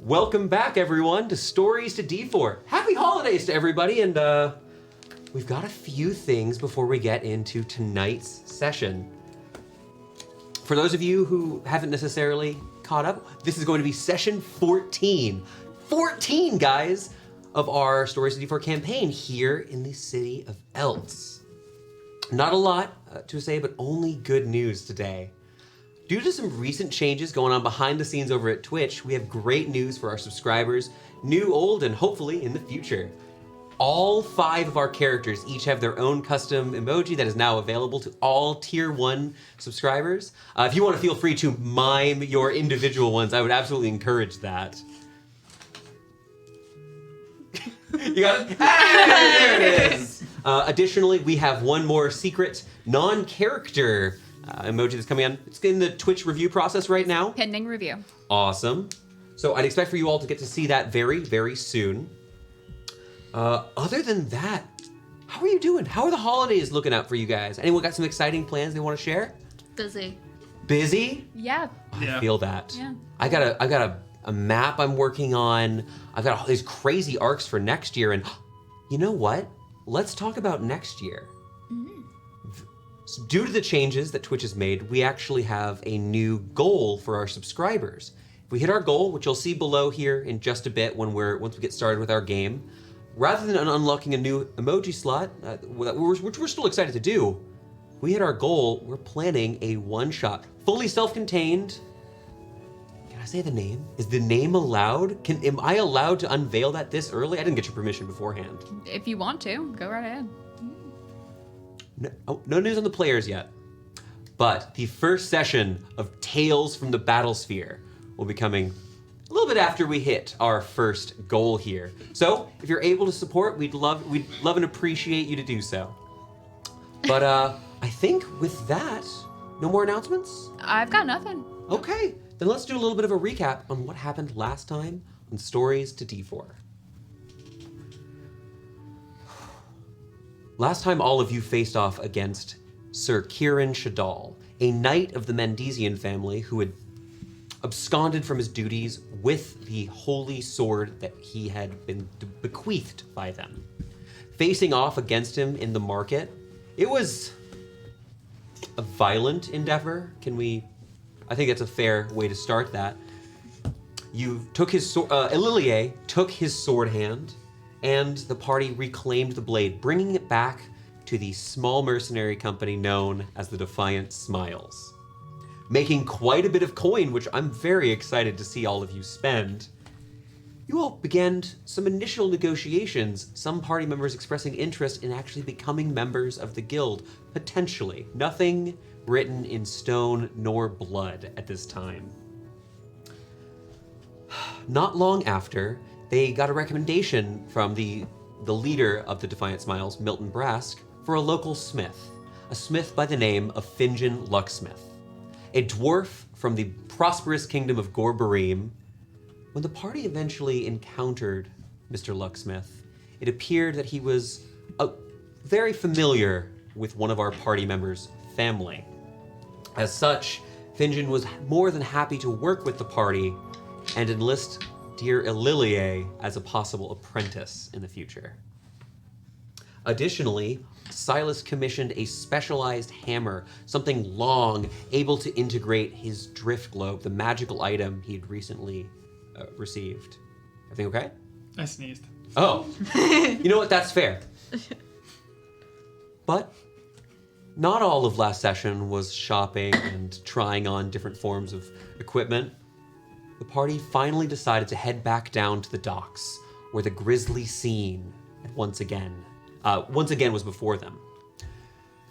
Welcome back, everyone, to Stories to D4. Happy holidays to everybody, and we've got a few things before we get into tonight's session. For those of you who haven't necessarily caught up, this is going to be session 14. 14, guys, of our Stories to D4 campaign here in the city of Eltz. Not a lot to say, but only good news today. Due to some recent changes going on behind the scenes over at Twitch, we have great news for our subscribers, new, old, and hopefully in the future. All 5 of our characters each have their own custom emoji that is now available to all Tier 1 subscribers. If you want to feel free to mime your individual ones, I would absolutely encourage that. You got it? There it is! Additionally, we have one more secret non-character emoji that's coming on. It's in the Twitch review process right now. Pending review. Awesome. So I'd expect for you all to get to see that very, very soon. Other than that, how are you doing? How are the holidays looking out for you guys? Anyone got some exciting plans they want to share? Busy. Busy? Yeah. I feel that. Yeah. I got a map I'm working on. I've got all these crazy arcs for next year, and you know what? Let's talk about next year. So due to the changes that Twitch has made, we actually have a new goal for our subscribers. If we hit our goal, which you'll see below here in just a bit once we get started with our game, rather than unlocking a new emoji slot, which we're still excited to do, we hit our goal, we're planning a one-shot, fully self-contained. Can I say the name? Is the name allowed? Am I allowed to unveil that this early? I didn't get your permission beforehand. If you want to, go right ahead. No news on the players yet, but the first session of Tales from the Battlesphere will be coming a little bit after we hit our first goal here. So if you're able to support, we'd love and appreciate you to do so. But I think with that, no more announcements? I've got nothing. Okay, then let's do a little bit of a recap on what happened last time on Stories to D4. Last time all of you faced off against Sir Kieran Shadal, a knight of the Mendesian family who had absconded from his duties with the holy sword that he had been bequeathed by them. Facing off against him in the market, it was a violent endeavor. I think that's a fair way to start that. You took his sword, Ililie took his sword hand, and the party reclaimed the blade, bringing it back to the small mercenary company known as the Defiant Smiles. Making quite a bit of coin, which I'm very excited to see all of you spend. You all began some initial negotiations, some party members expressing interest in actually becoming members of the guild, potentially. Nothing written in stone nor blood at this time. Not long after, they got a recommendation from the leader of the Defiant Smiles, Milton Brask, for a local smith, a smith by the name of Finjan Lucksmith, a dwarf from the prosperous kingdom of Gorbarim. When the party eventually encountered Mr. Lucksmith, it appeared that he was very familiar with one of our party members' family. As such, Finjan was more than happy to work with the party and enlist dear Ililie as a possible apprentice in the future. Additionally, Silas commissioned a specialized hammer, something long, able to integrate his drift globe, the magical item he'd recently received. Everything okay? I sneezed. Oh, you know what? That's fair. But not all of last session was shopping and trying on different forms of equipment. The party finally decided to head back down to the docks, where the grisly scene once again was before them.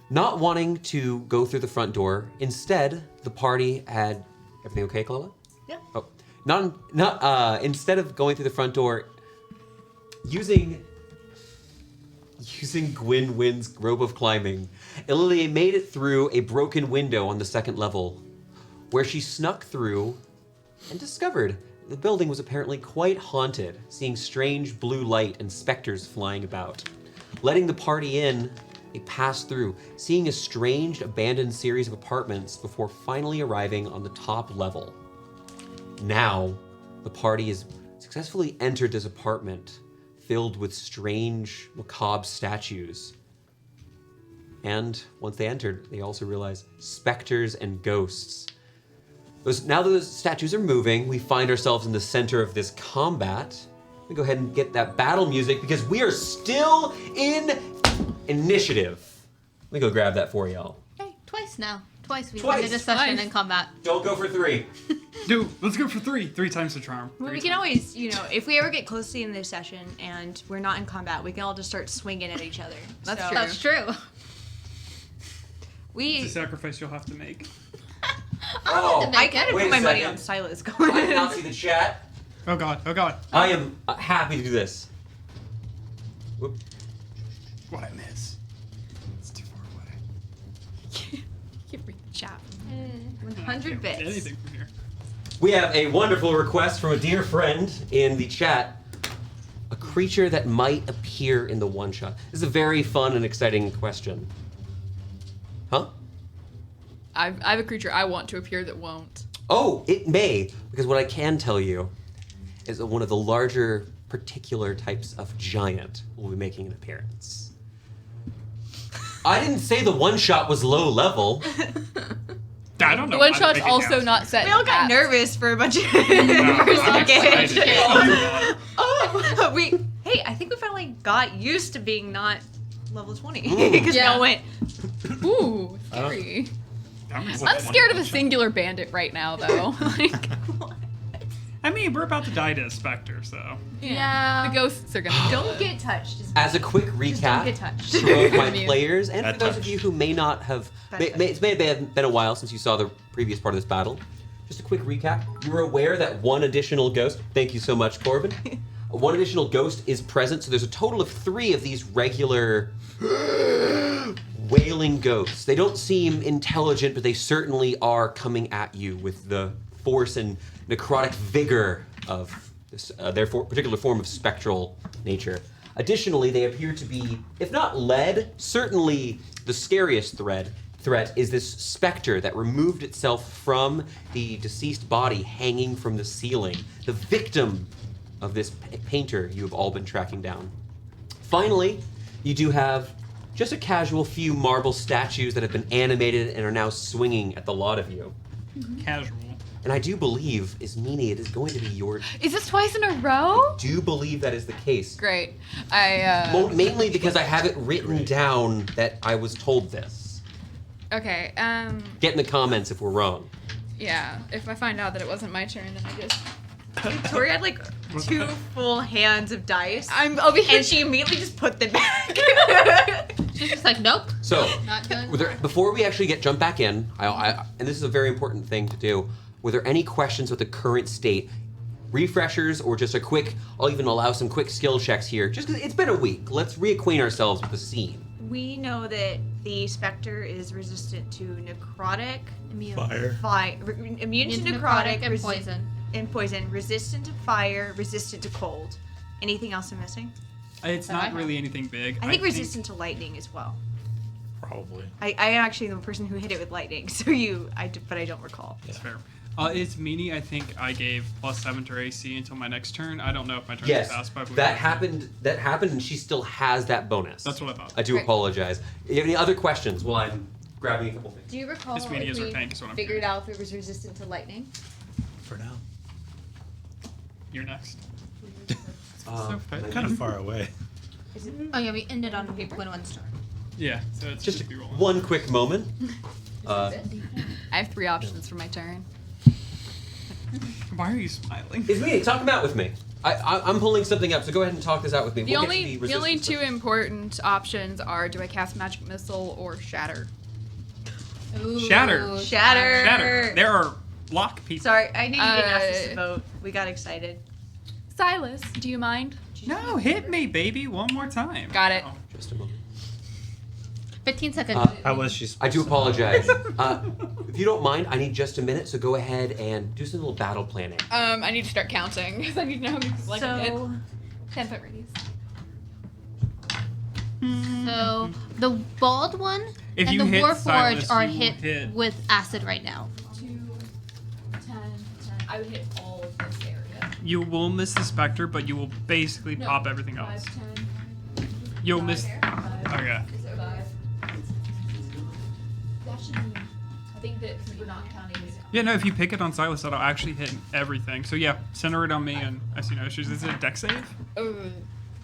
Not wanting to go through the front door, instead the party had everything okay, Clola? Yeah. Oh, instead of going through the front door, using Gwyn Wynn's rope of climbing, Ililie made it through a broken window on the second level, where she snuck through and discovered the building was apparently quite haunted, seeing strange blue light and specters flying about. Letting the party in, they passed through, seeing a strange abandoned series of apartments before finally arriving on the top level. Now, the party is successfully entered this apartment filled with strange, macabre statues. And once they entered, they also realized specters and ghosts. Now that those statues are moving, we find ourselves in the center of this combat. Let me go ahead and get that battle music because we are still in initiative. Let me go grab that for y'all. Hey, twice now. Twice we Twice. did a session in combat. Don't go for 3. Dude, let's go for 3. 3 times the charm. Well, we Three can times. always, if we ever get close to the end of this session and we're not in combat, we can all just start swinging at each other. That's So, true. That's true. It's a sacrifice you'll have to make. Oh, to make I kind of Wait put a my money second. on Silas I going. did not see the chat. Oh god, oh god. I am happy to do this. Whoop. What I miss. It's too far away. Can't read the chat. 100 bits. Anything from here. We have a wonderful request from a dear friend in the chat. A creature that might appear in the one-shot. This is a very fun and exciting question. Huh? I have a creature I want to appear that won't. Oh, it may, because what I can tell you is that one of the larger particular types of giant will be making an appearance. I didn't say the one-shot was low level. I don't know. The one how to shot's make it also count. not set. We all in got cats. nervous for a bunch of No, first I'm second. excited. Oh, Oh, hey, I think we finally got used to being not level 20 Mm. because we Yeah. all went. Ooh, scary. I'm I'm scared of a singular bandit right now, though. Like, I mean, we're about to die to a spectre, so. the ghosts are gonna. Don't get touched. As a quick Just don't recap, get touched. for both my Immune. players and for Bad those of touch. you who may not have, Bad it may have been a while since you saw the previous part of this battle. Just a quick recap. You were aware that one additional ghost, thank you so much, Corbin. One additional ghost is present, so there's a total of 3 of these regular wailing ghosts. They don't seem intelligent, but they certainly are coming at you with the force and necrotic vigor of this, their particular form of spectral nature. Additionally, they appear to be, if not led, certainly the scariest threat is this specter that removed itself from the deceased body hanging from the ceiling, the victim of this painter you have all been tracking down. Finally, you do have just a casual few marble statues that have been animated and are now swinging at the lot of you. Casual. And I do believe, Ismini, it is going to be your... Is this twice in a row? do believe that is the case. Great. I Mainly because I have it written down that I was told this. Okay. Get in the comments if we're wrong. Yeah. If I find out that it wasn't my turn, then I just. Tori had like 2 full hands of dice, I'm over here. and she immediately just put them back. She's just like, nope. So, Not good. before we actually jump back in, and this is a very important thing to do, were there any questions with the current state? Refreshers or just a quick, I'll even allow some quick skill checks here, just because it's been a week. Let's reacquaint ourselves with the scene. We know that the specter is resistant to necrotic, Fire. immune to Necrotic necrotic, and poison. and poison, resistant to fire, resistant to cold. Anything else I'm missing? It's I not have- really anything big. I think resistant to lightning as well. Probably. I actually am the person who hit it with lightning, so but I don't recall. That's fair. It's meanie. I think I gave +7 to AC until my next turn. I don't know if my turn Yes, is fast, but I believe that I did. happened, and she still has that bonus. That's what I thought. I do Great. apologize. You have any other questions while I'm grabbing a couple things? Do you recall This media if is our we tank, is what I'm figured hearing. out if it was resistant to lightning? For now. You're next. Kind of far away. Oh yeah, we ended on Winwin's turn. Yeah, so it's Just just be rolling. one quick moment. I have 3 options for my turn. Why are you smiling? Ismini, talk them out with me. I'm pulling something up, so go ahead and talk this out with me. The We'll only get to the only resistance 2 important options are: do I cast magic missile or shatter? Ooh, Shatter. Shatter. There are block people. Sorry, I knew you didn't ask us to Uh, vote. We got excited. Silas, do you mind? No, hit me, baby, one more time. Got it. Oh. Just a moment. 15 seconds. How was she? I do supposed to know? apologize. If you don't mind, I need just a minute, so go ahead and do some little battle planning. I need to start counting because I need to know how many people I can hit. So 10-foot radius. So the bald one If and you the hit Warforged Silas, are you will hit hit- with acid right now. 2, 10, 10. I would hit all of this area. You will miss the spectre, but you will basically pop everything else. You'll miss. Okay. That should be. I think that we're not counting. Yeah, no. If you pick it on Silas, that'll actually hit everything. So yeah, center it on me, and I see no issues. Is it a deck save?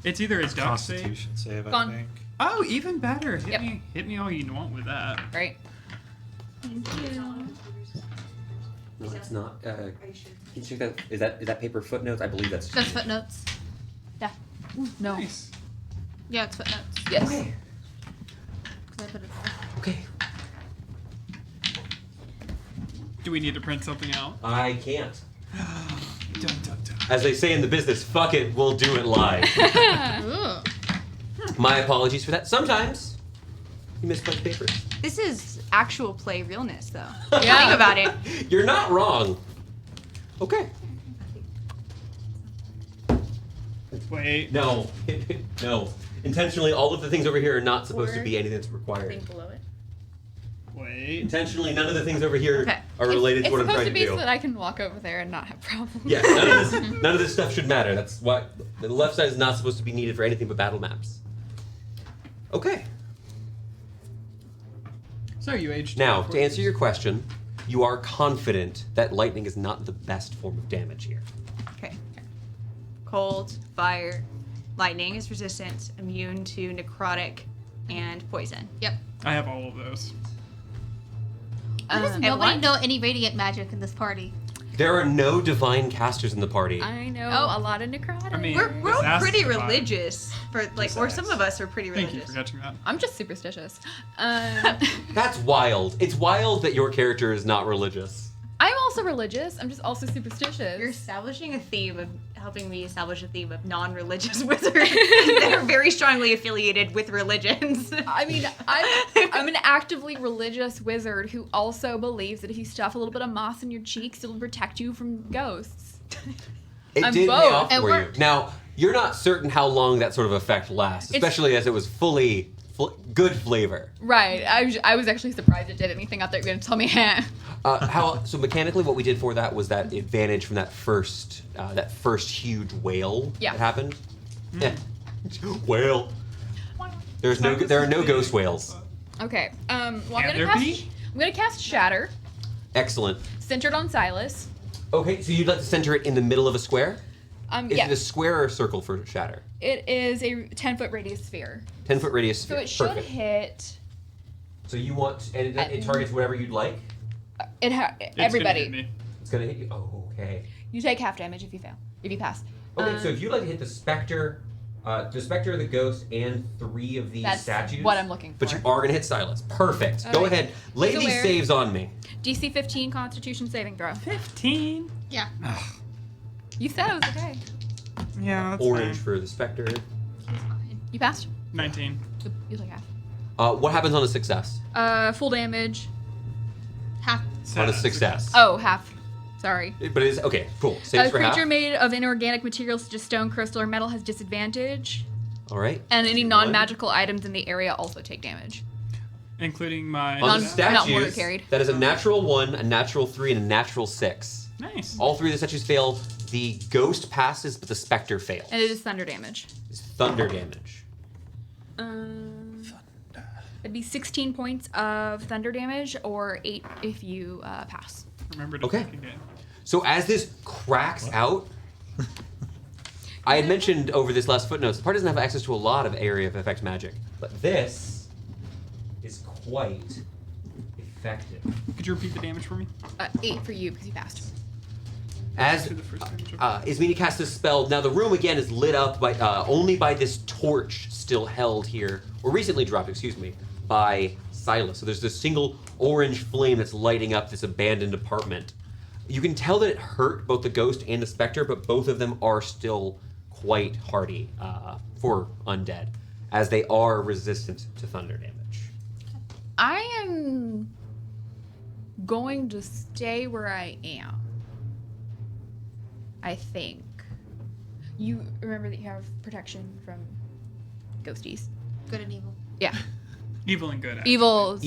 It's either a deck save. Constitution save, I Gone. think. Oh, even better. Yep. Hit me all you want with that. Right. No, it's not. Can you check that? Is that paper footnotes? I believe that's. That's footnotes. Yeah. No. Nice. Yeah, it's footnotes. Yes. Okay. 'Cause I put it there. Okay. Do we need to print something out? I can't. Dun, dun, dun. As they say in the business, fuck it, we'll do it live. Ooh. My apologies for that. Sometimes you misplaced papers. This is actual play realness, though. Yeah. Think about it. You're not wrong. Okay. Wait. No. No. Intentionally, all of the things over here are not supposed to Or- be anything that's required. Thing below it. Wait. Intentionally, none of the things over here Okay. are related It's to what I'm supposed trying to to be do. so that I can walk over there and not have problems. Yeah, none of this stuff should matter. That's why the left side is not supposed to be needed for anything but battle maps. Okay. So you aged. Now, to answer your question, you are confident that lightning is not the best form of damage here. Okay. Cold, fire, lightning is resistant, immune to necrotic, and poison. Yep. I have all of those. Why does At nobody once? know any radiant magic in this party? There are no divine casters in the party. I know Oh. a lot of necrotic. I mean- We're This all has pretty to survive. religious, for like, or some of us are pretty Thank you religious. for catching that. I'm just superstitious. That's wild. It's wild that your character is not religious. I'm also religious. I'm just also superstitious. You're establishing a theme of helping me establish a theme of non-religious wizards that are very strongly affiliated with religions. I mean, I'm an actively religious wizard who also believes that if you stuff a little bit of moss in your cheeks, it'll protect you from ghosts. It I'm did both. pay off It for you. worked. Now, you're not certain how long that sort of effect lasts, especially as it was fully good flavor. Right. I was actually surprised it did anything. I thought you were going to tell me, So mechanically, what we did for that was that advantage from that first huge whale Yeah. that happened. Yeah. Whale. There are no ghost whales. Okay. Well, I'm Can gonna there cast. be? I'm gonna cast Shatter, Excellent. centered on Silas. Okay, so you'd like to center it in the middle of a square? Is Yeah. it a square or a circle for shatter? It is a 10-foot radius sphere, 10-foot radius so sphere. it should Perfect. hit. So you want, and it targets whatever you'd like? It's gonna Everybody. hit me. It's gonna hit you. Oh, okay. You take half damage if you fail. If you pass. Okay, so if you'd like to hit the specter, the ghost, and 3 of these That's statues. what I'm looking for. But you are gonna hit Silas. Perfect. Go Alright. ahead. Lay He's these aware. saves on me. DC 15 Constitution saving throw. 15. Yeah. You said it was okay. Yeah. That's Orange fine. for the specter. You passed. 19. You took half. What happens on a success? Full damage. Half. On a success. Oh, half. Sorry. But it is okay. Cool. Saves A for half. creature made of inorganic materials such as stone, crystal, or metal has disadvantage, All right. and any One. non-magical items in the area also take damage. Including my. On the Non- not mortar statues, carried. that is a natural 1, a natural 3, and a natural 6. Nice. All 3 of the statues fail. The ghost passes, but the specter fails. And it is thunder damage. It's thunder damage. It'd be 16 points of thunder damage, or 8 if you pass. Remember to Okay. pick again. So as this cracks out, I had mentioned over this last footnotes, the party doesn't have access to a lot of area of effect magic, but this is quite effective. Could you repeat the damage for me? 8 for you because you passed. As To the first damage. Ismini casts this spell, now the room again is lit up by only by this torch still held here, or recently dropped, excuse me, by Silas. So there's this single orange flame that's lighting up this abandoned apartment. You can tell that it hurt both the ghost and the specter, but both of them are still quite hardy for undead, as they are resistant to thunder damage. I am going to stay where I am. I think. You remember that you have protection from ghosties. Good and evil. Yeah. Evil and good. actually. Evil,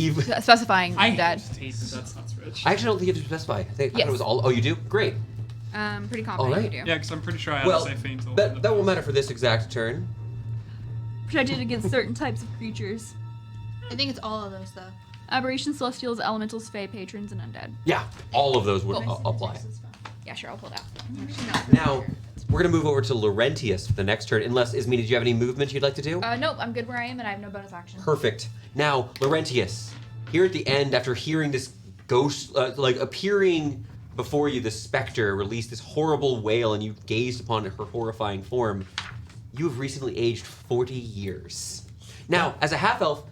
specifying I dead. just hate that that's not switch. I actually don't think you have to specify. I think Yes. it was all. Oh, you do? Great. Pretty confident Alright. you do. Yeah, because I'm pretty sure I had Well, to say Fiends. that won't matter for this exact turn. Protected against certain types of creatures. I think it's all of those though. Aberrations, celestials, elementals, fae, patrons, and undead. Yeah, all of those would Cool. apply. Yeah, sure, I'll pull it out. Now, we're going to move over to Laurentius for the next turn. Unless, Ismene, did you have any movement you'd like to do? Nope, I'm good where I am, and I have no bonus action. Perfect. Now, Laurentius, here at the end, after hearing this ghost, appearing before you, the specter release this horrible wail, and you gazed upon her horrifying form, you have recently aged 40 years. Now, as a half-elf,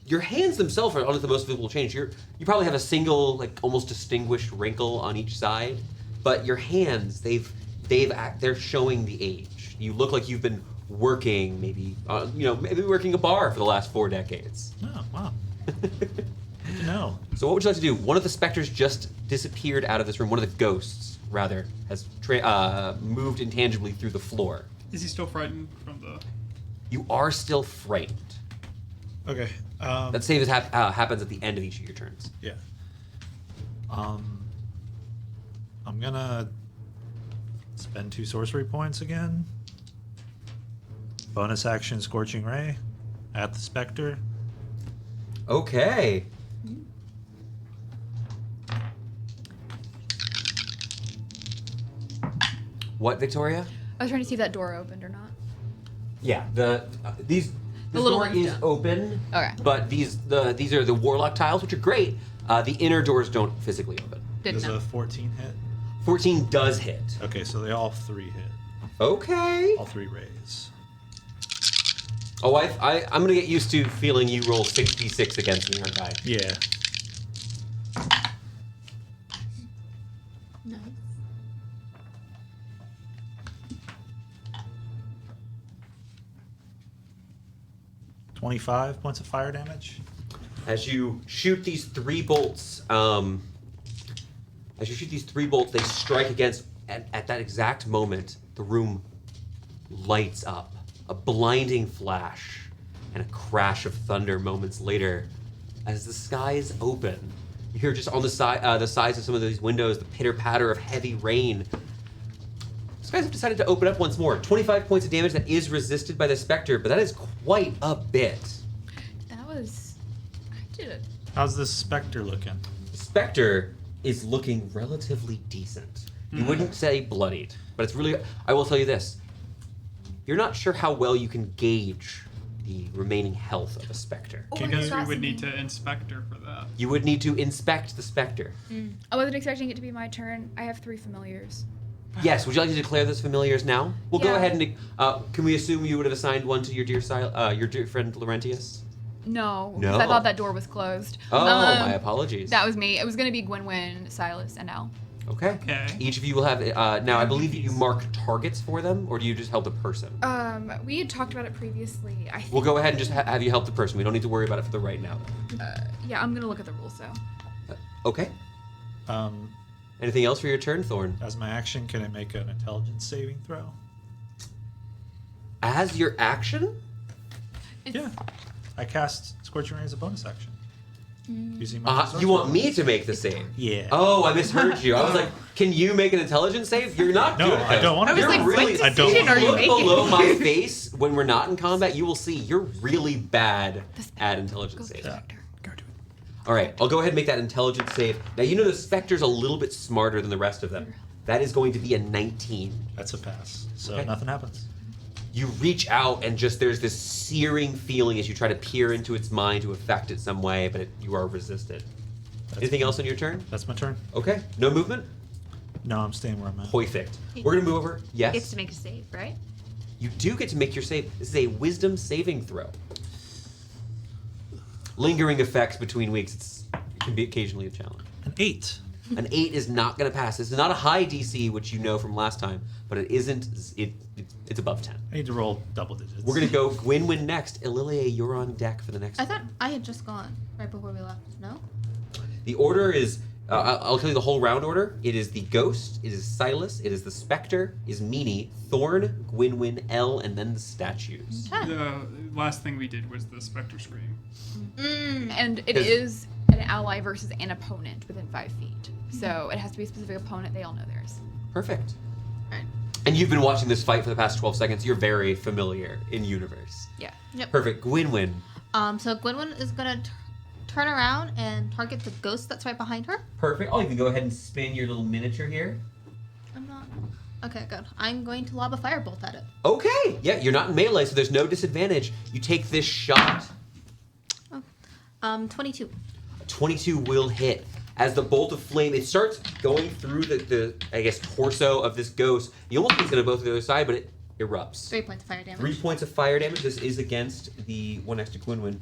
your hands themselves are not the most visible change. You probably have a single, almost distinguished wrinkle on each side, but your hands, they're showing the age. You look like you've been working, maybe working a bar for the last 4 decades. Oh, wow. Good to know. So what would you like to do? One of the specters just disappeared out of this room. One of the ghosts, rather, has moved intangibly through the floor. Is he still frightened from the? You are still frightened. Okay. That save happens at the end of each of your turns. Yeah. I'm gonna spend 2 sorcery points again. Bonus action, Scorching Ray at the Spectre. Okay. What, Victoria? I was trying to see if that door opened or not. Yeah, the The little door ones is don't. open. Okay. But these are the warlock tiles, which are great. The inner doors don't physically open. Didn't Does know. a 14 hit? 14 does hit. Okay, so they all 3 hit. Okay. All 3 rays. Oh, I'm gonna get used to feeling you roll 66 against me, aren't I? Yeah. Nice. $25 points of fire damage. As you shoot these 3 bolts, they strike against. At that exact moment, the room lights up. A blinding flash and a crash of thunder moments later. As the skies open, you hear just on the sides of some of these windows the pitter-patter of heavy rain. The skies have decided to open up once more. 25 points of damage that is resisted by the Spectre, but that is quite a bit. That was. I did it. How's this Spectre looking? The Spectre is looking relatively decent. You wouldn't say bloodied, but it's really. I will tell you this. You're not sure how well you can gauge the remaining health of a Spectre. Oh, I I guess we forgot would need something. to inspect her for that. You would need to inspect the Spectre. I wasn't expecting it to be my turn. I have 3 familiars. Yes, would you like to declare those familiars now? We'll go Yeah. ahead and. Can we assume you would have assigned one to your dear friend Laurentius? No. No. 'Cause I thought that door was closed. Oh, my apologies. That was me. It was going to be Gwynwyn, Silas, and Al. Okay. Okay. Each of you will have. Now, I believe you mark targets for them, or do you just help the person? We had talked about it previously. I think. We'll go ahead and just have you help the person. We don't need to worry about it for the right now. Yeah, I'm going to look at the rules, though. Okay. Um, Anything else for your turn, Thorn? as my action, can I make an intelligence saving throw? As your action? Yeah. I cast Scorching Ray as a bonus action. Using my You sorcery want points. me to make the save? Yeah. Oh, I misheard you. I was like, can you make an intelligence save? You're not No, good at I that. don't want to. I was You're like, really. what I don't decision are you Look making? below my face when we're not in combat. You will see you're really bad at intelligence saves. Yeah. Go do it. All right, I'll go ahead and make that intelligence save. Now you know the Spectre's a little bit smarter than the rest of them. That is going to be a 19. That's a pass. So Okay. nothing happens. You reach out and just there's this searing feeling as you try to peer into its mind to affect it some way, but you are resisted. Anything else on your turn? That's my turn. Okay, no movement? No, I'm staying where I'm at. Perfect. We're gonna move over. Yes. Gets to make a save, right? You do get to make your save. This is a wisdom saving throw. Lingering effects between weeks, it can be occasionally a challenge. An 8. An 8 is not going to pass. This is not a high DC, which you know from last time, but it isn't. It's above 10. I need to roll double digits. We're going to go Gwynwyn next. Ililia, you're on deck for the next I one. thought I had just gone right before we left. No? The order is, I'll tell you the whole round order. It is the Ghost, it is Silas, it is the Spectre, is Meanie, Thorn, Gwynwyn, L, and then the statues. The last thing we did was the Spectre Scream. And it is an ally versus an opponent within 5 feet. So it has to be a specific opponent. They all know theirs. Perfect. Alright. And you've been watching this fight for the past 12 seconds. You're very familiar in universe. Yeah. Yep. Perfect. Gwynwyn. So Gwynwyn is gonna turn around and target the ghost that's right behind her. Perfect. Oh, you can go ahead and spin your little miniature here. I'm not. Okay, good. I'm going to lob a firebolt at it. Okay. Yeah, you're not in melee, so there's no disadvantage. You take this shot. 22. 22 will hit. As the bolt of flame, it starts going through the I guess, torso of this ghost. You almost think it's going to go to the other side, but it erupts. 3 points of fire damage. 3 points of fire damage. This is against the one next to Gwynwyn.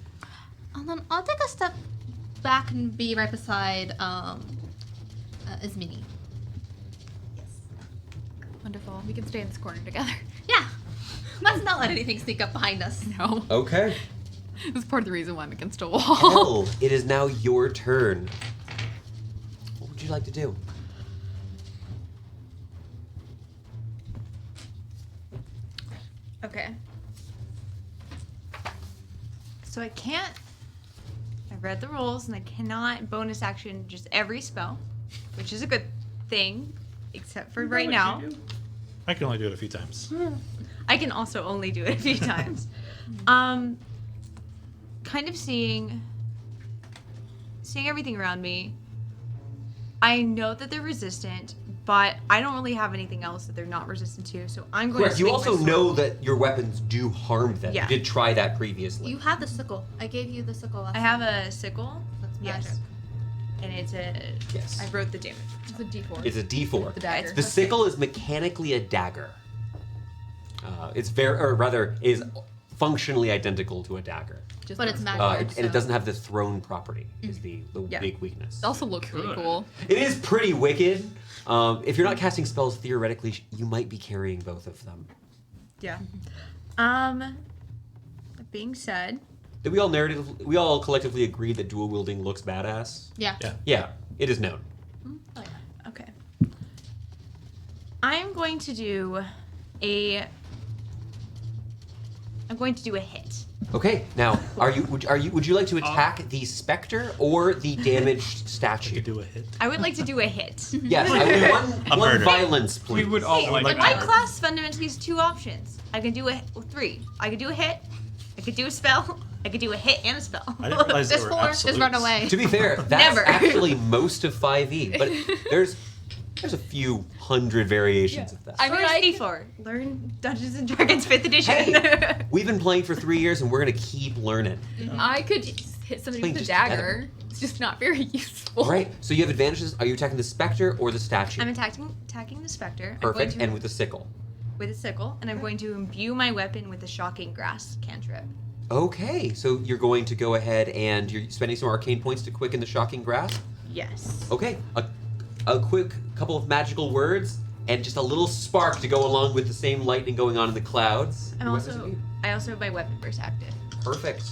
And then I'll take a step back and be right beside Ismini. Wonderful. We can stay in this corner together. Yeah. Let's not let anything sneak up behind us. No. Okay. That's part of the reason why I'm against a wall. Hell, it is now your turn. What would you like to do? Okay. So I can't. I read the rules and I cannot bonus action just every spell, which is a good thing, except for right now. I can only do it a few times. I can also only do it a few times. Kind of seeing everything around me. I know that they're resistant, but I don't really have anything else that they're not resistant to, so I'm going Correct. to You swing also my sword. know that your weapons do harm them. Yeah. You did try that previously. You have the sickle. I gave you the sickle last I have a sickle. That's Yes. magic. And it's a... Yes. I wrote the damage. It's a D4. It's a D4. The dagger. The sickle is mechanically a dagger. It's very, or rather, is functionally identical to a dagger. Just But it's not- magic. And it doesn't have the thrown property. Is the Yeah. big weakness. It also looks really Good. cool. It is pretty wicked. If you're not casting spells, theoretically, you might be carrying both of them. Yeah. That being said, Did we all collectively agree that dual wielding looks badass? Yeah. Yeah. Yeah, it is known. Oh, yeah. okay. I'm going to do a hit. Okay, now would you like to attack the specter or the damaged I could statue? do a hit. I would like to do a hit. Yes, I would A one murder. violence, please. We would all like But that. my class fundamentally has two options. I can do three. I could do a hit. I could do a spell. I could do a hit and a spell. I didn't realize There's there were 4. Just absolutes. run away. To be fair, that's Never. actually most of 5e, but there's a few hundred variations of that. I mean, First I D4. Learn Dungeons and Dragons 5th edition. Hey, we've been playing for 3 years and we're gonna keep learning. I could just hit somebody Playing with a just dagger. It's just not very useful. All right, so you have advantages. Are you attacking the specter or the statue? I'm attacking the specter. Perfect, I'm going and to, with the sickle. with a sickle, and I'm going to imbue my weapon with a shocking grass cantrip. Okay, so you're going to go ahead and you're spending some arcane points to quicken the shocking grasp. Yes. Okay, a quick couple of magical words and just a little spark to go along with the same lightning going on in the clouds. And Your weapons also, immune. I also have my weapon burst active. Perfect.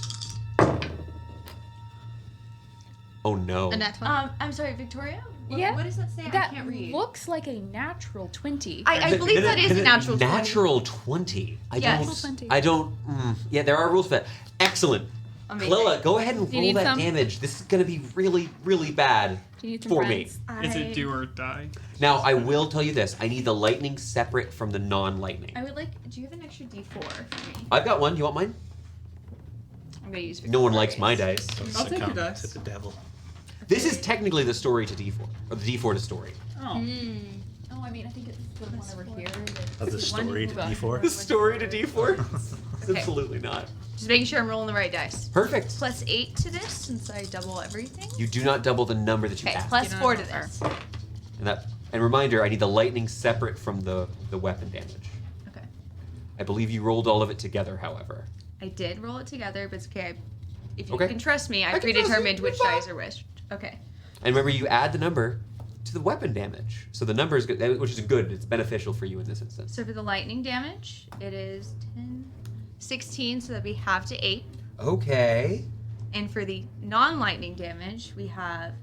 Oh no. A nat 20. I'm sorry, Victoria. Yeah, What does that say? That I can't read. looks like a natural 20. I believe that is a natural 20. Natural 20. Yes. Natural 20. I don't. Yeah, there are rules for that. Excellent. Amazing. Clella, go ahead and Do you roll need that some? damage. This is going to be really, really bad Do you need some for friends? me. Is it do or die? Now, I will tell you this. I need the lightning separate from the non-lightning. I would like. Do you have an extra D4 for me? I've got one. You want mine? I'm gonna use. No one likes my Victoria's. dice. I'll take your Succumb dice. to the devil. This is technically the story to D4, or the D4 to story. Oh. Oh, I mean, I think it's the one over here. Of the story to D4. The story to D4? Okay. Absolutely not. Just making sure I'm rolling the right dice. Perfect. Plus 8 to this since I double everything. You do not double the number that you Okay, asked. plus You 4 don't to know. this. And reminder, I need the lightning separate from the weapon damage. Okay. I believe you rolled all of it together, however. I did roll it together, but it's okay. If you Okay. can trust me, I can trust you. predetermined which You're fine. dice are which. Okay. And remember, you add the number to the weapon damage. So the number is good, which is good. It's beneficial for you in this instance. So for the lightning damage, it is 10, 16, so that'd be half to 8. Okay. And for the non-lightning damage, we have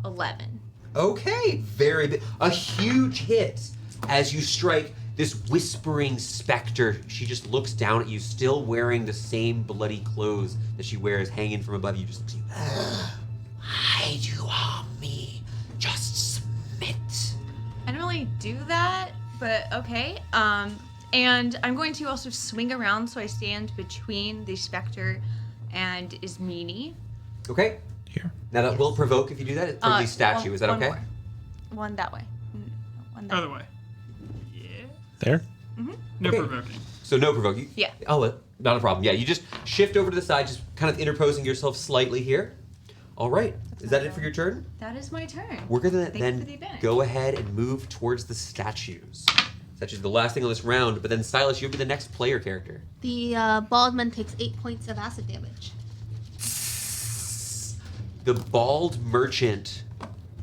11. Okay. Very big. A huge hit as you strike this whispering specter. She just looks down at you, still wearing the same bloody clothes that she wears hanging from above you. Just looks at you. Why do you harm me? Just submit. I don't really do that, but okay. And I'm going to also swing around so I stand between the spectre and Ismini. Okay. Here. Now that will provoke if you do that from the statue. Is that okay? More. One that way. One that Other way. Yeah. There. No Okay. provoking. So no provoking. Yeah. Oh, well, not a problem. Yeah, you just shift over to the side, just kind of interposing yourself slightly here. All right. Is that it for your turn? That is my turn. We're gonna Thank you for the then advantage. go ahead and move towards the statues. Statues are the last thing on this round, but then Silas, you'll be the next player character. The bald man takes 8 points of acid damage. The bald merchant,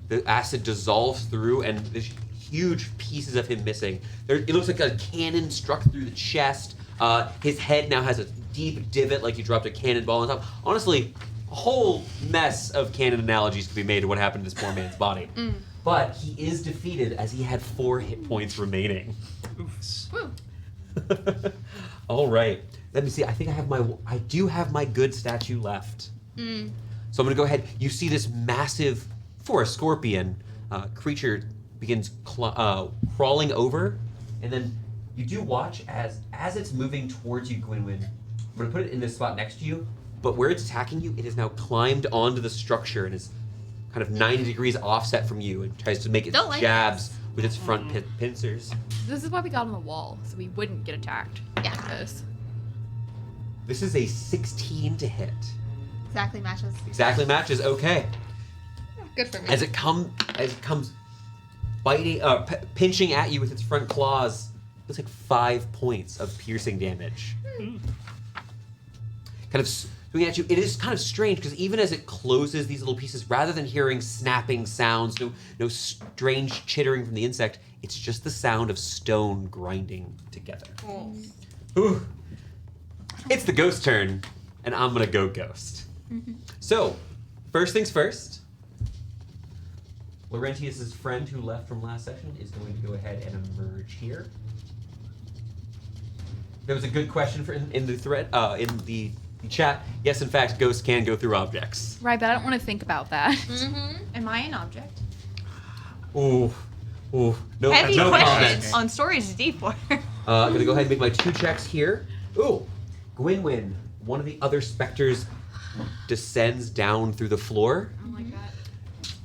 the acid dissolves through, and there's huge pieces of him missing. It looks like a cannon struck through the chest. His head now has a deep divot, like you dropped a cannonball on top. Honestly, a whole mess of canon analogies could be made to what happened to this poor man's body. But he is defeated as he had 4 hit points remaining. Woo. All right. Let me see. I think I do have my good statue left. So I'm going to go ahead. You see this massive, for a scorpion, creature begins crawling over, and then you do watch as it's moving towards you, Gwynwyn. I'm going to put it in this spot next to you, but where it's attacking you, it has now climbed onto the structure and is kind of 90 degrees offset from you and tries to make its Don't like jabs with its front pincers. This is why we got on the wall, so we wouldn't get attacked. Yeah. Like this. This is a 16 to hit. Exactly matches. Exactly matches. Okay. Good for me. As it comes biting, pinching at you with its front claws, it's like 5 points of piercing damage. Kind of swinging at you. It is kind of strange because even as it closes these little pieces, rather than hearing snapping sounds, no strange chittering from the insect, it's just the sound of stone grinding together. Ooh. It's the ghost turn, and I'm gonna go ghost. So, first things first. Laurentius's friend who left from last session is going to go ahead and emerge here. There was a good question in the thread, in the chat. Yes, in fact, ghosts can go through objects. Right, but I don't want to think about that. Am I an object? Ooh, no, Heavy no question comments. on Stories D4. I'm gonna go ahead and make my 2 checks here. Ooh, Gwynwyn, one of the other specters descends down through the floor. Oh my god.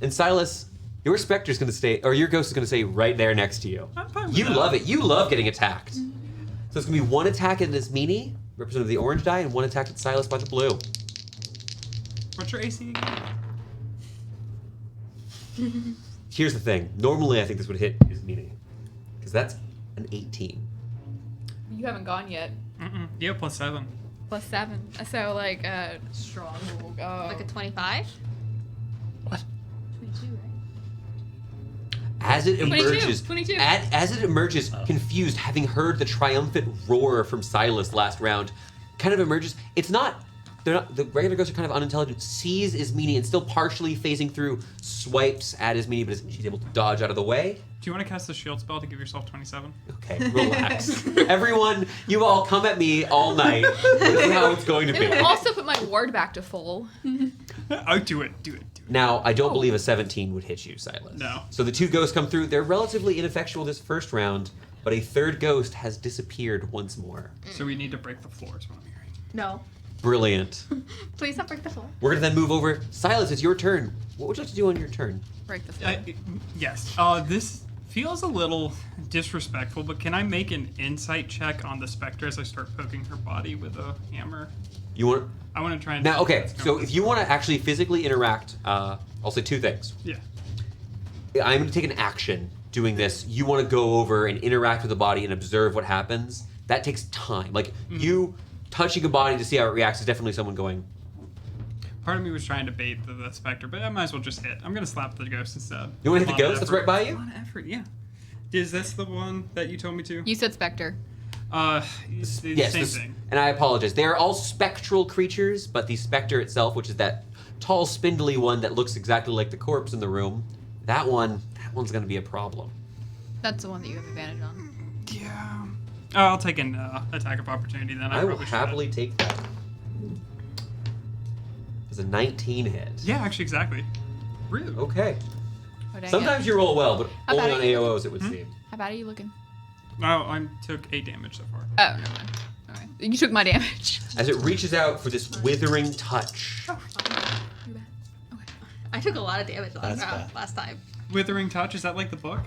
And Silas, your specter's gonna stay, or your ghost is gonna stay right there next to you. I'm fine with You that. love it. You love getting attacked. So it's gonna be 1 attack at this meanie, representing the orange die, and 1 attack at Silas by the blue. What's your AC again? Here's the thing. Normally, I think this would hit his meanie, because that's an 18. You haven't gone yet. Yeah, +7. +7. So like strong. Like a 25? What? 22, right? As it 22, emerges, 22. As it emerges, confused, having heard the triumphant roar from Silas last round, kind of emerges. It's not. They're not. The regular ghosts are kind of unintelligent. Sees Ismini and still partially phasing through, swipes at Ismini, but she's able to dodge out of the way. Do you want to cast the shield spell to give yourself 27? Okay, relax. Everyone, you all come at me all night. This is how it's going to It would be. also put my ward back to full. Oh, do it. Now, I don't believe a 17 would hit you, Silas. No. So the 2 ghosts come through. They're relatively ineffectual this first round, but a 3rd ghost has disappeared once more. So we need to break the floor is what I'm hearing. No. Brilliant. Please don't break the floor. We're gonna then move over. Silas, it's your turn. What would you like to do on your turn? Break the floor. Yes. This feels a little disrespectful, but can I make an insight check on the specter as I start poking her body with a hammer? You want I want to try and... now? Okay, so if you want to actually physically interact, I'll say 2 things. Yeah. I'm gonna take an action doing this. You want to go over and interact with the body and observe what happens. That takes time. Like you touching a body to see how it reacts is definitely someone going. Part of me was trying to bait the specter, but I might as well just hit. I'm going to slap the ghost instead. You want to hit the A lot ghost of that's right by you? A lot of effort, yeah. Is this the one that you told me to? You said Spectre. It's the Yes, same thing. and I apologize. They are all spectral creatures, but the specter itself, which is that tall, spindly one that looks exactly like the corpse in the room, that one's going to be a problem. That's the one that you have advantage on. Yeah. I'll take an attack of opportunity then. I will probably should. happily take that. It's a 19 hit. Yeah, actually, exactly. Rude. Okay. Oh, dang Sometimes it. you roll well, but How only about on it? AOs it would seem. How bad are you looking? Oh, I took 8 damage so far. Oh, never mind. Okay. You took my damage. As it reaches out for this withering touch. You're bad. Okay. I took a lot of damage That's bad. last time. Withering Touch, is that like the book?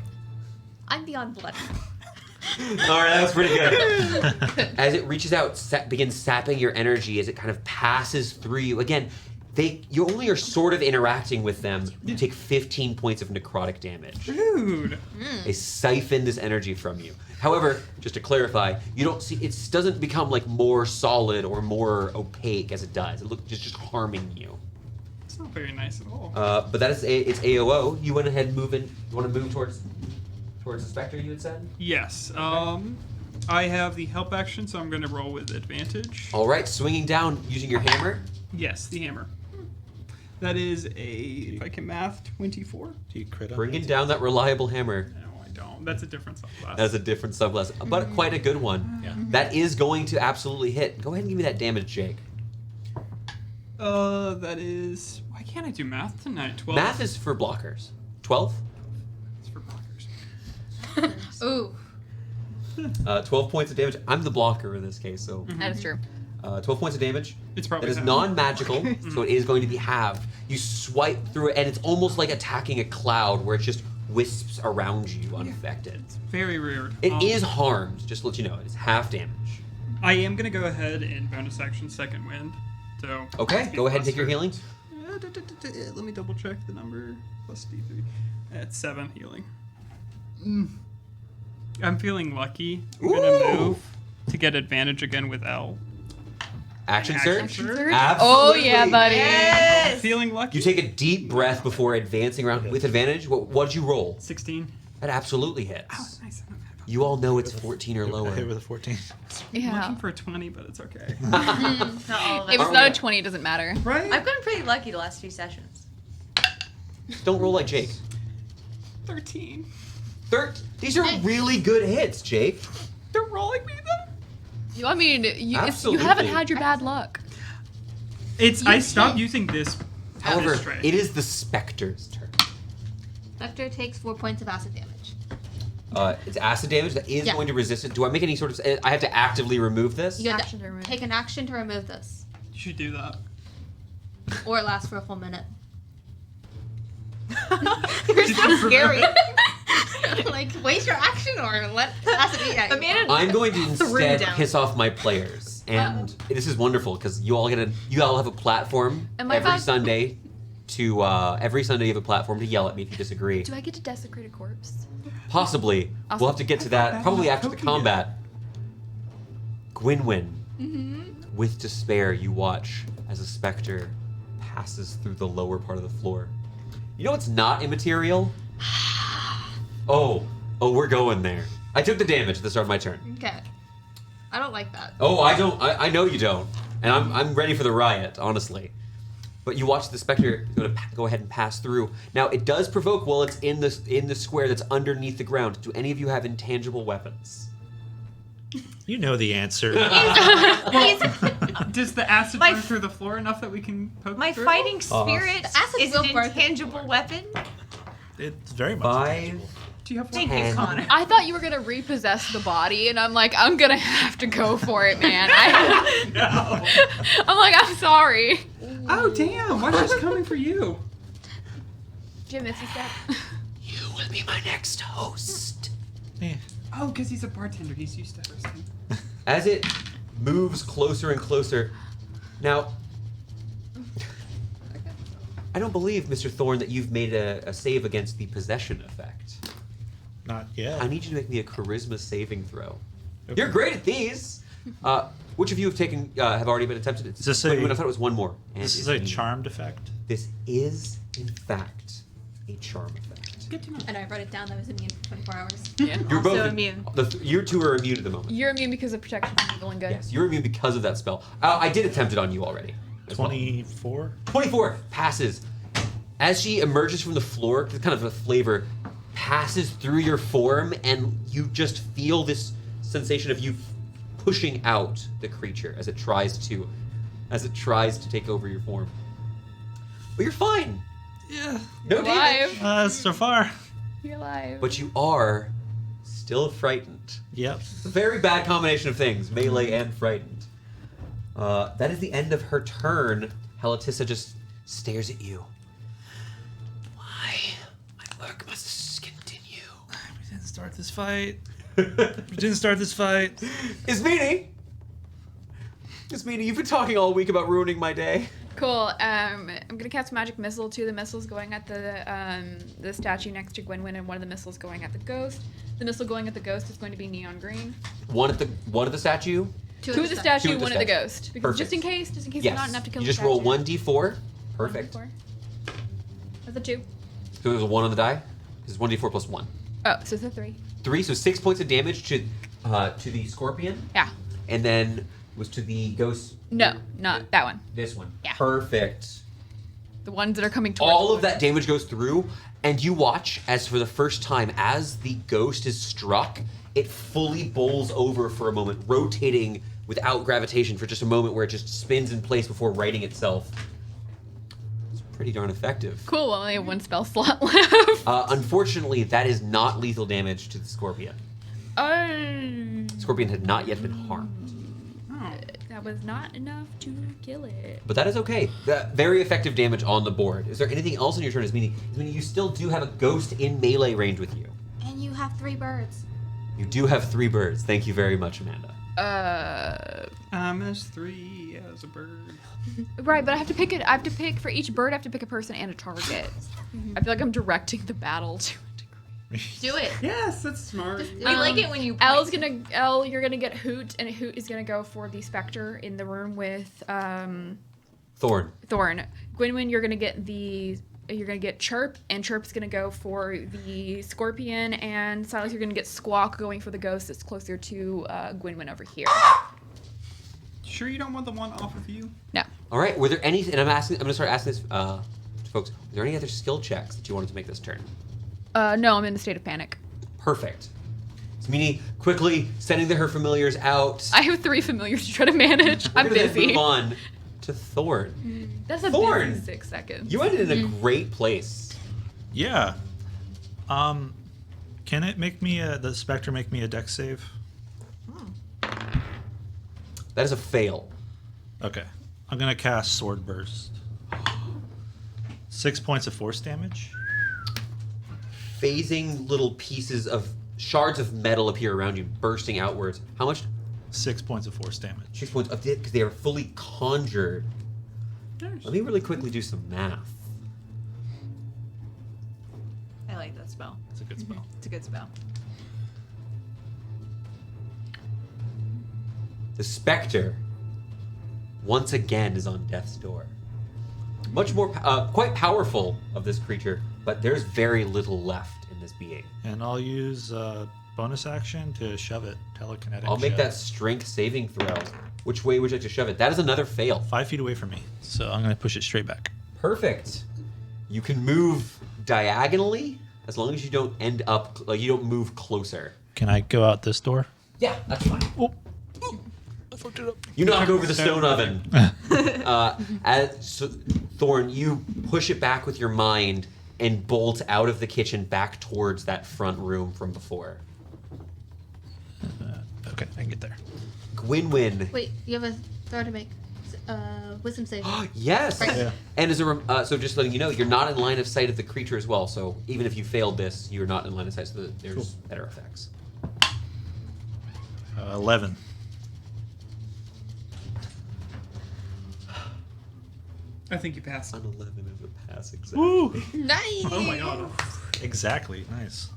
I'm beyond blood. All right, that was pretty good. As it reaches out, begins sapping your energy as it kind of passes through you. Again, you only are sort of interacting with them. You take 15 points of necrotic damage. Dude. They siphon this energy from you. However, just to clarify, you don't see it doesn't become like more solid or more opaque as it does. It looks just harming you. It's not very nice at all. But that is it's AOO. You went ahead and move in. You want to move towards the spectre? You had said. Yes. I have the help action, so I'm going to roll with advantage. All right, swinging down using your hammer. Yes, the hammer. That is if I can math, 24. Do you crit on Bringing it? down that reliable hammer. No, I don't. That's a different subclass. That's a different subclass, but quite a good one. Yeah. That is going to absolutely hit. Go ahead and give me that damage, Jake. That is... Why can't I do math tonight? 12. Math is for blockers. 12? It's for blockers. Ooh. 12 points of damage. I'm the blocker in this case, so That is true. 12 points of damage. It's probably That is half. non-magical, so it is going to be halved. You swipe through it, and it's almost like attacking a cloud where it just wisps around you unaffected. Very weird. It is harmed, just to let you know. It is half damage. I am going to go ahead and bonus action Second Wind. So Okay, go ahead and take your healing. Let me double check the number. Plus D3. That's 7 healing. I'm feeling lucky. I'm going to Ooh. move to get advantage again with L. Action surge? Action surge? Oh Absolutely. yeah, buddy. Yes. Feeling lucky. You take a deep breath before advancing around with advantage. What did you roll? 16. That absolutely hits. Oh, nice. I'm not mad about You all know it's 14 or I hit lower. with a 14. it. Yeah. Looking for a 20, but it's okay. Not all of If them. it's not a 20, it doesn't matter. Right? I've gotten pretty lucky the last few sessions. Don't roll like Jake. 13. These are really good hits, Jake. They're rolling me though. I mean, you Absolutely. haven't had your bad luck. I stopped using this. However, this trait. it is the Spectre's turn. Spectre takes 4 points of acid damage. It's acid damage that is Yeah. going to resist it. Do I make any sort of... I have to actively remove this? You have Action to remove. to take an action to remove this. You should do that. Or it lasts for a full minute. You're so scary. Like, waste your action or let acid eat at you. Amanda, I'm going to Threw instead down. piss off my players. And this is wonderful because you all have a platform Am I every bad? Sunday you have a platform to yell at me if you disagree. Do I get to desecrate a corpse? Possibly. Awesome. We'll have to get to that that probably was after the poking combat. Gwynwyn, Mm-hmm. with despair, you watch as a specter passes through the lower part of the floor. You know what's not immaterial? Oh, we're going there. I took the damage at the start of my turn. Okay. I don't like that. Oh, I don't. I know you don't. And I'm ready for the riot, honestly. But you watch the specter go ahead and pass through. Now it does provoke while it's in the square that's underneath the ground. Do any of you have intangible weapons? You know the answer. Does the acid My run f- through the floor enough that we can poke my through? fighting spirit The acid is will an burn. intangible weapon. It's very much 5. intangible. Do you have Thank Ten. you, Connor. I thought you were gonna repossess the body, and I'm like, I'm gonna have to go for it, man. No. I'm like, I'm sorry. Oh damn! Why is she coming for you? Jim, it's a step. You will be my next host. Eh. Oh, because he's a bartender. He's used to hosting. As it moves closer and closer. Now, I don't believe, Mr. Thorne, that you've made a save against the possession effect. Not yet. I need you to make me a charisma saving throw. Okay. You're great at these. Which of you have already been attempted? Is this Wait, a- I thought it was one more. And This it is a me. charmed effect. This is, in fact, a charm effect. Good to know. And I wrote it down that was immune for 24 hours. Yeah. You're Also both immune. You two are immune at the moment. You're immune because of protection from evil and good. Yes, you're immune because of that spell. I did attempt it on you already. as well. 24? 24 passes. As she emerges from the floor, kind of a flavor passes through your form, and you just feel this sensation of you pushing out the creature as it tries to take over your form. But you're fine. Yeah. No Alive. damage. So far. You're alive. But you are Still frightened. Yep. A very bad combination of things, melee and frightened. That is the end of her turn. Helatissa just stares at you. Why? My work must continue. We didn't start this fight. Ismini, you've been talking all week about ruining my day. Cool. I'm gonna cast magic missile. 2 of the missiles going at the statue next to Gwynwyn, and 1 of the missiles going at the ghost. The missile going at the ghost is going to be neon green. One at the statue. 2 of the statue, Two at the 1 at the statue. ghost. Because Perfect. just in case Yes. there's not enough to kill You the just statue. roll 1d4. Perfect. 1d4. That's a 2. So there's a 1 on the die. This is 1d4 plus 1. Oh, so it's a 3. 3, so 6 points of damage to the scorpion, Yeah. and then was to the ghost. No, not that one. This one. Yeah. Perfect. The ones that are coming towards All of us. that damage goes through, and you watch as for the first time, as the ghost is struck, it fully bowls over for a moment, rotating without gravitation for just a moment where it just spins in place before righting itself. It's pretty darn effective. Cool, well, I only have 1 spell slot left. Unfortunately, that is not lethal damage to the scorpion. Scorpion had not yet been harmed. That was not enough to kill it. But that is okay. Very effective damage on the board. Is there anything else in your turn? Meaning you still do have a ghost in melee range with you. And you have 3 birds. You do have 3 birds. Thank you very much, Amanda. There's 3 as a bird. Right, but I have to pick it. I have to pick for each bird. I have to pick a person and a target. I feel like I'm directing the battle to a degree. Do it. Yes, that's smart. We like it when you. You're gonna get Hoot, and Hoot is gonna go for the spectre in the room with Thorn. Gwynwyn, you're gonna get Chirp, and Chirp's gonna go for the scorpion, and Silas, you're gonna get Squawk going for the ghost that's closer to Gwynwyn over here. Sure, you don't want the one off of you? No. All right. Were there any? And I'm gonna start asking this to folks. Were there any other skill checks that you wanted to make this turn? No, I'm in a state of panic. Perfect. Smini quickly sending her familiars out. I have 3 familiars to try to manage. I'm We're gonna busy. Move on to Thorn. That's a Thorn! busy 6 seconds. You ended in a great place. Yeah. Can it make me the spectre make me a dex save? That is a fail. Okay. I'm gonna cast Sword Burst. 6 points of force damage. Phasing little pieces of shards of metal appear around you, bursting outwards. How much? 6 points of force damage. 6 points of it because they are fully conjured. Let me really quickly do some math. I like that spell. It's a good spell. It's a good spell. The spectre, once again, is on death's door. Much more, quite powerful of this creature, but there's very little left in this being. And I'll use bonus action to shove it. Telekinetic. I'll make shove. that strength saving throw. Which way would you like to shove it? That is another fail. 5 feet away from me, so I'm gonna push it straight back. Perfect. You can move diagonally as long as you don't end up, like you don't move closer. Can I go out this door? Yeah, that's fine. Oh. I fucked it up. You knock over the stone oven. Thorn, you push it back with your mind and bolt out of the kitchen back towards that front room from before. Okay, I can get there. Gwynwyn. Wait, you have a throw to make. Wisdom save. Yes. Right. Yeah. And as so just letting you know, you're not in line of sight of the creature as well. So even if you failed this, you're not in line of sight. So there's Cool. better effects. 11. I think you passed. An 11 is a pass, exactly. Woo! Nice. Oh my god. Exactly. Nice.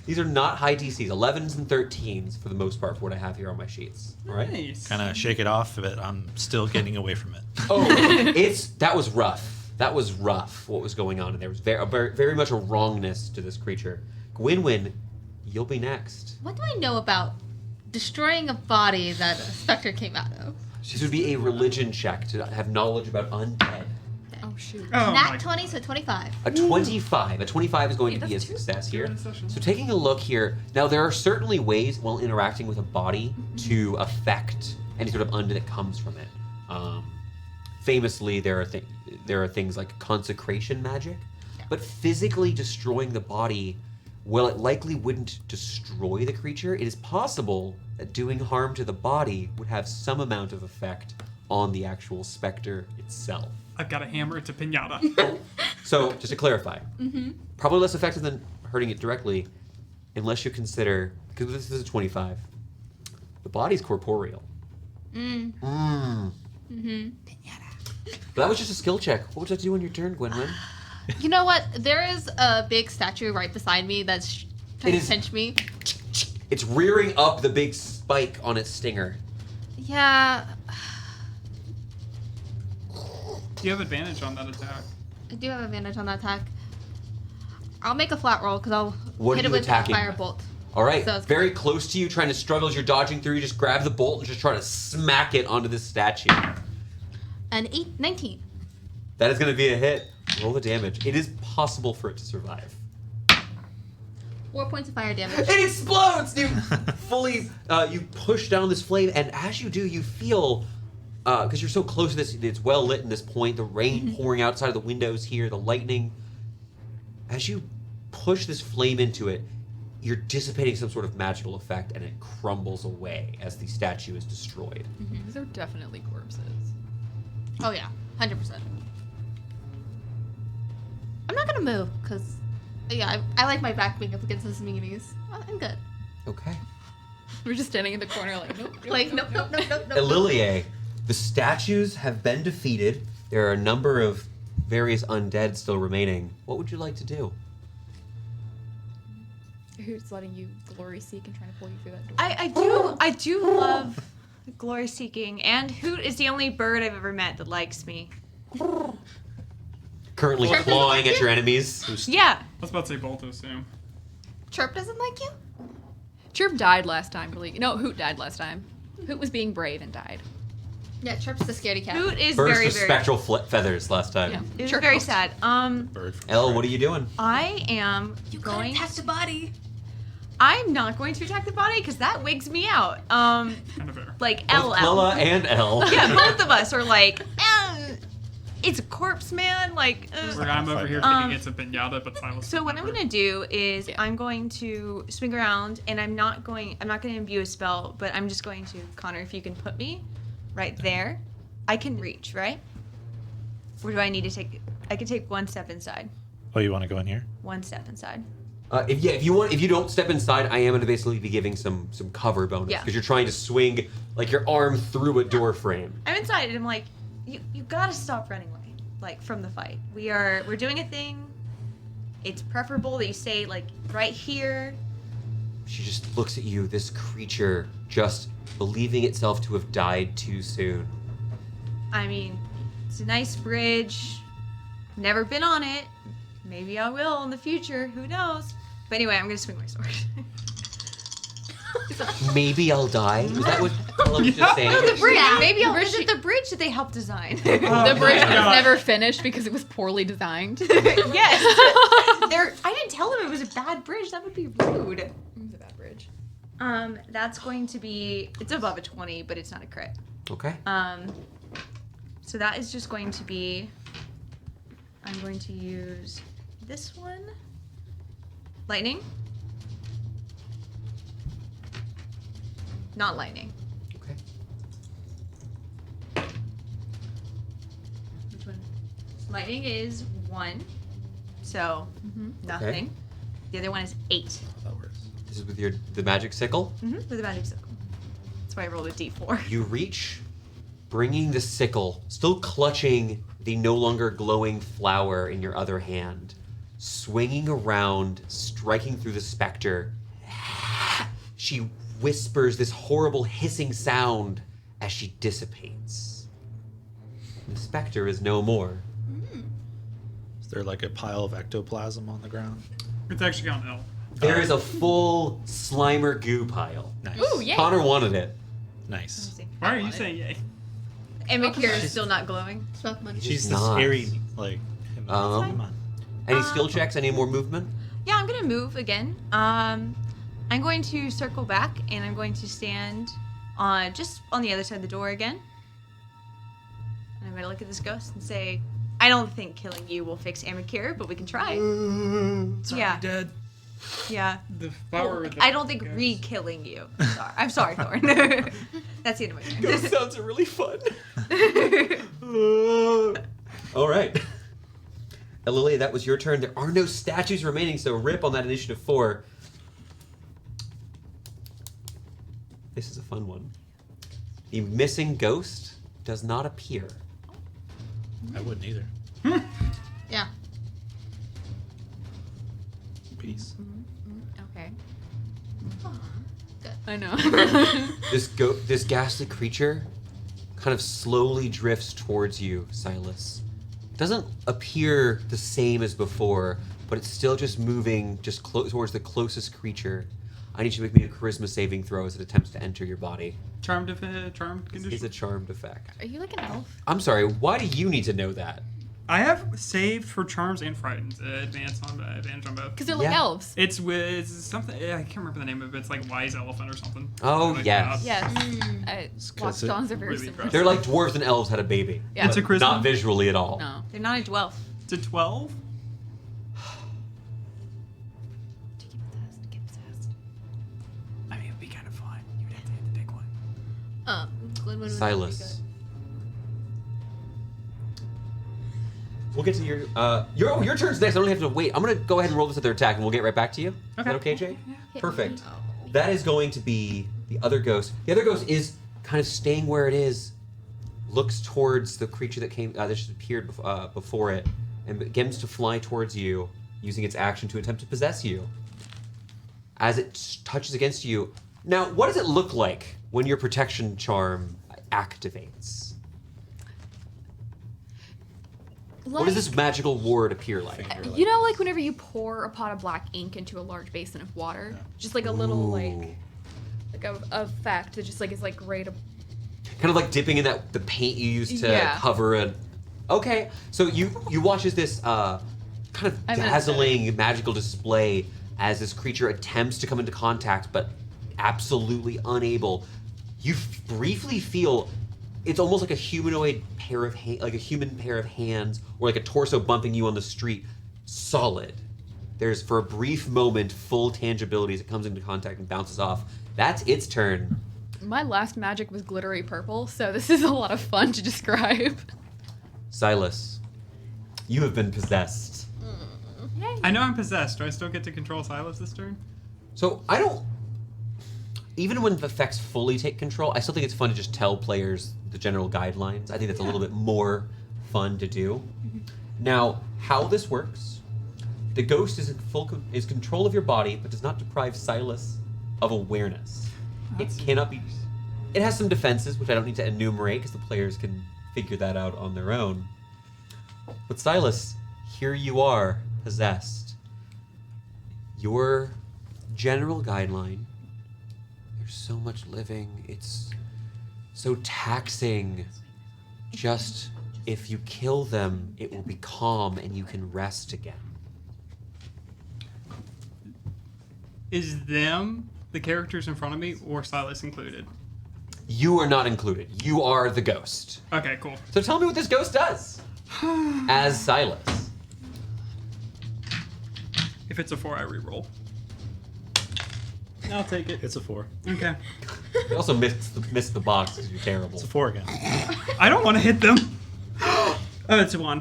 These are not high DCs. 11s and 13s for the most part for what I have here on my sheets. All right. Nice. Kind of shake it off, but I'm still getting away from it. Oh, that was rough. That was rough. What was going on, and there was very much a wrongness to this creature. Gwynwyn, you'll be next. What do I know about destroying a body that a specter came out of? This would be a religion check to have knowledge about undead. Oh shoot. Oh my Nat 20, so 25. A 25. A 25 is going to be a that's two. success here. Good session. So taking a look here, now there are certainly ways while interacting with a body to affect any sort of undead that comes from it. Famously, there are things like consecration magic, but physically destroying the body while it likely wouldn't destroy the creature, it is possible that doing harm to the body would have some amount of effect on the actual specter itself. I've got a hammer. It's a pinata. So, just to clarify, probably less effective than hurting it directly, unless you consider, because this is a 25, the body's corporeal. But that was just a skill check. What would that do on your turn, Gwynwyn? You know what? There is a big statue right beside me that's trying It to is- pinch me. It's rearing up the big spike on its stinger. Yeah, You have advantage on that attack. I do have advantage on that attack. I'll make a flat roll because I'll What hit are it you with a attacking fire with? bolt. All right, So it's very close to you, trying to struggle as you're dodging through. You just grab the bolt and just try to smack it onto this statue. An 19. That is going to be a hit. Roll the damage. It is possible for it to survive. 4 points of fire damage. It explodes! You fully, you push down this flame, and as you do, you feel, because you're so close to this, it's well lit in this point, the rain pouring outside of the windows here, the lightning. As you push this flame into it, you're dissipating some sort of magical effect, and it crumbles away as the statue is destroyed. These are definitely corpses. Oh yeah, 100%. I'm not gonna move because, yeah, I like my back being up against this meanies. I'm good. Okay. We're just standing in the corner like, nope. Like, nope. Elilie, the statues have been defeated. There are a number of various undead still remaining. What would you like to do? Who's letting you glory seek and trying to pull you through that door? I do love glory seeking, and Hoot is the only bird I've ever met that likes me. Currently Chirp clawing doesn't at your enemies. Yeah. I was about to say bolt to assume. Chirp doesn't like you? Chirp died last time. No, Hoot died last time. Hoot was being brave and died. Yeah, Chirp's the scaredy cat. Hoot is Burst very, of very. spectral feathers last time. Yeah. It was Chirp very helped. sad. Bird from Elle, Shrek. what are you doing? I am going. the body. I'm not going to attack the body because that wigs me out. Kind of fair. Like Both Clella LL. and Elle. Yeah, both of us are like, it's a corpse, man. Like. Where I'm over here thinking it's a pinata, but Silas. So what I'm gonna do is Yeah. I'm going to swing around, and I'm not gonna imbue a spell, but I'm just going to, Connor, if you can put me right there, I can reach, right? Or do I need to take? I can take one step inside. Oh, you want to go in here? One step inside. If you don't step inside, I am going to basically be giving some cover bonus Yeah. because you're trying to swing like your arm through a door frame. I'm inside, and I'm like, you gotta stop running away, like from the fight. We're doing a thing. It's preferable that you stay like right here. She just looks at you, this creature just believing itself to have died too soon. I mean, it's a nice bridge. Never been on it. Maybe I will in the future. Who knows? But anyway, I'm gonna swing my sword. Maybe I'll die. Was that what Clella was just saying? The bridge. Yeah. Maybe I'll visit the bridge that they helped design. The bridge was God. never finished because it was poorly designed. Yes. I didn't tell them it was a bad bridge. That would be rude. It was a bad bridge. That's going to be. It's above a 20, but it's not a crit. Okay. So that is just going to be. I'm going to use this one. Lightning. Not lightning. Okay. Which one? Lightning is 1, so nothing. The other one is 8. That works. This is with the magic sickle. With a magic sickle. That's why I rolled a d4. You reach, bringing the sickle, still clutching the no longer glowing flower in your other hand, swinging around, striking through the specter. She whispers this horrible hissing sound as she dissipates. The specter is no more. Is there like a pile of ectoplasm on the ground? It's actually on L. There is a full Slimer goo pile. Nice. Ooh, yay. Connor wanted it. Nice. Why are you saying yay? And Makira is still not glowing. Smoke money. She's not. the scary, like. Come on. Any skill checks? Any more movement? Yeah, I'm gonna move again. I'm going to circle back, and I'm going to stand on just on the other side of the door again. And I'm gonna look at this ghost and say, "I don't think killing you will fix Amakir, but we can try." It's Yeah. already dead. Yeah. The power of the I don't think ghost. re-killing you. I'm sorry, Thorn. That's the end of my turn. Ghost sounds are really fun. All right. Lily, that was your turn. There are no statues remaining, so rip on that initiative 4. This is a fun one. The missing ghost does not appear. I wouldn't either. Yeah. Peace. Okay. Good. I know. This ghastly creature kind of slowly drifts towards you, Silas. Doesn't appear the same as before, but it's still just moving just towards the closest creature. I need you to make me a charisma saving throw as it attempts to enter your body. Charmed condition. It's a charmed effect. Are you like an elf? I'm sorry, why do you need to know that? I have saved for charms and frightened. Advantage on both. Because they're like Yeah. elves. It's with something. I can't remember the name of it. It's like wise elephant or something. Oh, Like yes. Yes. It's 'cause it- Lockstones are very really similar. impressive. They're like dwarves and elves had a baby. Yeah. It's a but charisma? not visually at all. No. They're not a dwell. It's a 12. I mean, it'd be kind of fun. You'd have to hit the big one. Glenwood would Silas. We'll get to your turn's next. I don't have to wait. I'm gonna go ahead and roll this other attack, and we'll get right back to you. Is that okay, Jay? Perfect. That is going to be the other ghost. The other ghost is kind of staying where it is, looks towards the creature that came that just appeared before it, and begins to fly towards you, using its action to attempt to possess you. As it touches against you, now what does it look like when your protection charm activates? What does this magical ward appear like? You know, like whenever you pour a pot of black ink into a large basin of water, just like a little Ooh. like a effect that just like is like great. Kind of like dipping in the paint you use to Yeah. cover a. Okay, so you watch as this kind of I'm gonna dazzling magical display as this creature attempts to come into contact, but absolutely unable. You briefly feel it's almost like a humanoid pair of like a human pair of hands, or like a torso bumping you on the street. Solid. There's for a brief moment full tangibility as it comes into contact and bounces off. That's its turn. My last magic was glittery purple, so this is a lot of fun to describe. Silas, you have been possessed. I know I'm possessed. Do I still get to control Silas this turn? So I don't. Even when the effects fully take control, I still think it's fun to just tell players the general guidelines. I think that's a little bit more fun to do. Now, how this works: the ghost is in is control of your body, but does not deprive Silas of awareness. It cannot be. It has some defenses, which I don't need to enumerate because the players can figure that out on their own. But Silas, here you are, possessed. Your general guideline. There's so much living. It's so taxing. Just if you kill them, it will be calm and you can rest again. Is them the characters in front of me, or Silas included? You are not included. You are the ghost. Okay, cool. So tell me what this ghost does as Silas. If it's a 4, I re-roll. I'll take it. It's a 4. Okay. You also missed the box because you're terrible. It's a 4 again. I don't want to hit them. Oh, it's a 1.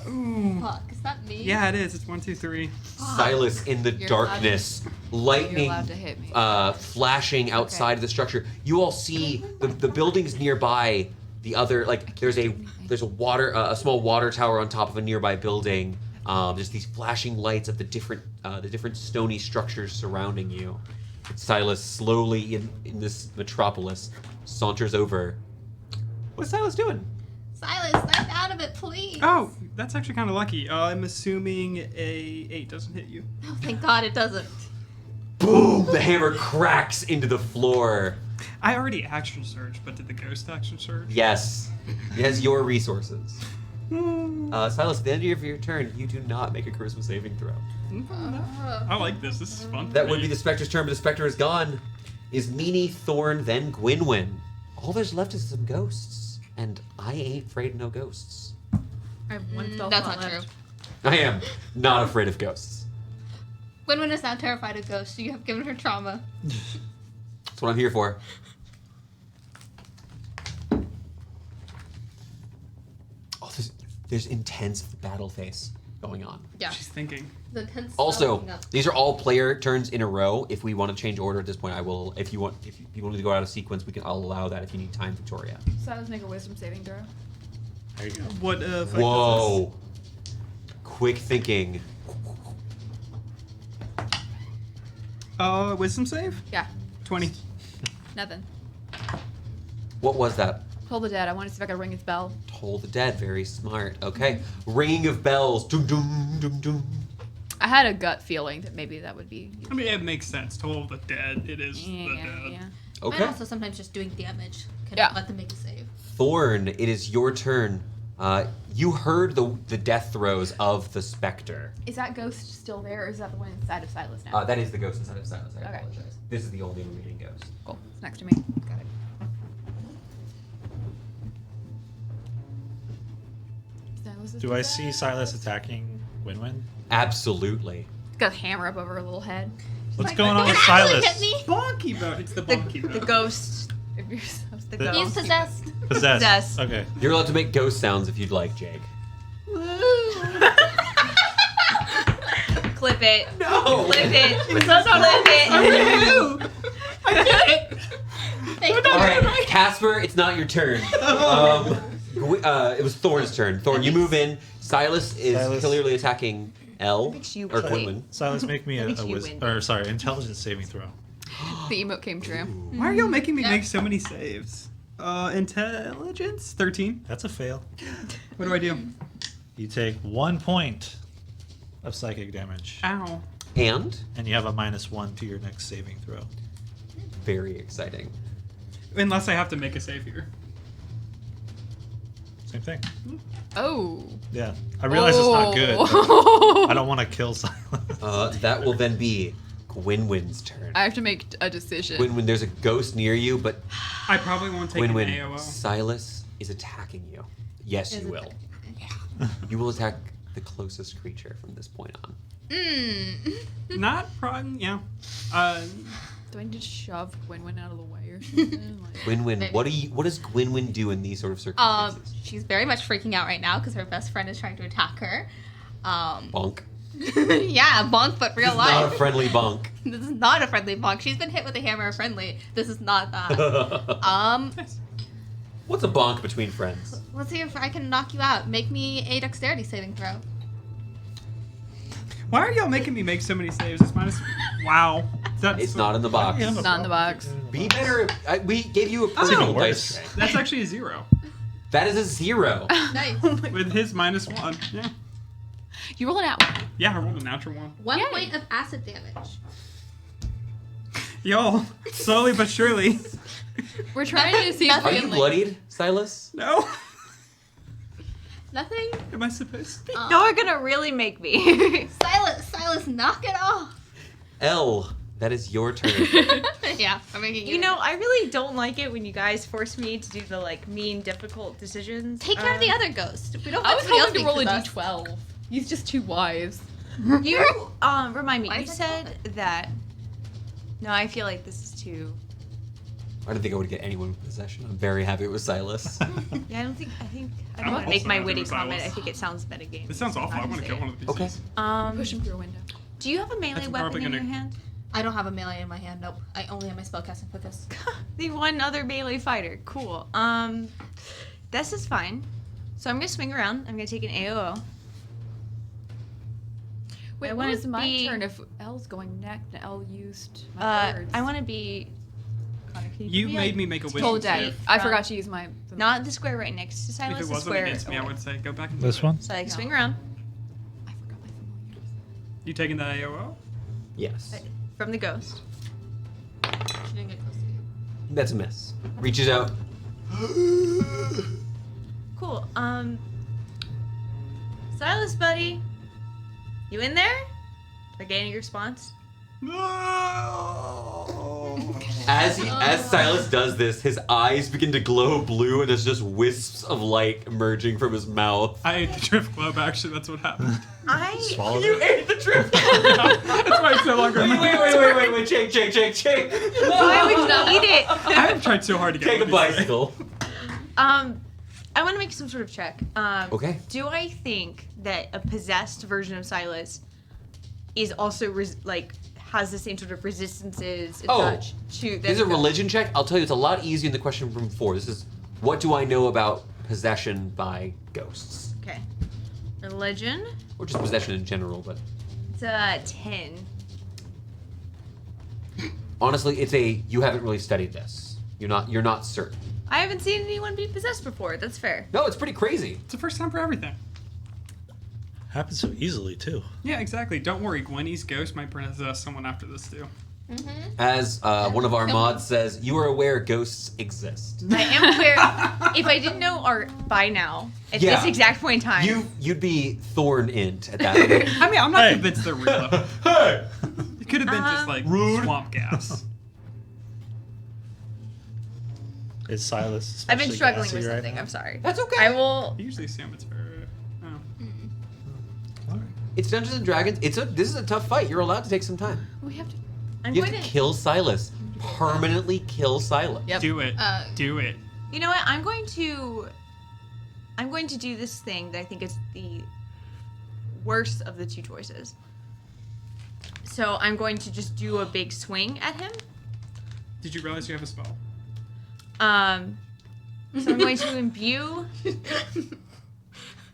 Ooh. Fuck, is that me? Yeah, it is. It's 1, 2, 3. Silas in the You're darkness, You're lightning allowed to hit me. flashing outside of the structure. You all see the buildings nearby. The other, like, there's a a small water tower on top of a nearby building. There's these flashing lights of the different stony structures surrounding you. Silas slowly in this metropolis saunters over. What's Silas doing? Silas, snap out of it, please. Oh, that's actually kind of lucky. I'm assuming a 8 doesn't hit you. Oh, thank God it doesn't. Boom! The hammer cracks into the floor. I already action surge, but did the ghost action surge? Yes, it has your resources. Silas, at the end of your turn, you do not make a charisma saving throw. I like this. This is fun. That would be the Spectre's turn, but the Spectre is gone. Is Meanie, Thorn, then Gwynwyn. All there's left is some ghosts, and I ain't afraid of no ghosts. I have one spell That's slot not left. true. I am not afraid of ghosts. Gwynwyn is now terrified of ghosts. You have given her trauma. That's what I'm here for. Oh, there's intense battle face going on. Yeah. She's thinking. The tense Also, coming up. these are all player turns in a row. If we want to change order at this point, I will. If you want to go out of sequence, I'll allow that if you need time, Victoria. Silas, make a wisdom saving throw. There you go. What? Fight Whoa. Quick thinking. Wisdom save? Yeah, 20. nothing. What was that? Toll the dead. I want to see if I can ring his bell. Toll the dead. Very smart. Okay. Ringing of bells. Doom doom doom doom. I had a gut feeling that maybe that would be. I mean, it makes sense. Toll the dead. It is the Yeah, dead. yeah. Okay. And also sometimes just doing damage can Yeah. let them make a save. Thorn, it is your turn. You heard the death throes of the spectre. Is that ghost still there, or is that the one inside of Silas now? That is the ghost inside of Silence. I Okay. apologize. This is the only remaining ghost. Cool. It's next to me. Got it. Silas is Do I possessed. see Silas attacking Gwynwyn? Absolutely. He's got a hammer up over her little head. What's Like, going on "Don't with actually Silas? hit me." Bonky boat. It's the bonky boat. The ghost. If you're supposed The The- He's ghost. possessed. Possessed. Possessed. Okay. You're allowed to make ghost sounds if you'd like, Jake. Clip it. No! Clip it. Clip it. Thank All you. right, Casper, it's not your turn. It was Thorn's turn. Thorn, you move in. Silas is Silas. clearly attacking Elle makes you or play. Gwynwyn. Silas, make me a Makes you win. intelligence saving throw. the emote came true. Why are y'all making me Yeah. make so many saves? Intelligence? 13. That's a fail. What do I do? You take 1 point of psychic damage, Ow. And and you have a -1 to your next saving throw. very exciting. Unless I have to make a save here. Same thing. Oh. Yeah. I realize it's not good. but Oh. I don't want to kill Silas. That will then be Gwynwyn's turn. I have to make a decision. Gwynwyn, there's a ghost near you, but I probably won't take an Gwynwyn, AOO. Silas is attacking you. Yes, Is you will. attacking. You will attack the closest creature from this point on. Not probably, yeah. Do I need to shove Gwynwyn out of the way or something? Like, Gwynwyn, Maybe. what does Gwynwyn do in these sort of circumstances? She's very much freaking out right now because her best friend is trying to attack her. Bonk. Yeah, bonk, but real This is not a life. friendly bonk. This is not a friendly bonk. She's been hit with a hammer friendly. This is not that. What's a bonk between friends? Let's see if I can knock you out. Make me a dexterity saving throw. Why are y'all making me make so many saves? It's minus. Wow. That's, It's not in the box. Yeah, no Not in the problem. box. Be better. We gave you a even personal worse. dice tray. That's actually a 0. That is a 0. Nice. With his -1. Yeah. you roll it out. Yeah, I rolled a natural 1. 1 Yay. point of acid damage. Y'all, slowly but surely. We're trying to see if Nothing. Are we you can, like, bloodied, Silas? No. Nothing. Am I supposed to? Y'all are gonna really make me. Silas, knock it off. Elle, that is your turn. Yeah, I'm making You know, I really don't like it when you guys force me to do the like mean, difficult decisions. Take care of the other ghost. We don't I want was somebody else hoping to roll a being possessed. d12. He's just too wise. You remind me. Why You is it said that. No, I feel like this is too. I don't think I would get anyone with possession. I'm very happy it was Silas. Yeah, I don't want to I'm make also my happy witty with comment. Silas. I think it sounds metagame. This sounds awful. I want to kill one of these. Okay. Push him through a window. Do you have a melee That's weapon probably in your gonna- hand? I don't have a melee in my hand. Nope. I only have my spellcasting focus. The one other melee fighter. Cool. This is fine. So I'm gonna swing around. I'm gonna take an AOO. Wait, I when wanna is my be- turn if Elle's going next and Elle used my words? I want to be. Connor, can You give made a- me make a Toll wisdom dead. save. I forgot to use my... Not the square right next to If Silas. it The wasn't square. against me, I away. would say go back and This do it. one? So I No. swing around I forgot my familiars. You taking the AOO? Yes. from the ghost. She didn't get close to you. That's a miss. Reaches out. Cool. Silas, buddy, you in there? Am I getting your response? As Silas does this, his eyes begin to glow blue, and there's just wisps of light emerging from his mouth. I ate the drift globe. Actually, that's what happened. Swallowed You it. ate the drift. That's why it's no longer. Wait, Jake. Why would you eat it? I have tried so hard to get Take a one of these things. bicycle. I want to make some sort of check. Okay. Do I think that a possessed version of Silas is also has the same sort of resistances and such to This is a religion check. I'll tell you, it's a lot easier than the question from before. This is, what do I know about possession by ghosts? Okay. Religion. Or just possession in general, but It's a 10. honestly, it's you haven't really studied this. You're not certain. I haven't seen anyone be possessed before. That's fair. No, it's pretty crazy. It's the first time for everything. Happens so easily too. Yeah, exactly. Don't worry. Gwenny's ghost might possess someone after this too. As one of our mods says, you are aware ghosts exist. I am aware. If I didn't know art by now, at Yeah. this exact point in time, You'd be thorn int at that point. I mean, I'm not Hey. convinced they're real. Hey! It could have been just like Rude. swamp gas. Is Silas? I've been especially struggling gassy with right something. now? I'm sorry. That's okay. I will. I usually assume it's for. Oh. All right. It's Dungeons and Dragons. This is a tough fight. You're allowed to take some time. We have to. I'm You going have to to. kill Silas. Permanently kill Silas. Yep. Do it. Uh, Do it. You know what? I'm going to do this thing that I think is the worst of the two choices. So I'm going to just do a big swing at him. Did you realize you have a spell? So I'm going to imbue.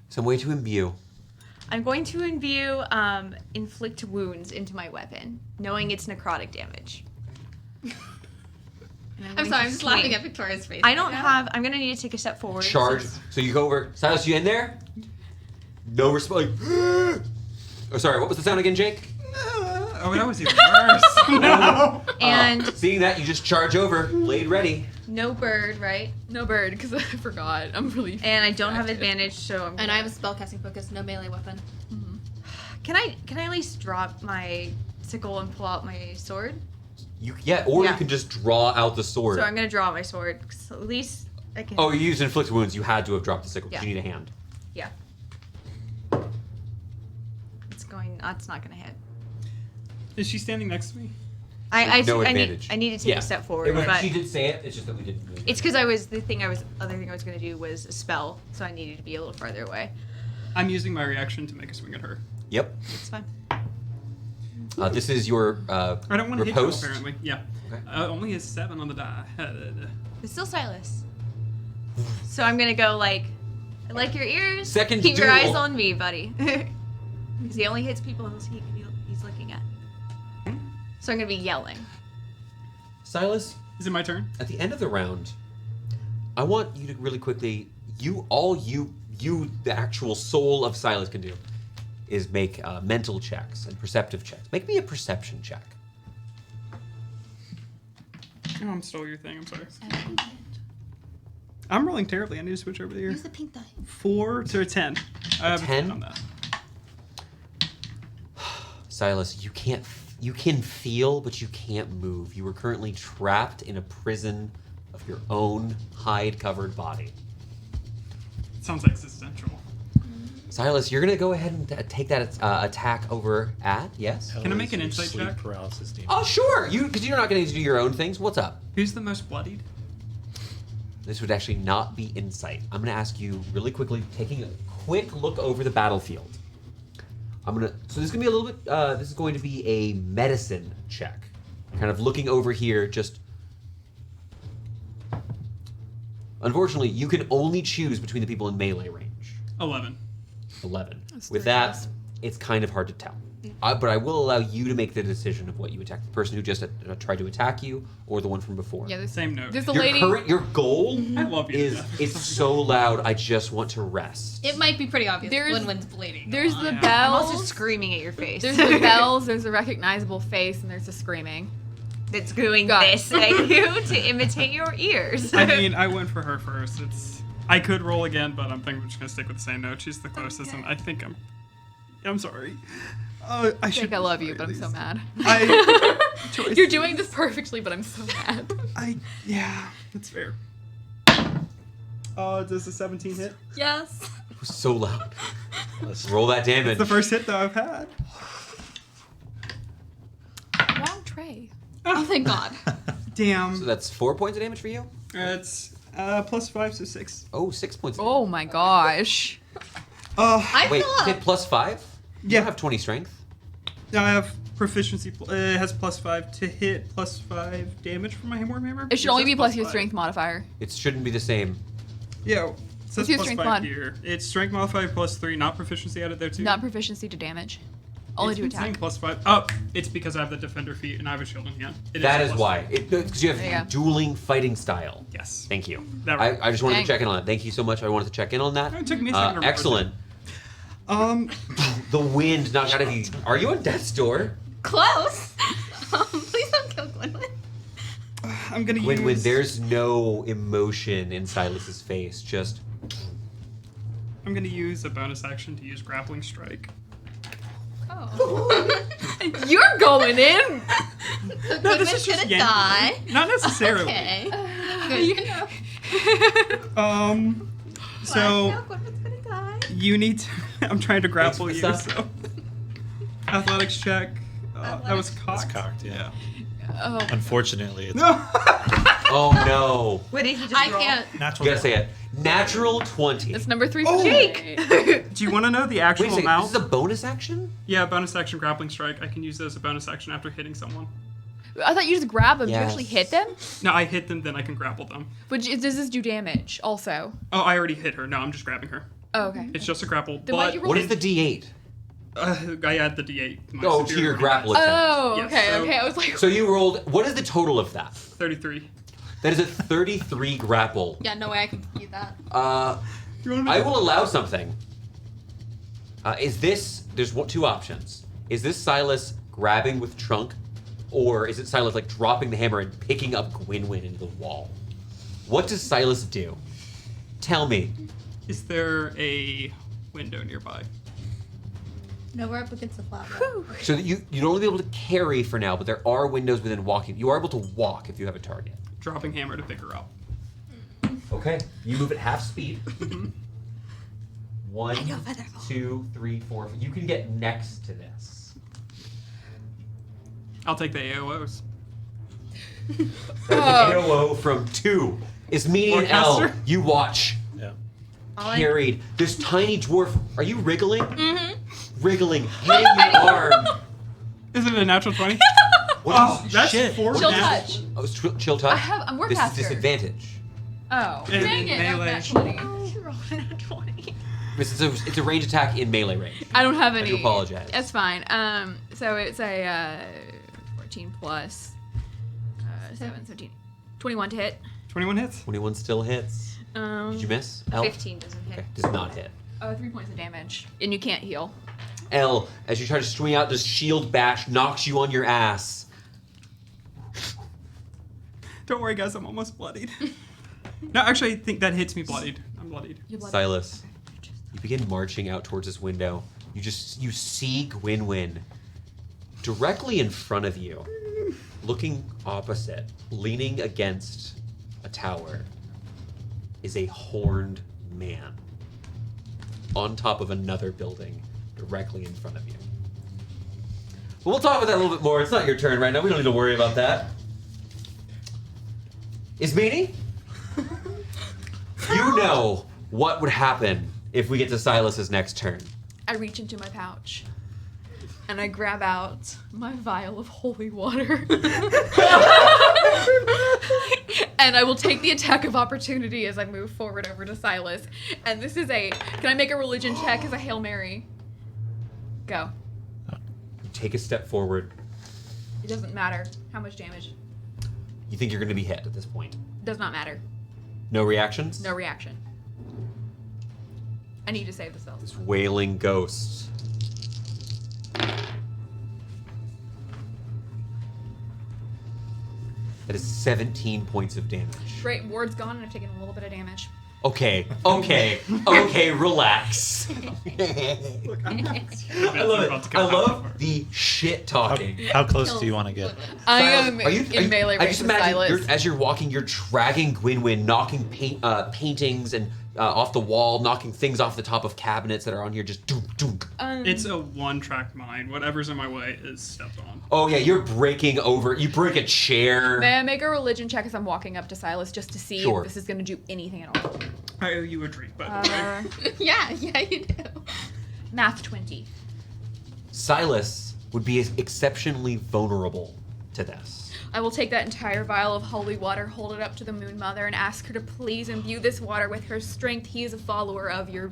Some way to imbue. I'm going to imbue inflict wounds into my weapon, knowing it's necrotic damage. And I'm going sorry, to I'm just swing. laughing at Victoria's face. I don't right now. have. I'm gonna need to take a step forward. Charge. So you go over. Silas, you in there? No response. Oh, sorry. What was the sound again, Jake? Oh, that was even worse. No. And Seeing that, you just charge over, blade ready. no bird, right? No bird, because I forgot. I'm really. And I don't have distracted. advantage, so I'm. And I have a spellcasting focus, no melee weapon. Can I at least drop my sickle and pull out my sword? You Yeah. you can just draw out the sword. So I'm gonna draw my sword. 'Cause at least I can. Oh, you used inflict wounds. You had to have dropped the sickle. 'Cause Yeah. You need a hand. Yeah. It's going. It's not gonna hit. Is she standing next to me? No advantage. I need to take a step forward, but she did say it. It's just that we didn't. it's because other thing I was gonna do was a spell, so I needed to be a little farther away. I'm using my reaction to make a swing at her. Yep. It's fine. This is your I don't want to hit you, riposte. apparently. Yeah. Okay. Only a 7 on the die. It's still Silas. So I'm gonna go like, I like your ears. Second Keep your duel. eyes on me, buddy. Because he only hits people he's looking at. So I'm gonna be yelling. Silas, Is it my turn? at the end of the round, I want you to really quickly. You, the actual soul of Silas can do, is make mental checks and perceptive checks. Make me a perception check. Oh, I'm stole your thing. I'm sorry. I'm rolling terribly. I need to switch over here. Use the pink die. 4 to a 10. I have 10? on that. Silas, you can feel, but you can't move. You are currently trapped in a prison of your own hide-covered body. Sounds existential. Silas, you're gonna go ahead and take that attack over at yes. Can I make an Your insight sleep check? paralysis demon. Oh sure, because you're not gonna need to do your own things. What's up? Who's the most bloodied? This would actually not be insight. I'm gonna ask you really quickly, taking a quick look over the battlefield. So this is gonna be a little bit. This is going to be a medicine check. Kind of looking over here, just. Unfortunately, you can only choose between the people in melee range. 11. 11. That's With three that, less. it's kind of hard to tell. But I will allow you to make the decision of what you attack. The person who just tried to attack you, or the one from before. Yeah, Same note. there's a Your lady. your goal I love you. is it's so loud. I just want to rest. It might be pretty obvious There's- when bleeding. There's the Yeah. I'm bells. also screaming at your face. There's the bells. There's a recognizable face, and there's the screaming. That's doing Got it. this at you to imitate your ears. I mean, I went for her first. I could roll again, but I'm thinking I'm just gonna stick with the same note. She's the closest, and I think I'm I'm sorry. I I should. think I love you, but I'm so mad. Choice. You're doing this perfectly, but I'm so mad. Yeah, that's fair. Does the 17 hit? Yes. It was so loud. Let's roll that damage. It's the first hit that I've had. Wrong tray. Oh, thank God. Damn. So that's 4 points of damage for you? It's +5, so 6. Oh, 6 points. Of Oh my gosh. I Wait, feel hit +5? You Yeah. don't have 20 strength. I have proficiency. It has +5 to hit, +5 damage from my Wyrm hammer. It should only be plus your +5. strength modifier. It shouldn't be the same. Yeah. It says What's your strength +5 mod? here. It's strength modifier +3, not proficiency added there too. Not proficiency to damage. Only It's to been saying attack. +5. Oh, it's because I have the defender feat and I have a shield in hand. That is +5. why. Because you There you have go. dueling fighting style. Yes. Thank you. That I, right. I just wanted Dang. to check in on that. Thank you so much. I wanted to check in on that. It took me a second to remember Excellent. The wind knocked out of you. Are you on death's door? Close. Please don't kill Gwynwyn. I'm gonna When use. there's no emotion in Silas's face, just I'm gonna use a bonus action to use grappling strike. Oh. You're going in. No, this Gwynwyn's is just gonna yanking. die. Not necessarily. Okay. Good to know. So Now Gwynwyn's gonna die. you need to. I'm trying to grapple Thanks you. for the So athletics check. That was cocked. That's cocked, yeah. Oh. Unfortunately, it's No. oh no. What did he just I roll? can't. natural. You gotta say it. Natural 20. That's number 3 for Oh. Jake. Do you want to know the actual Wait a second, amount? this is a bonus action? Yeah, bonus action grappling strike. I can use that as a bonus action after hitting someone. I thought you just grab them. Do you Yes. actually hit them? No, I hit them, then I can grapple them. But does this do damage also? Oh, I already hit her. No, I'm just grabbing her. Oh, okay. It's just a grapple. Then why'd But you roll What is the D8? I add the D8. To my Oh, to superior your grapple attack. attack. Oh, Yes, okay, so- okay. I was like, So you rolled, what is the total of that? 33. That is a 33 grapple. Yeah, no way I can beat that. You want I will allow something. There's two options. Is this Silas grabbing with trunk, or is it Silas like dropping the hammer and picking up Gwynwyn into the wall? What does Silas do? Tell me. Is there a window nearby? No, we're up against the flat wall. So that you'd only be able to carry for now, but there are windows within walking. You are able to walk if you have a target. Dropping hammer to pick her up. Okay. You move at half speed. One, I know Featherfall. 2, 3, 4. You can get next to this. I'll take the AOs. That's an AOO from 2. Is me and L. Forecaster? You watch. Yeah. Carried. This tiny dwarf. Are you wriggling? Mm-hmm. Wriggling. Hitting your arm. Is it a natural 20? What Oh, is- that's shit. 4 chill natural. touch. Oh, it's chill touch? I'm This is Warcaster. disadvantage. Oh, And dang in it! melee. That's 20. You rolled a 20. It's a range attack in melee range. I don't have I any. do apologize. That's fine. So it's a 14 plus 7, 17, 21 to hit. 21 hits. 21 still hits. Did you miss? L? 15 doesn't hit. Okay, does not hit. 3 points of damage, and you can't heal. L, as you try to swing out, this shield bash knocks you on your ass. Don't worry, guys. I'm almost bloodied. No, actually, I think that hits me bloodied. I'm bloodied. Silas, you begin marching out towards this window. You see Gwynwyn directly in front of you, looking opposite, leaning against a tower, is a horned man on top of another building directly in front of you. But we'll talk about that a little bit more. It's not your turn right now. We don't need to worry about that. Ismini? You know what would happen if we get to Silas's next turn. I reach into my pouch, and I grab out my vial of holy water. And I will take the attack of opportunity as I move forward over to Silas. And this is can I make a religion check as a Hail Mary? Go. Take a step forward. It doesn't matter how much damage. You think you're going to be hit at this point. Does not matter. No reactions? No reaction. I need to save the spell. This wailing ghost. That is 17 points of damage. Great, ward's gone, and I've taken a little bit of damage. Okay, relax. I love it. I love the shit talking. How close do you want to get? I Silas, am are you- in melee I range just with imagine Silas. as you're walking, you're dragging Gwynwyn, knocking paintings and off the wall, knocking things off the top of cabinets that are on here, just doom, doom. It's a one-track mind. Whatever's in my way is stepped on. Oh yeah, you're breaking over. You break a chair. May I make a religion check as I'm walking up to Silas just to see Sure. if this is going to do anything at all? I owe you a drink, by the way. yeah, you do. Math 20. Silas would be exceptionally vulnerable to this. I will take that entire vial of holy water, hold it up to the Moon Mother, and ask her to please imbue this water with her strength. He is a follower of your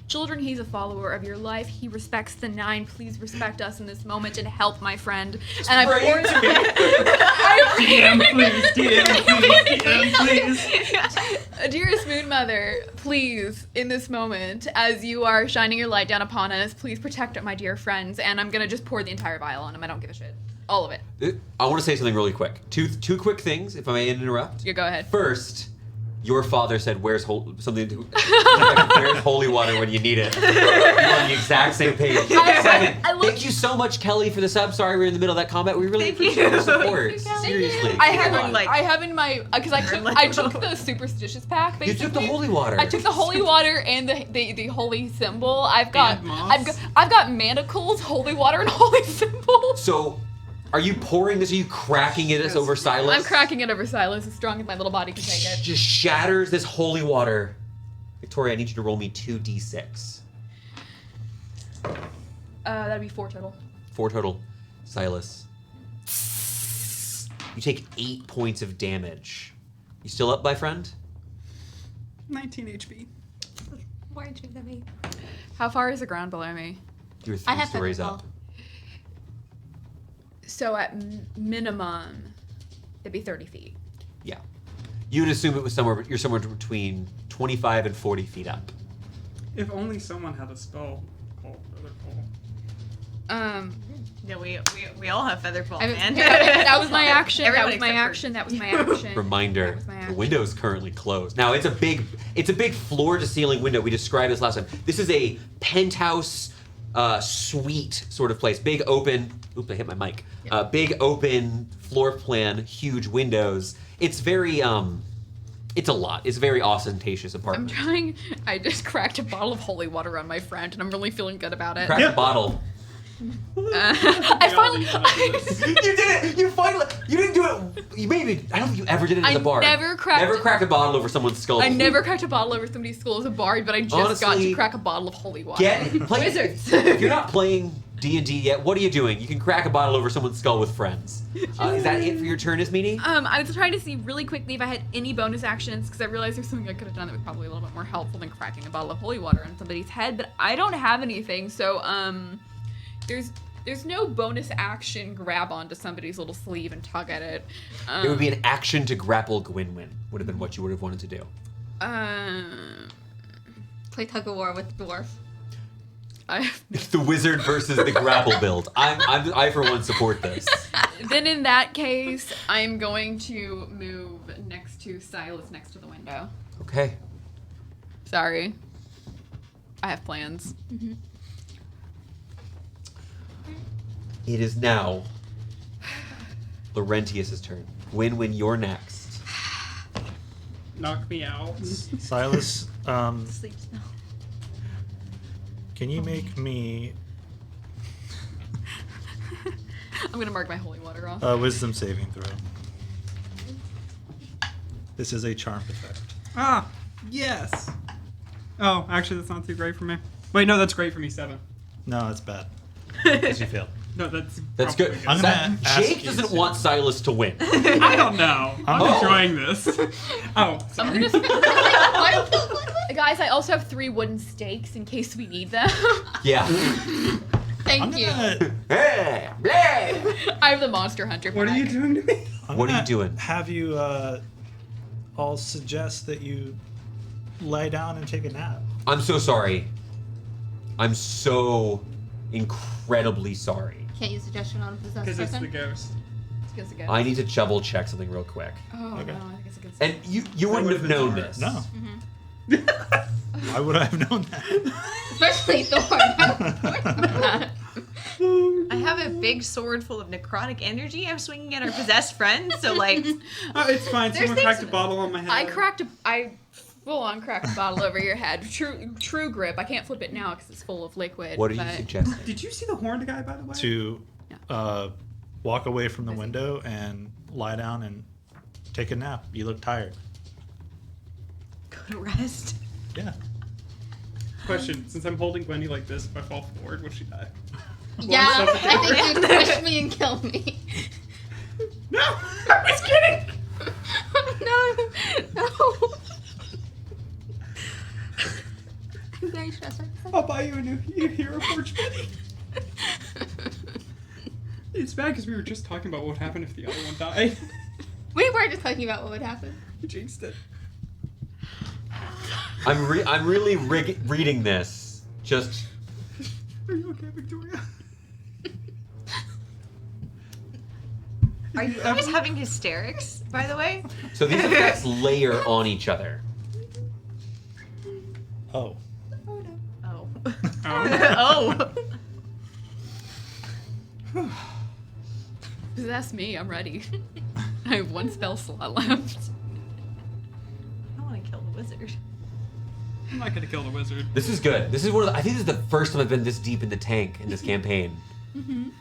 children. He's a follower of your life. He respects the 9. Please respect us in this moment and help my friend. And I pour it DM, please. Dearest Moon Mother, please, in this moment, as you are shining your light down upon us, please protect my dear friends. And I'm gonna just pour the entire vial on him. I don't give a shit. All of it. I want to say something really quick. Two quick things, if I may interrupt. You go ahead. First, your father said, "Where's something to where's holy water when you need it?" You're on the exact same page. Second, thank you so much, Kelly, for the sub. Sorry, we're in the middle of that combat. We really Thank appreciate you. the support. Thank you. Seriously. I have Come on. like- I have in my because I took the superstitious pack. You Basically. took the holy water. I took the holy water and the holy symbol. I've got And moss. I've got manacles, holy water, and holy symbol. So, are you pouring this? Are you cracking it over Silas? I'm cracking it over Silas as strong as my little body can take it. Just shatters this holy water. Victoria, I need you to roll me 2d6. That'd be 4 total. 4 total. Silas. You take 8 points of damage. You still up, my friend? 19 HP. Why did you give me? How far is the ground below me? You're I 3 have stories feather up. So at minimum, it'd be 30 feet. Yeah. You'd assume it was you're somewhere between 25 and 40 feet up. If only someone had a spell called Featherfall. No, we all have Featherfall, I mean, man. that was my action. That Everyone was my except for- action. That was my action. Reminder, That was my the action. window is currently closed. Now, it's a big floor to ceiling window. We described this last time. This is a penthouse suite sort of place. Big open, oops, I hit my mic. Big open floor plan, huge windows. It's very, it's a lot. It's a very ostentatious I'm apartment. trying. I just cracked a bottle of holy water on my friend, and I'm really feeling good about it. Crack the bottle. I finally. You did it! You finally. You didn't do it. You maybe. I don't think you ever did it as I a bard. never cracked a bottle over someone's skull. I never cracked a bottle over somebody's skull as a bard, but I just got Honestly, to crack a bottle of holy water. Play Wizards. If you're not playing D&D yet, what are you doing? You can crack a bottle over someone's skull with friends. Is that it for your turn, Ismini? I was trying to see really quickly if I had any bonus actions because I realized there's something I could have done that was probably a little bit more helpful than cracking a bottle of holy water on somebody's head, but I don't have anything, so there's no bonus action grab onto somebody's little sleeve and tug at it. It would be an action to grapple Gwynwyn. Would have been what you would have wanted to do. Play tug of war with dwarf. It's the wizard versus the grapple build. I for one support this. Then in that case, I'm going to move next to Silas, next to the window. Okay. Sorry. I have plans. It is now Laurentius' turn. Gwynwyn, you're next. Knock me out. Silas, Sleep spell. can you make me I'm gonna mark my holy water off. a wisdom saving throw? This is a charmed effect. Ah, yes. Oh, actually, that's not too great for me. Wait, no, that's great for me. 7. No, it's bad. Because you failed. No, that's That's probably good. I'm gonna ask Jake you doesn't to- want Silas to win. I don't know. I'm Oh. enjoying this. Oh, I'm sorry. gonna. Guys, I also have 3 wooden stakes in case we need them. Yeah. Thank I'm you. gonna, Hey, bleh. I have the monster hunter. What are you pack. doing to me? I'm What are you gonna doing? Have you all suggest that you lie down and take a nap? I'm so sorry. I'm so incredibly sorry. Can't use suggestion on a possessed Because it's the person. ghost. It's a good. I need to double check something real quick. Oh Okay. no, I think it's a good. And you wouldn't have known this. No. Why would I have known that? Especially Thorn. I have a big sword full of necrotic energy. I'm swinging at our possessed friend, so like, Oh, it's fine. There's Someone things- cracked a bottle on my head. I full on cracked a bottle over your head. True grip. I can't flip it now because it's full of liquid. What are you but- suggesting? Did you see the horned guy, by the way? To walk away from the window and lie down and take a nap. You look tired. go to rest. Yeah. Question: since I'm holding Gwenny like this, if I fall forward, will she die? Yeah, suffocate I think you'd push me and kill me. No, I was kidding. No. I'm very stressed right now. I'll buy you a new hero forge Gwenny. It's bad because we were just talking about what would happen if the other one died. We were just talking about what would happen. You jinxed it. I'm really reading this. Just Are you okay, Victoria? Are you guys having hysterics, by the way? so these effects layer on each other. Oh. Oh. Oh. Oh. That's me. I'm ready. I have one spell slot left. I want to kill the wizard. I'm not gonna kill the wizard. This is good. This is one of the, I think this is the first time I've been this deep in the tank in this campaign. I'm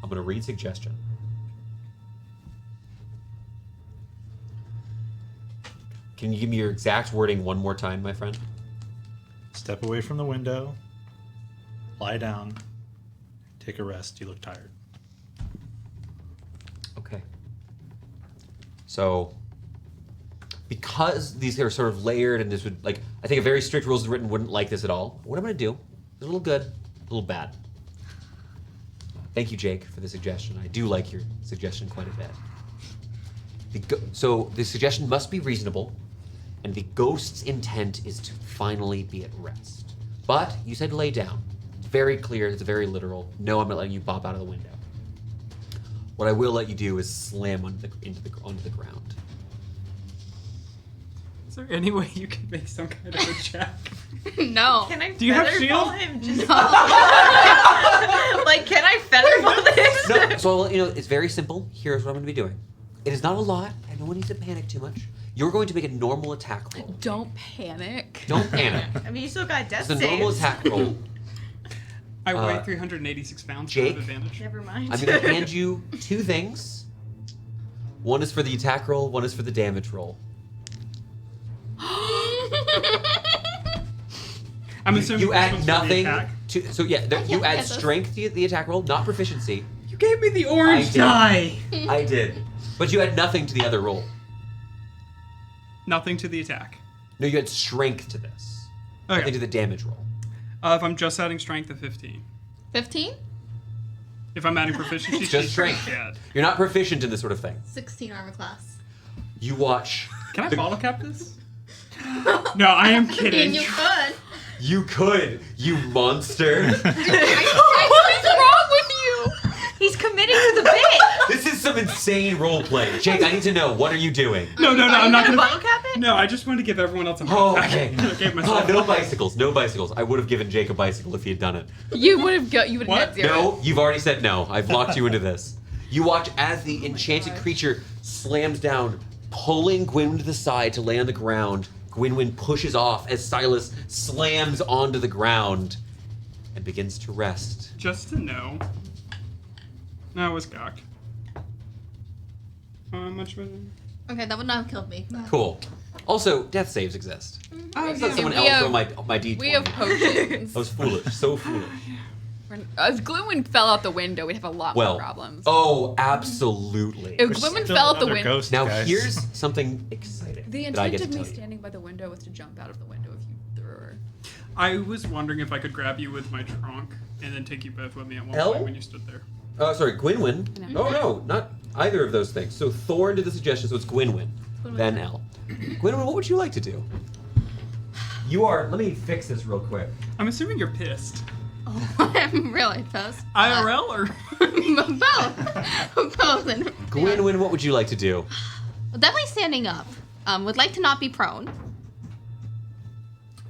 gonna read suggestion. Can you give me your exact wording one more time, my friend? Step away from the window. Lie down. Take a rest. You look tired. Okay. So, because these are sort of layered and this would, like, I think a very strict rules written wouldn't like this at all. What I'm going to do is a little good, a little bad. Thank you, Jake, for the suggestion. I do like your suggestion quite a bit. So the suggestion must be reasonable, and the ghost's intent is to finally be at rest. But you said lay down. It's very clear, it's very literal. No, I'm not letting you pop out of the window. What I will let you do is slam onto the ground. Is there any way you can make some kind of a check? No. Can I Do you have featherball shield? him? Just like, can I featherball this? No, so I'll let you know, it's very simple. Here's what I'm going to be doing. It is not a lot, and no one needs to panic too much. You're going to make a normal attack roll. Don't panic. Don't panic. I mean, you still got death It's a normal saves. attack roll. I weigh 386 pounds. Jake? I have advantage. Never mind. I'm going to hand you two things. One is for the attack roll, one is for the damage roll. I'm assuming You this add one's for the nothing attack. to. So yeah, you can't add get this. strength to the attack roll, not proficiency. You gave me the orange I die. I did, but you add nothing to the other roll. Nothing to the attack. No, you add strength to this. Nothing to Okay. the damage roll. If I'm just adding strength of 15. 15? If I'm adding proficiency, It's just strength. Yeah. You're not proficient in this sort of thing. 16 armor class. You watch. Can I bottle cap this? No, I am I mean, kidding. you could. You could, you monster. What is wrong with you? He's committing to the bit. This is some insane role play. Jake, I need to know, what are you doing? No, I'm not gonna. Bottle cap it? No, I just wanted to give everyone else a Oh, heart okay. attack. I gave myself No one. bicycles, no bicycles. I would have given Jake a bicycle if he had done it. You would have What? had zero. No, you've already said no. I've locked you into this. You watch as the enchanted gosh. creature slams down, pulling Gwynwyn to the side to lay on the ground. Gwynwyn pushes off as Silas slams onto the ground and begins to rest. Just to know. No, it was cocked. Much better. Okay, that would not have killed me. Cool. Also, death saves exist. Oh, Let someone we else have- roll my d20. We have potions. I was foolish, so foolish. If Glewin fell out the window, we'd have a lot Well, more problems. oh, absolutely. If There's Glewin still fell out the another window, ghost, Now guys. here's something exciting the that I get intent to of me tell you. standing by the window was to jump out of the window if you threw her. I was wondering if I could grab you with my trunk and then take you both with me at one Elle? point when you stood there. Sorry, Gwynwyn. No. Oh no, not either of those things. So Thorn did the suggestion, so it's Gwynwyn, then Elle. Gwynwyn, what would you like to do? You are. Let me fix this real quick. I'm assuming you're pissed. Oh, I'm really pissed. IRL or? Both. Both. Gwynwyn, what would you like to do? Definitely standing up. Would like to not be prone.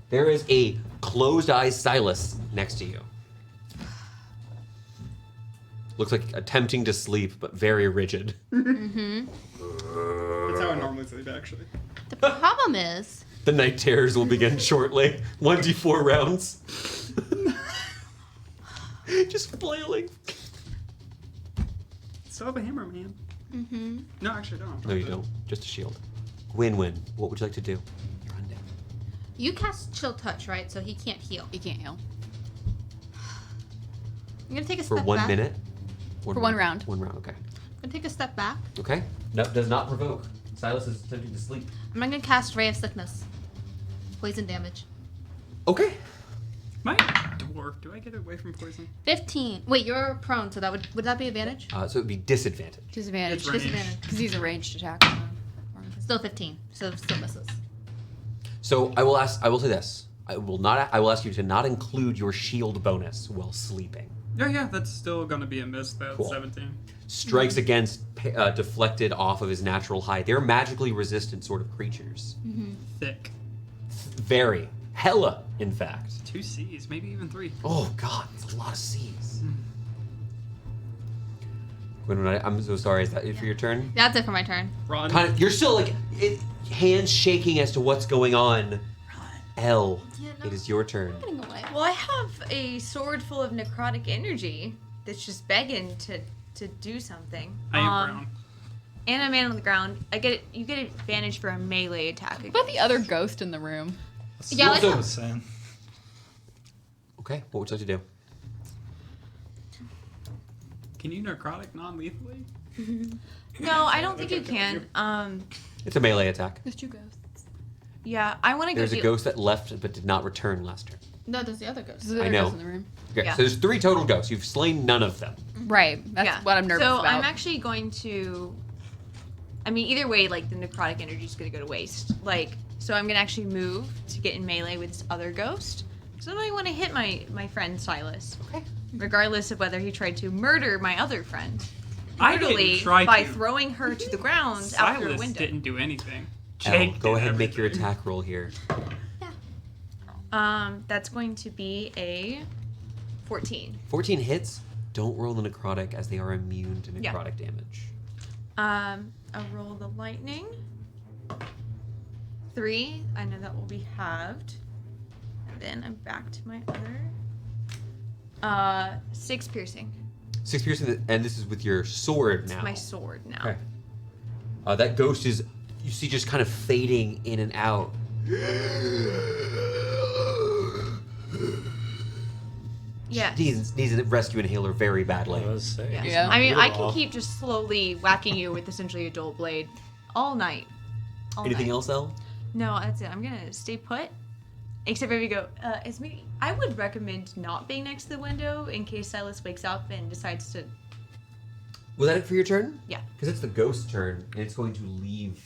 There is a closed-eyed Silas next to you. Looks like attempting to sleep, but very rigid. That's how I normally sleep, actually. The problem is, The night terrors will begin shortly. 1d4 rounds. Just flailing. Still have a hammer, man. mm-hmm. No, actually, I don't. No, you don't. Just a shield. Win-win. What would you like to do? You're undead. You cast Chill Touch, right? So he can't heal. You can't heal. I'm gonna take a For step 1 back. minute? For 1 round. 1 round, okay. I'm gonna take a step back. Okay. No, does not provoke. Silas is attempting to sleep. I'm gonna cast Ray of Sickness. Poison damage. Okay. My dwarf, do I get away from poison? 15. Wait, you're prone, so that would that be advantage? So it would be disadvantage. Disadvantage. It's ranged. Disadvantage. Because he's a ranged attack. Still 15, so still misses. So I will say this. I will ask you to not include your shield bonus while sleeping. Yeah, that's still gonna be a miss though. Cool. 17. Strikes against deflected off of his natural height. They're magically resistant sort of creatures. Thick. Very. Hella, in fact. 2 C's, maybe even 3. Oh god, it's a lot of C's. Gwynwen, I'm so sorry. Is that it for your turn? That's it for my turn. Run. Kind of, you're still like hands shaking as to what's going on. Elle, Yeah, no. it is your turn. Getting away. Well, I have a sword full of necrotic energy that's just begging to do something. I am brown. And I'm man on the ground. You get advantage for a melee attack. What about the other ghost in the room? Yeah, That's what I let's- was saying. Okay, what would you like to do? Can you necrotic non-lethally? No, I don't think you can. It's a melee attack. There's 2 ghosts. Yeah, I want to go. There's a ghost that left but did not return last turn. No, there's the other ghost. There's the I other know. ghost in the room. Okay, Yeah. so there's 3 total ghosts. You've slain none of them. Right. That's what I'm nervous so about. I'm actually going to. I mean, either way, like the necrotic energy is going to go to waste. Like, so I'm going to actually move to get in melee with this other ghost. So I want to hit my friend Silas. Okay. Regardless of whether he tried to murder my other friend. I didn't Brutally try by to. throwing her to the ground out through a Silas window. didn't do anything. Elle, Jake go did ahead and make your everything. attack roll here. That's going to be a 14. 14 hits. Don't roll the necrotic as they are immune to Yeah. necrotic damage. I'll roll the lightning. 3. I know that will be halved. And then I'm back to my other. 6 piercing. 6 piercing, and this is with your sword now. My sword now. Okay. That ghost is, you see, just kind of fading in and out. Yeah. Needs a rescue inhaler very badly. I was saying. Yeah. Yeah. I mean, I can Beautiful. keep just slowly whacking you with essentially a dull blade all night. All Anything night. else, Elle? No, that's it. I'm gonna stay put. Except if you go, Esme, I would recommend not being next to the window in case Silas wakes up and decides to. Was that it for your turn? Yeah. Because it's the ghost turn, and it's going to leave.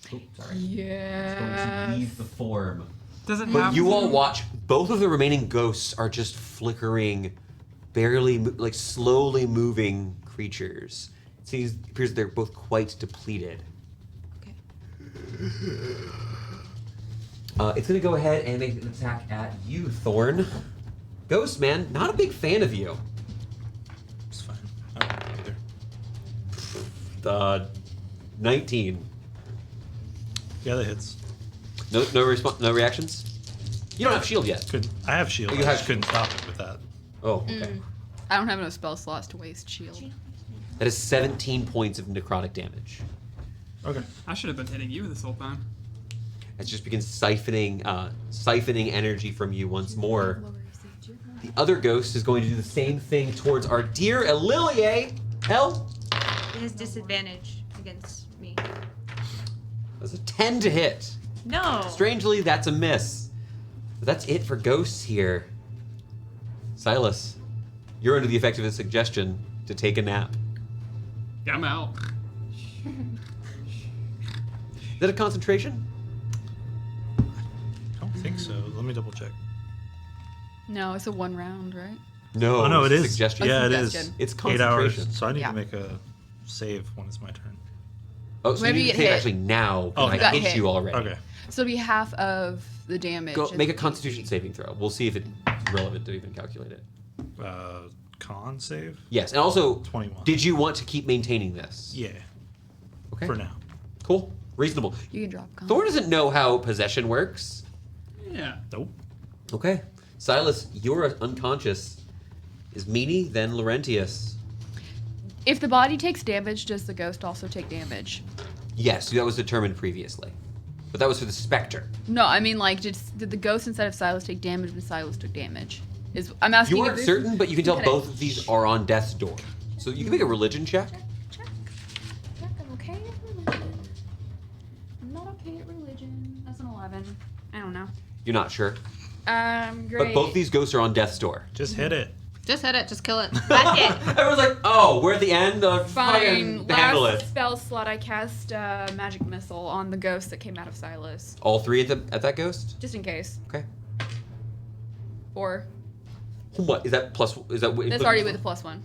Oh, sorry. It's going Yeah. to leave the form. Does it But have you to? all watch. Both of the remaining ghosts are just flickering, barely, like slowly moving creatures. It appears they're both quite depleted. Okay. It's gonna go ahead and make an attack at you, Thorn. Ghost man, not a big fan of you. It's fine. I don't either. 19. Yeah, that hits. No reactions. You don't have shield yet. I have shield. You I have- just couldn't stop it with that. Oh, okay. I don't have enough spell slots to waste shield. That is 17 points of necrotic damage. Okay. I should have been hitting you this whole time. It just begins siphoning energy from you once more. The other ghost is going to do the same thing towards our dear Elilie. Elle? It has disadvantage against me. That's a 10 to hit. No. Strangely, that's a miss. But that's it for ghosts here. Silas, you're under the effect of a suggestion to take a nap. Yeah, I'm out. Is that a concentration? I don't think so. Let me double check. No, it's a 1 round, right? No. Oh no, it it's a is. Suggestion. Yeah, it is. Suggestion. It's 8 hours. concentration. So I need Yeah. to make a save when it's my turn. Oh, so Maybe you need it to take hit. actually now. Oh, I got hit hit. you already. Okay. So it'll be half of the damage. Go make a Constitution saving throw. We'll see if it's relevant to even calculate it. Con save? Yes, and also, 21. did you want to keep maintaining this? Yeah. Okay. For now. Cool. Reasonable. You can drop con. Thor doesn't know how possession works. Yeah. Nope. Okay. Silas, you're unconscious. Is Meanie, then Laurentius. If the body takes damage, does the ghost also take damage? Yes, that was determined previously. But that was for the spectre. No, I mean like did the ghost instead of Silas take damage when Silas took damage? I'm asking. You if aren't this- certain, but you can tell Okay. both of these are on death's door. So you can make a religion check. Check. I'm okay at religion. I'm not okay at religion. That's an 11. I don't know. You're not sure. Great. But both these ghosts are on death's door. Just hit it. Just hit it. Just kill it. That's it. Everyone's like, oh, we're at the end of Fine. fucking handle Last it. spell slot, I cast magic missile on the ghost that came out of Silas, All three at that ghost? just in case. Okay. 4. What is that plus? Is that That's already with a +1.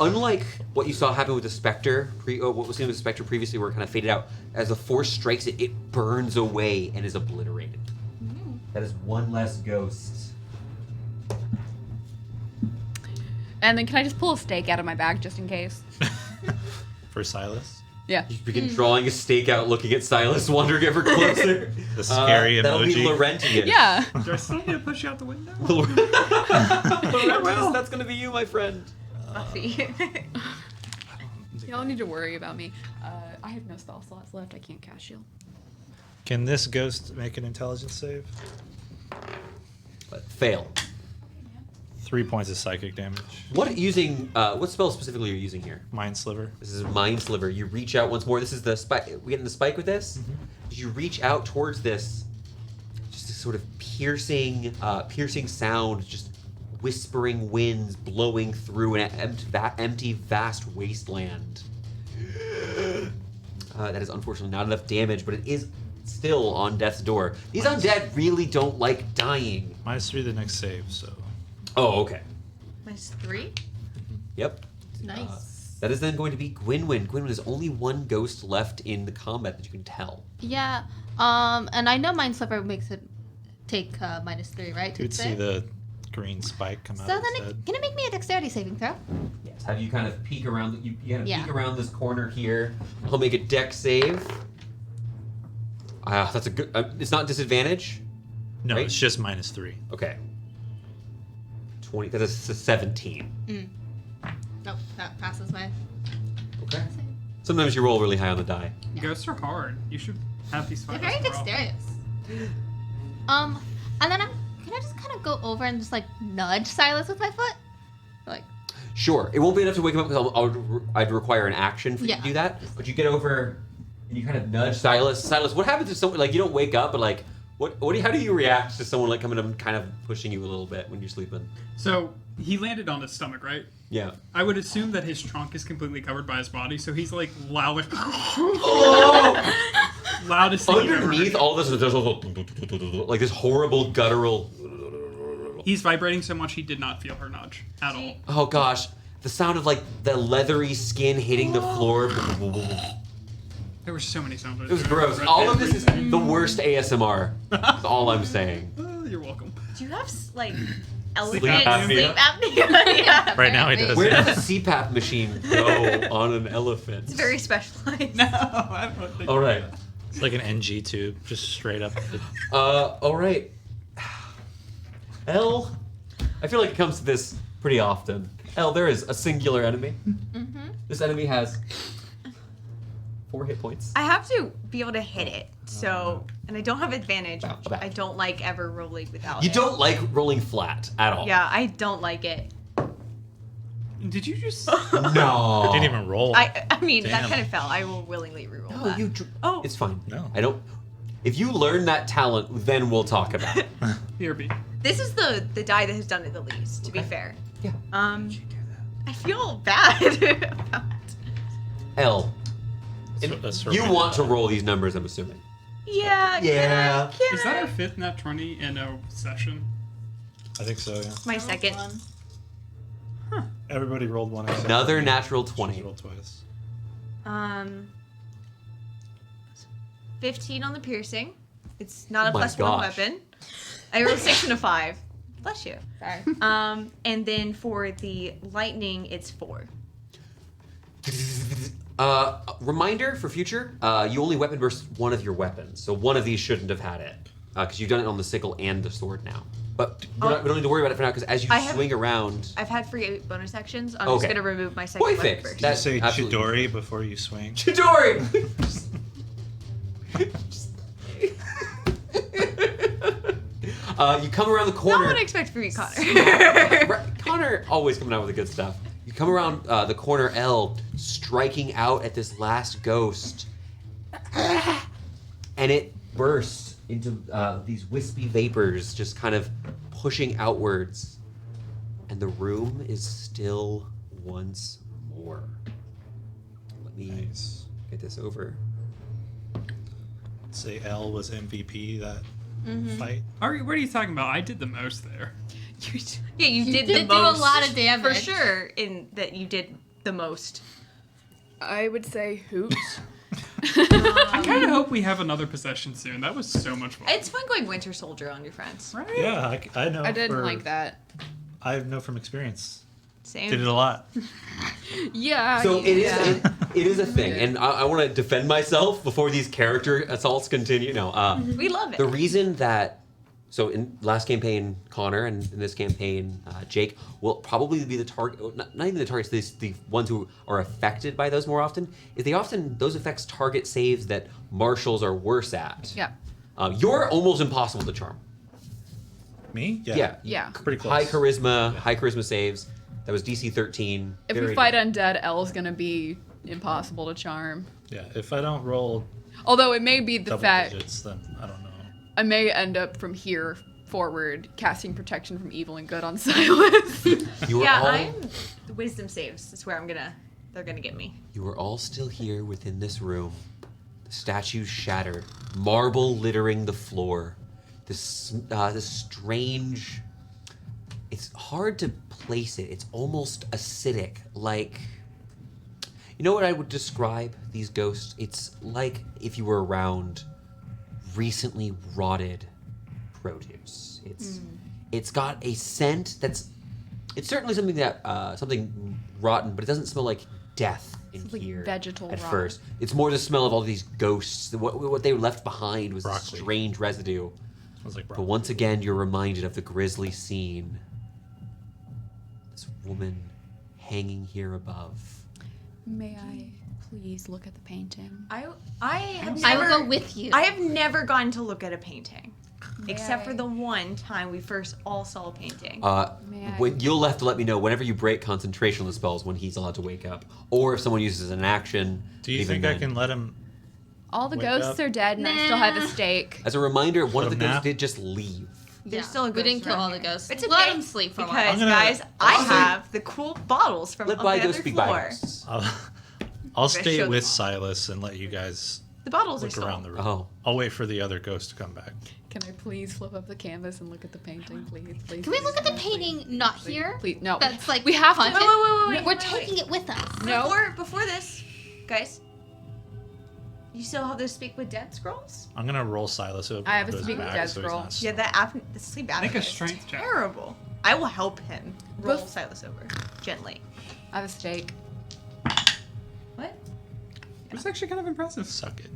Unlike what you saw happen with the Spectre, what was seen with the Spectre previously, where it kind of faded out, as the Force strikes it, it burns away and is obliterated. That is one less ghost. And then can I just pull a stake out of my bag just in case? For Silas. Yeah. You begin drawing a stake out, looking at Silas, wandering ever closer. The scary That'll be emoji. Laurentius. Yeah. Do I still need to push you out the window? Laurentius, that's gonna be you, my friend. Buffy. Y'all don't need to worry about me. I have no spell slots left. I can't cast shield. Can this ghost make an intelligence save? Fail. 3 points of psychic damage. What spell specifically are you using here? Mind sliver. This is Mind Sliver. You reach out once more. This is the spike. We getting the spike with this? As you reach out towards this, just this sort of piercing sound, just whispering winds blowing through an empty, vast wasteland. That is unfortunately not enough damage, but it is still on death's door. These undead really don't like dying. -3 the next save, so. Oh, okay. -3? Yep. Nice. That is then going to be Gwynwyn. Gwynwyn, there's only one ghost left in the combat that you can tell. Yeah. And I know Mind Sliver makes it take -3, right? You'd see the green spike come So out then of his it, head. can it make me a dexterity saving throw? Yes. Have you kind of peek around? You kind of Yeah. peek around this corner here. I'll make a dex save. That's a good. It's not disadvantage. No, right? it's just -3. Okay. 20. That's a 17. Nope, that passes my. Okay. Sometimes you roll really high on the die. Ghosts are hard. You should have these They're fights. very dexterous. And then can I just kind of go over and just like nudge Silas with my foot? Like, Sure. It won't be enough to wake him up because I'd require an action for you to Yeah. do that. But you get over and you kind of nudge Silas. Silas, what happens if someone like you don't wake up, but like how do you react to someone like coming up and kind of pushing you a little bit when you're sleeping? So he landed on his stomach, right? Yeah. I would assume that his trunk is completely covered by his body, so he's like loud, loudest thing you've ever Underneath heard. all this, there's also like this horrible guttural. He's vibrating so much he did not feel her nudge at all. Oh gosh, the sound of like the leathery skin hitting the floor. There were so many sounds. It was gross. All of this is the worst ASMR. That's all I'm saying. You're welcome. Do you have like Sleep elephant apnea. sleep apnea? Yeah. Right now he does. Where does a CPAP machine go on an elephant? It's very specialized. No, I don't think. All right. It's like an NG tube, just straight up. All right. L, I feel like it comes to this pretty often. L, there is a singular enemy. This enemy has 4 hit points. I have to be able to hit it, so and I don't have advantage. Wow, Which bad. I don't like ever rolling without You it. don't like rolling flat at all. Yeah, I don't like it. Did you just? No. Didn't even roll. I mean that Damn. kind of fell. I will willingly reroll No, that. Oh. It's fine. No. I don't. If you learn that talent, then we'll talk about it. Here, B. This is the die that has done it the least. To be Okay. fair. Yeah. I feel bad about. L. That's You want to roll these numbers, I'm assuming. Yeah. Yeah. Can Is that I? our 5th nat 20 in a session? I think so, yeah. My second. Everybody rolled one. except Another me. natural She's 20. rolled twice. 15 on the piercing. It's not a Oh my plus gosh. 1 weapon. I rolled 6 and a 5. Bless you. Sorry. And then for the lightning, it's 4. Reminder for future: you only weapon burst one of your weapons, so one of these shouldn't have had it because you've done it on the sickle and the sword now. But we don't need to worry about it for now because as you swing around, I've had free bonus actions. I'm Okay. just gonna remove my second weapon perfect. first. Did you say Absolutely. Chidori before you swing? Chidori. You come around the corner. Not what I expect from you, Connor. Connor always coming out with the good stuff. You come around the corner L, striking out at this last ghost, and it bursts into these wispy vapors, just kind of pushing outwards, and the room is still once more. Let me Nice. get this over. Say L was MVP that fight. What are you talking about? I did the most there. Yeah, you did did the do most. a lot of damage. For sure, in that you did the most. I would say hoot. I kind of hope we have another possession soon. That was so much fun. It's fun going Winter Soldier on your friends. Right? Yeah, I know. I didn't like that. I know from experience. Same. Did it a lot. Yeah. So yeah. it is a thing, and I want to defend myself before these character assaults continue. No, We love it. the reason that so in last campaign Connor and in this campaign Jake will probably be the target. Not even the targets. The ones who are affected by those more often. Is those effects target saves that marshals are worse at. Yeah. You're almost impossible to charm. Me? Yeah. Pretty close. High charisma saves. That was DC 13. If we fight undead, L's gonna be impossible to charm. Yeah, if I don't roll Although it may be the double fact digits, then I don't know. I may end up from here forward casting protection from evil and good on Silas. You were yeah, all, I'm wisdom saves. That's where they're gonna get me. You are all still here within this room. The statues shattered, marble littering the floor. This strange. It's hard to place it. It's almost acidic, like. You know what I would describe these ghosts? It's like if you were around recently rotted produce. It's got a scent that's. It's certainly something that something rotten, but it doesn't smell like death in Like here vegetal at rot. first. It's more the smell of all these ghosts. What they left behind was Broccoli. strange residue. Smells like But broccoli. once again, you're reminded of the grisly scene. This woman hanging here above. May I please look at the painting? I have I never, will go with you. I have never gone to look at a painting, May except I? for the one time we first all saw a painting. May I? When you'll have to let me know whenever you break concentration on the spells when he's allowed to wake up, or if someone uses an action. Do you even think I then. can let him? All the Wake ghosts up. are dead and I still have a stake. As a reminder, one of the Put 'em ghosts nap? did just leave. There's Yeah, still a we ghost didn't kill around all the here. ghosts. It's Let okay, them sleep for a because while. I'm gonna- guys, I I'll have the cool bottles from Let on the other bygones be floor. bygones. I'll show stay them with all. Silas and let you guys The bottles are look still. around the room. Oh. I'll wait for the other ghost to come back. Can I please flip up the canvas and look at the painting, please? Please. Can we look at the please, painting not here? Please, no. That's like we have to. haunted? Wait, We're wait. taking it with us. No. Before this, guys, you still have those Speak with Dead scrolls? I'm gonna roll Silas over. I have a onto his Speak with back Dead so he's scroll. not Yeah, the sleep apnea Make a is strength check. terrible. I will help him roll Bef- Silas over gently. I have a stake. What? It was actually kind of impressive. Suck it.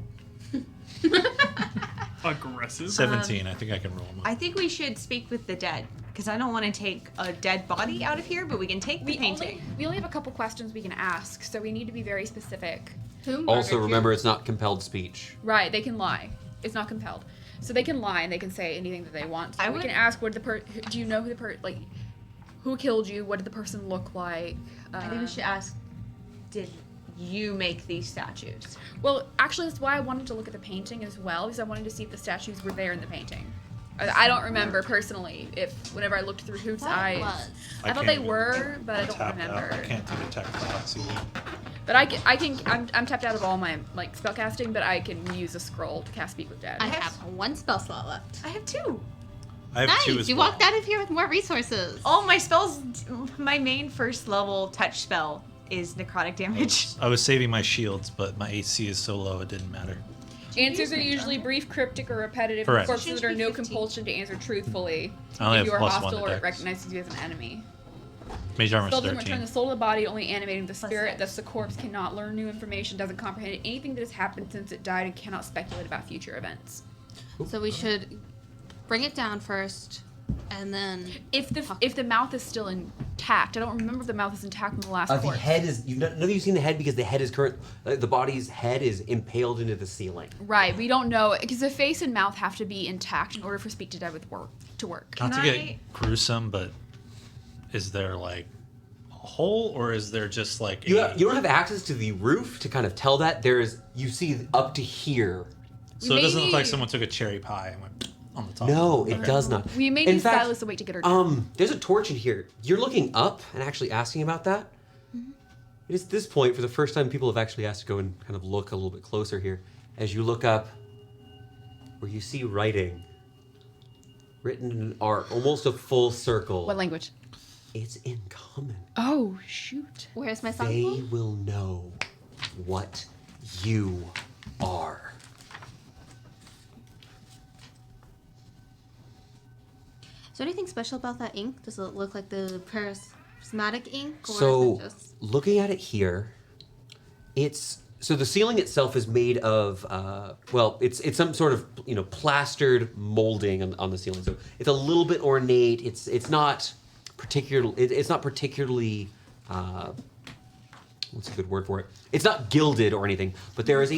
Aggressive. 17. I think I can roll him. I think we should speak with the dead because I don't want to take a dead body out of here, but we can take the painting. We only have a couple questions we can ask, so we need to be very specific. Whom? Also, remember it's not compelled speech. Right, they can lie. It's not compelled. So they can lie and they can say anything that they want. So I we would- can ask do you know who who killed you? What did the person look like? I think we should ask, did you make these statues? Well, actually, that's why I wanted to look at the painting as well, because I wanted to see if the statues were there in the painting. I don't remember personally if whenever I looked through Hoot's eyes. I thought can't they even were, but I don't tap out. remember. I can't do detect thoughts either. But I'm tapped out of all my spellcasting, but I can use a scroll to cast Speak with Dead. I have one spell slot left. I have 2. I have 2 Nice. as You well. walked out of here with more resources. All my spells, my main first level touch spell is necrotic damage. I was saving my shields, but my AC is so low it didn't matter. Answers are usually brief, cryptic, or repetitive. Correct. Corpses that are no compulsion to answer truthfully. I only If you have are +1 hostile to or it dex. recognizes you as an enemy. Mage armor Spell is doesn't return 13. the soul to the body, only animating the spirit. six. Thus, the corpse cannot learn new information, doesn't comprehend anything that has happened since it died, and cannot speculate about future events. So we should bring it down first, and then If the mouth is still intact, I don't remember if the mouth is intact from the last The corpse. head is. None of you've seen the head because the head is the body's head is impaled into the ceiling. Right, we don't know because the face and mouth have to be intact in order for speak to dead to work. Not to Can get I- gruesome, but is there like a hole or is there just like You don't have access to the roof to kind of tell that. You see up to here. so it doesn't look like Maybe- someone took a cherry pie and went on the top? No, it Okay. does not. We may In need fact, Silas to wait to get her down. There's a torch in here. You're looking up and actually asking about that. It is at this point, for the first time, people have actually asked to go and kind of look a little bit closer here. As you look up, where you see writing written in an arc, almost a full circle. What language? It's in common. Oh, shoot. where's my They song? will know what you are. Is there anything special about that ink? Does it look like the prismatic ink, or So, is it just? looking at it here, so the ceiling itself is made of it's some sort of plastered molding on the ceiling. So it's a little bit ornate. It's not particularly what's a good word for it? It's not gilded or anything, but there is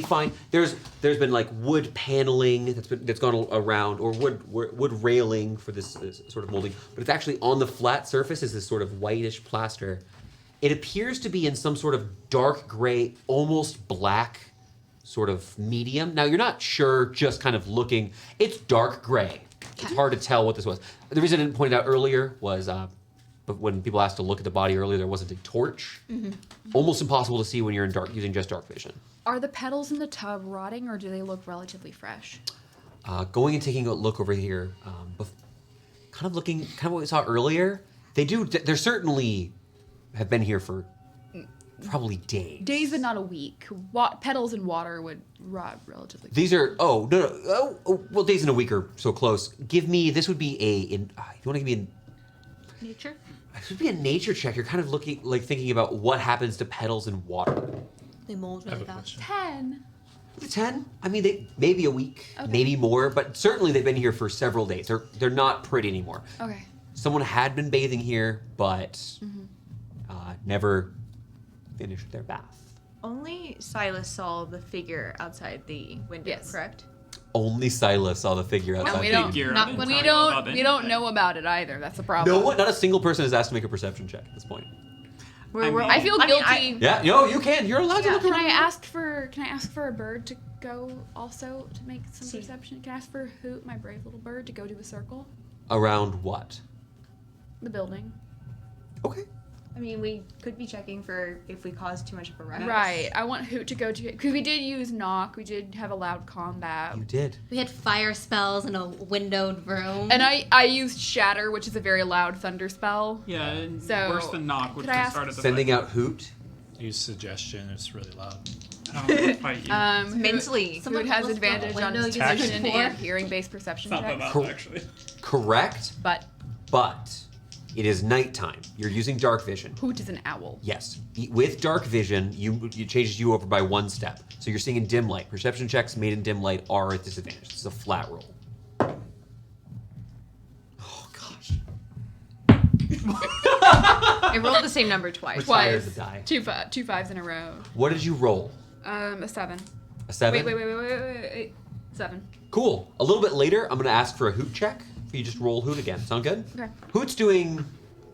there's been like wood paneling that's gone around, or wood railing for this sort of molding, but it's actually on the flat surface is this sort of whitish plaster. It appears to be in some sort of dark gray, almost black sort of medium. Now, you're not sure just kind of looking. It's dark gray. It's hard to tell what this was. The reason I didn't point it out earlier was but when people asked to look at the body earlier, there wasn't a torch. Almost impossible to see when you're using just dark vision. Are the petals in the tub rotting, or do they look relatively fresh? Going and taking a look over here, kind of what we saw earlier. They're certainly have been here for probably days. Days, but not a week. Petals in water would rot relatively. These are well, days in a week are so close. This would be if you want to give me Nature? this would be a nature check. You're kind of thinking about what happens to petals in water. They mold I have really a fast. question. 10. 10? I mean, maybe a week, Okay. maybe more, but certainly they've been here for several days. They're not pretty anymore. Okay. Someone had been bathing here, but never finished their bath. Only Silas saw the figure outside the window, Yes. correct? Only Silas saw the figure outside. And we the don't. Figure. Not I didn't when We know don't. about We don't anything. know about it either. That's the problem. Not a single person has asked to make a perception check at this point. I feel I mean, guilty. Yeah, you can. You're allowed to look Can around. I ask for a bird to go also to make some See. perception? Can I ask for Hoot, my brave little bird, to go do a circle? Around what? The building. Okay. I mean, we could be checking for if we caused too much of a ruckus. Right. I want Hoot to go to, because we did use knock. We did have a loud combat. You did. We had fire spells in a windowed room. And I used shatter, which is a very loud thunder spell. Yeah, and So, worse than knock, which could I just ask- started the Sending fight. out Hoot. Use suggestion. It's really loud. I don't want to fight you. Hoot- Mentally. Someone Hoot has looked out the advantage on window his using vision it and for- hearing-based perception It's not that checks. Cool. loud, actually. Correct, But but it is nighttime. You're using dark vision. Hoot is an owl. Yes. With dark vision, it changes you over by 1 step. So you're seeing in dim light. Perception checks made in dim light are at disadvantage. This is a flat roll. Oh gosh. It rolled the same number twice. Retire Twice. the die. Two fives in a row. What did you roll? A 7. A 7? Wait. 7. Cool. A little bit later, I'm going to ask for a Hoot check. You just roll Hoot again. Sound good? Okay. Hoot's doing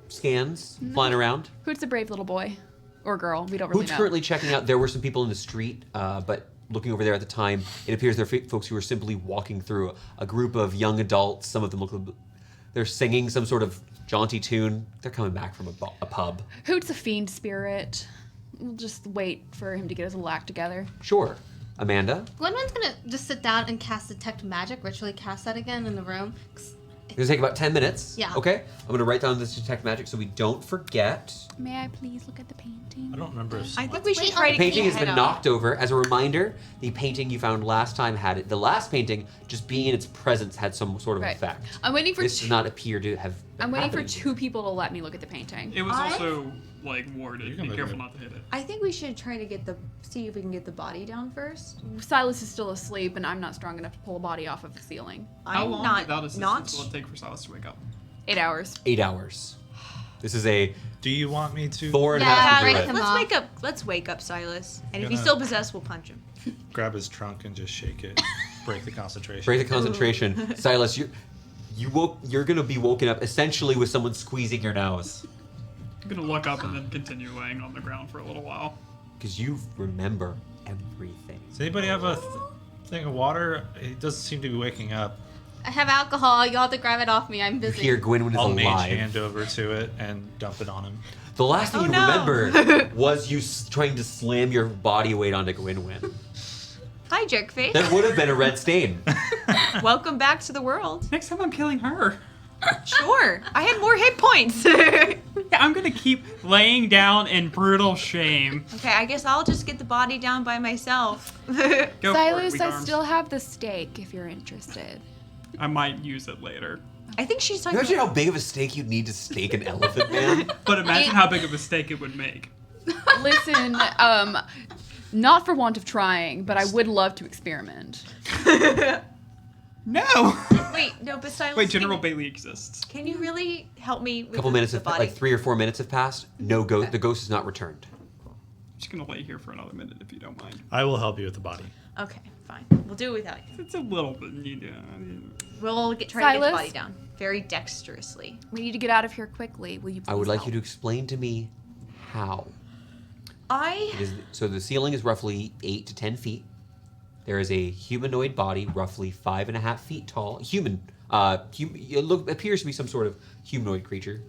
scans, flying around. Hoot's a brave little boy. Or girl. We don't really Hoot's know. currently checking out. There were some people in the street, but looking over there at the time, it appears they're folks who are simply walking through a group of young adults. Some of them they're singing some sort of jaunty tune. They're coming back from a pub. Hoot's a fiend spirit. We'll just wait for him to get his little act together. Sure. Amanda? Gwendolyn's gonna just sit down and cast Detect Magic, ritually cast that again in the room. 'Cause It's gonna take about 10 minutes. Yeah. Okay. I'm gonna write down this detect magic so we don't forget. May I please look at the painting? I don't remember. If I think Let's we should wait try on to Painting keep has been head knocked on. over. As a reminder, the painting you found last time had it. The last painting, just being in its presence, had some sort of Right. effect. I'm waiting for This does not appear to have. I'm waiting for happened. 2 people to let me look at the painting. It was I- also like You warded. can Be move careful it. not to hit it. I think we should try to see if we can get the body down first. Silas is still asleep, and I'm not strong enough to pull a body off of the ceiling. How I'm long not without assistance not. will it take for Silas to wake up? 8 hours. 8 hours. This is a Do you want me to Thor and Yeah, half to break do it. him Let's off. wake up. Let's wake up Silas. And if he's Gonna- still possessed, we'll punch him. grab his trunk and just shake it, break the concentration? Break the concentration. Silas, you're gonna be woken up essentially with someone squeezing your nose. I'm gonna look up and then continue laying on the ground for a little while. Because you remember everything. Does anybody have a thing of water? He doesn't seem to be waking up. I have alcohol. You'll have to grab it off me. I'm You busy. hear Gwynwyn is I'll mage alive. hand over to it and dump it on him. The last thing Oh, you no. remember was you trying to slam your body weight onto Gwynwyn. Hi, jerkface. That would have been a red stain. Welcome back to the world. Next time I'm killing her. Sure. I had more hit points. Yeah, I'm gonna keep laying down in brutal shame. Okay, I guess I'll just get the body down by myself. Go for it, Silas, weak I arms. still have the steak if you're interested. I might use it later. I think she's talking Imagine about... how big of a steak you'd need to steak an elephant man. But imagine how big of a mistake it would make. Listen, not for want of trying, but I would love to experiment. No! Wait, no, but Silas... Wait, General Bailey exists. Can you really help me with A couple the, minutes the have body? like 3 or 4 minutes have passed. No ghost. The ghost is not returned. I'm just gonna lay here for another minute if you don't mind. I will help you with the body. Okay, fine. We'll do it without you. It's a little bit needed. We'll try to get the Silas? body down. Very dexterously. We need to get out of here quickly. Will you please I would like help? you to explain to me how. I... It is, so the ceiling is roughly 8 to 10 feet. There is a humanoid body, roughly 5.5 feet tall. Human. It appears to be some sort of humanoid creature.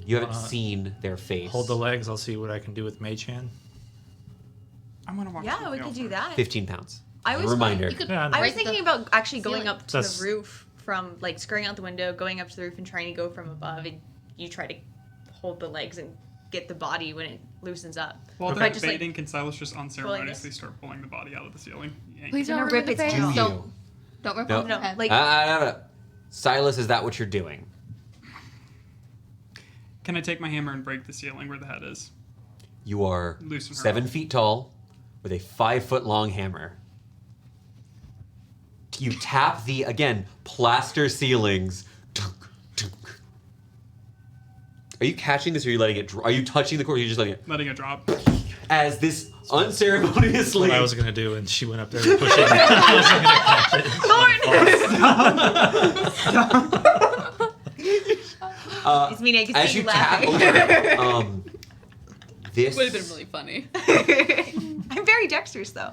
You haven't seen their face. Hold the legs. I'll see what I can do with mage hand. I'm gonna walk Yeah, we could do that. 15 pounds. I As a was reminder. You could Yeah, I know. I was break the- thinking about actually going ceiling. up to That's- the roof from, like, scurrying out the window, going up to the roof and trying to go from above, and you try to hold the legs and get the body when it loosens up. While But they're I just, like, debating, can Silas just unceremoniously start pulling the body out of the ceiling? Yank. Please Gonna don't rip rip its its tail. Do tail. you? Don't rip No. off No, your head. like, No. Silas, is that what you're doing? Can I take my hammer and break the ceiling where the head is? You are Loosen her 7 up. feet tall with a 5-foot long hammer. You tap the, again, plaster ceilings. Tunk, tunk. Are you catching this or are you letting it are you touching the core or are you just letting it? Letting it drop. As this unceremoniously. What I was gonna do, and she went up there to push it. I wasn't gonna catch it. it's mean I can as see you you tap laughing. over, this Would have been really funny. I'm very dexterous, though.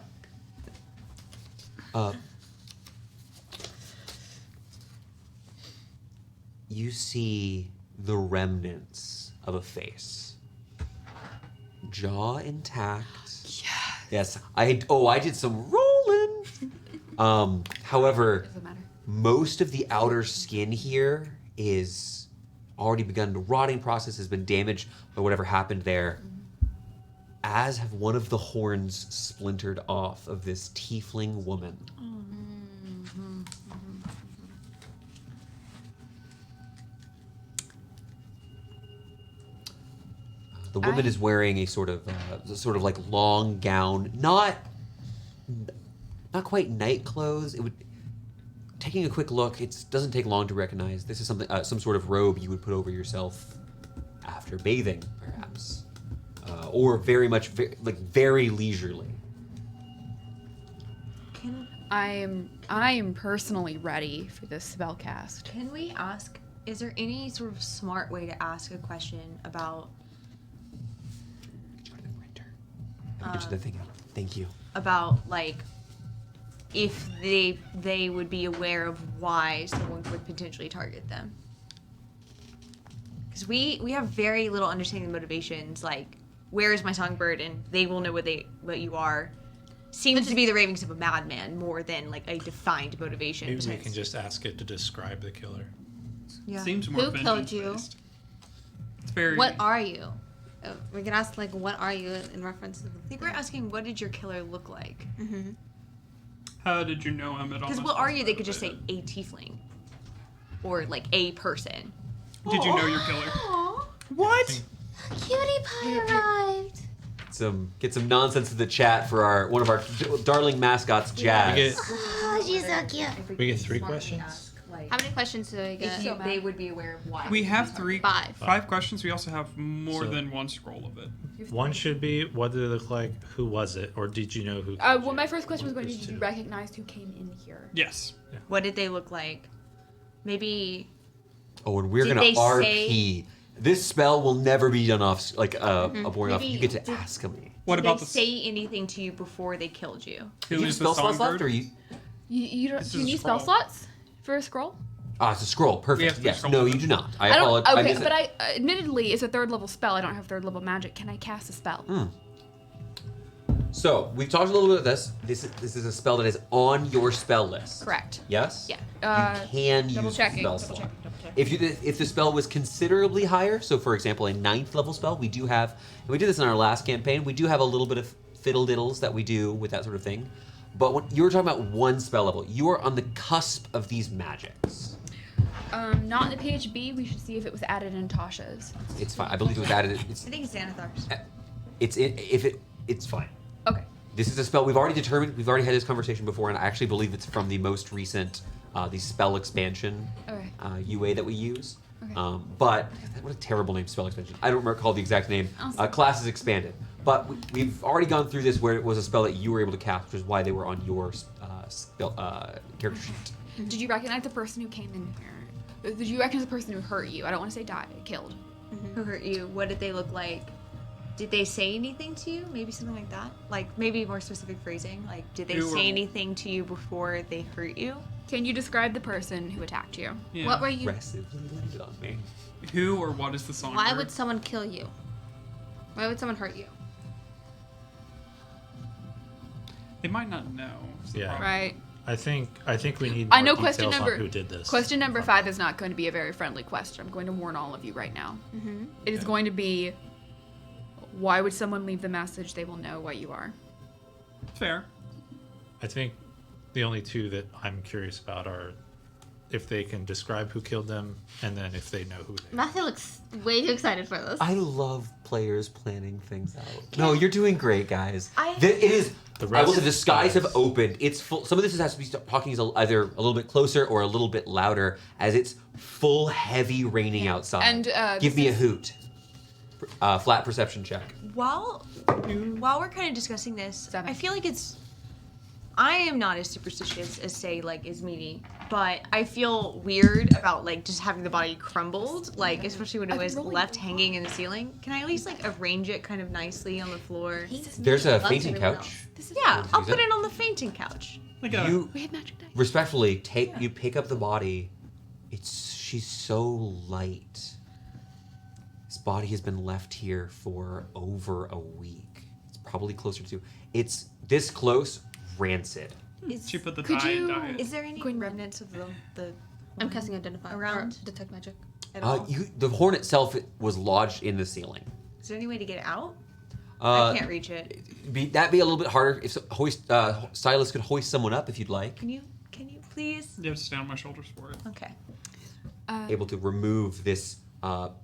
You see the remnants of a face. Jaw intact. Yes. I did some rolling. However, Doesn't matter. most of the outer skin here is already begun. The rotting process has been damaged by whatever happened there. As have one of the horns splintered off of this tiefling woman. The woman is wearing a sort of like long gown, not quite night clothes. It would. Taking a quick look, it doesn't take long to recognize this is something, some sort of robe you would put over yourself after bathing, perhaps, or very very leisurely. I am personally ready for this spell cast. Can we ask, is there any sort of smart way to ask a question about Get you the thing out. Thank you. like if they would be aware of why someone would potentially target them? Because we have very little understanding of motivations. Like, where is my songbird, and they will know what you are. Seems to be the ravings of a madman more than like a defined motivation. Maybe we can just ask it to describe the killer. Yeah. Seems more Who killed you? vengeance-based. It's very. What are you? We can ask like, what are you in reference to the. I think we're asking, what did your killer look like? Mm-hmm. How did you know him at all? Because what are you? They could just say a tiefling, or like a person. Did you know your killer? What? Cutie pie arrived. Get some nonsense in the chat for one of our darling mascots, Jazz. We get, Oh, she's so cute. we get 3 questions. How many questions do I get? So they would be aware of why. We have 3. 5. 5 questions. We also have more So- than one scroll of it. One should be, what did it look like? Who was it? Or did you know who? Well, my first question was going to be, did you recognize who came in here? Yes. What did they look like? Maybe. Oh, and we're Did gonna they RP. This spell will never be done off boring off. Maybe You get to did- ask me. What did about they the say anything to you before they killed you? who you is spell the slots left, songbird? or you? You don't. This Do you is a need spell scroll. slots for a scroll? It's a scroll. We Perfect. have to Yes. scroll No, them. you do not. I don't. apologize. Okay, missed but it. admittedly, it's a 3rd level spell. I don't have 3rd level magic. Can I cast a spell? So we've talked a little bit about this. This is a spell that is on your spell list. Correct. Yes. Yeah. You can double use checking, spell double slot. checking, double checking. If the spell was considerably higher, so for example a 9th level spell, we do have, and we did this in our last campaign, we do have a little bit of fiddle diddles that we do with that sort of thing. But when you were talking about 1 spell level, you are on the cusp of these magics. Not in the PHB. We should see if it was added in Tasha's. It's fine. I believe it was added. I think it's Xanathar's. It's fine. Okay. This is a spell we've already determined. We've already had this conversation before, and I actually believe it's from the most recent the spell expansion Okay. UA that we use. Okay. But what a terrible name, spell expansion. I don't recall the exact name. Awesome. Class is expanded, but we've already gone through this where it was a spell that you were able to cast, which is why they were on your spell character sheet. Did you recognize the person who came in here? Did you recognize the person who hurt you? I don't want to say died, killed. Who hurt you? What did they look like? Did they say anything to you? Maybe something like that? Like, maybe more specific phrasing? Like, did they Who or- say anything to you before they hurt you? Can you describe the person who attacked you? Yeah. What were you? Aggressively landed on me. Who or what is the songbird? Why would someone kill you? Why would someone hurt you? They might not know. is the Yeah. problem. Right. I think we need. I know more question details on number. who did this. Question number 5 is not going to be a very friendly question. I'm going to warn all of you right now. It is going to be, why would someone leave the message? They will know what you are. Fair. I think the only 2 that I'm curious about are if they can describe who killed them, and then if they know who they are. Matthew looks way too excited for this. I love players planning things out. No, you're doing great, guys. I- It is. The I rest will say the skies have is- opened. It's full. Some of this has to be talking is either a little bit closer or a little bit louder, as it's full heavy raining outside. And, give this me a is- hoot. Flat perception check. While we're kind of discussing this, 7. I feel like I am not as superstitious as say like Ismini, but I feel weird about like just having the body crumbled, like especially when it was left hanging in the ceiling. Can I at least like arrange it kind of nicely on the floor? There's a Bugs fainting everyone couch. This is Yeah, I'll use put it? it on the fainting couch. Like a, You We have magic dice. respectfully you pick up the body. She's so light. This body has been left here for over a week. It's probably closer to. It's this close, rancid. she put the Could die in you- diet. Is there any Quinn- remnants of the I'm casting identify Around? or detect magic. at all? The horn itself was lodged in the ceiling. Is there any way to get it out? Uh, I can't reach it. That'd be a little bit harder if Silas could hoist someone up if you'd like. Can you please? You have to stand on my shoulders for it. Okay. Able to remove this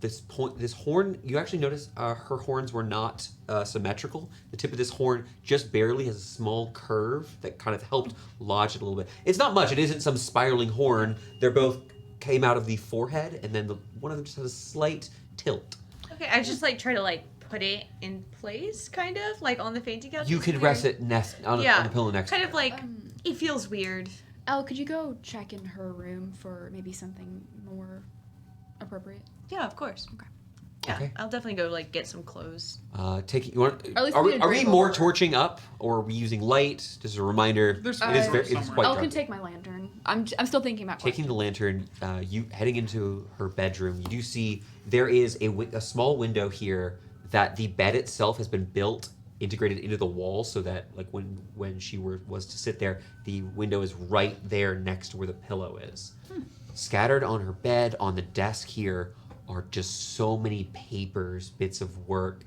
this horn. You actually notice her horns were not symmetrical. The tip of this horn just barely has a small curve that kind of helped lodge it a little bit. It's not much. It isn't some spiraling horn. They're both came out of the forehead, and then one of them just has a slight tilt. Okay, I just like try to like put it in place, kind of like on the fainting couch. You It's could weird. rest it on the pillow next. Kind of like it feels weird. Elle, could you go check in her room for maybe something more appropriate? Yeah, of course. Okay. Yeah, Okay. I'll definitely go like get some clothes. You want? Or at least Are we we, need a are we drink more over. torching up, or are we using light? Just as a reminder, There's it is fire very, it's somewhere. quite Elle dark. can take my lantern. I'm still thinking about Taking the lantern, you heading into her bedroom. You do see there is a small window here that the bed itself has been built, integrated into the wall, so that like when she was to sit there, the window is right there next to where the pillow is. scattered on her bed, on the desk here, are just so many papers, bits of work.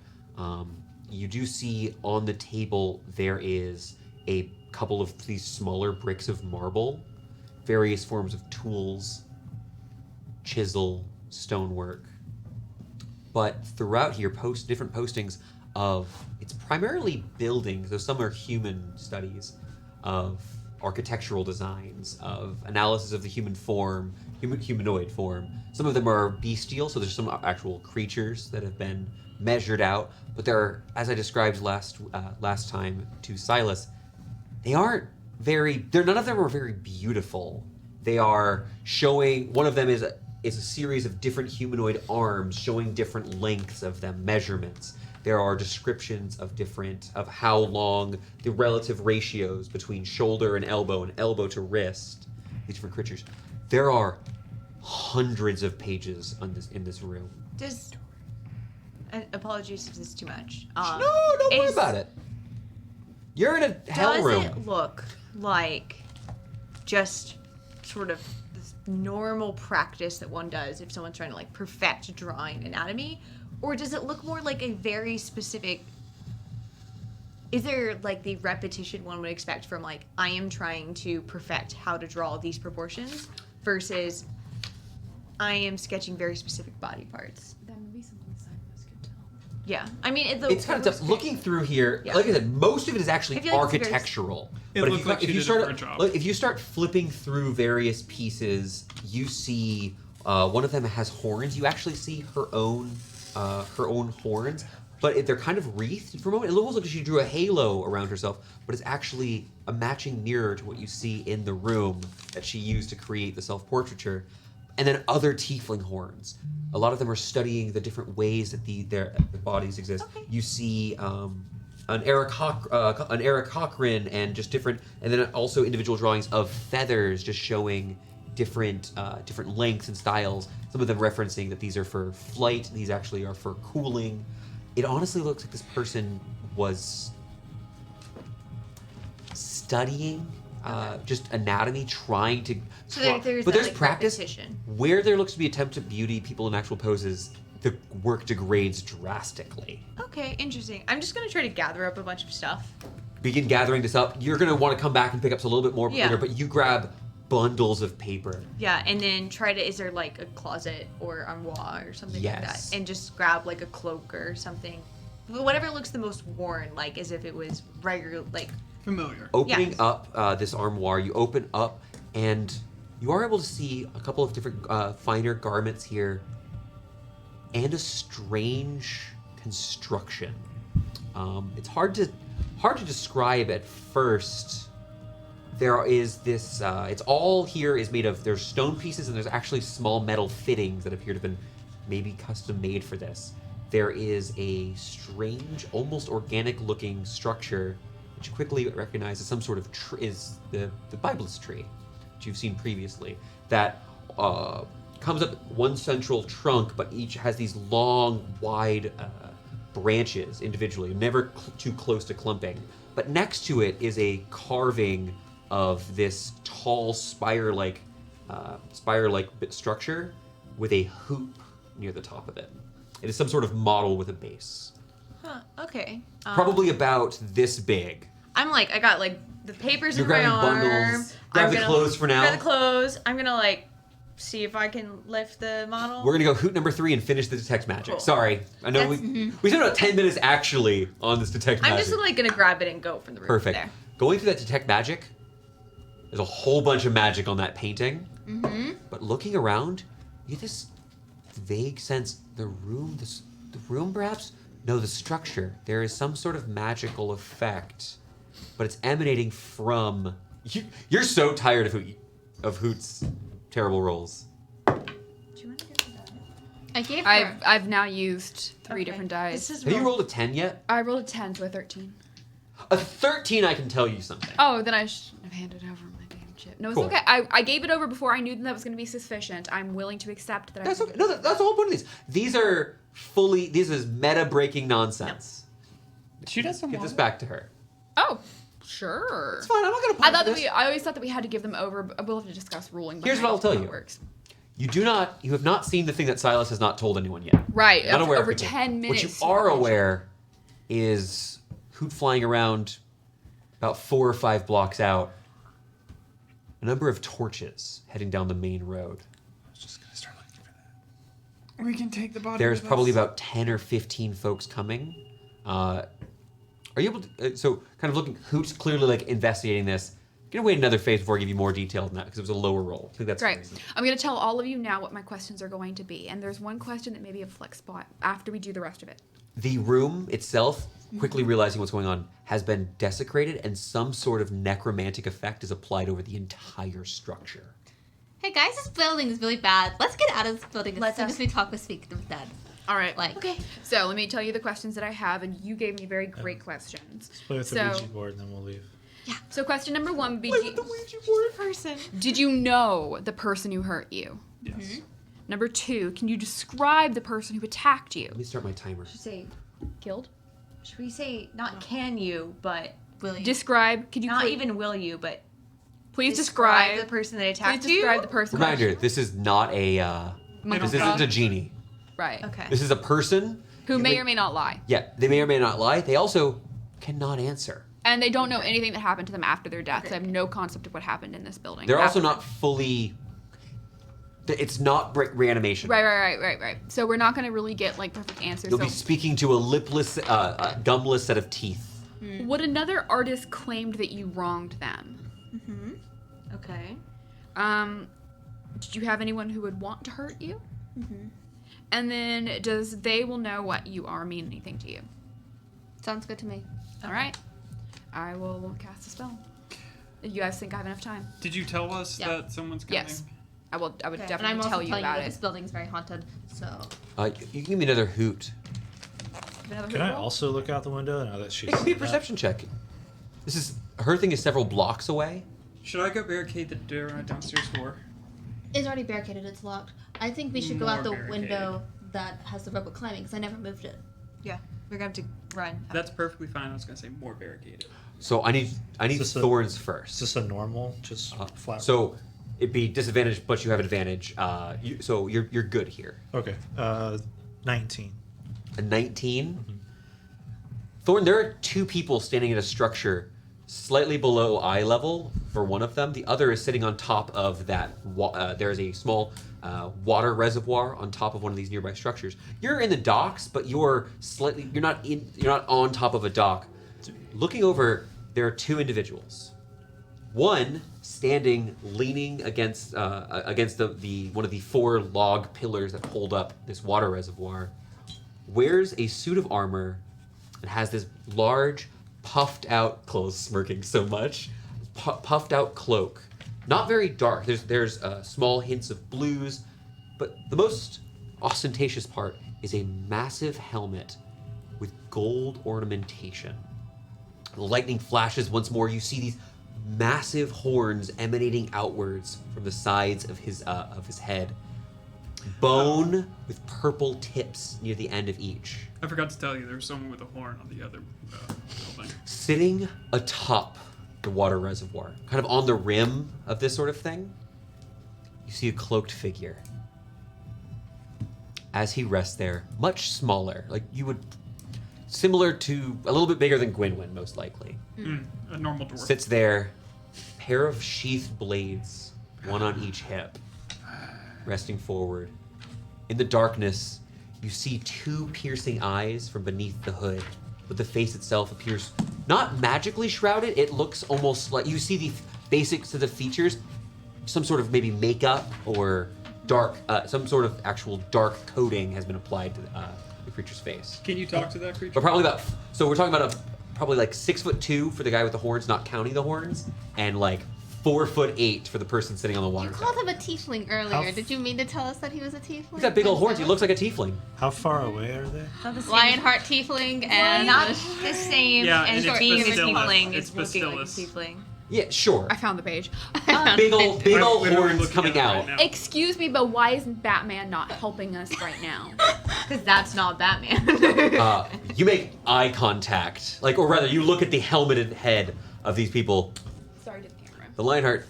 You do see on the table there is a couple of these smaller bricks of marble, various forms of tools, chisel, stonework. But throughout here, different postings of, it's primarily buildings, though some are human studies, of architectural designs, of analysis of the human form, humanoid form. Some of them are bestial, so there's some actual creatures that have been measured out. But there are, as I described last time to Silas, none of them are very beautiful. They are showing, one of them is a series of different humanoid arms showing different lengths of them, measurements. There are descriptions of how long, the relative ratios between shoulder and elbow to wrist, these different creatures. There are hundreds of pages in this room. Apologies if this is too much. No, don't worry about it. You're in a hell room. Does it look like just sort of this normal practice that one does if someone's trying to like perfect drawing anatomy? Or does it look more like a very specific... Is there like the repetition one would expect from like, I am trying to perfect how to draw these proportions versus I am sketching very specific body parts? That would be something Silas could tell. Yeah. I mean, It's kind of tough. Looking through here, Yeah. like I said, most of it is actually I feel like it's very- architectural. It But looked like she did a poor job. if you start flipping through various pieces, you see one of them has horns. You actually see her own horns, but they're kind of wreathed for a moment. It almost looks like she drew a halo around herself, but it's actually a matching mirror to what you see in the room that she used to create the self-portraiture. And then other tiefling horns. A lot of them are studying the different ways that their bodies exist. Okay. You see an Eric Cochran and just different, and then also individual drawings of feathers, just showing different lengths and styles. Some of them referencing that these are for flight, these actually are for cooling. It honestly looks like this person was studying just anatomy, trying to. So there's but that, there's like, practice repetition. where there looks to be attempt at beauty. People in actual poses, the work degrades drastically. Okay, interesting. I'm just gonna try to gather up a bunch of stuff. Begin gathering this up. You're gonna want to come back and pick up a little bit more Yeah. later, but you grab bundles of paper. Yeah, and then try to, is there like a closet or armoire or something like Yes. that? And just grab like a cloak or something. Whatever looks the most worn, like as if it was regular, like. Familiar. Opening Yes. up this armoire, you open up and you are able to see a couple of different finer garments here and a strange construction. It's hard to describe at first. There is this, it's all here is made of, there's stone pieces and there's actually small metal fittings that appear to have been maybe custom made for this. There is a strange, almost organic looking structure which you quickly recognize as some sort of is the Biblis tree that you've seen previously, that comes up one central trunk, but each has these long, wide branches individually, never too close to clumping. But next to it is a carving of this tall spire-like structure with a hoop near the top of it. It is some sort of model with a base. Huh, okay. Probably about this big. I'm like, I got like the papers You're in my grabbing arm. bundles. Grab the clothes for now. Grab the clothes. I'm gonna like see if I can lift the model. We're gonna go hoot number 3 and finish the detect magic. Cool. Sorry, I know we spent about 10 minutes actually on this detect I'm magic. just like gonna grab it and go from the room. Perfect. There. Going through that detect magic, there's a whole bunch of magic on that painting. Mm-hmm. But looking around, you get this vague sense the room perhaps? No, the structure. There is some sort of magical effect, but it's emanating from. You're so tired of Hoot's terrible rolls. Do you want to go for that? I gave her. I've now used 3 Okay. different dice. This is Have you rolled a 10 yet? I rolled a 10 to a 13. A 13, I can tell you something. Oh, then I shouldn't have handed over my damn chip. No, it's Cool. okay. I gave it over before I knew that was going to be sufficient. I'm willing to accept that. That's I okay. No, that's the whole point of these. These are this is meta-breaking nonsense. She doesn't Get want this back to her. Oh, sure. It's fine. I'm not gonna. I thought this. I always thought that we had to give them over. We'll have to discuss ruling. Here's behind what I'll tell how you. it works. You have not seen the thing that Silas has not told anyone yet. Right. Not aware of over it yet. 10 minutes. What you are aware is Hoot flying around about 4 or 5 blocks out. A number of torches heading down the main road. I was just gonna start looking for that. We can take the body. There's with probably us. about 10 or 15 folks coming. Are you able to, so kind of looking, Hoot's clearly like investigating this. Gonna wait another phase before I give you more detail than that because it was a lower roll. I think that's Right. crazy. I'm going to tell all of you now what my questions are going to be. And there's one question that may be a flex spot after we do the rest of it. The room itself, quickly realizing what's going on, has been desecrated and some sort of necromantic effect is applied over the entire structure. Hey guys, this building is really bad. Let's get out of this building as Let's soon us- as we talk with Speak of Dead. All right. Like, Okay. So let me tell you the questions that I have, and you gave me very great questions. Let's play with the So- Ouija board and then we'll leave. So question number 1 would be, Person. did you know the person who hurt you? Yes. Number 2, can you describe the person who attacked you? Let me start my timer. Say, Killed? should we say not can you, but will you? Describe. Could you not please, even will you, but please describe describe the person that Please attacked you? describe the person. Reminder, this is not a, Monkey this isn't dog. a genie. Right. Okay. This is a person. Who may or may not lie. Yeah, they may or may not lie. They also cannot answer. And they don't know anything that happened to them after their death. They have no concept of what happened in this building. They're also after. not fully. It's not reanimation. Right. So we're not going to really get like perfect answers. You'll So be speaking to a lipless, gumless set of teeth. would another artist claimed that you wronged them? Okay. Did you have anyone who would want to hurt you? And then does they will know what you are mean anything to you? Sounds good to me. All right. I will cast a spell. You guys think I have enough time? Did you tell us Yeah. that someone's coming? Yes. I would And I'm definitely also tell you telling you about that it. this building's very haunted, so... You can give me another hoot. Give another Can hoot I roll? also look out the window now that she's It can be a said that? perception check. This is her thing is several blocks away. Should I go barricade the door on the downstairs door? It's already barricaded, it's locked. I think we should go out the More window that has the rope climbing, because I never moved it. Yeah. We're going to have to run. That's perfectly fine. I was gonna say more barricaded. So I need this a- thorns Is first. this a normal, just flat? So it'd be disadvantage, but you have advantage. So you're good here. Okay. 19. A 19. Thorn, there are 2 people standing at a structure slightly below eye level for one of them. The other is sitting on top of that. There is a small water reservoir on top of one of these nearby structures. You're in the docks, but you're not on top of a dock. Looking over, there are 2 individuals. One standing, leaning against the one of the 4 log pillars that hold up this water reservoir, wears a suit of armor and has this large, puffed out clothes, smirking so much, puffed out cloak. Not very dark. There's small hints of blues, but the most ostentatious part is a massive helmet with gold ornamentation. The lightning flashes once more. You see these massive horns emanating outwards from the sides of his head. Bone with purple tips near the end of each. I forgot to tell you there was someone with a horn on the other building. Sitting atop the water reservoir, kind of on the rim of this sort of thing, you see a cloaked figure. As he rests there, much smaller, like you would, similar to, a little bit bigger than Gwynwyn, most likely. A normal dwarf. Sits there, pair of sheathed blades, one on each hip, resting forward. In the darkness, you see 2 piercing eyes from beneath the hood, but the face itself appears not magically shrouded. It looks almost like you see the basics of the features, some sort of maybe makeup or dark, some sort of actual dark coating has been applied to the creature's face. Can you talk to that creature? But probably so we're talking about probably like 6'2" for the guy with the horns, not counting the horns, and like 4'8" for the person sitting on the water You tower. called him a tiefling earlier. Did you mean to tell us that he was a tiefling? He's got big old horns. He looks like a tiefling. How far away are they? Not the same. Lionheart tiefling and... Not the same Yeah, as and it's being a Bacillus. tiefling It's is looking like a Bacillus. tiefling. Yeah, sure. I found the page. Big old I'm horns looking coming at it out. right now. Excuse me, but why isn't Batman not helping us right now? Because that's not Batman. You make eye contact, or rather, you look at the helmeted head of these people. Sorry to the camera. The Lionheart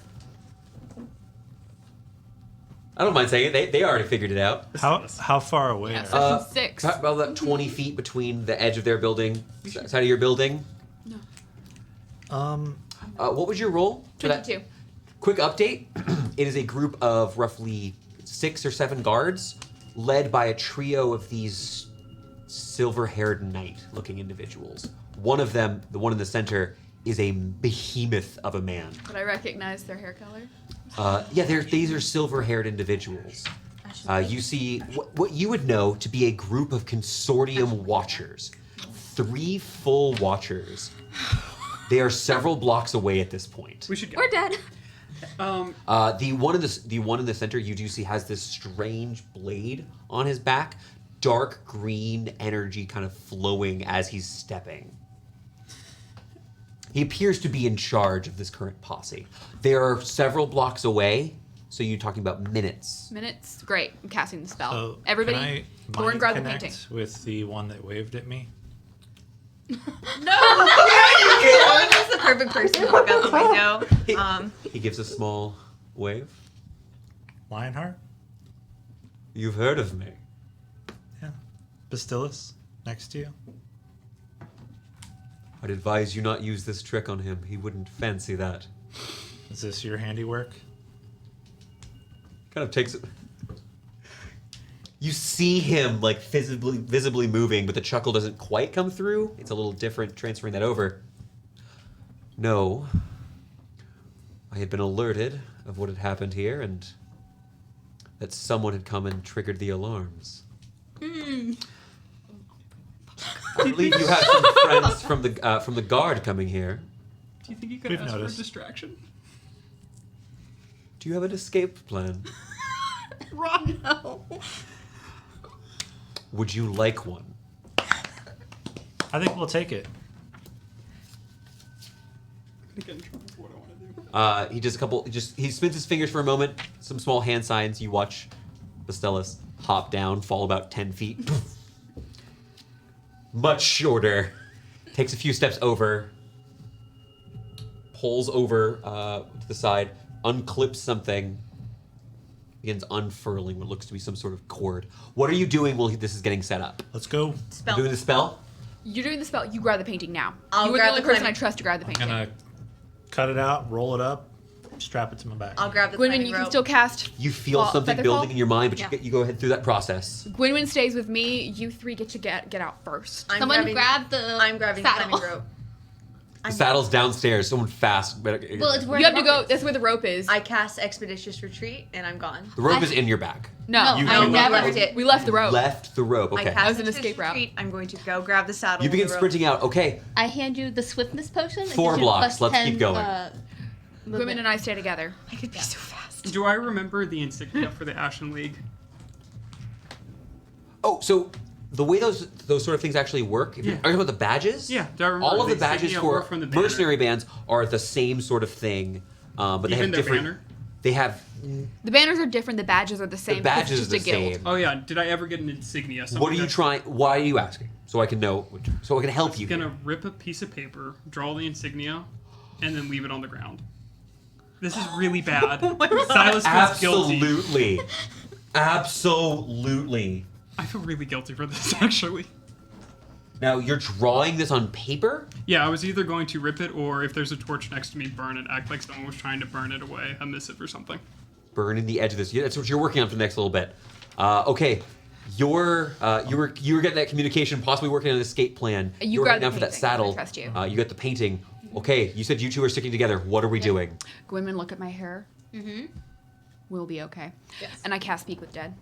I don't mind saying it. They already figured it out. How far away? Yeah, are so- 6. About that 20 feet between the edge of their building, side of your building. What was your roll? for that? 22. Quick update. It is a group of roughly 6 or 7 guards, led by a trio of these silver-haired knight-looking individuals. One of them, the one in the center, is a behemoth of a man. Would I recognize their hair color? Yeah, these are silver-haired individuals. You see what you would know to be a group of consortium watchers. 3 full watchers. They are several blocks away at this point. We should go. We're dead. The one in the center you do see has this strange blade on his back, dark green energy kind of flowing as he's stepping. He appears to be in charge of this current posse. They are several blocks away, so you're talking about minutes. Minutes? Great. I'm casting the spell. So Everybody, can I go and mind grab the connect painting. with the one that waved at me? That's the perfect person to walk out the window. He gives a small wave. Lionheart? You've heard of me. Yeah. Bastillus, next to you. I'd advise you not use this trick on him. He wouldn't fancy that. Is this your handiwork? Kind of takes it. You see him like visibly moving, but the chuckle doesn't quite come through. It's a little different transferring that over. No. I had been alerted of what had happened here and that someone had come and triggered the alarms. I believe you have some friends from the guard coming here. Do you think you could We've ask noticed. for a distraction? Do you have an escape plan? Run! No. Would you like one? I think we'll take it. I'm gonna get in trouble for what I want to do. He does a couple. He spins his fingers for a moment. Some small hand signs. You watch Bastillus hop down, fall about 10 feet. Much shorter. Takes a few steps over. Pulls over to the side. Unclips something. Begins unfurling what looks to be some sort of cord. What are you doing while this is getting set up? Let's go. Spell. Doing the spell? You're doing the spell. You grab the painting now. I'll you were the grab only the person climbing- I trust to grab the I'm painting. gonna cut it out, roll it up, strap it to my back. I'll grab the Gwynwyn, climbing you rope. can still cast. You feel something Featherfall? building in your mind, but Yeah. you go ahead through that process. Gwynwyn stays with me. You 3 get to get out first. I'm Someone grabbing, grab the I'm grabbing the saddle. climbing rope. The saddle's downstairs. Someone fast. Well, it's where You have the to go. rope is. That's where the rope is. I cast Expeditious Retreat and I'm gone. The rope is in your bag. No, You- I you never left left it. we left the rope. Left the rope. I Okay. cast was an Expeditious escape route. Retreat. I'm going to go grab the saddle. You and begin the rope. sprinting out. Okay. I hand you the swiftness potion. It 4 gives you blocks. plus Let's keep 10, going. Women and I stay together. I could be so fast. Do I remember the insignia for the Ashen League? Oh, so the way those sort of things actually work, if Yeah. you're talking about the badges? Yeah, do I remember all of the the badges insignia for or from the banner? mercenary bands are the same sort of thing, but they Even have their different. banner? They have The banners are different. The badges are the same. the because badges it's are just the a guild. same. Oh yeah, did I ever get an insignia? What Something are you that's trying? Why are you asking? So I can know. So I can help you. Gonna rip a piece of paper, draw the insignia, and then leave it on the ground. This is really bad. Silas feels guilty. Absolutely. Absolutely. I feel really guilty for this actually. Now you're drawing this on paper. Yeah, I was either going to rip it or if there's a torch next to me, burn it. Act like someone was trying to burn it away, a missive or something. Burning the edge of this. Yeah, that's what you're working on for the next little bit. Okay. You were getting that communication, possibly working on an escape plan. You You're grabbed right now the for that painting. saddle. I trust you. You got the painting. Okay, you said you two are sticking together. What are we doing? Gwynwyn, look at my hair. Mm-hmm. We'll be okay. Yes. And I cast Speak with Dead.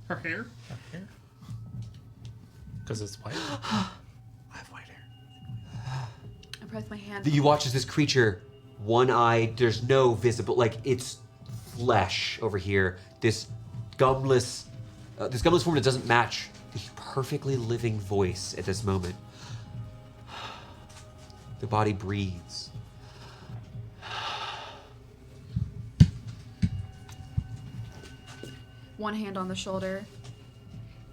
Her hair? Because it's white. I have white hair. I press my hand. You watch as this creature, one eye, there's no visible, like it's flesh over here. This gumless form that doesn't match the perfectly living voice at this moment. The body breathes. One hand on the shoulder.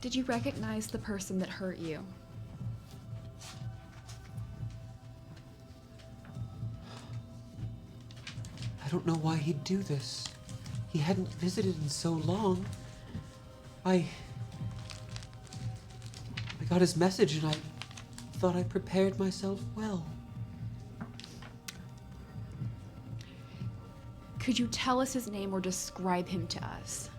Did you recognize the person that hurt you? I don't know why he'd do this. he hadn't visited in so long. I got his message and I thought I prepared myself well. Could you tell us his name or describe him to us?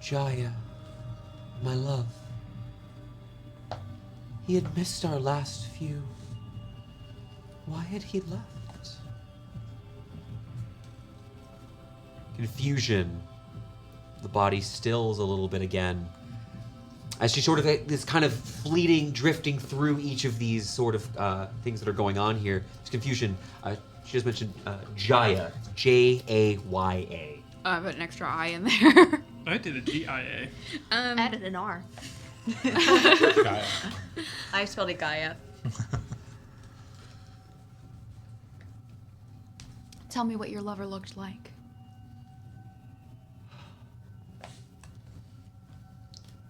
Jaya, my love. He had missed our last few. Why had he left? Confusion. The body stills a little bit again. As she sort of is kind of fleeting, drifting through each of these sort of things that are going on here. It's confusion. She just mentioned Jaya. Jaya. I put an extra I in there. I did a GIA. Added an R. Gaia. I spelled it Gaia. Tell me what your lover looked like.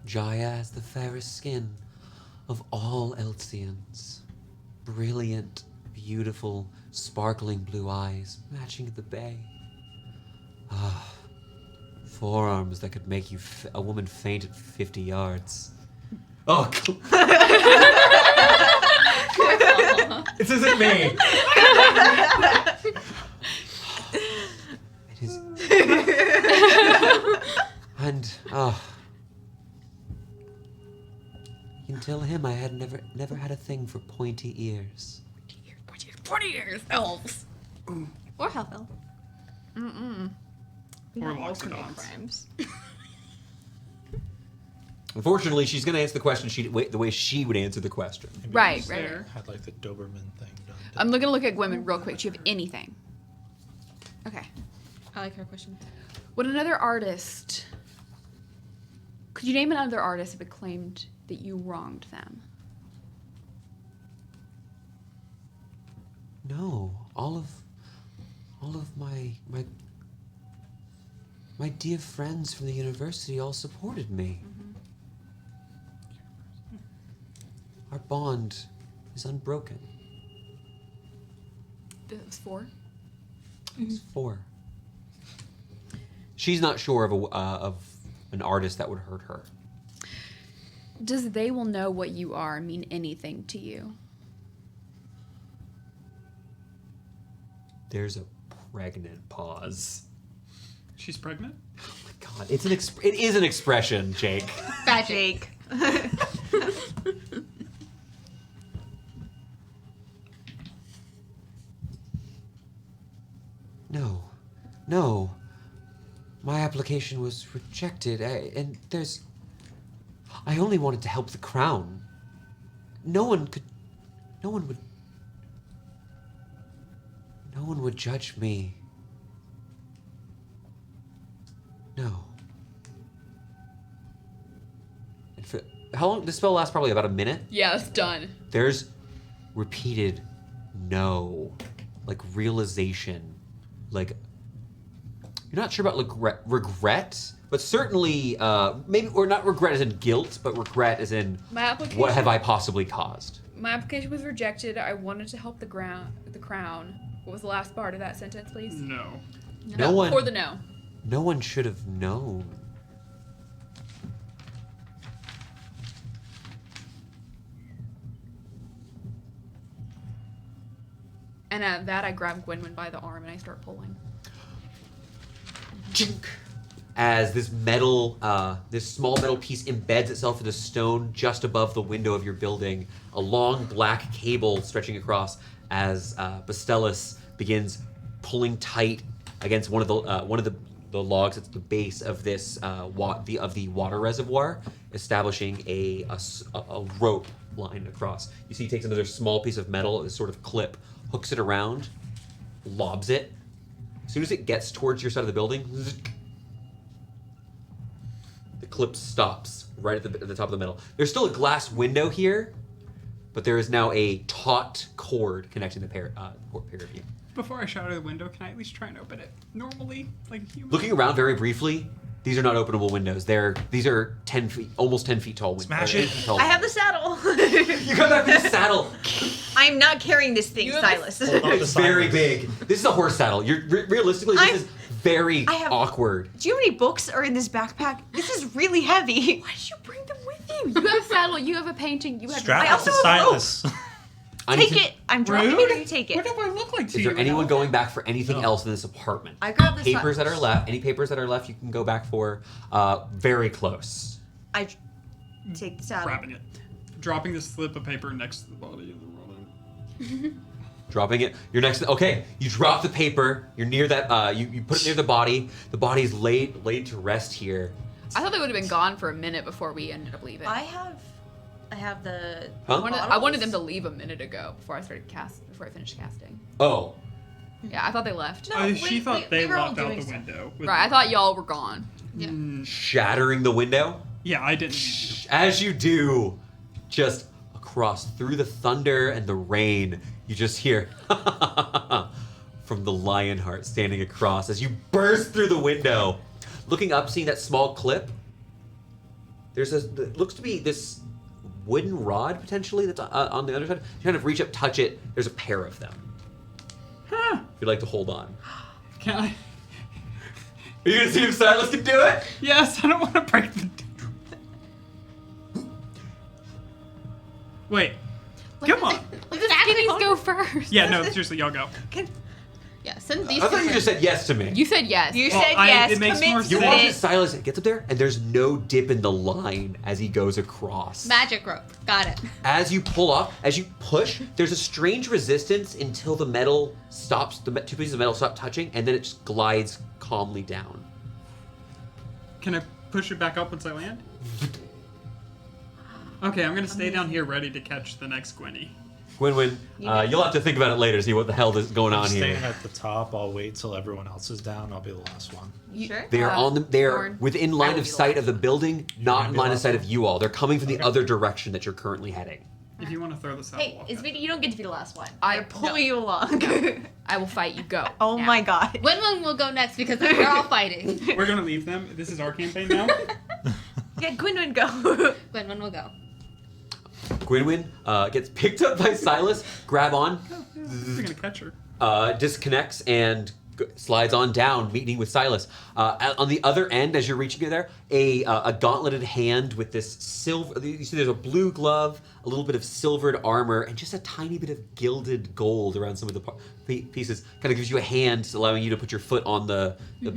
Jaya has the fairest skin of all Eltzians. Brilliant, beautiful, sparkling blue eyes matching the bay. Ah, forearms that could make a woman faint at 50 yards. Oh, this isn't me. It is. And you can tell him I had never had a thing for pointy ears. Pointy ears, elves. Or half elf. Or All commit Loxodons. crimes. Unfortunately, she's going to answer the question the way she would answer the question. Maybe Right, just right. There. Had like the Doberman thing done. I'm gonna look at Gwynman real quick. Do you have anything? Okay. I like her question. Would another artist... Could you name another artist if it claimed that you wronged them? No, all of my dear friends from the university all supported me. Our bond is unbroken. That was 4. It's 4. She's not sure of an artist that would hurt her. Does "they will know what you are" mean anything to you? There's a pregnant pause. She's pregnant? Oh my god, it is an expression, Jake. Jake. No. My application was rejected, and I only wanted to help the crown. No one would judge me. No. And for how long? This spell lasts probably about a minute. Yeah, it's done. There's repeated no, like realization, like you're not sure about regret, but certainly maybe, or not regret as in guilt, but regret as in My application. what have I possibly caused? My application was rejected. I wanted to help the crown. What was the last part of that sentence, please? No. No one. Or the no. No one should have known. And at that, I grab Gwynman by the arm and I start pulling. Chink. As this small metal piece embeds itself into stone just above the window of your building, a long black cable stretching across as Bastellus begins pulling tight against one of the logs at the base of this the water reservoir, establishing a rope line across. You see, he takes another small piece of metal, this sort of clip, hooks it around, lobs it. As soon as it gets towards your side of the building, the clip stops right at the top of the metal. There's still a glass window here, but there is now a taut cord connecting the pair of you. Before I shout out the window, can I at least try and open it normally, like a human? Looking around very briefly, These are not openable windows. These are 10 feet, almost 10 feet tall windows. Smash 8 it. feet tall I have the saddle. You come back with a saddle. I'm not carrying this thing, You have Silas. Hold on. It's very big. This is a horse saddle. You're realistically, this I'm- is very I have- awkward. Do you know how many books are in this backpack? This is really heavy. Why did you bring them with you? You have a saddle. You have a painting. You have. Strap I it also to have Silas. I need Take to- it. I'm dropping Rude. it. You take What it. do I look like to Is you? there anyone now? going back for anything No. else in this apartment? I grab the Papers that are Silas. left. Any papers that are left, you can go back for. Very close. I take the saddle. Grabbing it. Dropping the slip of paper next to the body of the woman. Dropping it. You're next. Okay, you drop the paper. You're near that. You put it near the body. The body's laid to rest here. I thought they would have been gone for a minute before we ended up leaving. I have the. Huh? I wanted them to leave a minute ago before I finished casting. Oh, Yeah, I thought they left. No. She we- thought they we were all locked out doing the stuff. window. with Right, I the- thought y'all were gone. Yeah. shattering the window. Yeah, I didn't. Need to. As you do, just across through the thunder and the rain, you just hear from the Lionheart standing across as you burst through the window. Looking up, seeing that small clip, there's it looks to be this wooden rod potentially that's on the other side. You kind of reach up, touch it. There's a pair of them. Huh. If you'd like to hold on. Can I? Are you gonna see if Silas can do it? Yes, I don't want to break the. Wait. Come on. Let the skinnies go first. Yeah, no, seriously, y'all go. Yeah, send these. I thought two you just said yes to me. You said yes. You Well, said I- yes. it makes commit more to You sense. watch it. as Silas gets up there, and there's no dip in the line as he goes across. magic rope. Got it. As you pull off, as you push, there's a strange resistance until the metal stops, two pieces of metal stop touching, and then it just glides calmly down. Can I push it back up once I land? Okay, I'm gonna stay down here ready to catch the next Gwenny. Gwynwyn, you'll have to think about it later, see what the hell is going on Staying here. at the top. I'll wait till everyone else is down. I'll be the last one. You sure? They are on the, they are Thorn. within I line will of be the sight last. of the building, not gonna in be line the of last sight one? of you all. They're coming from the Okay. other direction that you're currently heading. If you want to throw this out, Hey, you don't get to be the last one. I Pull you along. I will fight you. Go. Oh Now. my god. Win will go next because we're all fighting. we're gonna leave them. This is our campaign now. Yeah, Gwynwyn, go. Win will go. Gwynwyn gets picked up by Silas, grab on, We're gonna catch her. disconnects and slides on down, meeting with Silas. On the other end, as you're reaching there, a gauntleted hand with this silver. You see, there's a blue glove, a little bit of silvered armor, and just a tiny bit of gilded gold around some of the pieces. Kind of gives you a hand, allowing you to put your foot on the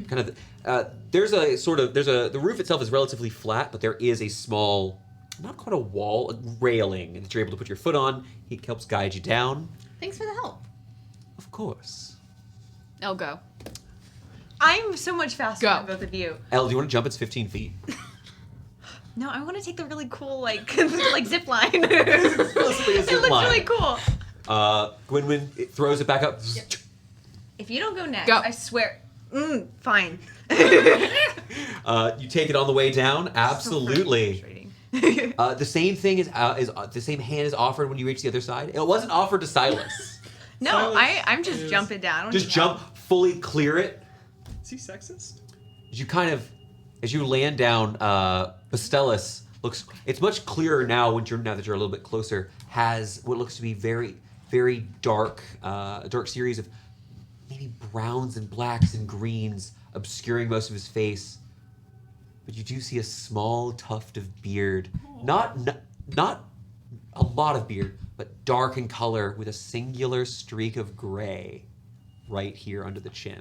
kind of. There's a sort of the roof itself is relatively flat, but there is a small. Not quite a wall, a railing that you're able to put your foot on. He helps guide you down. Thanks for the help. Of course. I'll go. I'm so much faster Go. than both of you. Elle, do you want to jump? It's 15 feet. No, I want to take the really cool, like zip line. Supposedly a It zip looks line. really cool. Gwynwyn throws it back up. If you don't go next, Go. I swear. Fine. You take it on the way down. Absolutely. Frustrating. The same thing is the same hand is offered when you reach the other side. It wasn't offered to Silas. No, Silas I'm just is- jumping down. I don't Just need jump, help. fully clear it. Is he sexist? As you land down, Bastellus looks. It's much clearer now now that you're a little bit closer. Has what looks to be very, very dark, a dark series of maybe browns and blacks and greens obscuring most of his face. But you do see a small tuft of beard, not a lot of beard, but dark in color with a singular streak of gray right here under the chin.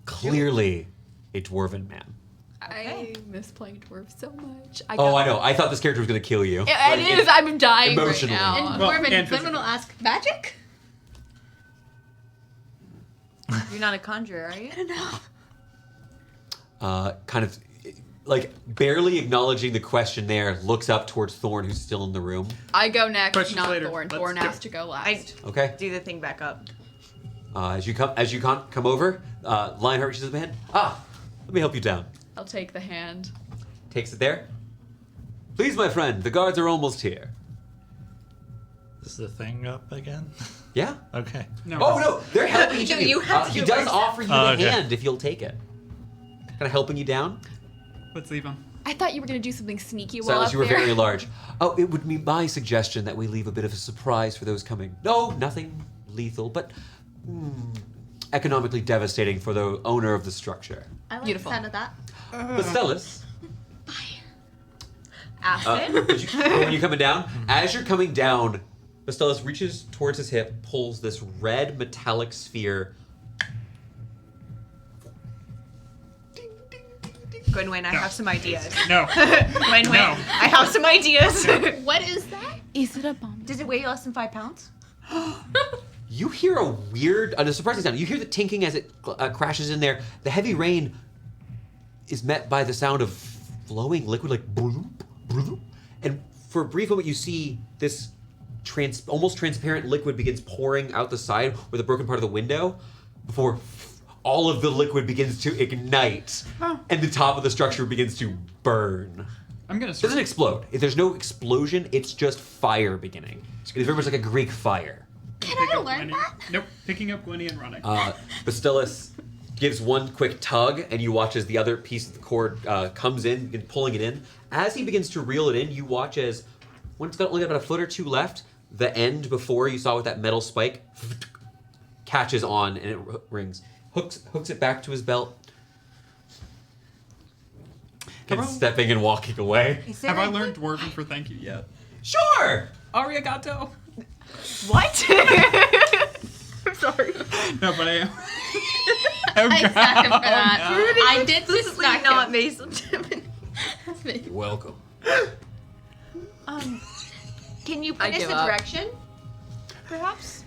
Clearly a dwarven man. I miss playing dwarf so much. I know. I thought this character was going to kill you. It is. I'm dying emotionally. right now. And Well, Wyrm and Win will ask, magic? You're not a conjurer, are you? Kind of, like, barely acknowledging the question there, looks up towards Thorn, who's still in the room. I go next, Questions not later. Thorn. Let's Thorn go. has to go last. Okay. Do the thing back up. As you come over, Lionheart reaches his hand. Let me help you down. I'll take the hand. Takes it there. Please, my friend, the guards are almost here. Is the thing up again? Yeah. Okay. No. Oh no, they're helping each No, of you. you have to He do it does first. offer you Oh, the okay. hand if you'll take it. Kind of helping you down. Let's leave him. I thought you were gonna do something sneaky while Silas, up you were there. very large. Oh, it would be my suggestion that we leave a bit of a surprise for those coming. No, nothing lethal, but economically devastating for the owner of the structure. I like Beautiful. the sound of that. But Stelis, Acid. when you're coming down, as you're coming down, Stelis reaches towards his hip, pulls this red metallic sphere. Gwynwyn, I have some ideas. No. Gwynwyn, No. I have some ideas. What is that? Is it a bomb? Does it weigh less than 5 pounds? You hear a weird, a surprising sound. You hear the tinking as it crashes in there. The heavy rain is met by the sound of flowing liquid, like bloop, bloop. And for a brief moment, you see this almost transparent liquid begins pouring out the side where the broken part of the window before all of the liquid begins to ignite and the top of the structure begins to burn. I'm gonna It doesn't explode. There's no explosion. It's just fire beginning. It's very much like a Greek fire. Can pick I up learn Winnie. that? Nope. Picking up Winnie and running. Bastilis gives one quick tug, and you watch as the other piece of the cord comes in and pulling it in. As he begins to reel it in, you watch as when it's got only about a foot or two left, the end before you saw with that metal spike catches on and it rings. Hooks it back to his belt. And stepping and walking away. Is there Have I a- learned Dwarven for thank you yet? Sure! Arigato. What? I'm sorry. No, but I am. I smacked him for that. no. I did just smack not him. Mason. You're welcome. Can you I point us give a up. direction? Perhaps?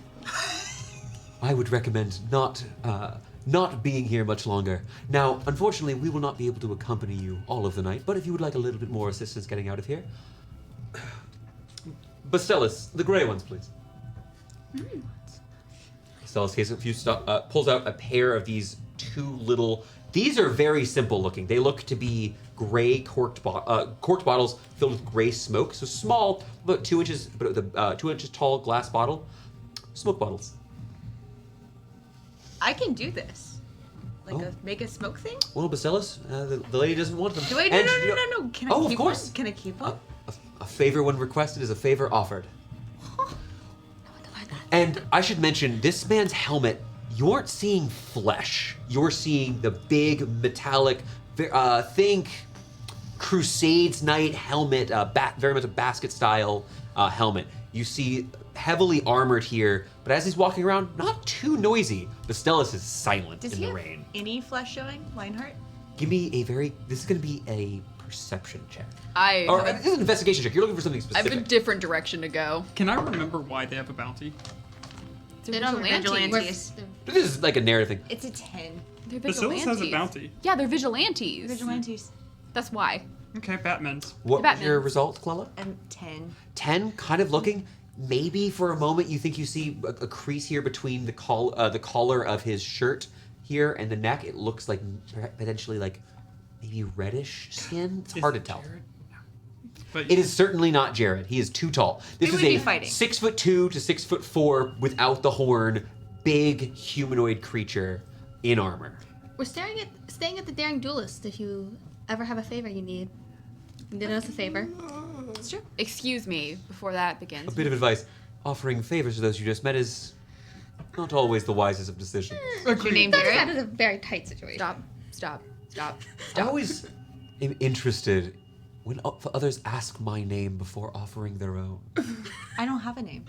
I would recommend not being here much longer. Now, unfortunately, we will not be able to accompany you all of the night, but if you would like a little bit more assistance getting out of here. Bastilis, the gray ones, please. Bastilis pulls out a pair of these two little... These are very simple looking. They look to be gray corked bottles filled with gray smoke. So small, about 2 inches, but the 2 inches tall glass bottle. Smoke bottles. I can do this. Like Oh. make a smoke thing? Well, Bastilis, the lady doesn't want them. Do I? No, And, no, you no, know, no, no. Can I Oh, keep of course. one? Can I keep one? A favor when requested is a favor offered. And I should mention, this man's helmet, you aren't seeing flesh. You're seeing the big metallic, think Crusades Knight helmet, very much a basket style helmet. You see heavily armored here, but as he's walking around, not too noisy. Bastilis is silent Does in he the have rain. any flesh showing, Lionheart? Give me this is going to be a perception check. I This is an investigation check. You're looking for something have specific. a different direction to go. Can I remember why they have a bounty? They don't Vigilantes. This is like a narrative thing. It's a 10. They're Basilis vigilantes. has a bounty. Yeah, they're vigilantes. Vigilantes. That's why. Okay, Batman's. What was your Batmans. result, Clella? 10. 10, kind of looking. Maybe for a moment you think you see a crease here between the collar of his shirt here and the neck. It looks like potentially like maybe reddish skin. It's hard to tell. Jared? No. But It is certainly not Jared. He is too tall. This We is would be a fighting. 6'2" to 6'4" without the horn, big humanoid creature in armor. We're staying at the Daring Duelist if you ever have a favor you need. You did us a favor. It's true. Excuse me before that begins. A bit of advice: offering favors to those you just met is not always the wisest of decisions. What's your name, That Jared? is a very tight situation. Stop. I always am interested when others ask my name before offering their own. I don't have a name.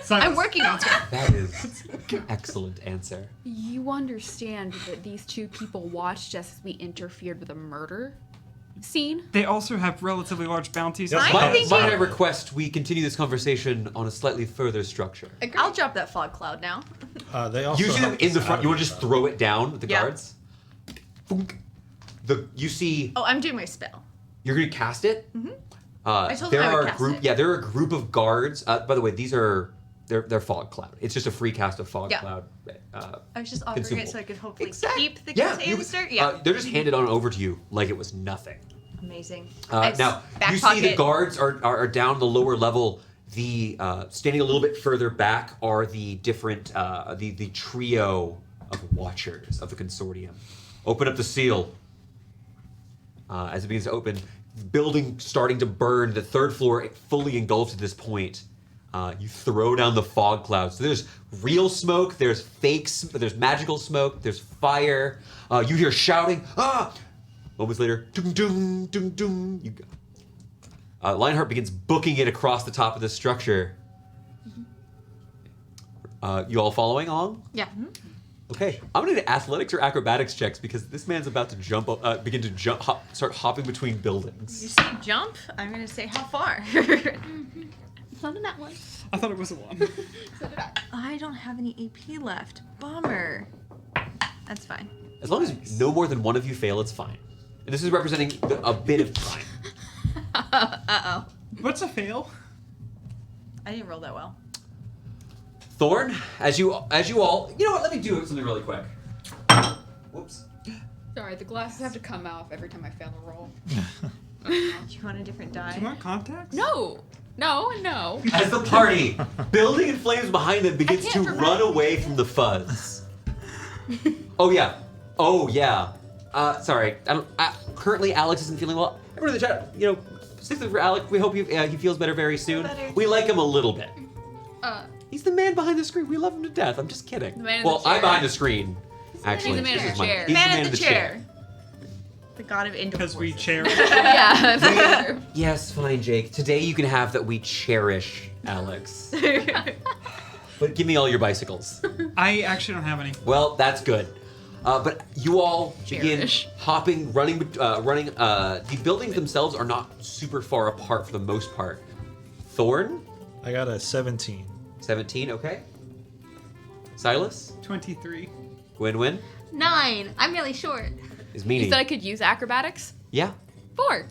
Silence. I'm working on it. That is an excellent answer. You understand that these two people watched as we interfered with a murder scene? They also have relatively large bounties. Yes, I'm thinking- Might I request we continue this conversation on a slightly further structure? I'll drop that fog cloud now. They also Usually have in the this front, you want to out just of, throw it down with the Yeah. guards. Thunk. You see, Oh, I'm doing my spell. you're going to cast it. Mm-hmm. I told them there I would are cast group. it. Yeah, there are a group of guards. By the way, they're fog cloud. It's just a free cast of fog Yeah. cloud. I was just offering Consumable. it so I could hopefully Exactly. keep the Yeah, canister. Yeah. they're just handed on over to you like it was nothing. Amazing. Now Back you see pocket. the guards are down the lower level, The standing a little bit further back are the different the trio of watchers of the consortium. Open up the seal. As it begins to open, building starting to burn. The third floor fully engulfed at this point. You throw down the fog clouds. So there's real smoke. There's fakes. There's magical smoke. There's fire. You hear shouting. Ah! Moments later, doom doom doom doom. Lionheart begins booking it across the top of the structure. You all following along? Yeah. Okay, I'm gonna need athletics or acrobatics checks because this man's about to jump up, begin to jump, start hopping between buildings. You say jump, I'm gonna say how far. So did that one. I thought it was a 1. So did I. I don't have any AP left. Bummer. That's fine. As long as no more than one of you fail, it's fine. And this is representing a bit of time. Uh-oh. What's a fail? I didn't roll that well. Thorn, as you all, you know what? Let me do something really quick. Whoops. Sorry, the glasses have to come off every time I fail a roll. Do you want a different Do die? you want contacts? No. As the party, building in flames behind them, begins to can't run away from the fuzz. Oh yeah. Sorry. Currently, Alex isn't feeling well. Everyone in the chat, specifically for Alex, we hope he feels better very soon. Better. We like him a little bit. Uh, He's the man behind the screen. We love him to death. I'm just kidding. The man in Well, the I'm chair. behind the screen. Actually, the man This in is the my- chair. He's Man the in man the chair. The god of indoor Because we forces. cherish. yeah, that's true. Yes, fine, Jake. Today you can have that we cherish Alex. But give me all your bicycles. I actually don't have any. Well, that's good. But you all begin Cherish. hopping, running. The buildings themselves are not super far apart for the most part. Thorn, I got a 17. 17, okay. Silas, 23. Gwynwyn, 9. I'm really short. is You meaning. said I could use acrobatics? Yeah. 4.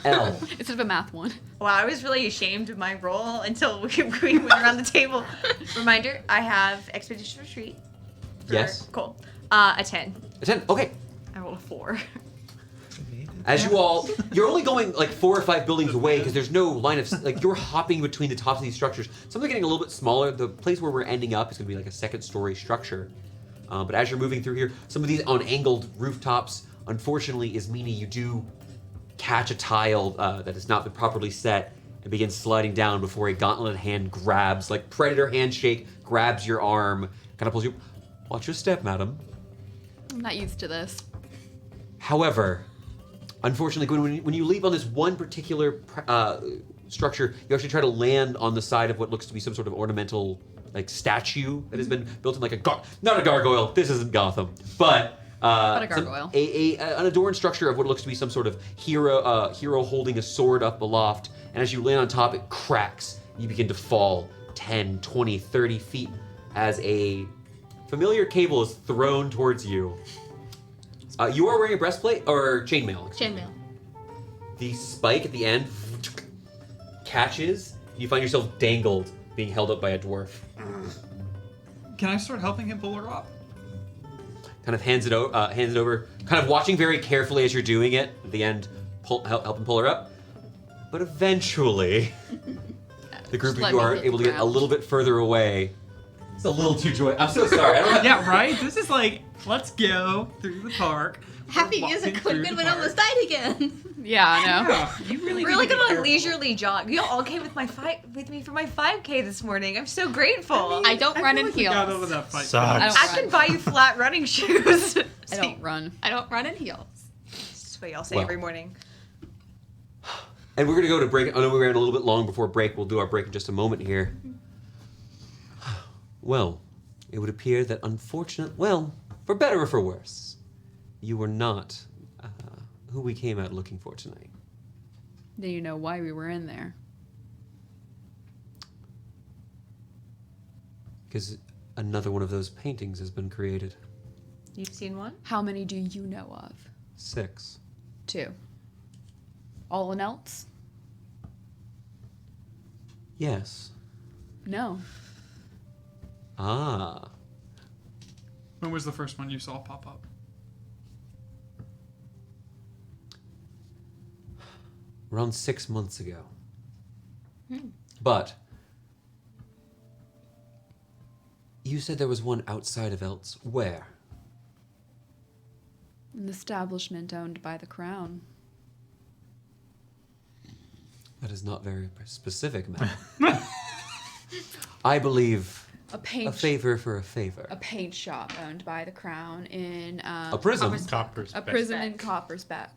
L. Instead of a math one. Wow, I was really ashamed of my roll until we went around the table. Reminder, I have Expedition Retreat. Yes. Cool. A 10. A 10. Okay. I rolled a 4. As you all, you're only going like 4 or 5 buildings away because there's no line of, like you're hopping between the tops of these structures. Some are getting a little bit smaller. The place where we're ending up is going to be like a 2nd-story structure. But as you're moving through here, some of these on angled rooftops, unfortunately, is meaning you do catch a tile that has not been properly set and begins sliding down before a gauntleted hand grabs, like predator handshake, grabs your arm, kind of pulls you. Watch your step, madam. I'm not used to this. However, unfortunately, when you leap on this one particular structure, you actually try to land on the side of what looks to be some sort of ornamental like statue that has been built in like not a gargoyle. This isn't Gotham, but a gargoyle. An adorned structure of what looks to be some sort of hero holding a sword up aloft. And as you land on top, it cracks. You begin to fall 10, 20, 30 feet as a familiar cable is thrown towards you. You are wearing a breastplate or chainmail. Chainmail. The spike at the end catches. You find yourself dangled, being held up by a dwarf. Can I start helping him pull her up? Kind of hands it over, kind of watching very carefully as you're doing it. At the end, help him pull her up. But eventually, the group of let you me are hit able to the get a ground. little bit further away. It's a little too joyous. I'm so sorry. I don't have Yeah, right? This is like, let's go through the park. Happy We're music walking when through the Goodwin park. almost died again. Yeah, I know. Yeah, you really Really need to good be on a careful. leisurely jog. You all came with me for my 5K this morning. I'm so grateful. I don't run feel in like we got over heels. that fight. Sucks. I don't I can buy you flat running shoes. I don't run. I don't run in heels. That's what y'all say Well. every morning. And we're going to go to break. I know we ran a little bit long before break. We'll do our break in just a moment here. Well, it would appear that for better or for worse, you were not who we came out looking for tonight. Do you know why we were in there? Because another one of those paintings has been created. You've seen one? How many do you know of? 6. 2. All in Eltz? Yes. No. Ah. When was the first one you saw pop up? Around 6 months ago. But you said there was one outside of Eltz. Where? An establishment owned by the crown. That is not very specific, ma'am. I believe A paint a favor for a favor. a paint shop owned by the crown in A prism. Copper's a back. prison in Coppersbeck.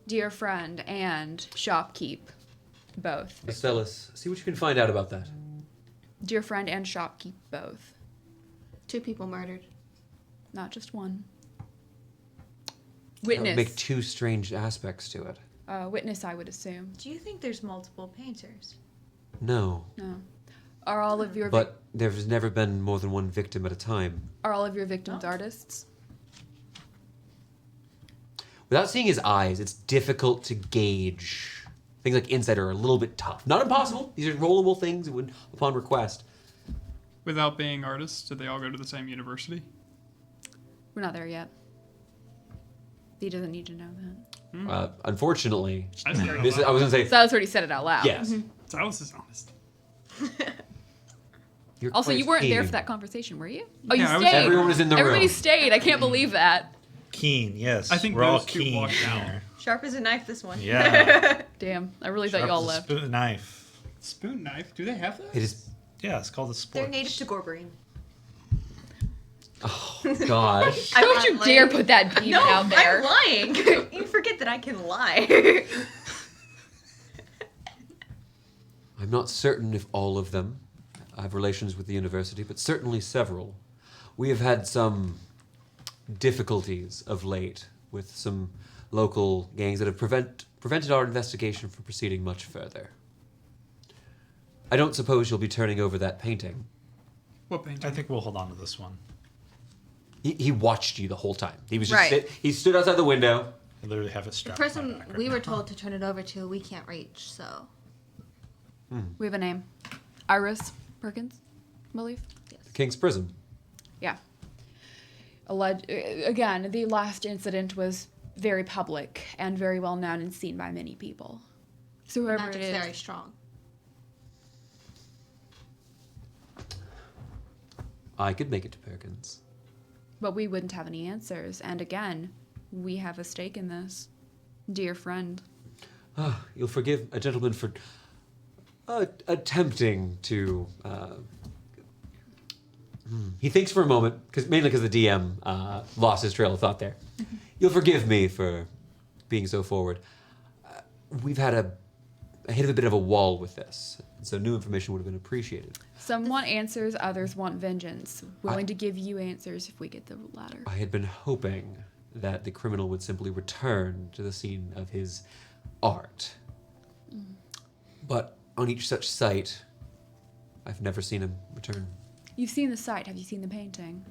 Dear friend and shopkeep, both. Estellas, see what you can find out about that. Dear friend and shopkeep, both. 2 people murdered. Not just one. That would Witness. make 2 strange aspects to it. Witness, I would assume. Do you think there's multiple painters? No, No. Are all of your but there's never been more than one victim at a time. are all of your victims artists? Without seeing his eyes, it's difficult to gauge. Things like insight are a little bit tough. Not impossible. These are rollable things upon request. Without being artists, did they all go to the same university? We're not there yet. He doesn't need to know that. Unfortunately, I said it out this is, loud. I was going to say, Silas already said it out loud. yes. Silas is honest. You're Also, quite you weren't there keen. for that conversation, were you? Oh, Yeah, I you was- stayed. Everyone was in the Everybody room. stayed. I can't believe that. Keen, yes. I think we're all those 2 keen walked out. here. Sharp as a knife, this one. Yeah. Damn, I really thought Sharp y'all as a left. spoon knife. Spoon knife? Do they have that? It is. Yeah, it's called a sport. They're native to Gorberine. Oh, gosh. Don't you dare put that beam out there. I'm lying. You forget that I can lie. I'm not certain if all of them have relations with the university, but certainly several. We have had some difficulties of late with some local gangs that have prevented our investigation from proceeding much further. I don't suppose you'll be turning over that painting. What painting? I think we'll hold on to this one. He watched you the whole time. He was just Right. he stood outside the window. I literally have it The strapped. to my person back right we now. were told to turn it over to, we can't reach, so. We have a name. Iris Perkins, I believe. King's Prism. Yeah. Again, the last incident was very public and very well known and seen by many people. So whoever it Magic's is, very strong. I could make it to Perkins. but we wouldn't have any answers. And again, we have a stake in this, dear friend. You'll forgive a gentleman for attempting to. He thinks for a moment, mainly because the DM lost his trail of thought there. You'll forgive me for being so forward. We've had hit a bit of a wall with this, so new information would have been appreciated. Some want answers, others want vengeance. Willing to give you answers if we get the latter. I had been hoping that the criminal would simply return to the scene of his art. But on each such site, I've never seen him return. You've seen the site. Have you seen the painting?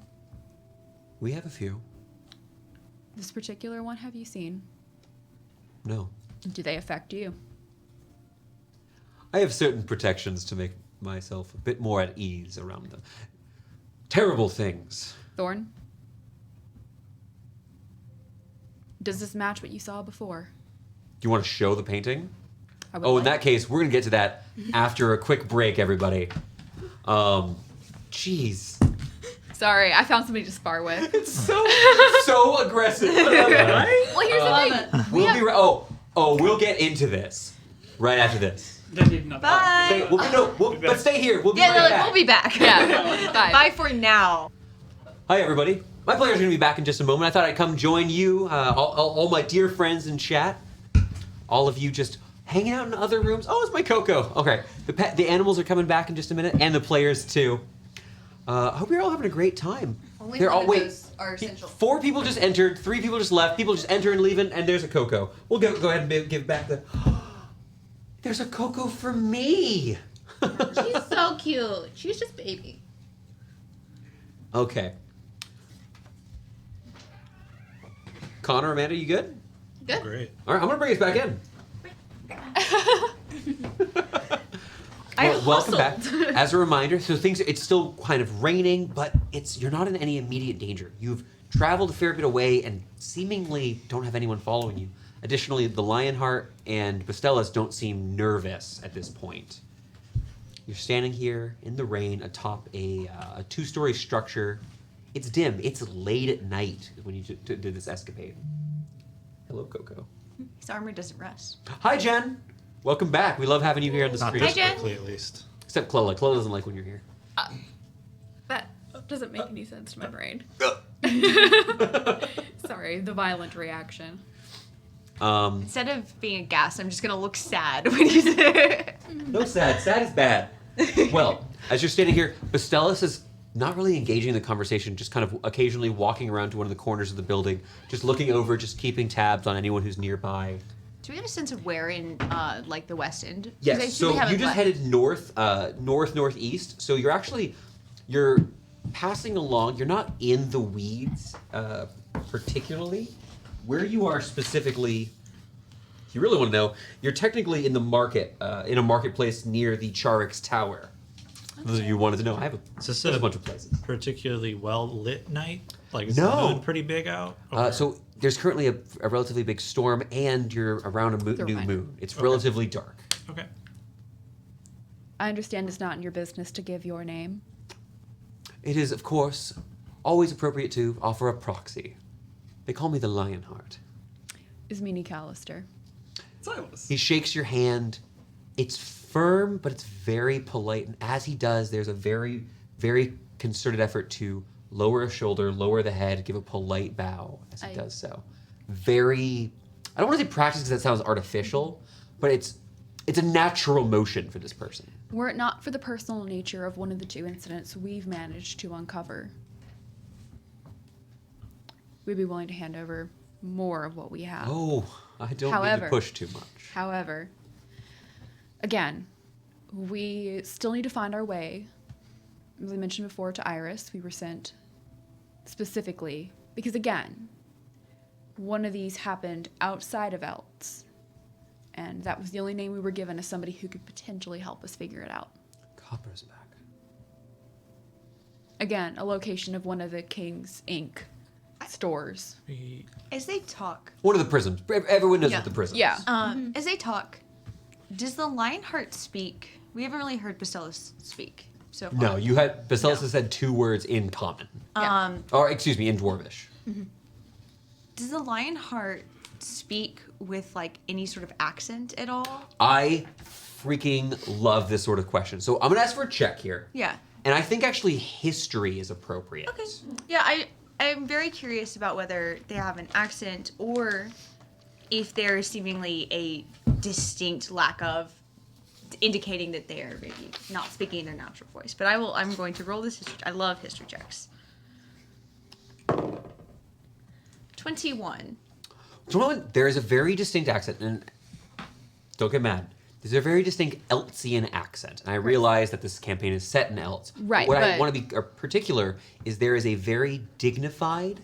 We have a few. This particular one, have you seen? No. Do they affect you? I have certain protections to make myself a bit more at ease around them. Terrible things. Thorn? Does this match what you saw before? Do you want to show the painting? I would Oh, in like- that case, we're going to get to that after a quick break, everybody. Jeez. Sorry, I found somebody to spar with. It's so aggressive. Right? Well, here's the thing. We'll be we'll get into this right after this. Didn't need nothing. Bye. But stay here. We'll be Yeah, right no, back. we'll be back. Yeah. Bye. Bye for now. Hi, everybody. My player's going to be back in just a moment. I thought I'd come join you, all my dear friends in chat. All of you just hanging out in other rooms. Oh, it's my Coco. Okay, the animals are coming back in just a minute, and the players too. I hope you're all having a great time. Only They're one all of wait. those are essential. 4 people just entered. 3 people just left. People just enter and leaving, and there's a Coco. We'll go ahead and give back the. There's a Coco for me. She's so cute. She's just baby. Okay. Connor, Amanda, you good? Good. Great. All right, I'm gonna bring us back in. Well, welcome back. As a reminder, so it's still kind of raining, but you're not in any immediate danger. You've traveled a fair bit away and seemingly don't have anyone following you. Additionally, the Lionheart and Bastellas don't seem nervous at this point. You're standing here in the rain atop a 2-story structure. It's dim. It's late at night when you did this escapade. Hello, Coco. His armor doesn't rust. Hi, Jen. Welcome back. We love having you here on the Not street. this Jen. quickly, at least. Except Clella. Clella doesn't like when you're here. That doesn't make any sense to my brain. Sorry, the violent reaction. Instead of being aghast, I'm just gonna look sad when he's there. No sad. Sad is bad. Well, as you're standing here, Bastellas is not really engaging in the conversation, just kind of occasionally walking around to one of the corners of the building, just looking over, just keeping tabs on anyone who's nearby. Do we have a sense of where in like the West End? 'Cause I Yes, assume so we you haven't just left. headed northeast. So you're passing along. You're not in the weeds particularly. Where you are specifically, if you really want to know, you're technically in the market, in a marketplace near the Charix Tower. Those of you who wanted to know, I have Is this there's a bunch of places. particularly well lit night? Like, is No. the moon pretty big out? So there's currently a relatively big storm, and you're around a They're new fine. moon. It's relatively dark. Okay. I understand it's not in your business to give your name. It is, of course, always appropriate to offer a proxy. They call me the Lionheart. Ismini Callister. Silas. He shakes your hand. It's firm, but it's very polite. And as he does, there's a very, very concerted effort to lower a shoulder, lower the head, give a polite bow as he does so. Very, I don't want to say practice because that sounds artificial, but it's a natural motion for this person. Were it not for the personal nature of one of the 2 incidents we've managed to uncover, we'd be willing to hand over more of what we have. Oh, I don't mean However- to push too much. However, again, we still need to find our way. As I mentioned before to Iris, we were sent specifically because, again, one of these happened outside of Eltz. And that was the only name we were given as somebody who could potentially help us figure it out. Copper's back. Again, a location of one of the King's Ink stores. As they talk, One of the prisms. Everyone knows Yeah. what the prism Yeah. is. as they talk, does the Lionheart speak? We haven't really heard Bastellas speak so far. No, you had, Bastellas has said 2 words in common. Or, excuse me, in Dwarvish. Does the Lionheart speak with like any sort of accent at all? I freaking love this sort of question. So I'm going to ask for a check here. Yeah. And I think actually history is appropriate. Okay. Yeah, I'm very curious about whether they have an accent or if there is seemingly a distinct lack of, indicating that they are maybe not speaking in their natural voice. But I'm going to roll this history. I love history checks. 21. There is a very distinct accent, and don't get mad. There's a very distinct Eltzian accent, and I realize that this campaign is set in Eltz. Right, What I but- want to be particular is there is a very dignified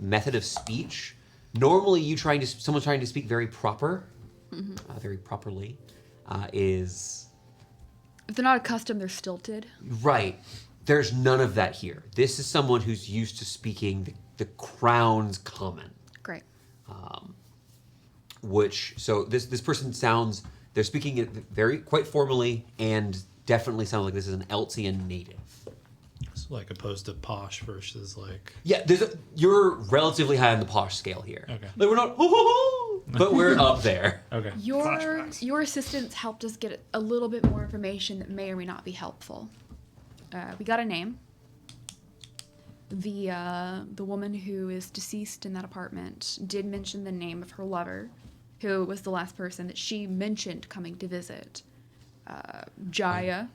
method of speech. Normally, someone trying to speak very very properly, is If they're not accustomed, they're stilted. right. There's none of that here. This is someone who's used to speaking the Crown's common. Great. So this person sounds, they're speaking it quite formally and definitely sound like this is an Eltzian native. So, like, opposed to posh versus, like... Yeah, you're relatively high on the posh scale here. Okay. Like we're not, but we're up there. Okay. Your assistants helped us get a little bit more information that may or may not be helpful. We got a name. The woman who is deceased in that apartment did mention the name of her lover, who was the last person that she mentioned coming to visit. Jaya.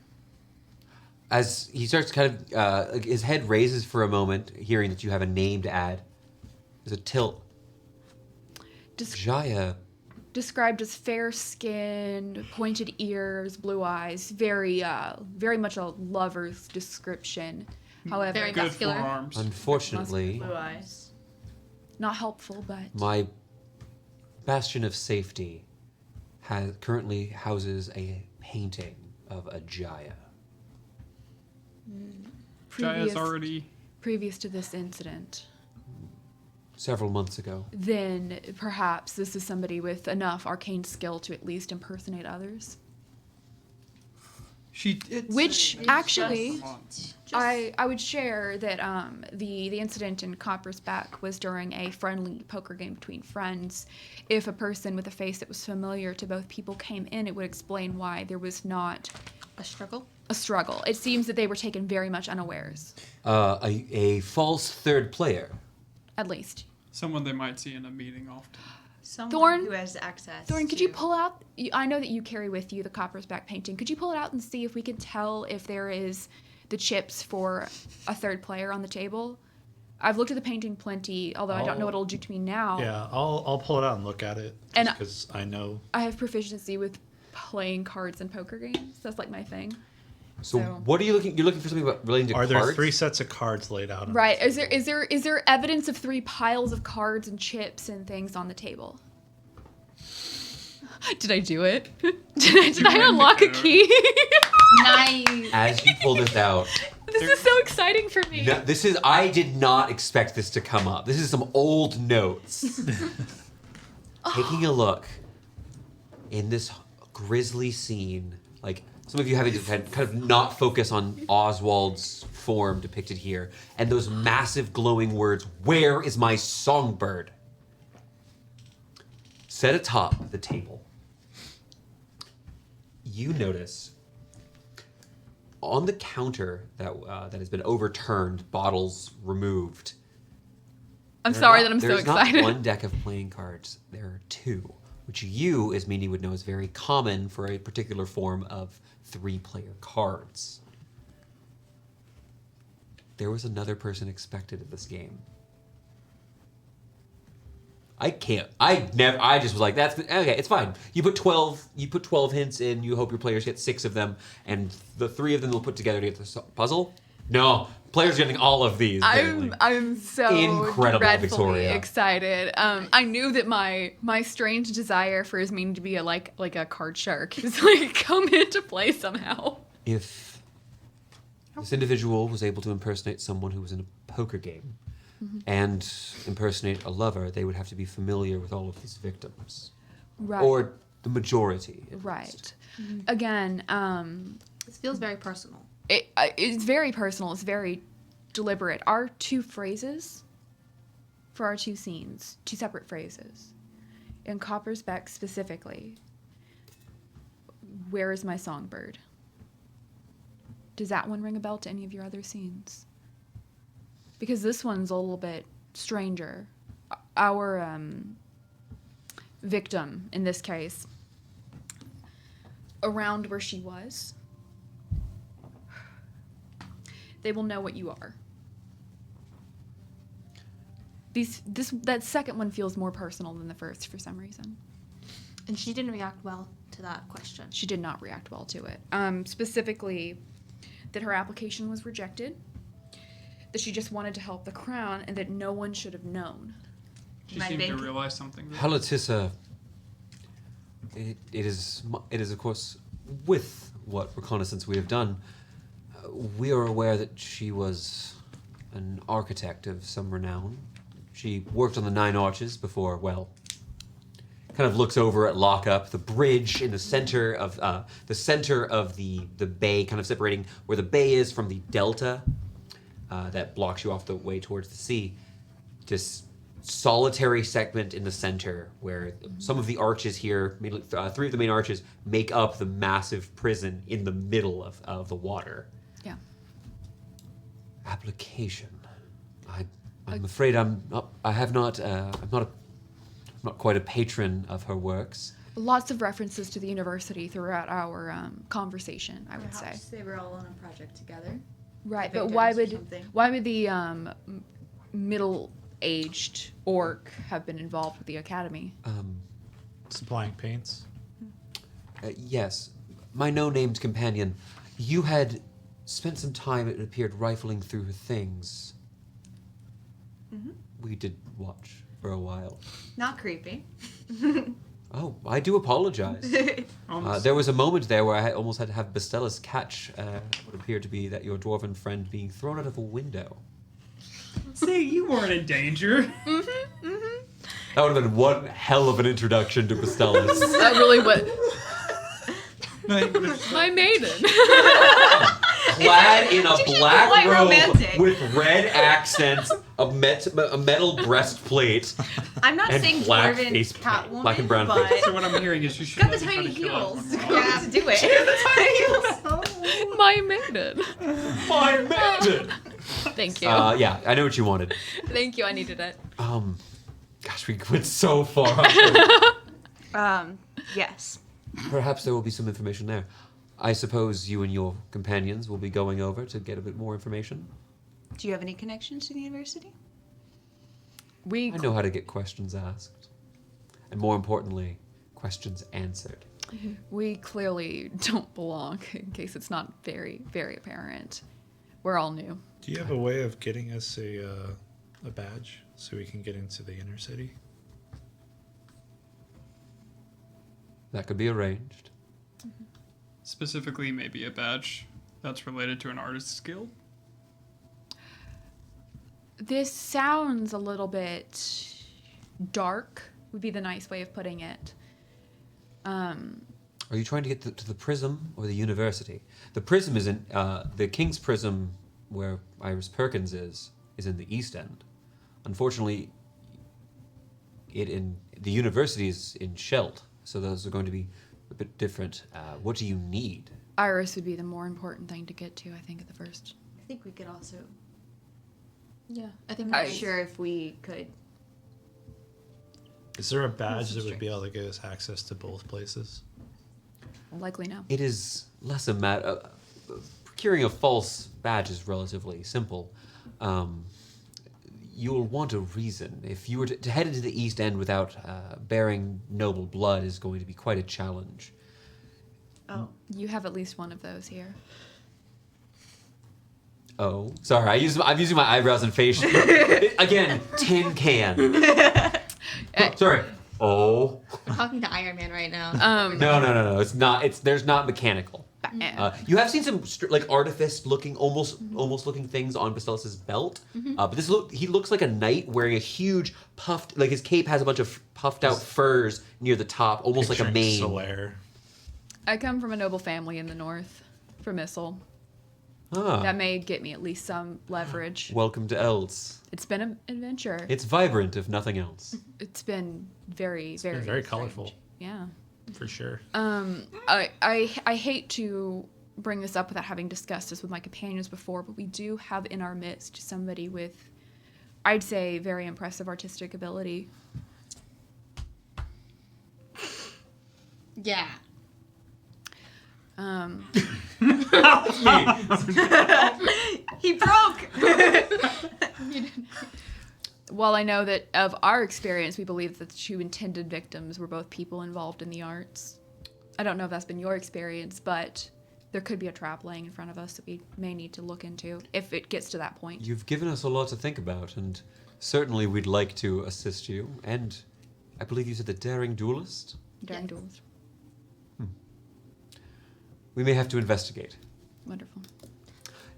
As he starts kind of, his head raises for a moment, hearing that you have a name to add. There's a tilt. Jaya. Described as fair-skinned, pointed ears, blue eyes, very much a lover's description. However, Very Good muscular. forearms. Unfortunately, Blue eyes. not helpful, but my bastion of safety currently houses a painting of a Jaya. Jaya's already. previous to this incident. several months ago. Then perhaps this is somebody with enough arcane skill to at least impersonate others. She did. Which say- actually, Come on. I would share that the incident in Copper's Back was during a friendly poker game between friends. If a person with a face that was familiar to both people came in, it would explain why there was not A struggle? a struggle. It seems that they were taken very much unawares, A false third player. at least. Someone they might see in a meeting often. Someone Thorn? who has access. Thorn, could you to- pull out? I know that you carry with you the Copper's Back painting. Could you pull it out and see if we can tell if there is the chips for a third player on the table? I've looked at the painting plenty, although I don't know what it'll do to me now. Yeah, I'll pull it out and look at it. And- Because I know. I have proficiency with playing cards and poker games. That's like my thing. So, So- what are you looking? You're looking for something about relating to Are cards? there 3 sets of cards laid out? On Right. the Is table? there evidence of 3 piles of cards and chips and things on the table? Did I do it? Did I unlock a key? Nice. As you pull this out, This is so exciting for me. no, this is. I did not expect this to come up. This is some old notes. Taking a look in this grisly scene, like some of you having to kind of not focus on Oswald's form depicted here, and those massive glowing words, "Where is my songbird?" Set atop the table. You notice on the counter that has been overturned, bottles removed. I'm There are sorry not- that I'm so there's excited. not one deck of playing cards. There are 2, which you, as Meany, would know is very common for a particular form of 3-player cards. There was another person expected at this game. I can't. I just was like, okay, it's fine. You put 12 hints in, you hope your players get 6 of them, and the 3 of them will put together to get the puzzle. No, players are getting all of these. apparently. I'm so Incredible, dreadfully Victoria. excited. I knew that my strange desire for his meaning to be like a card shark is like come into play somehow. If this individual was able to impersonate someone who was in a poker game and impersonate a lover, they would have to be familiar with all of his victims. Right. Or the majority. at least. Right. Again, This feels very personal. it's very personal. It's very deliberate. Our 2 phrases for our 2 scenes, 2 separate phrases. In Copper's Back specifically, where is my songbird? Does that one ring a bell to any of your other scenes? Because this one's a little bit stranger. Our victim, in this case, around where she was, they will know what you are. That second one feels more personal than the first for some reason. And she didn't react well to that question. She did not react well to it. Specifically, that her application was rejected, that she just wanted to help the crown, and that no one should have known. She My seemed to bank- realize something. Halatissa, it is of course, with what reconnaissance we have done, we are aware that she was an architect of some renown. She worked on the 9 Arches before, well, kind of looks over at Lockup, the bridge in the center of the bay, kind of separating where the bay is from the delta that blocks you off the way towards the sea. Just solitary segment in the center where some of the arches here, mainly, 3 of the main arches, make up the massive prison in the middle of the water. Yeah. Application. I'm afraid I'm not quite a patron of her works. Lots of references to the university throughout our conversation, I would say. Perhaps they were all on a project together. Right, the but why victims or would something. the middle-aged orc have been involved with the academy? Supplying paints. Yes, my no-named companion. You had spent some time, it appeared, rifling through her things. We did watch for a while. Not creepy. Oh, I do apologize. There was a moment there where I almost had to have Bastellus catch what appeared to be that your dwarven friend being thrown out of a window. Say you weren't in danger. That would have been one hell of an introduction to Bestellus. That really what my maiden. Clad in a black quite robe romantic. with red accents, a metal breastplate. I'm not And saying black dwarven face paint, Catwoman, black and brown but face. So what I'm hearing is you should Got the let me try tiny to kill heels. it. yeah, to do it. My maiden. My maiden. Thank you. Yeah, I know what you wanted. Thank you. I needed it. Gosh, we went so far. Yes. Perhaps there will be some information there. I suppose you and your companions will be going over to get a bit more information. Do you have any connections to the university? We I know how to get questions asked. And more importantly, questions answered. We clearly don't belong, in case it's not very, very apparent. We're all new. Do you have a way of getting us a badge so we can get into the inner city? That could be arranged. Specifically, maybe a badge that's related to an artist's guild. This sounds a little bit dark, would be the nice way of putting it. Are you trying to get to the prism or the university? The prism is in the King's Prism, where Iris Perkins is in the East End. Unfortunately, the university is in Shelt, so those are going to be a bit different. What do you need? Iris would be the more important thing to get to, I think, at the first. I think we could also. Yeah, I think I'm not that's sure if we could. Is there a badge that would be able to give us access to both places? Likely no. It is less a matter. Procuring a false badge is relatively simple. You'll want a reason. If you were to head into the East End without bearing noble blood is going to be quite a challenge. Oh. You have at least one of those here. Oh, sorry. I'm using my eyebrows and face. Again, tin can. Sorry. Oh. I'm talking to Iron Man right now. No. It's not. There's not mechanical. You have seen some artifice looking, almost looking things on Bestellus's belt. But he looks like a knight wearing a huge puffed, like his cape has a bunch of puffed out furs near the top, almost like a mane. Solaire. I come from a noble family in the north, from Issel. Ah. That may get me at least some leverage. Welcome to Eltz. It's been an adventure. It's vibrant, if nothing else. It's been very, It's been very colorful, yeah. for sure. I hate to bring this up without having discussed this with my companions before, but we do have in our midst somebody with, I'd say, very impressive artistic ability. Yeah. He broke! While I know that of our experience, we believe that the two intended victims were both people involved in the arts. I don't know if that's been your experience, but there could be a trap laying in front of us that we may need to look into if it gets to that point. You've given us a lot to think about, and certainly we'd like to assist you. And I believe you said the Daring Duelist? Daring Duelist. We may have to investigate. Wonderful.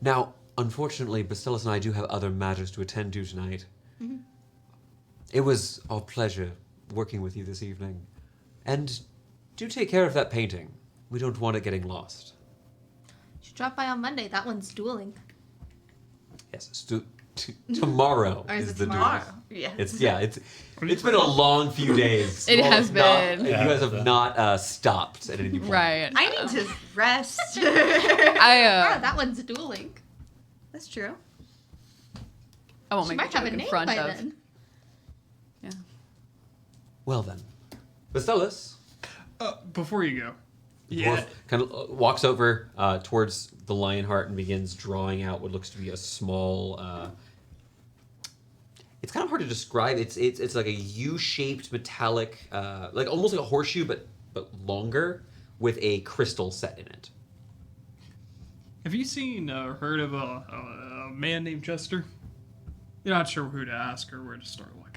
Now, unfortunately, Bestellus and I do have other matters to attend to tonight. It was our pleasure working with you this evening. And do take care of that painting. We don't want it getting lost. You should drop by on Monday. That one's dueling. Yes, tomorrow Or is it the tomorrow? duel. Yeah. It's been a long few days. It has been. You guys have not stopped at any point. Right. I need to rest. Oh, that one's dueling. That's true. I won't She make might a have joke a in name front by of. then. Yeah. Well then, Bestellus Before you go. Yeah. kind of walks over towards the Lionheart and begins drawing out what looks to be a small. It's kind of hard to describe. It's like a U-shaped metallic, like almost like a horseshoe, but longer, with a crystal set in it. Have you seen or heard of a man named Chester? You're not sure who to ask or where to start looking.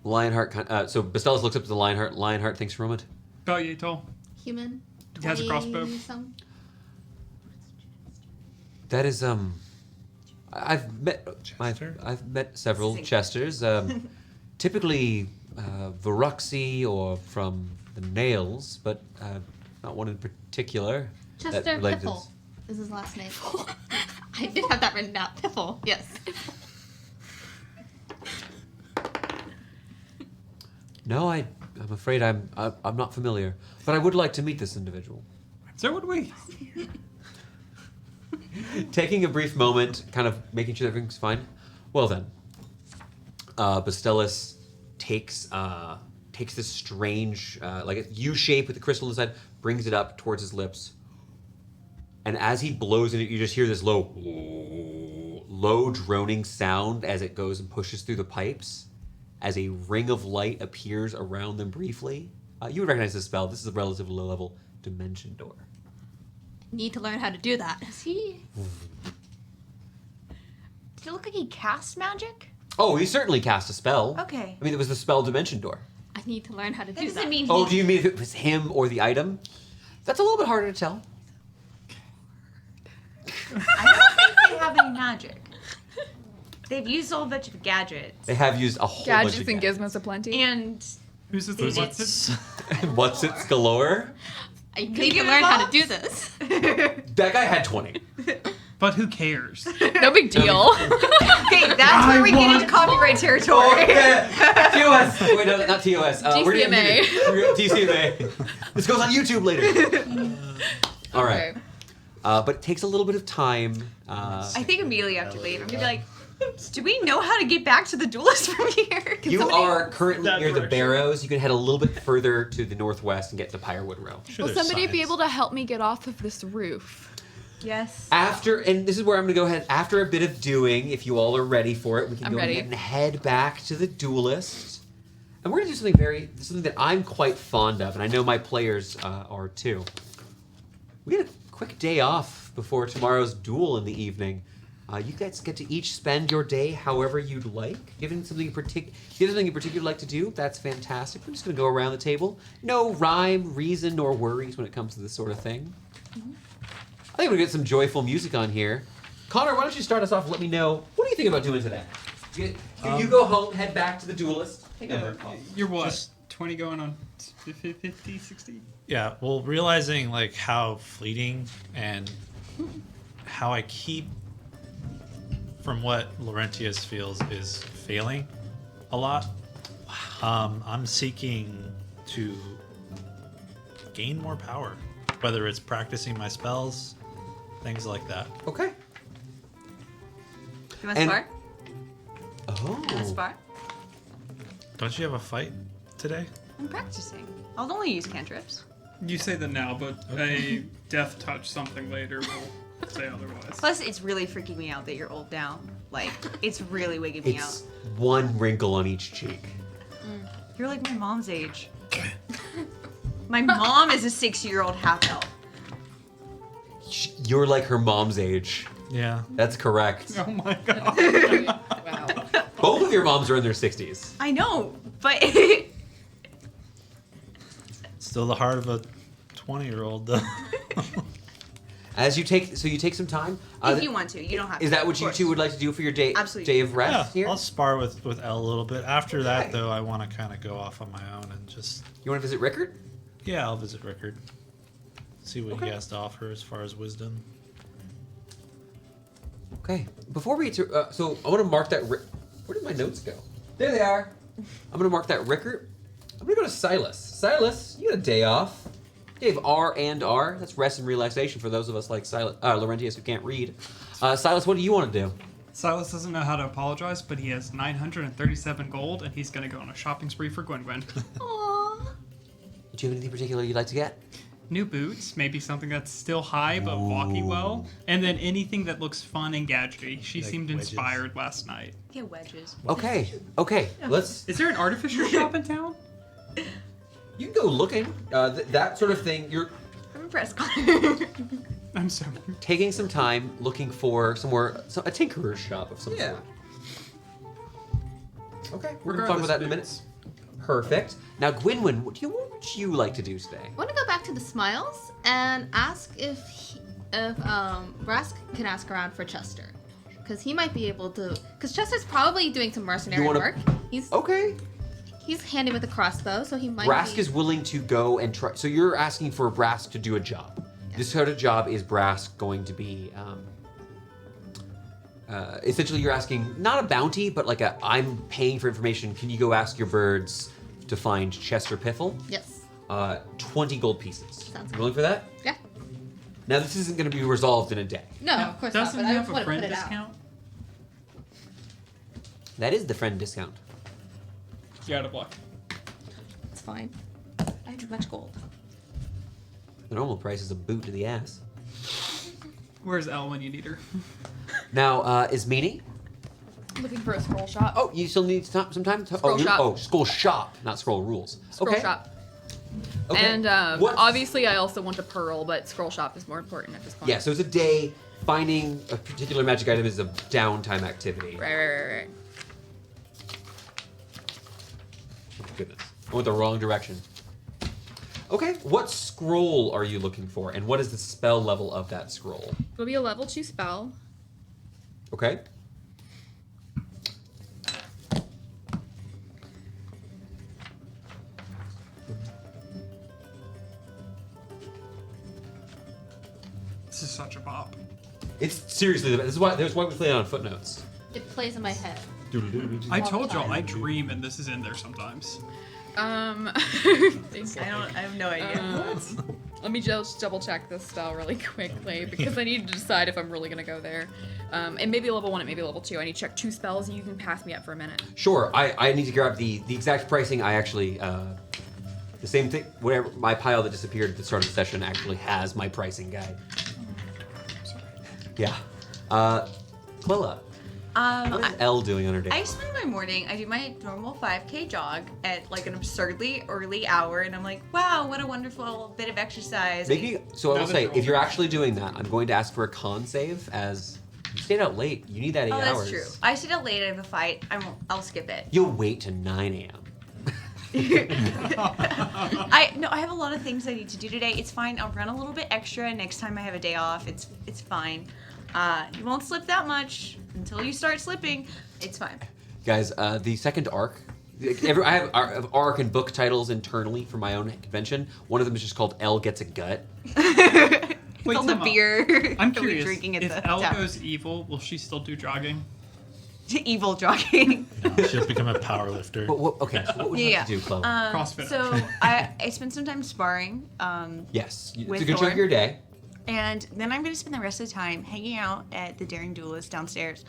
Lionheart. So Bestellus looks up to the Lionheart. Lionheart thinks for a moment. About yay tall. Human. He has a crossbow. 20-some. That is I've met Chester? I've met several Sing. Chesters. Typically Varuxi or from the Nails, but not one in particular. that Chester related to Piffle is his last name. I did have that written down. Piffle, yes. No, I'm afraid I'm not familiar, but I would like to meet this individual. So would we. Taking a brief moment, kind of making sure everything's fine. Well then, Bastellus takes this strange, like a U shape with the crystal inside, brings it up towards his lips, and as he blows in it, you just hear this low droning sound as it goes and pushes through the pipes. As a ring of light appears around them briefly, you would recognize this spell. This is a relatively low-level dimension door. Need to learn how to do that. Does he look like he casts magic? Oh, he certainly cast a spell. Okay. I mean, it was the spell dimension door. I need to learn how to That do doesn't that. mean Oh, he... do you mean if it was him or the item? That's a little bit harder to tell. I don't think they have any magic. They've used a whole bunch of gadgets. They have used a whole Gadgets bunch and of gizmos aplenty. And Who's this? Who's What's it? it? What's its galore? I need you to give it learn how bombs? to do this. That guy had 20. But who cares? No big deal. okay, that's where we get into copyright territory. TOS. Wait, no, not TOS. We're getting GCMA. muted. We're TCMA. This goes on YouTube later. All right. Okay. But it takes a little bit of time. I think immediately after leave, I'm gonna be like, do we know how to get back to the duelist from here? Can You somebody- are currently That near the direction. barrows. You can head a little bit further to the northwest and get to Pyrewood Row. Sure, Will there's somebody be signs. able to help me get off of this roof? Yes. And this is where I'm going to go ahead. After a bit of doing, if you all are ready for it, we can I'm go ready. ahead and head back to the duelist. And we're going to do something that I'm quite fond of, and I know my players are too. We get a quick day off before tomorrow's duel in the evening. You guys get to each spend your day however you'd like. Given something in particular, you'd like to do, that's fantastic. We're just going to go around the table. No rhyme, reason, nor worries when it comes to this sort of thing. I think we're gonna get some joyful music on here. Connor, why don't you start us off and let me know, what do you think about doing today? You go home, head back to the duelist. Take over. You're what? Just- 20 going on 50, 60? Yeah, well, realizing like how fleeting and how I keep from what Laurentius feels is failing a lot. I'm seeking to gain more power, whether it's practicing my spells, things like that. Okay. You want to And- spar? Oh. You want to spar? Don't you have a fight today? I'm practicing. I'll only use cantrips. You say that now, but a death touch something later will say otherwise. Plus, it's really freaking me out that you're old now. Like, it's really wigging me It's out. one wrinkle on each cheek. You're like my mom's age. My mom is a 6-year-old half-elf. You're like her mom's age. Yeah. That's correct. Oh my god. Wow. Both of your moms are in their 60s. I know, but Still the heart of a 20-year-old, though. As you take some time. if you want to, you don't have to. Is that what of you course. two would like to do for your day? Absolutely. Day of Yeah, rest here. I'll spar with Elle a little bit. After that, Okay. though, I want to kind of go off on my own and just... You want to visit Rickard? Yeah, I'll visit Rickard. See what Okay. he has to offer as far as wisdom. Okay. Before we get to, so I want to mark that. Where did my notes go? There they are. I'm gonna mark that Rickard. I'm gonna go to Silas. Silas, you got a day off. Day of R and R. That's rest and relaxation for those of us like Laurentius who can't read. Silas, what do you want to do? Silas doesn't know how to apologize, but he has 937 gold, and he's gonna go on a shopping spree for Gwyn. Aww. Do you have anything particular you'd like to get? New boots, maybe something that's still high but walking well, and then anything that looks fun and gadgety. She Like seemed wedges. inspired last night. Get wedges. Okay. Okay. Let's. Is there an artificer shop in town? You can go looking. That sort of thing. You're I'm impressed, Connor. I'm so. taking some time looking for somewhere, a tinkerer's shop of some Yeah. sort. Okay, we're gonna talk about that in a minute. Perfect. Now, Gwynwyn, what would you like to do today? I want to go back to the Smiles and ask if Brask can ask around for Chester. because he might be able to. Because Chester's probably doing some mercenary work. He's Okay. He's handy with a crossbow, so he might. Brask be... is willing to go and try. So you're asking for Brask to do a job. Yeah. This sort of job is Brask going to be. Essentially, you're asking not a bounty, but like I'm paying for information. Can you go ask your birds to find Chester Piffle? Yes. 20 gold pieces. Sounds You willing for that? Yeah. Now this isn't going to be resolved in a day. No, of course not. Doesn't But he I have want a to friend put it out. discount? That is the friend discount. You out of luck. It's fine. I have too much gold. The normal price is a boot to the ass. Where's Elle when you need her? Now, Ismini? Looking for a scroll shop. Oh, you still need some time? Scroll shop. Scroll shop, not scroll rules. Scroll okay. shop. Okay. And What- obviously, I also want a pearl, but scroll shop is more important at this point. Yeah, so it's a day. Finding a particular magic item is a downtime activity. Right. Goodness. I went the wrong direction. Okay, what scroll are you looking for, and what is the spell level of that scroll? It'll be a level 2 spell. Okay. This is such a bop. It's seriously the best. This is why we play it on footnotes. It plays in my head. I told y'all I dream and this is in there sometimes. Thanks. I have no idea. Let me just double check this spell really quickly because I need to decide if I'm really gonna go there. It may be level 1, it may be level 2. I need to check 2 spells and you can pass me up for a minute. Sure, I need to grab the exact pricing. I actually, the same thing, whatever, my pile that disappeared at the start of the session actually has my pricing guide. Yeah. Quilla, what is Elle doing on her day? I spend my morning, I do my normal 5K jog at like an absurdly early hour, and I'm like, wow, what a wonderful bit of exercise. Maybe, so I will Now that say, you're if you're older. actually doing that, I'm going to ask for a con save as you stayed out late. You need that 8 Oh, hours. that's true. I stayed out late, I have a fight, I'll skip it. You'll wait to 9 a.m. I have a lot of things I need to do today. It's fine. I'll run a little bit extra next time I have a day off. It's fine. You won't slip that much until you start slipping. It's fine. Guys, the second arc, I have arc and book titles internally for my own convention. One of them is just called Elle Gets a Gut. Wait, All the time out. beer I'm that we're curious. drinking at If the Elle tavern. goes evil, will she still do jogging? Evil jogging. No, she'll become a power lifter. Okay, so what would you like to do, Chloe? CrossFit. So I spent some time sparring. Yes, it's with a good chunk of Thorn. your day. And then I'm going to spend the rest of the time hanging out at the Daring Duelist downstairs,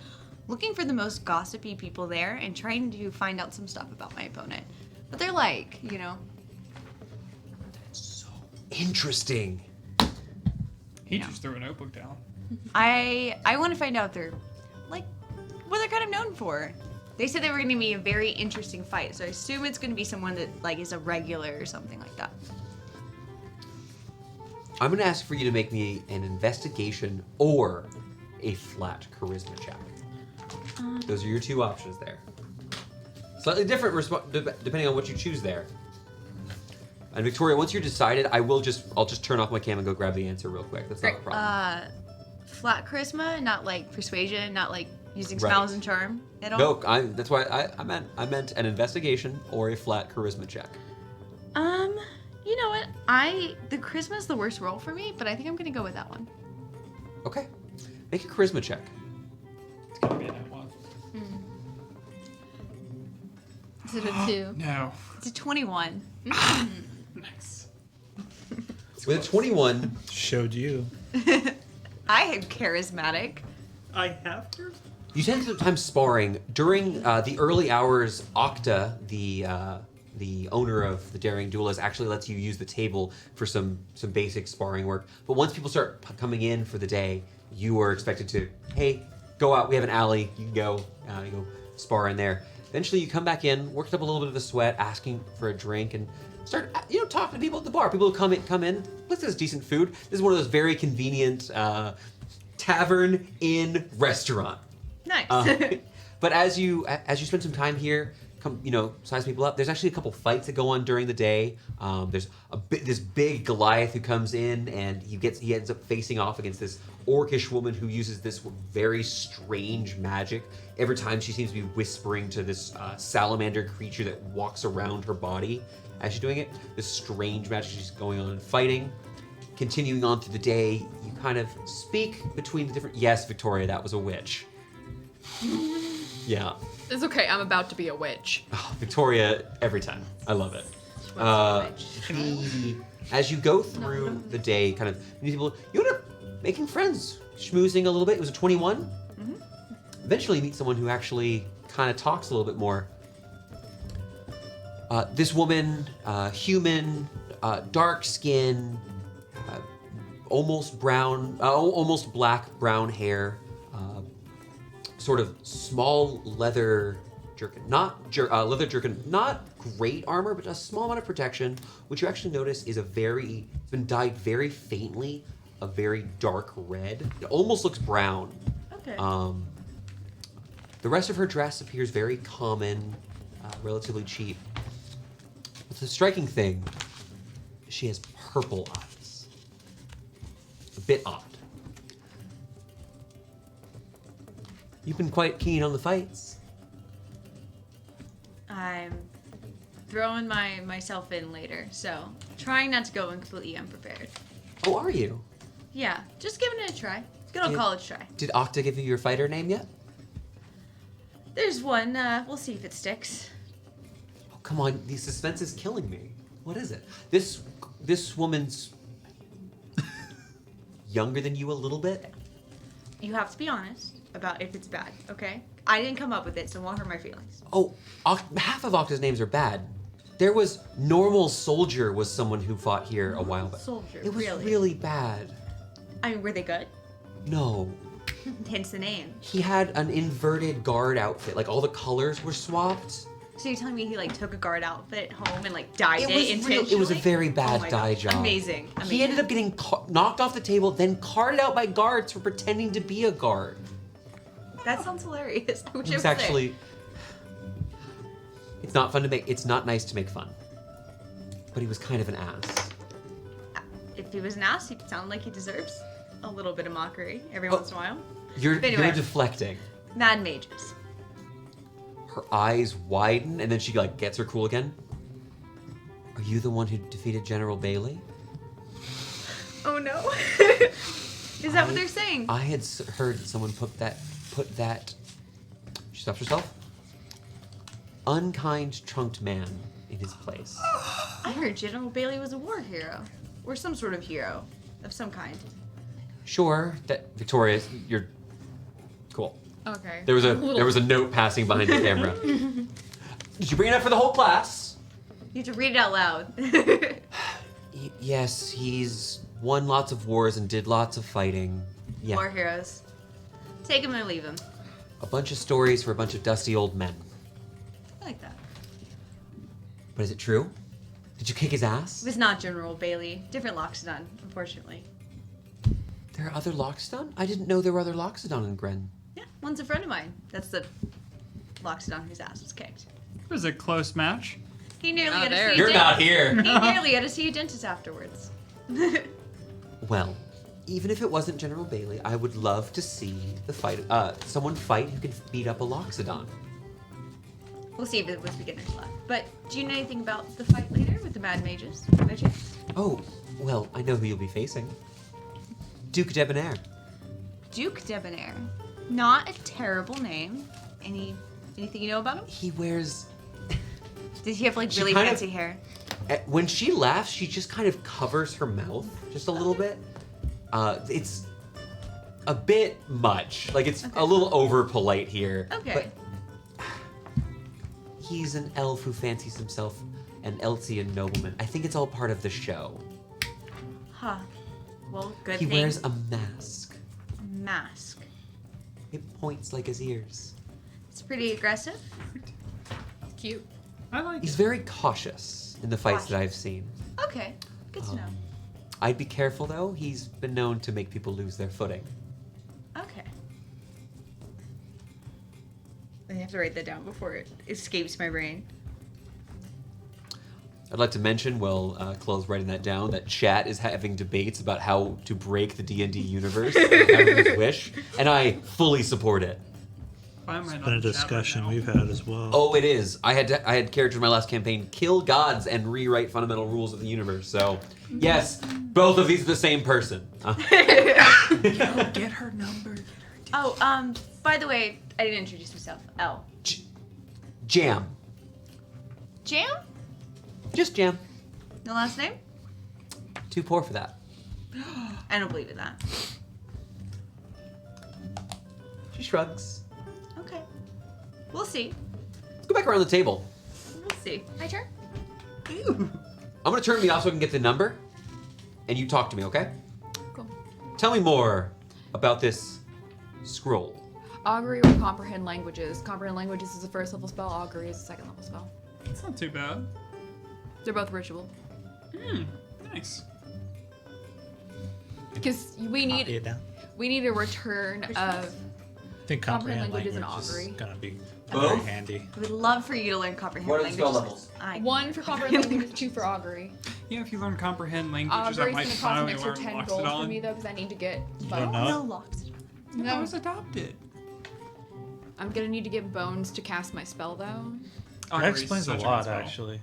looking for the most gossipy people there and trying to find out some stuff about my opponent. But they're like, So interesting. He just threw a notebook down. I want to find out they're like what they're kind of known for. They said they were going to be a very interesting fight, so I assume it's going to be someone that like is a regular or something like that. I'm going to ask for you to make me an investigation or a flat charisma check. Those are your two options there. Slightly different depending on what you choose there. And Victoria, once you're decided, I'll just turn off my cam and go grab the answer real quick. That's not a Great. problem. Flat charisma, not like persuasion, not like using Right. smiles and charm at all. No, that's why I meant an investigation or a flat charisma check. You know what? The charisma is the worst roll for me, but I think I'm gonna go with that one. Okay. Make a charisma check. It's gonna be a net one. Is it a 2? No. It's a 21. Nice. With a 21, Showed you. I am charismatic. I have to. you spend some time sparring. During the early hours, Octa, the owner of the Daring Duelist, actually lets you use the table for some basic sparring work. But once people start coming in for the day, you are expected to, hey, go out. We have an alley. You can go spar in there. Eventually, you come back in, worked up a little bit of a sweat, asking for a drink, and start talking to people at the bar. People who come in. This is decent food. This is one of those very convenient tavern inn restaurant. Nice. But as you spend some time here, come, size people up. There's actually a couple fights that go on during the day. There's this big Goliath who comes in, and he ends up facing off against this orcish woman who uses this very strange magic. Every time she seems to be whispering to this salamander creature that walks around her body as she's doing it. This strange magic she's going on and fighting. Continuing on through the day, you kind of speak between the different. Yes, Victoria, that was a witch. Yeah. It's okay. I'm about to be a witch. Oh, Victoria, every time. I love it. As you go through the day, kind of meet people, you end up making friends, schmoozing a little bit. It was a 21. Mm-hmm. Eventually, you meet someone who actually kind of talks a little bit more. This woman, human, dark skin, almost brown, almost black brown hair. Sort of small leather jerkin, leather jerkin, not great armor, but a small amount of protection, which you actually notice is it's been dyed very faintly, a very dark red. It almost looks brown. Okay. The rest of her dress appears very common, relatively cheap. But the striking thing, she has purple eyes. A bit odd. You've been quite keen on the fights. I'm throwing myself in later, so trying not to go in completely unprepared. Oh, are you? Yeah, just giving it a try. Good old college try. Did Octa give you your fighter name yet? There's one. We'll see if it sticks. Oh, come on, the suspense is killing me. What is it? This woman's younger than you a little bit? You have to be honest about if it's bad, okay? I didn't come up with it, so it won't hurt my feelings. Oh, half of Octa's names are bad. There was Normal Soldier was someone who fought here a while back. Soldier, It was really? really bad. I mean, were they good? No. Hence the name. He had an inverted guard outfit. Like all the colors were swapped. So you're telling me he like took a guard outfit home and like dyed it, It was intentionally? it was a very bad Oh my dye gosh. job. Amazing. He ended up getting knocked off the table, then carted out by guards for pretending to be a guard. That sounds hilarious. I wish It I was was there. actually. It's not fun to make. It's not nice to make fun. But he was kind of an ass. If he was an ass, he sounded like he deserves a little bit of mockery every Oh. once in a while. You're Anyway. deflecting. Mad mages. Her eyes widen, and then she like gets her cool again. Are you the one who defeated General Bailey? Oh no. Is that what they're saying? I had heard someone put that. She stops herself. Unkind trunked man in his place. I heard General Bailey was a war hero. Or some sort of hero. Of some kind. Sure, that Victoria, you're cool. Okay. There was a note passing behind the camera. Did you bring it up for the whole class? You have to read it out loud. Yes, he's won lots of wars and did lots of fighting. Yeah. War heroes. Take him or leave him. A bunch of stories for a bunch of dusty old men. I like that. But is it true? Did you kick his ass? It was not General Bailey. Different Loxodon, unfortunately. There are other Loxodon? I didn't know there were other Loxodon in Gren. Yeah, one's a friend of mine. That's the Loxodon whose ass was kicked. It was a close match. He nearly Oh, had to there. see a You're dentist. not here. He nearly had to see a dentist afterwards. Well, even if it wasn't General Bailey, I would love to see the fight. Someone fight who can beat up a Loxodon. We'll see if it was beginner's luck. But do you know anything about the fight later with the Mad Mages? By chance? Oh, well, I know who you'll be facing. Duke Debonair. Duke Debonair. Not a terrible name. Anything you know about him? He wears. Did he have like She really kind of- fancy hair? When she laughs, she just kind of covers her mouth just a little bit. It's a bit much. Like it's a little over polite here. Okay. But he's an elf who fancies himself an Eltzian nobleman. I think it's all part of the show. Huh. Well, good He thing. wears a mask. Mask. It points like his ears. It's pretty aggressive. Cute. I like He's it. very cautious in the fights that I've seen. Okay. Good to know. I'd be careful though. He's been known to make people lose their footing. Okay. Yeah. have to write that down before it escapes my brain. I'd like to mention, while Chloe's writing that down, that chat is having debates about how to break the D&D universe, everyone's wish, and I fully support it. Why am I It's not been a in chat discussion right now? we've had as well. Oh, it is. I had characters in my last campaign kill gods and rewrite fundamental rules of the universe. So, yes, both of these are the same person. Get her number. Oh, by the way, I didn't introduce myself. L. Jam. Jam? Just Jam. The last name? Too poor for that. I don't believe in that. She shrugs. Okay. We'll see. Let's go back around the table. We'll see. My turn. I'm gonna turn me off so I can get the number, and you talk to me, okay? Cool. Tell me more about this scroll. Augury will comprehend languages. Comprehend languages is a first level spell. Augury is a second level spell. It's not too bad. They're both ritual. Nice. Because Copy it down. we need a return of I think comprehend Comprehend language language is and augury. gonna be Both? very handy. I would love for you to learn comprehend What are the languages. spell levels? I- 1 for comprehend languages, 2 for augury. Yeah, if you learn comprehend languages, I Augury's might gonna cost an finally extra learn 10 gold for Loxodon. me though, because I need to get don't bones. know? No locks. No, I was adopted. I'm gonna need to get bones to cast my spell though. That Augury's explains a such lot, good spell. actually.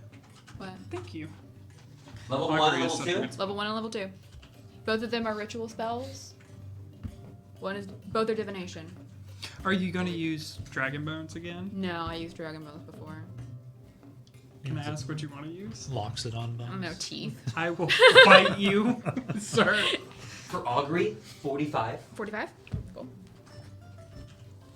What? Thank you. Level Augury 1, is level such a 2? good spell. Level 1 and level 2. Both of them are ritual spells. Both are divination. Are you gonna use Dragon Bones again? No, I used dragon bones before. Can I ask what you want to use? Loxodon bones. I don't know, teeth. I will fight you, sir. For Augury, 45. 45? Cool.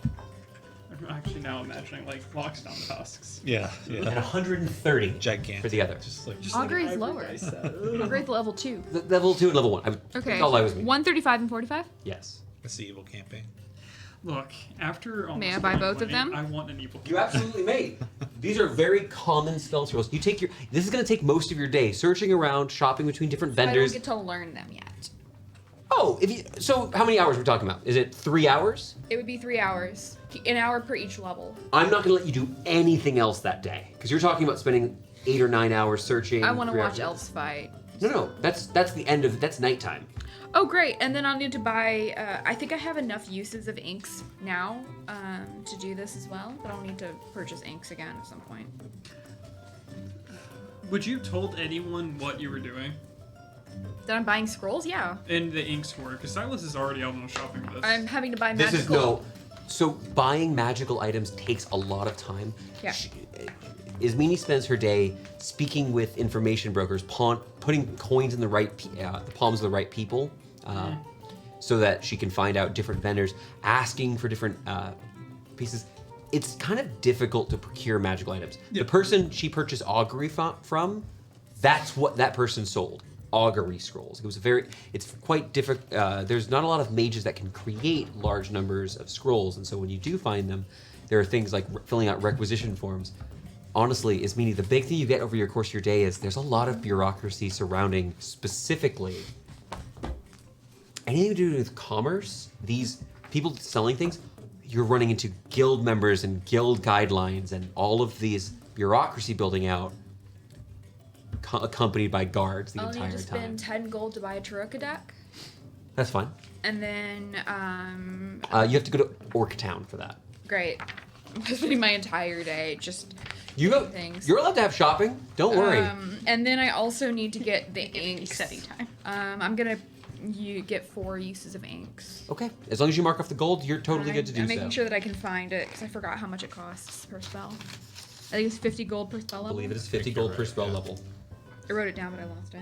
I'm actually now imagining like Loxodon tusks. Yeah, And yeah. 130 Gigantic. for the other. Just like Just Augury's like an ivory lower. dice set. Augury's level 2. Level 2 and level 1. Okay. That's all I was meaning. 135 and 45? Yes. it's the evil campaign. Look, after almost May I buy both of 20, them? I want an evil. You absolutely may. These are very common spell scrolls. You take this is going to take most of your day searching around, shopping between different I don't vendors. get to learn them yet. Oh, so how many hours are we talking about? Is it 3 hours? It would be 3 hours. An hour per each level. I'm not going to let you do anything else that day because you're talking about spending 8 or 9 hours searching. I want to 3 watch hours- Eltz fight. No, that's the end of that's nighttime. Oh, great. And then I'll need to buy, I think I have enough uses of inks now to do this as well, but I'll need to purchase inks again at some point. Would you have told anyone what you were doing That I'm buying scrolls? Yeah. in the ink store? Because Silas is already out on shopping for this. I'm having to buy This magical. is no. So buying magical items takes a lot of time. Yeah. Ismini spends her day speaking with information brokers, putting coins in the right the palms of the right people, so that she can find out different vendors, asking for different pieces. It's kind of difficult to procure magical items. The person she purchased augury from, that's what that person sold. Augury scrolls. It's quite difficult. There's not a lot of mages that can create large numbers of scrolls, and so when you do find them, there are things like filling out requisition forms. Honestly, Ismini, the big thing you get over your course of your day is there's a lot of bureaucracy surrounding specifically anything to do with commerce. These people selling things, you're running into guild members and guild guidelines and all of these bureaucracy building out, accompanied by guards the I'll entire need to time. spend 10 gold to buy a Taruka deck. That's fine. And then, You have to go to Orc Town for that. great. I'm spending my entire day just You go. things. You're allowed to have shopping. Don't worry. And then I also need to get the inks. Study time. I'm gonna get 4 uses of inks. Okay. As long as you mark off the gold, you're totally good to do I'm so. making sure that I can find it because I forgot how much it costs per spell. I think it's 50 gold per spell I level. believe it is 50 think you're gold per right, spell yeah. level. I wrote it down, but I lost it.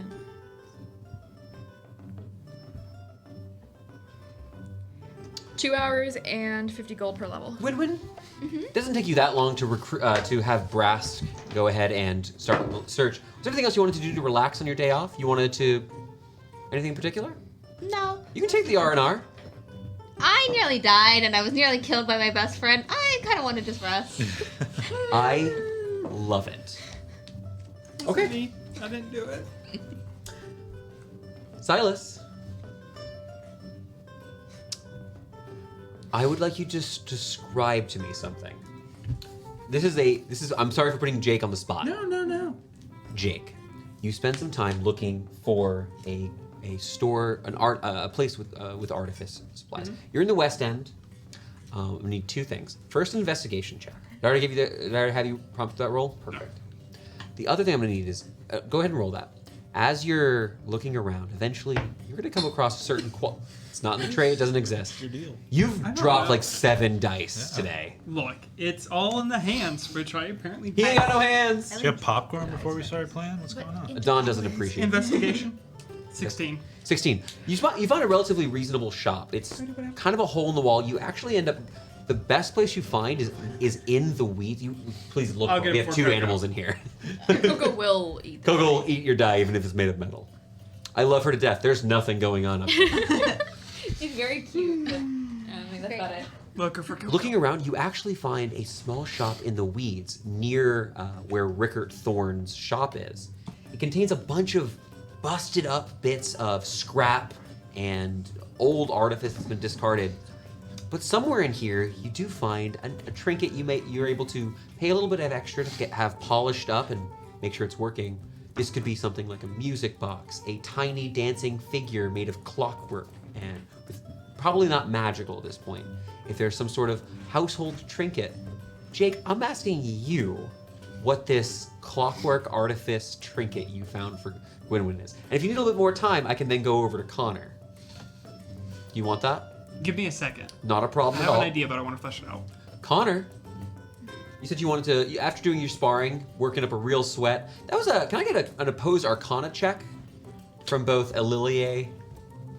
$2 hours and 50 gold per level. Win-win. It doesn't take you that long to recruit to have Brass go ahead and start the search. Was there anything else you wanted to do to relax on your day off? You wanted to anything in particular? No. You can take the R&R. I nearly died and I was nearly killed by my best friend. I kind of want to just rest. I love it. Okay. Me. I didn't do it. Silas. I would like you to just describe to me something. this is. I'm sorry for putting Jake on the spot. No. Jake, you spend some time looking for a store, a place with artifice supplies. You're in the West End. We need two things. First, an investigation check. Did I already have you prompt that roll? Perfect. The other thing I'm gonna need is go ahead and roll that. As you're looking around, eventually you're gonna come across a certain It's not in the tray. It doesn't exist. Your deal. You've dropped like 7 dice today. Look, it's all in the hands, which I apparently He ain't got no hands. Did you have popcorn before we started playing? What's going on? Don doesn't appreciate it. Investigation. 16. 16. You find a relatively reasonable shop. It's kind of a hole in the wall. You actually end up. The best place you find is in the weeds. Please look. I'll For get it. We it have for 2 Coco. animals in here. Coco will eat the Coco will eat your die even if it's made of metal. I love her to death. There's nothing going on up there. She's very cute, but I mean, that's about it. Looker for Coco. Looking around, you actually find a small shop in the weeds near where Rickert Thorne's shop is. It contains a bunch of busted up bits of scrap and old artifice that's been discarded. But somewhere in here, you do find a trinket you're able to pay a little bit of extra to have polished up and make sure it's working. This could be something like a music box, a tiny dancing figure made of clockwork, and probably not magical at this point. If there's some sort of household trinket, Jake, I'm asking you what this clockwork artifice trinket you found for Gwynwyn is. And if you need a little bit more time, I can then go over to Connor. You want that? Give me a second. Not a I problem at have all. an idea, but I want to flesh it out. Connor, you said you wanted to, after doing your sparring, working up a real sweat. That was can I get an opposed Arcana check from both Alilia?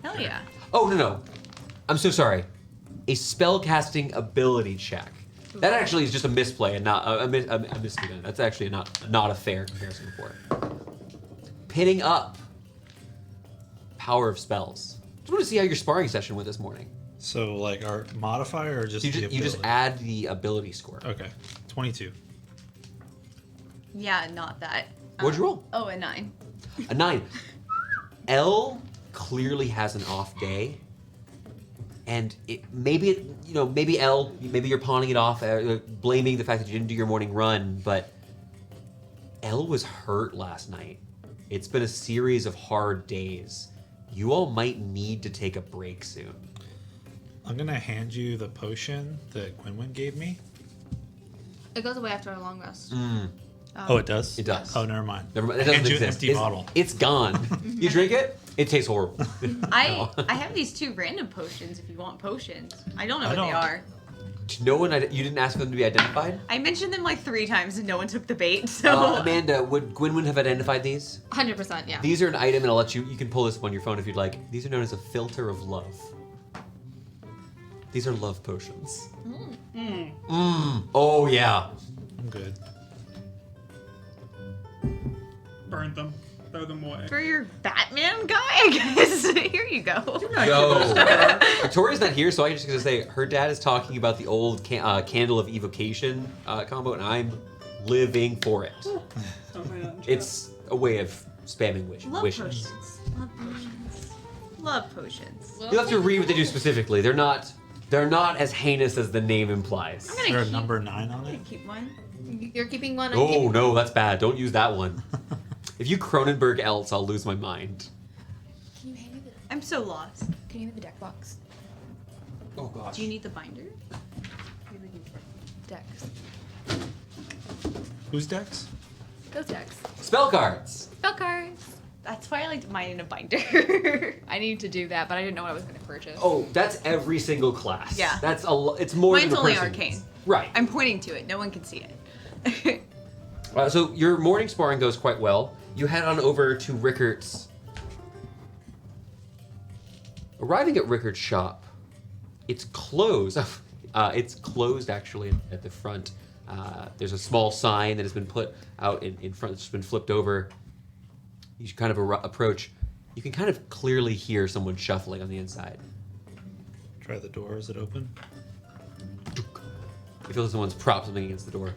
Hell yeah. Oh, no. I'm so sorry. A spellcasting ability check. That actually is just a misplay and not a miscommitment. That's actually not a fair comparison for it. Pitting up. Power of spells. Just want to see how your sparring session went this morning. So, like, our modifier or just You the just, you just ability? add the ability score. Okay, 22. Yeah, not that. What'd you roll? Oh, a 9. A 9. Elle clearly has an off day, and maybe Elle, maybe you're pawning it off, blaming the fact that you didn't do your morning run, but Elle was hurt last night. It's been a series of hard days. You all might need to take a break soon. I'm gonna hand you the potion that Gwynwyn gave me. It goes away after a long rest. Oh, it does? It does. Oh, never mind. Never mind. It I hand doesn't you an exist. empty bottle. It's gone. You drink it, it tastes horrible. I have these 2 random potions if you want potions. I don't know what they are. You didn't ask for them to be identified? I mentioned them like 3 times and no one took the bait, so. Amanda, would Gwynwyn have identified these? 100%, yeah. These are an item, and I'll let you can pull this up on your phone if you'd like. These are known as a filter of love. These are love potions. Oh, yeah. I'm good. Burn them. Throw them away. For your Batman guy, I guess. Here you go. Yo. Victoria's not here, so I'm just going to say her dad is talking about the old Candle of Evocation combo, and I'm living for it. It's a way of spamming Love wishes. potions. Love potions. Love potions. You'll have to read what they do specifically. They're not as heinous as the name implies. I'm Is there a keep, number 9 on I'm gonna it? keep one. You're keeping one. I'm Oh, keeping- no, that's bad. Don't use that one. If you Cronenberg Eltz, I'll lose my mind. Can you hand me I'm so lost. Can you hand me the deck box? Oh, gosh. Do you need the binder? Decks. Whose decks? Those decks. Spell cards. Spell cards. That's why I liked mine in a binder. I needed to do that, but I didn't know what I was going to purchase. Oh, that's every single class. Yeah. That's it's more Mine's than a only person arcane. needs. Right. I'm pointing to it. No one can see it. So your morning sparring goes quite well. You head on over to Rickert's. Arriving at Rickert's shop, it's closed. It's closed actually at the front. There's a small sign that has been put out in front. It's been flipped over. You kind of approach. You can kind of clearly hear someone shuffling on the inside. Try the door. Is it open? You feel someone's propped something against the door.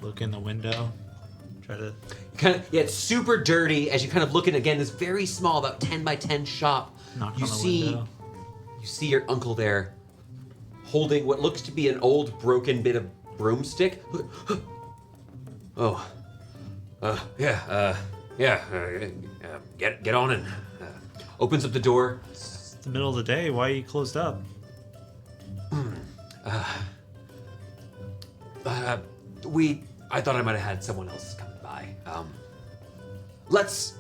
Look in the window. Try to. It's super dirty. As you kind of look at again, this very small, about 10 by 10 shop. Knock you on the see, window. you see your uncle there, holding what looks to be an old, broken bit of broomstick. Oh, get on in. Opens up the door. It's the middle of the day. Why are you closed up? I thought I might have had someone else coming by. Let's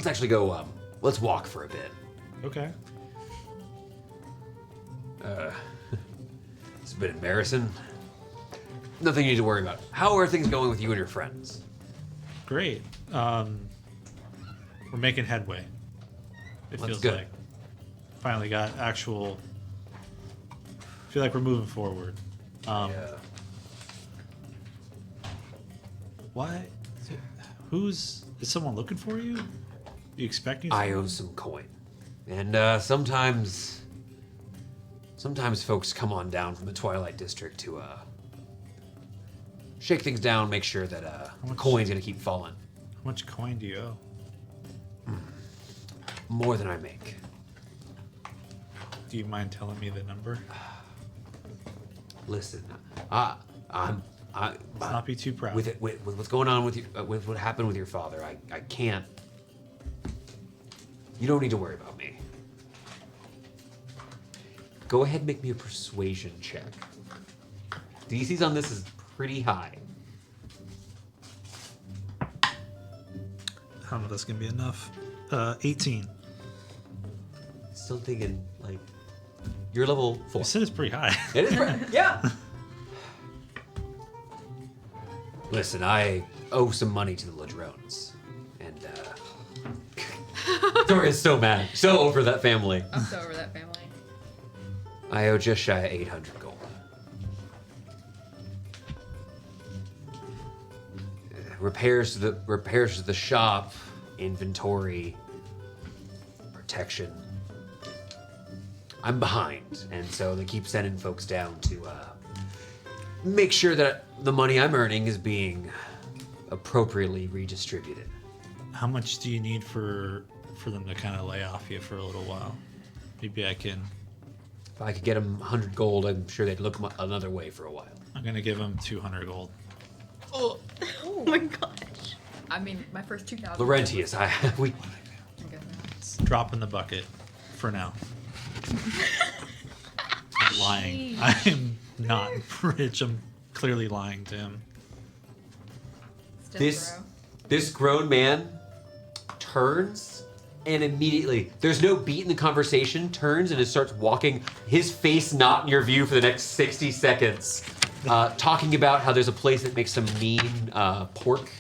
actually go. Let's walk for a bit. Okay. It's a bit embarrassing. Nothing you need to worry about. How are things going with you and your friends? Great. We're making headway. It That's feels good. like finally got actual. Feel like we're moving forward. Why? Is someone looking for you? You expecting? I owe some coin, and sometimes folks come on down from the Twilight District to shake things down, make sure that the much? coin's gonna keep falling. How much coin do you owe? More than I make. Do you mind telling me the number? Listen, Let's not be too proud. with what's going on with you, with what happened with your father. I can't. You don't need to worry about me. Go ahead and make me a persuasion check. DC's on this is pretty high. I don't know if that's gonna be enough. 18. Still thinking like you're level 4. You said it's pretty high. It is pretty, yeah. Listen, I owe some money to the Ladrones, and Doria's so mad, so over that family. I'm so over that family. I owe just shy of 800 gold. Repairs to the shop, inventory, protection. I'm behind, and so they keep sending folks down to make sure that the money I'm earning is being appropriately redistributed. How much do you need for them to kind of lay off you for a little while? Maybe I can. If I could get them 100 gold, I'm sure they'd look another way for a while. I'm gonna give them 200 gold. Oh my gosh. I mean, my first 2,000. Laurentius, we Drop in the bucket for now. I'm lying. I'm not rich. I'm clearly lying to him. this grown man turns and immediately, there's no beat in the conversation, turns and just starts walking, his face not in your view for the next 60 seconds, talking about how there's a place that makes some mean pork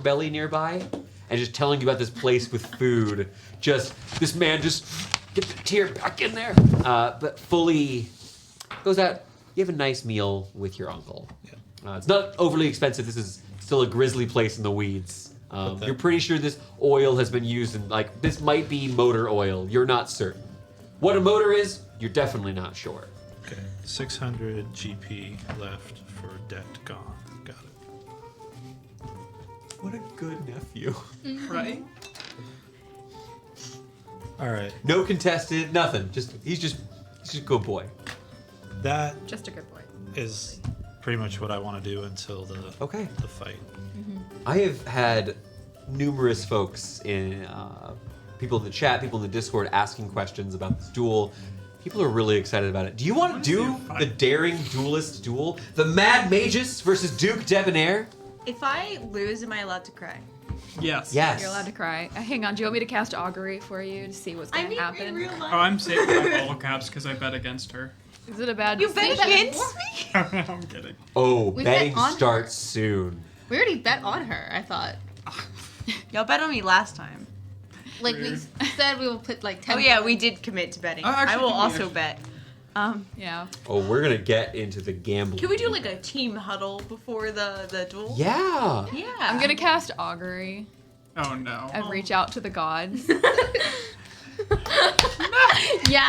belly nearby, and just telling you about this place with food. This man just get the tear back in there, but fully goes out. You have a nice meal with your uncle. Yeah. It's not overly expensive. This is still a grisly place in the weeds. You're pretty sure this oil has been used in, like, this might be motor oil. You're not certain. What a motor is, you're definitely not sure. Okay, 600 GP left for debt gone. Got it. What a good nephew. Right? All right, No contested, nothing. He's just a good boy. that Just a good boy. is pretty much what I want to do until the fight. I have had numerous folks in people in the chat, people in the Discord asking questions about this duel. People are really excited about it. Do you want to do the Daring Duelist duel? The Mad Magus versus Duke Debonair? If I lose, am I allowed to cry? Yes. Yes. You're allowed to cry. Hang on, do you want me to cast Augury for you to see what's going to happen? in real life. Oh, I'm saving my bottle caps because I bet against her. Is it a bad You bet decision? against me? I'm kidding. Oh, We betting bet on her. starts soon. We already bet on her, I thought. Y'all bet on me last time. Like, we said we will put like 10 Oh yeah, we did commit to betting. I actually I will think we also actually- bet. Yeah. Oh, we're gonna get into the gambling. Can we do like a team huddle before the duel? Yeah. Yeah. I'm going to cast Augury Oh no. and reach out to the gods. Yeah.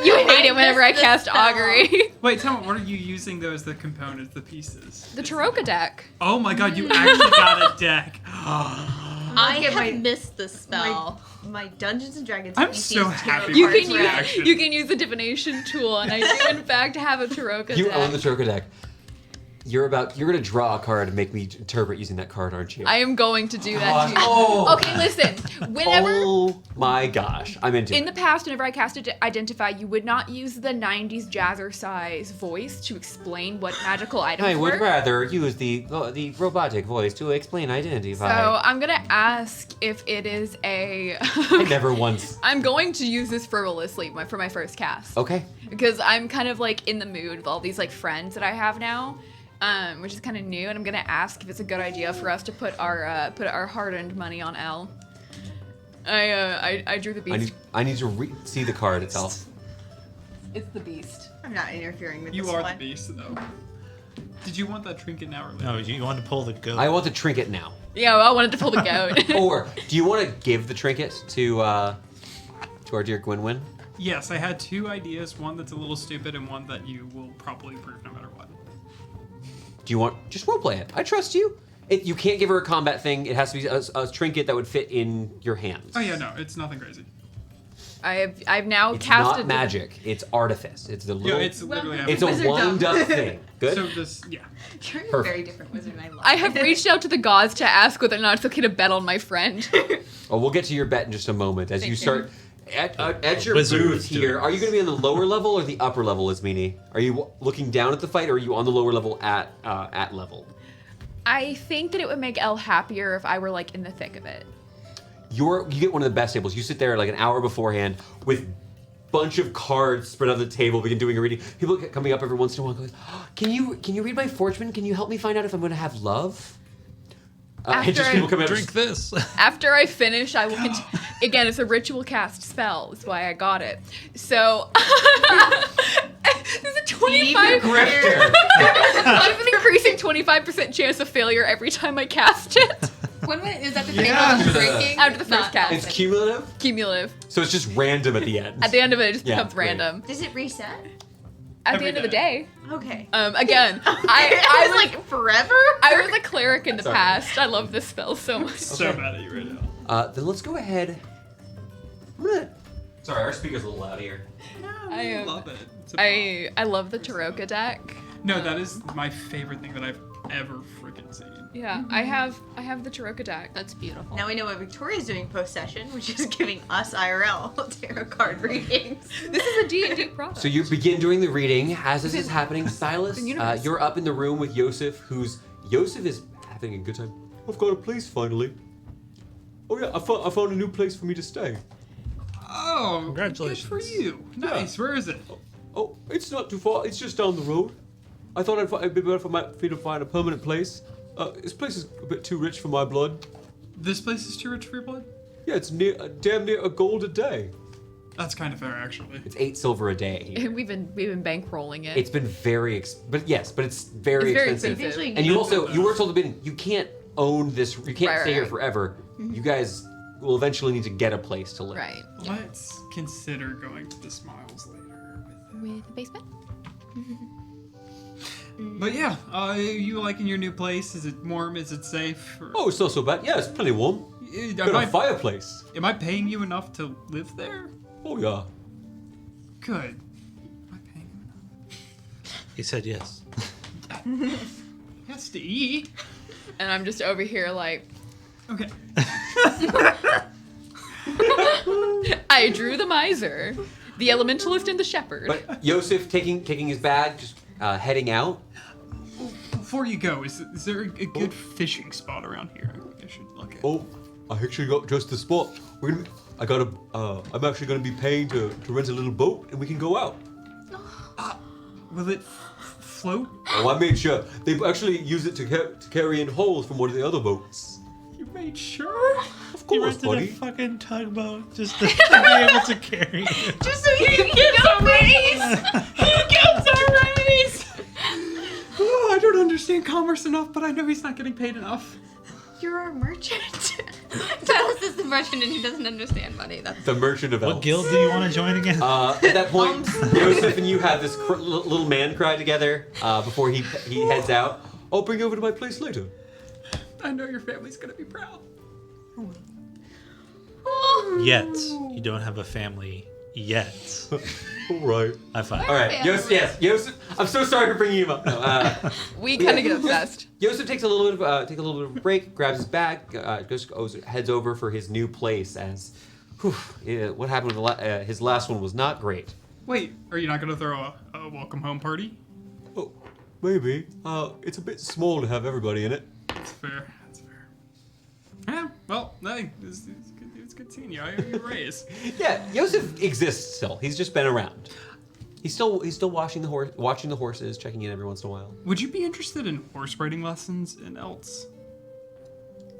You hate it whenever I missed the cast spell. Augury. Wait, tell me, what are you using though as the components, the pieces? The Taroka deck. Oh my god, you actually got a deck. I Look at have my- missed the spell. My Dungeons and Dragons. I'm PC so is happy You with can this use reaction. you can use the divination tool, and I do in fact have a Taroka You deck. own the Troka deck. You're gonna draw a card and make me interpret using that card, aren't you? I am going to do that too. Oh. Okay, listen. Whenever Oh my gosh, I'm into in it. the past, whenever I cast Identify, you would not use the 90s jazzercise voice to explain what magical items I would were. rather use the robotic voice to explain identify. So I'm gonna ask if it is a. I never once. I'm going to use this frivolously for my first cast. Okay. Because I'm kind of like in the mood with all these like friends that I have now, which is kind of new, and I'm gonna ask if it's a good idea for us to put our hard-earned money on L. I drew the beast. I need to see the card itself. It's the beast. I'm not interfering with You this are one. the beast, though. Did you want that trinket now or later? No, you want to pull the goat. I want the trinket now. Yeah, well, I wanted to pull the goat. Or do you want to give the trinket to our dear Gwynwyn? Yes, I had two ideas. One that's a little stupid, and one that you will probably approve no matter what. Do you want just roleplay it? I trust you. You can't give her a combat thing. It has to be a trinket that would fit in your hands. Oh yeah, no, it's nothing crazy. I've now It's casted not magic. It's artifice. It's the little. Yeah, it's literally. it's a Wizardom. wind-up thing. Good. So this, yeah. You're a Perfect. very different wizard. I love I have reached out to the gods to ask whether or not it's okay to bet on my friend. Oh, we'll get to your bet in just a moment as you Thank you. start at your Wizard booth is doing here. Are you going to be on the lower level or the upper level, Ismini? Are you looking down at the fight, or are you on the lower level at level? I think that it would make Elle happier if I were like in the thick of it. You get one of the best tables. You sit there like an hour beforehand with bunch of cards spread on the table, begin doing a reading. People coming up every once in a while going, oh, can you read my fortune? Can you help me find out if I'm going to have love? And After just I people coming up. Drink this. After I finish, I will continue. Again, it's a ritual cast spell. That's why I got it. So there's a 25. Grifter. There's an increasing 25% chance of failure every time I cast it. Is that the thing Yeah. about drinking? After the first cast. It's cumulative, Cumulative. so it's just random at the end. At the end of it, it just Yeah, becomes great. random. Does it reset? At Every the end of the day. day. Okay. Again, I was like forever. I was a cleric in the Sorry. past. I love this spell so much. So mad at you right now. Then let's go ahead. I'm gonna. Sorry, our speaker's a little loud here. I love it. It's a I love the Taroka deck. No, that is my favorite thing that I've ever freaking seen. Yeah, I have the Taroka deck. That's beautiful. Now we know what Victoria's doing post-session, which is giving us IRL tarot card readings. This is a D&D product. So you begin doing the reading. As this is happening, Silas, the universe. you're up in the room with Yosef, Yosef is having a good time. I've got a place finally. Oh yeah, I found a new place for me to stay. Oh, Congratulations. Good for you. Nice. Where is it? Oh, it's not too far. It's just down the road. I thought it'd be better for me to find a permanent place. This place is a bit too rich for my blood. This place is too rich for your blood? Yeah, it's damn near a gold a day. That's kind of fair, actually. It's 8 silver a day. Here. we've been bankrolling it. It's been very, it's very It's very expensive. expensive. And you were told you can't own this. You can't Right, stay here right. forever. You guys will eventually need to get a place to live. right. Let's consider going to the Smiles later with it. With the basement? But yeah, you liking your new place? Is it warm? Is it safe? Or, Oh, it's not so bad. Yeah, it's plenty warm. am, Got a I, fireplace. am I paying you enough to live there? Oh yeah. Good. Am I paying you enough? He said yes. He has to eat. And I'm just over here like, Okay. I drew the miser, the elementalist, and the shepherd. But Yosef taking his bag, just heading out. Before you go, is there a good fishing spot around here? I should look at. Oh, I actually got just the spot. I'm actually gonna be paying to rent a little boat, and we can go out. Will it float? Oh, I made sure. They actually use it to carry in holes from one of the other boats. You made sure? Of He course, rented buddy. a fucking tugboat just to be able to carry it. Just so you can get a raise. He gets a raise. Oh, I don't understand commerce enough, but I know he's not getting paid enough. You're a merchant. Silas is the merchant and he doesn't understand money. That's The Merchant of Eltz. What guild do you want to join again? At that point, Yosef and you have this little man cry together before he heads out. I'll bring you over to my place later. I know your family's gonna be proud. Yet you don't have a family yet. All right. High five. All right. Yeah. Yosef, yes. Yosef, I'm so sorry for bringing him up. No, We kind of get obsessed. Yosef takes a little bit of a break, grabs his bag, heads over for his new place. As what happened with his last one was not great. Wait, are you not going to throw a welcome home party? Oh, maybe. It's a bit small to have everybody in it. That's fair. That's fair. Yeah, well, hey, it's good seeing you. I owe you a raise. Yeah, Yosef exists still. He's just been around. He's still watching the horses, checking in every once in a while. Would you be interested in horse riding lessons in Eltz?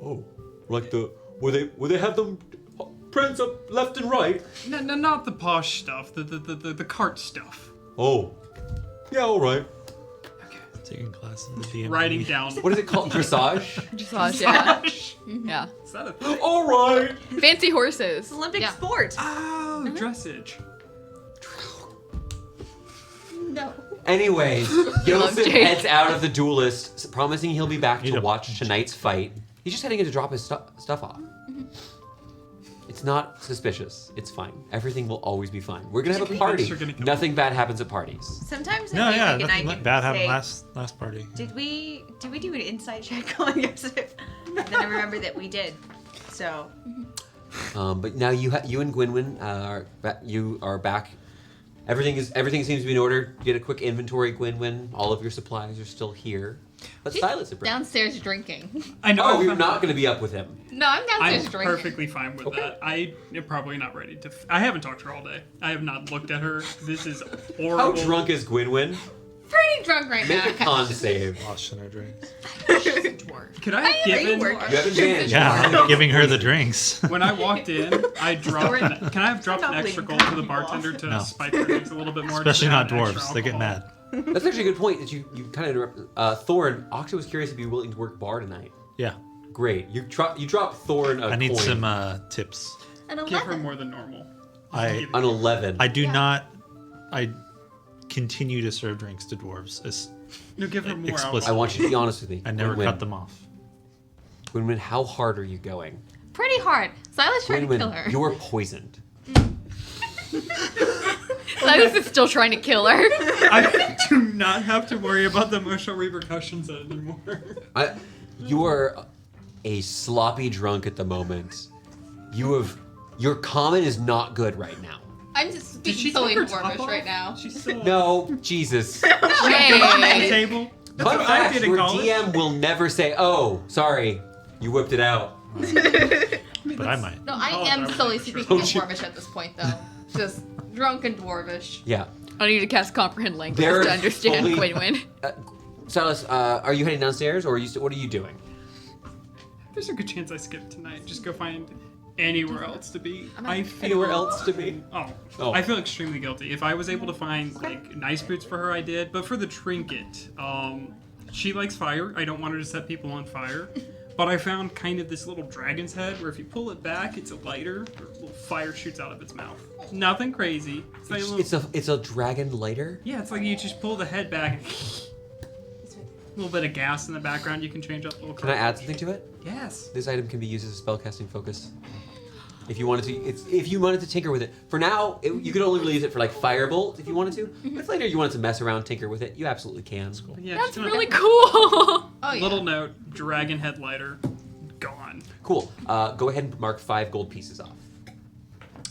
Oh, like where they have them prance up left and right? No, not the posh stuff. The cart stuff. Oh, yeah, all right. Taking classes in the DMV. Riding down. What is it called? Dressage? Dressage, yeah. Gosh. Yeah. Is that a thing? All right. Fancy horses. Olympic Yeah. sport. Oh, dressage. No. Anyways, Yosef Jake. heads out of the duelist, promising he'll be back Need to a- watch tonight's fight. He's just heading in to drop his stuff off. It's not suspicious. It's fine. Everything will always be fine. We're gonna have a party. You're gonna come. Nothing bad happens at parties. Sometimes No, I yeah, think, and I nothing can bad happened say, last party. Did we do an insight check on Yosef? And then I remember that we did. So But now you and Gwynwyn are back. Everything seems to be in order. Get a quick inventory, Gwynwyn. All of your supplies are still here. But Silas is Downstairs drinking. I know. Oh, you're not going to be up with him. No, I'm downstairs I'm drinking. perfectly fine with Okay. that. I am probably not ready to. I haven't talked to her all day. I have not looked at her. This is horrible. How drunk is Gwynwyn? Pretty drunk right Make a now. con save. Lost in her drinks. Could I have Are you given? working? You have advantage. Yeah, I'm giving her the drinks. When I walked in, I dropped. Can I have dropped an Not extra bleeding gold to the people off. bartender to No. spike her drinks a little bit more? Especially just not to add extra dwarves. They get alcohol? mad. That's actually a good point that you kind of interrupt. Thorn, Oxa was curious if you'd be willing to work bar tonight. Yeah. Great. You drop Thorn a I need coin. some tips. An Give her 11. more than normal. I An 11. I do not. I continue to serve drinks to dwarves. No, give her more Explicit. I want you to be honest with me. I never Gwynwyn. cut them off. Gwynwyn, how hard are you going? Pretty hard. Silas trying to kill her. Gwynwyn, you're poisoned. Silas is still trying to kill her. I do not have to worry about the emotional repercussions anymore. You are a sloppy drunk at the moment. Your comment is not good right now. I'm just Did she speaking solely take in her top Dwarvish off? right now. She's still No, Jesus. on the Hey. table. That's Fun what I fact, did in your college. DM will never say, "Oh, sorry, you whipped it out." But I might. No, I Oh, am that was solely extra. speaking in Dwarvish at this point, though. Just drunk and Dwarvish. Yeah. I need to cast comprehend language They're to understand fully- Gwynwyn. Silas, are you heading downstairs, or what are you doing? There's a good chance I skip tonight. Just go find anywhere else to be. I feel Anywhere else to be? Oh, I feel extremely guilty. If I was able to find like nice boots for her, I did. But for the trinket, she likes fire. I don't want her to set people on fire. But I found kind of this little dragon's head where if you pull it back, it's a lighter. Or a little fire shoots out of its mouth. Nothing crazy. It's like a little, It's a dragon lighter. yeah, it's like you just pull the head back. A little bit of gas in the background. You can change up a little. Can I add something to it? Yes. This item can be used as a spellcasting focus. If you wanted to tinker with it. For now, you could only really use it for like firebolt if you wanted to. But if later you wanted to mess around, tinker with it, you absolutely can. Yeah, That's just gonna- really cool. Oh, yeah. Little note: dragon head lighter, gone. Cool. Go ahead and mark 5 gold pieces off.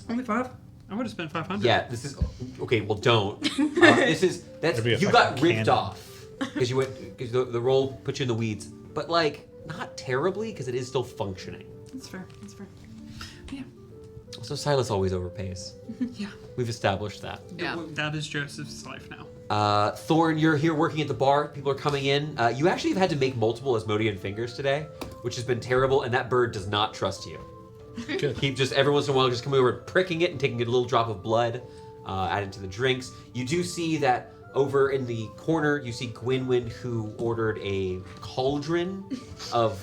Only 5? I would have spent 500. Yeah, this is okay. Well, don't. That's That'd be a you got fucking ripped cannon. off because the roll put you in the weeds, but like not terribly because it is still functioning. That's fair. That's fair. Yeah. So Silas always overpays. Yeah. We've established that. Yeah. That is Joseph's life now. Thorn, you're here working at the bar. People are coming in. You actually have had to make multiple Asmodean fingers today, which has been terrible, and that bird does not trust you. Good. Keep just every once in a while just coming over and pricking it and taking a little drop of blood, added to the drinks. You do see that over in the corner, you see Gwynwyn, who ordered a cauldron of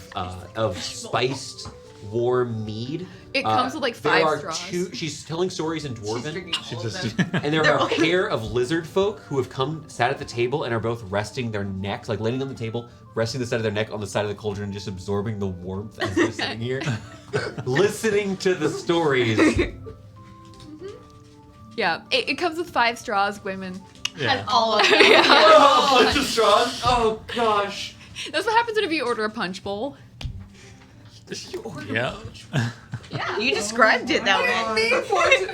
spiced warm mead. It comes with, like, there 5 are straws. She's telling stories in Dwarven. She just. And there are a pair of lizard folk who have sat at the table and are both resting their necks, like laying on the table, resting the side of their neck on the side of the cauldron, just absorbing the warmth as they're sitting here, listening to the stories. Yeah, it comes with 5 straws, women. Yeah. All of them. Oh, a bunch of straws. Oh gosh. That's what happens if you order a punch bowl. Yeah. Yeah. You described it that way.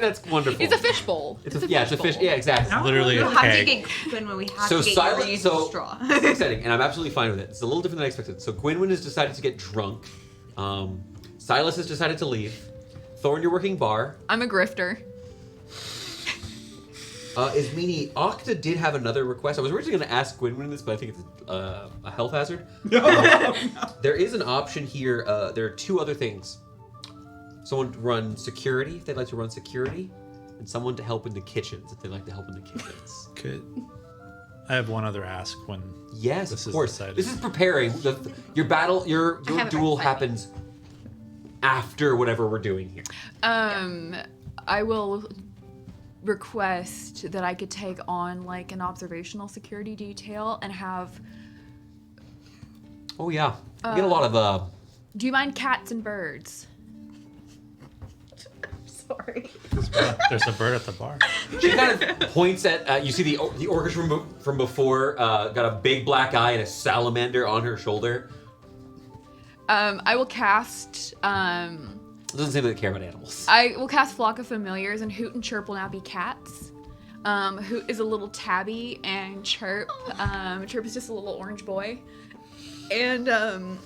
That's wonderful. It's a fish bowl. It's a fish. Yeah, exactly. Literally a We'll have to keg. get Gwynwen. We have So to get silent. your So straw. it's exciting, and I'm absolutely fine with it. It's a little different than I expected. So Gwynwen has decided to get drunk. Silas has decided to leave. Thorn, you're working bar. I'm a grifter. Ismini, Octa did have another request. I was originally going to ask Gwynwen this, but I think it's a health hazard. There is an option here. There are 2 other things. Someone to run security, if they'd like to run security, and someone to help in the kitchens, if they'd like to help in the kitchens. I have one other ask when Yes, this of is course. decided. This is preparing. Your battle, your I have it duel right beside me. happens after whatever we're doing here. I will request that I could take on like an observational security detail and have. Oh yeah, we get a lot of Do you mind cats and birds? Sorry. there's a bird at the bar. She kind of points at you see the orchestra from before got a big black eye and a salamander on her shoulder. I will cast. It doesn't seem like they care about animals. I will cast Flock of Familiars, and Hoot and Chirp will now be cats. Hoot is a little tabby, and Chirp, Chirp is just a little orange boy. And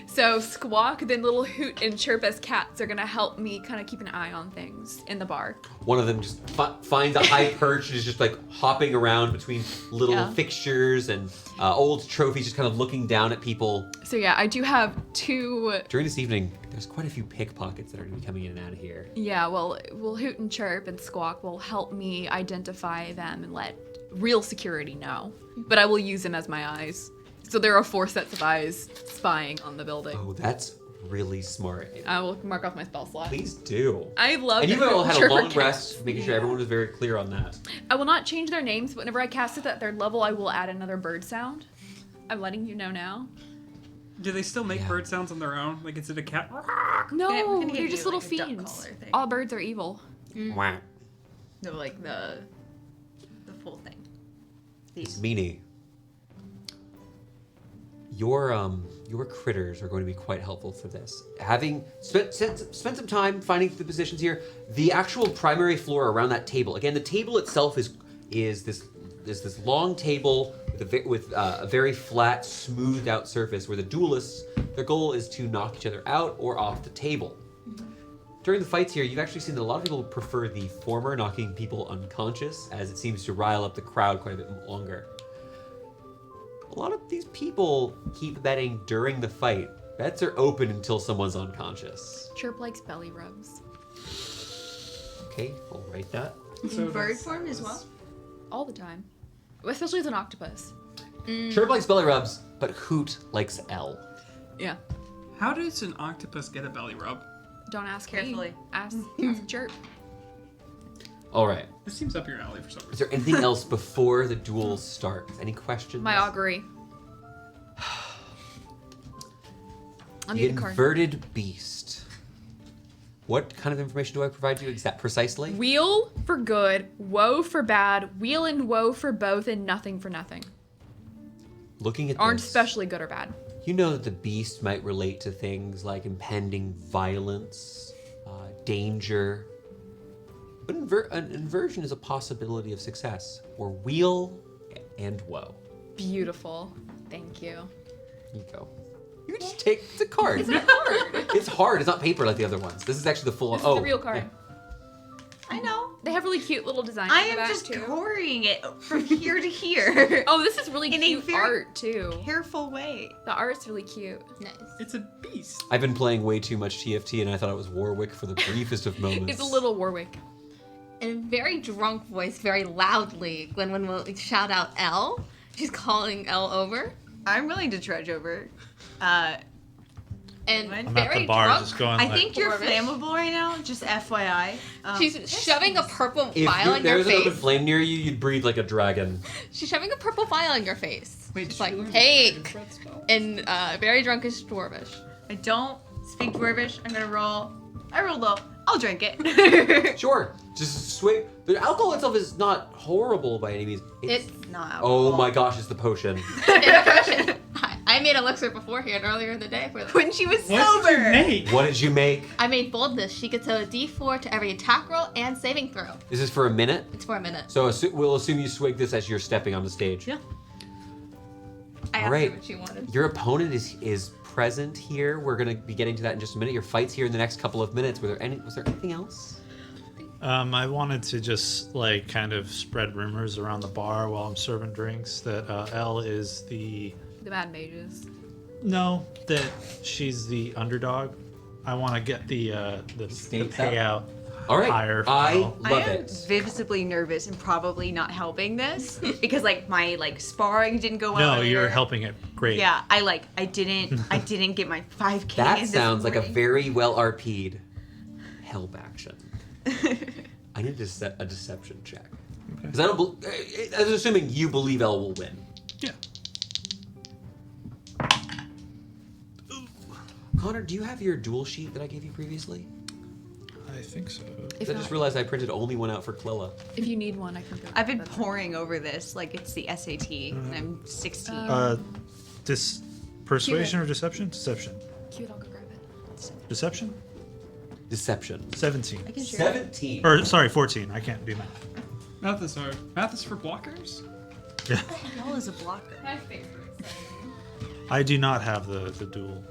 so Squawk, then little Hoot and Chirp as cats are gonna help me kind of keep an eye on things in the bar. One of them just finds a high perch and is just like hopping around between little Yeah. fixtures and old trophies, just kind of looking down at people. So yeah, I do have 2. During this evening, there's quite a few pickpockets that are going to be coming in and out of here. Yeah, well, Hoot and Chirp and Squawk will help me identify them and let real security know. But I will use them as my eyes. So there are 4 sets of eyes spying on the building. Oh, that's really smart. I will mark off my spell slot. Please do. I love And you that all Hoot had a Chirp are long cats. rest, making sure everyone was very clear on that. I will not change their names, but whenever I cast it at 3rd level, I will add another bird sound. I'm letting you know now. Do they still make Yeah. bird sounds on their own? Like, is it a cat? No, we're gonna give they're you, just like, little a duck fiends. collar thing. All birds are evil. Wow. No, like the full thing. These. Meanie. Your critters are going to be quite helpful for this. Having spent some time finding the positions here, the actual primary floor around that table. Again, the table itself is this long table with a very flat, smoothed out surface where the duelists, their goal is to knock each other out or off the table. During the fights here, you've actually seen that a lot of people prefer the former, knocking people unconscious, as it seems to rile up the crowd quite a bit longer. A lot of these people keep betting during the fight. Bets are open until someone's unconscious. Chirp likes belly rubs. Okay, I'll write that. So Bird does- form as well? All the time. Especially as an octopus. Chirp likes belly rubs, but Hoot likes L. Yeah. How does an octopus get a belly rub? Don't ask Carefully. me. Ask Chirp. All right. This seems up your alley for some Is reason. there anything else before the duel starts? Any questions? My augury. I The need a card. inverted beast. What kind of information do I provide you precisely? Wheel for good, woe for bad, wheel and woe for both, and nothing for nothing. Looking at Aren't this, especially good or bad. you know that the beast might relate to things like impending violence, danger. But an inversion is a possibility of success, or weal and woe. Beautiful. Thank you. You go. You just take it's a card. It's not hard. It's hard. It's not paper like the other ones. This is actually the full. This is the real card. I know. They have really cute little designs. I on the am back, just too. carrying it from here to here. Oh, this is really In a cute very- art too. Careful way. The art's really cute. Nice. It's a beast. I've been playing way too much TFT, and I thought it was Warwick for the briefest of moments. It's a little Warwick. In a very drunk voice, very loudly, Gwynwen will shout out L. She's calling L over. I'm willing to trudge over. And I'm I'm very at the bar drunk. just going I like, think you're Dwarvish. flammable right now, just FYI. She's shoving a purple If vial in your there's an open face. flame near you, you'd breathe like a dragon. She's shoving a purple vial in your face. Wait, She's did she like, learn take. the red spell? In very drunkish dwarvish. I don't speak Dwarvish. I'm gonna roll. I rolled low. I'll drink it. Sure. Just swig. The alcohol itself is not horrible by any means. It's Not Oh my gosh, it's the potion. I made elixir beforehand earlier in the day for them. when she was What did you sober. make? What did you make? I made boldness. She gets a D4 to every attack roll and saving throw. Is this for a minute? It's for a minute. So we'll assume you swig this as you're stepping on the stage. Yeah. I All asked right. her what she wanted. Your opponent is present here. We're gonna be getting to that in just a minute. Your fight's here in the next couple of minutes. Was there anything else? I wanted to just like kind of spread rumors around the bar while I'm serving drinks that Elle is the Mad Mages. that she's the underdog. I want to get the Stakes payout All right. higher. I Elle. I love am it. visibly nervous and probably not helping this because like my sparring didn't go well. No, you're earlier. helping it great. Yeah, I didn't get my 5K. That in this sounds like a ring. very well RP'd help action. I need to set a deception check. Because I was assuming you believe Elle will win. Yeah. Connor, do you have your duel sheet that I gave you previously? I think so. If I not, just realized I printed only one out for Clella. if you need one, I can go. I've been grab it. poring over this like it's the SAT and I'm 16. This persuasion or deception? Deception. Cute, I'll go grab it. Deception? Deception. 17. I can share. 17. Or sorry, 14. I can't do math. Math is hard. Math is for blockers? Yeah. Hell is a blocker. My favorite. I do not have the dual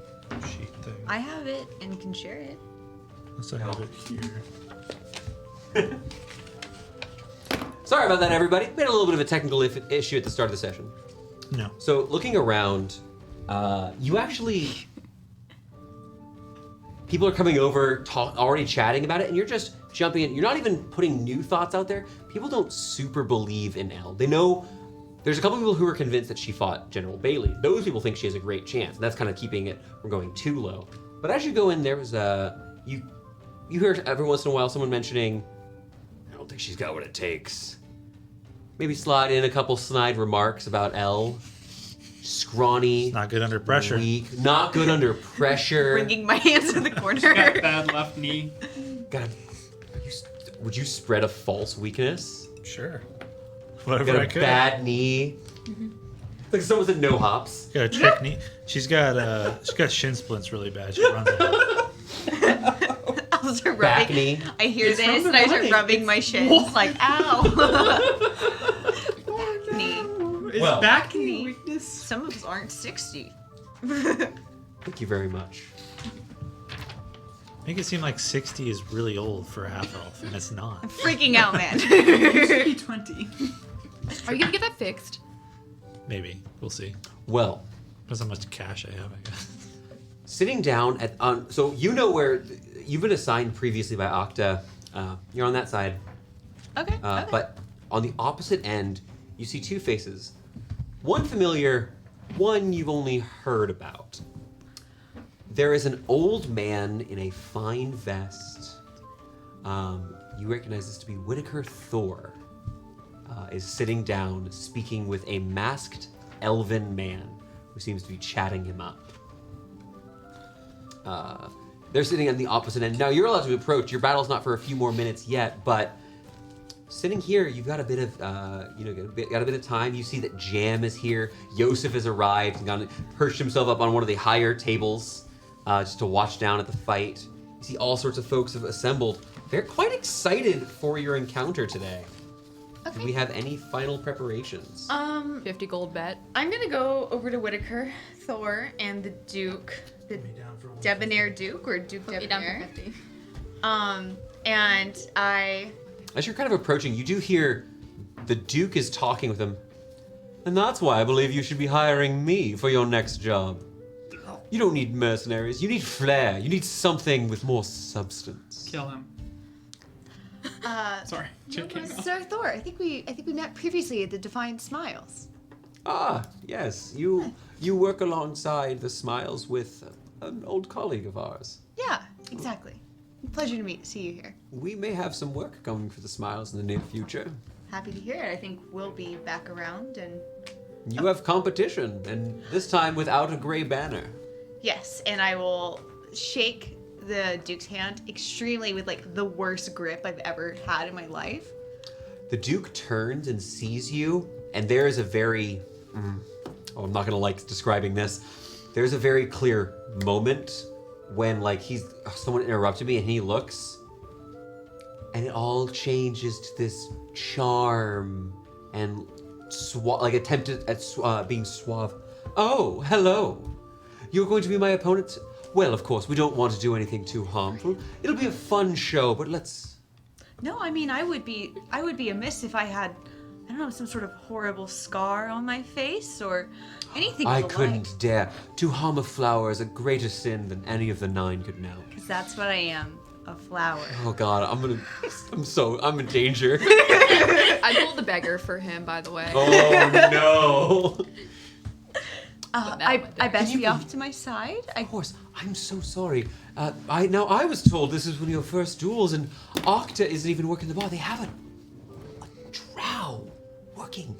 sheet thing. I have it and can share it. Unless I have it here. Sorry about that, everybody. We had a little bit of a technical issue at the start of the session. No. So, looking around, you actually... People are coming over, already chatting about it, and you're just jumping in. You're not even putting new thoughts out there. People don't super believe in Elle. They know... There's a couple people who are convinced that she fought General Bailey. Those people think she has a great chance. And that's kind of keeping it from going too low. But as you go in, there was a... You hear every once in a while someone mentioning, I don't think she's got what it takes. Maybe slide in a couple snide remarks about Elle. Scrawny, Not good under pressure. weak, not good under pressure. Bringing my hands to the corner. Got bad left knee. Would you spread a false weakness? Sure. Whatever Got I a could. bad knee? Like someone said no hops. Got a trick knee. She's got shin splints really bad. She runs it. I'll start Back rubbing. knee. I hear It's this from and the I start running. rubbing my shins like, ow. Back knee. Is Well- back knee weakness? Some of us aren't 60. Thank you very much. Make it seem like 60 is really old for a half elf, and it's not. Freaking out, man. Maybe 20. Are you gonna get that fixed? Maybe. We'll see. Well, Depends how much cash I have, I guess. sitting down at so you know where you've been assigned previously by Okta. You're on that side. Okay. Okay. But on the opposite end, you see two faces. One familiar, one you've only heard about. There is an old man in a fine vest. You recognize this to be Whitaker Thor. Is sitting down, speaking with a masked elven man who seems to be chatting him up. They're sitting on the opposite end. Now you're allowed to approach. Your battle's not for a few more minutes yet, but sitting here, you've got a bit of, got a bit of time. You see that Jam is here. Yosef has arrived and perched himself up on one of the higher tables just to watch down at the fight. You see all sorts of folks have assembled. They're quite excited for your encounter today. Do we have any final preparations? 50 gold bet. I'm gonna go over to Whitaker, Thor, and the Duke, the Debonair Duke or Duke Put me down for Debonair. 50. And I As you're kind of approaching, you do hear the Duke is talking with him. And that's why I believe you should be hiring me for your next job. You don't need mercenaries. You need flair. You need something with more substance. Kill him. Sorry. Chicken. Sir Thor, I think we met previously at the Defiant Smiles. Ah, yes. You work alongside the Smiles with an old colleague of ours. Yeah, exactly. Pleasure to see you here. We may have some work coming for the Smiles in the near future. Happy to hear it. I think we'll be back around and You have competition, and this time without a gray banner. yes, and I will shake the Duke's hand extremely with like the worst grip I've ever had in my life. The Duke turns and sees you, and there is a very... I'm not gonna like describing this. There's a very clear moment when like someone interrupted me and he looks, and it all changes to this charm and attempted at being suave. Oh, hello. You're going to be my opponent? Well, of course, we don't want to do anything too harmful. It'll be a fun show, but let's... No, I mean, I would be amiss if I had, I don't know, some sort of horrible scar on my face or anything. I of the couldn't like. dare. To harm a flower is a greater sin than any of the 9 could know. 'Cause that's what I am, a flower. Oh God, I'm in danger. I pulled the beggar for him, by the way. Oh no. I best be off to my side. Of course, I'm so sorry. I was told this is one of your first duels, and Octa isn't even working the bar. They have a drow working.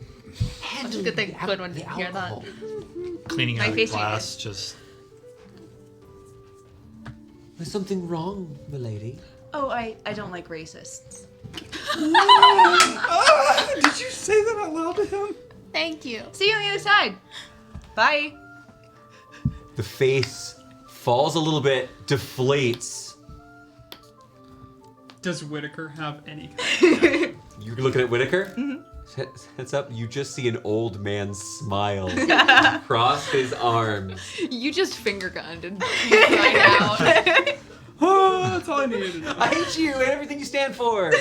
It's a good thing Goodwin didn't hear that. Cleaning My out face glass, just There's something wrong, milady. Oh, I don't like racists. Did you say that out loud to him? Thank you. See you on the other side. Bye. The face falls a little bit, deflates. Does Whitaker have any? You're looking at Whitaker? Mm-hmm. Heads up, you just see an old man smile across his arms. You just finger gunned and right out. Oh, that's all I needed to know. I hate you and everything you stand for.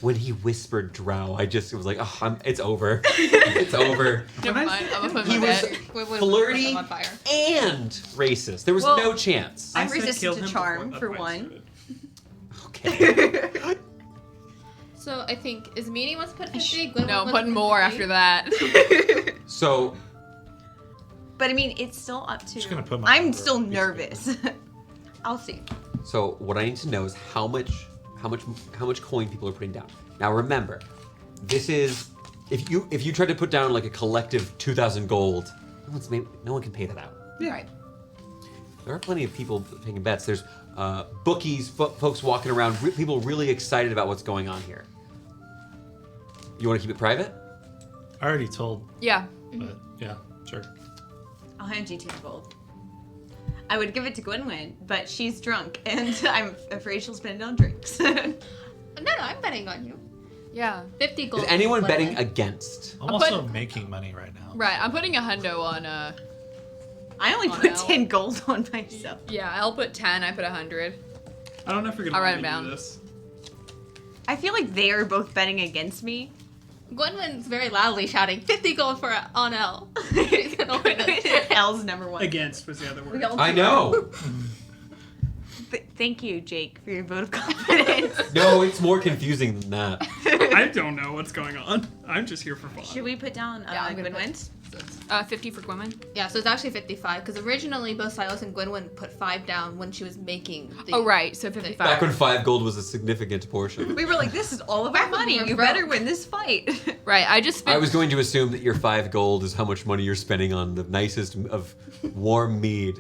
When he whispered drow, I just was like, oh, it's over. It's over. Never mind. I'm gonna put He my was bed. flirty on fire. and racist. There was Well, no chance. I'm I said resistant kill to him charm, before for that one. fight Okay. So I think Ismini wants to put 50. Gwyn No, wants putting to put more 50. after that. So, But I mean, it's still up to. Just gonna put my I'm number still on a piece of nervous. I'll see. what I need to know is how much coin people are putting down. Now remember, this is if you try to put down like a collective 2,000 gold, no one can pay that out. Yeah. Right. There are plenty of people taking bets. There's bookies, folks walking around, people really excited about what's going on here. You want to keep it private? I already told, Yeah. but yeah, sure. I'll hand you 10 gold. I would give it to Gwynwyn, but she's drunk, and I'm afraid she'll spend it on drinks. No, I'm betting on you. Yeah. 50 gold. Is anyone for betting Gwyn. against? I'm I'll also put- making money right now. Right. I'm putting a hundo on. I only Oh, put no. 10 gold on myself. Yeah. I'll put 10. I put 100. I don't know if you're gonna I'll write let me them do down. this. I feel like they are both betting against me. Gwynwyn's very loudly shouting 50 gold for on L. She's gonna win it. L's number one. Against was the other word. We all I do. know. Thank you, Jake, for your vote of confidence. No, it's more confusing than that. I don't know what's going on. I'm just here for fun. Should we put down Yeah, I'm gonna Gwynwyn's? 50 for women. Yeah, so it's actually 55 because originally both Silas and Gwynwyn put 5 down when she was making. The, Oh right. So 55. Back when 5 gold was a significant portion. We were like, this is all of our Back when money. we were You broke. better win this fight. Right. I just. I was going to assume that your 5 gold is how much money you're spending on the nicest of warm mead.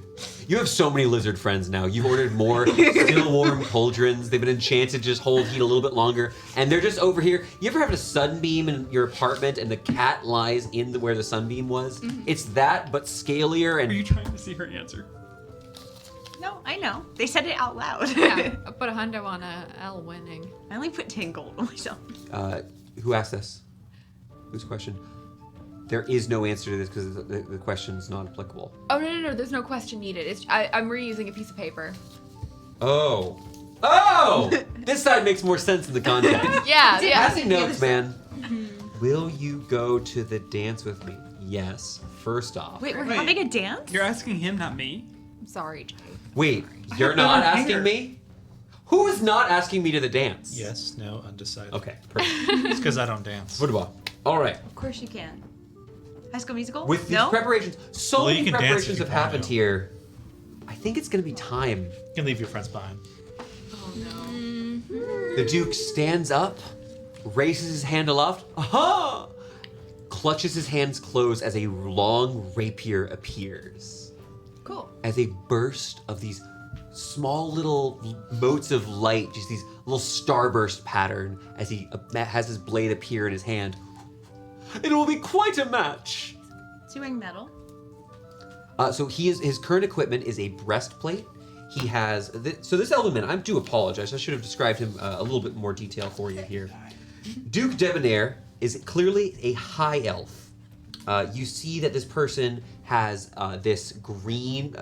You have so many lizard friends now. You've ordered more still warm cauldrons. They've been enchanted to just hold heat a little bit longer. And they're just over here. You ever have a sunbeam in your apartment and the cat lies in where the sunbeam was? It's that, but scalier Are and... you trying to see her answer? No, I know. They said it out loud. Yeah. I put a hundo on L winning. I only put 10 gold on myself. Who asked this? Whose question? There is no answer to this because the question's not applicable. Oh no. There's no question needed. I'm reusing a piece of paper. Oh, this side makes more sense in the context. Yeah. Passing notes, man. Will you go to the dance with me? Yes. First off. Wait, we're Wait. having a dance? You're asking him, not me. I'm sorry, Jay. Wait, you're not Here. asking me? Who is not asking me to the dance? Yes, no, undecided. Okay, perfect. It's because I don't dance. Football. All right. Of course you can. High School Musical? With these no? preparations, so Well, you many can dance if preparations you have want happened to. here. I think it's going to be time. You can leave your friends behind. Oh no. The Duke stands up, raises his hand aloft, aha! Clutches his hands closed as a long rapier appears. Cool. as a burst of these small little motes of light, just these little starburst pattern as he has his blade appear in his hand. It will be quite a match. Is he wearing metal? So his current equipment is a breastplate. He has so this element. I do apologize. I should have described him a little bit more detail for you here. Duke Debonair is clearly a high elf. You see that this person has this green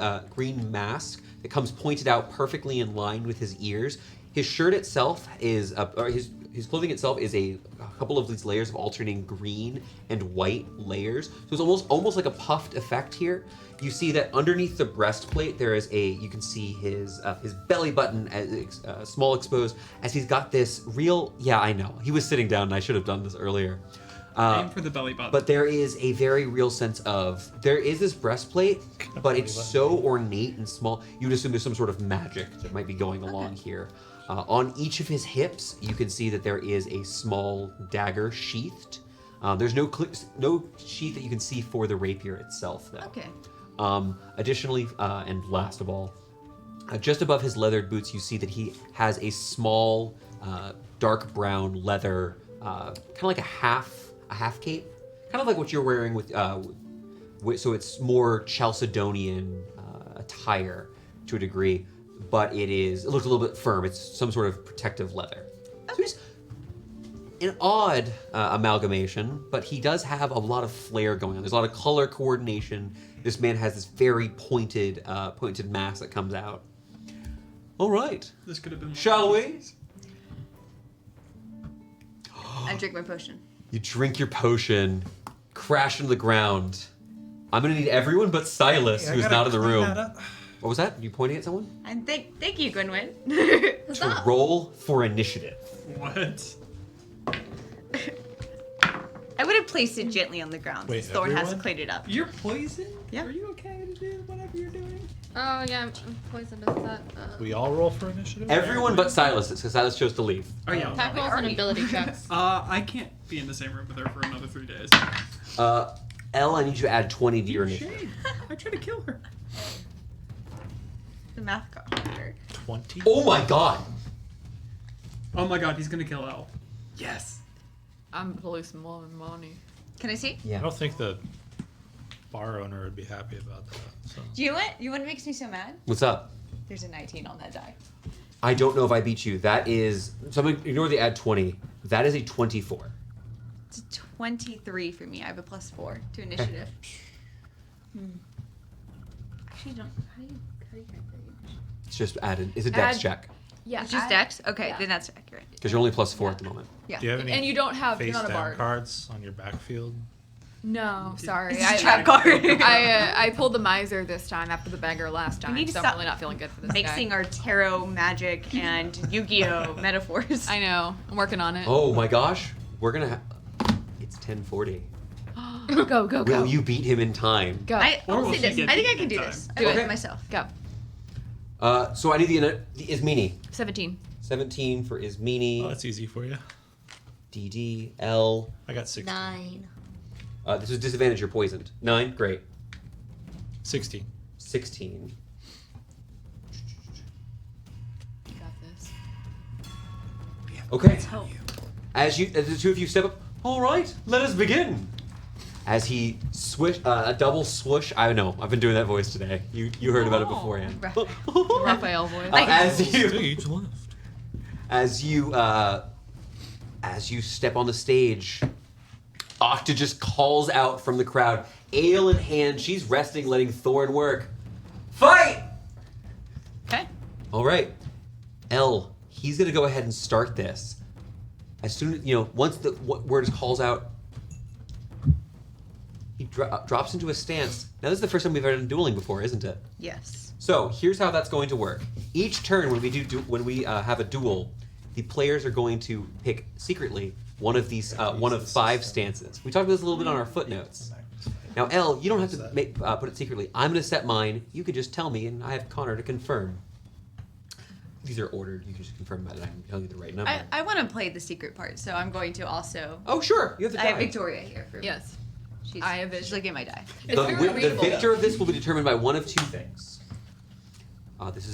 mask that comes pointed out perfectly in line with his ears. His shirt itself is, or his clothing itself is a couple of these layers of alternating green and white layers. So it's almost like a puffed effect here. You see that underneath the breastplate there is you can see his belly button as small exposed as he's got this real. Yeah, I know. He was sitting down and I should have done this earlier. Aim for the belly button. But there is a very real sense of, there is this breastplate, but it's so ornate and small, you would assume there's some sort of magic that might be going along here. On each of his hips, you can see that there is a small dagger sheathed. There's no sheath that you can see for the rapier itself, though. Okay. Additionally, and last of all, just above his leathered boots, you see that he has a small, dark brown leather, kind of like a half cape, kind of like what you're wearing with so it's more Chalcedonian attire to a degree, but it looks a little bit firm. It's some sort of protective leather. So he's an odd amalgamation, but he does have a lot of flair going on. There's a lot of color coordination. This man has this very pointed mask that comes out. All right. This could have been. Shall we? I drink my potion. You drink your potion, crash into the ground. I'm gonna need everyone but Silas, who's not in the room. What was that? You pointing at someone? And thank you, Gwynwyn. To roll for initiative. What? I would have placed it gently on the ground. Wait, since Thorn has to everyone? clean it up. You're poisoned? Yeah. Are you okay to do whatever you're doing? Oh yeah, I'm poisoned. Is that? We all roll for initiative? Everyone but Silas, because Silas chose to leave. Oh yeah. Attack rolls and ability checks. I can't be in the same room with her for another 3 days. Elle, I need you to add 20 to your initiative. Shame. I tried to kill her. The math got harder. 20? Oh my god! Oh my god, he's gonna kill Elle. Yes. I'm police more money. Can I see? I don't think the bar owner would be happy about that. So. Do you know what? You know what makes me so mad? What's up? There's a 19 on that die. I don't know if I beat you. That is... Someone ignore the add 20. That is a 24. It's a 23 for me. I have a +4 to initiative. Actually, don't. How do you calculate? It's just added. It's a dex Add- check. Yeah. It's just Dex? Okay, yeah. then that's accurate. Because you're only +4 at the moment. Yeah. Do you have any And you don't have. face You're not a down bard. cards on your backfield? No, sorry. It's a trap card. I pulled the miser this time after the beggar last time. need to so stop I'm really not feeling good for this Mixing guy. our tarot magic and Yu-Gi-Oh metaphors. I know. I'm working on it. Oh my gosh. We're gonna... It's 10:40. Go, go, go. Will you beat him in time? Go. I Or will will say he this. get I think I beaten can do in this. time? I do Okay. it myself. Go. So I need the Ismini. 17. 17 for Ismini. Oh, that's easy for you. DD, L. I got 16. 9. This is disadvantage, you're poisoned. 9, great. 16. 16. You got this. Okay. hope. As the two of you step up, all right, let us begin. As he swish, a double swoosh. I know, I've been doing that voice today. You heard about it beforehand. Raphael voice. Stage left. As you step on the stage, Octa just calls out from the crowd, ale in hand. She's resting, letting Thorn work. Fight! Okay. All right, L. He's gonna go ahead and start this. As soon as once the word calls out, he drops into a stance. Now this is the first time we've ever done dueling before, isn't it? Yes. So here's how that's going to work. Each turn when we have a duel, the players are going to pick secretly one of these one of 5 stances. We talked about this a little bit on our footnotes. Now, Elle, you don't have to put it secretly. I'm going to set mine. You could just tell me, and I have Connor to confirm. These are ordered. You can just confirm that I'm telling you the right number. I want to play the secret part, so I'm going to also. Oh, sure. You have the I have die. Victoria here for me. Yes. I have She's vision. looking at my die. It's very The readable. victor of this will be determined by one of two things. This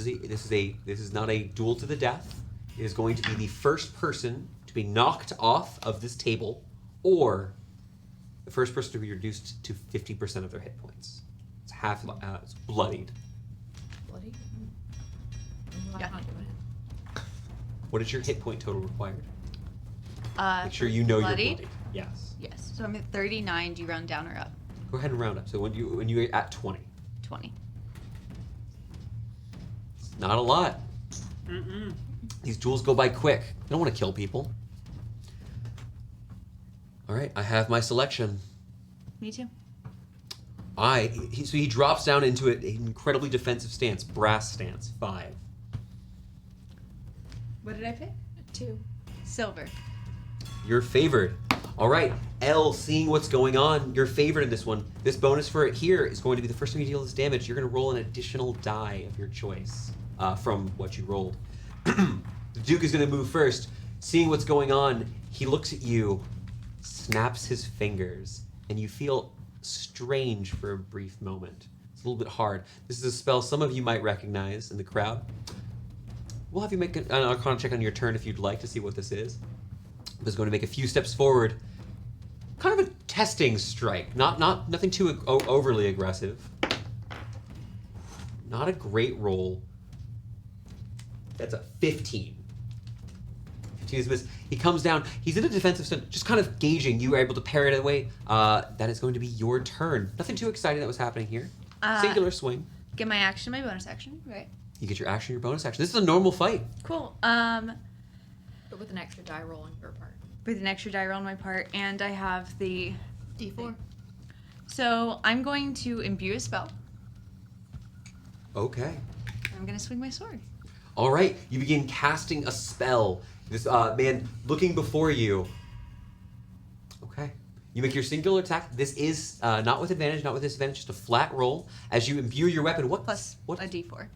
is not a duel to the death. It is going to be the first person to be knocked off of this table, or the first person to be reduced to 50% of their hit points. It's half. It's bloodied. Bloody? Yeah. I'm not doing it. What is your hit point total required? Make sure For you know bloodied? you're bloodied. Yes. Yes. So I'm at 39. Do you round down or up? Go ahead and round up. So when you're at 20, 20. not a lot. Mm-mm. These duels go by quick. I don't want to kill people. All right, I have my selection. Me too. So he drops down into an incredibly defensive stance, brass stance, 5. What did I pick? 2. Silver. You're favored. All right, L, seeing what's going on, you're favored in this one. This bonus for it here is going to be the first time you deal this damage, you're going to roll an additional die of your choice from what you rolled. The Duke is going to move first. Seeing what's going on, he looks at you, snaps his fingers, and you feel strange for a brief moment. It's a little bit hard. This is a spell some of you might recognize in the crowd. We'll have you make an Arcana check on your turn if you'd like to see what this is. Is going to make a few steps forward. Kind of a testing strike. Nothing too overly aggressive. Not a great roll. That's a 15. 15 is miss. He comes down. He's in a defensive stance, just kind of gauging. You were able to parry it away. That is going to be your turn. Nothing too exciting that was happening here. Singular swing. Get my action, my bonus action. Right. You get your action, your bonus action. This is a normal fight. Cool. But with an extra die roll on your part. With an extra die roll on my part, and I have the D4. So I'm going to imbue a spell. Okay. I'm going to swing my sword. All right, you begin casting a spell. This man looking before you. Okay. You make your singular attack. This is not with advantage, not with disadvantage, just a flat roll. As you imbue your weapon, what? Plus What? a d4.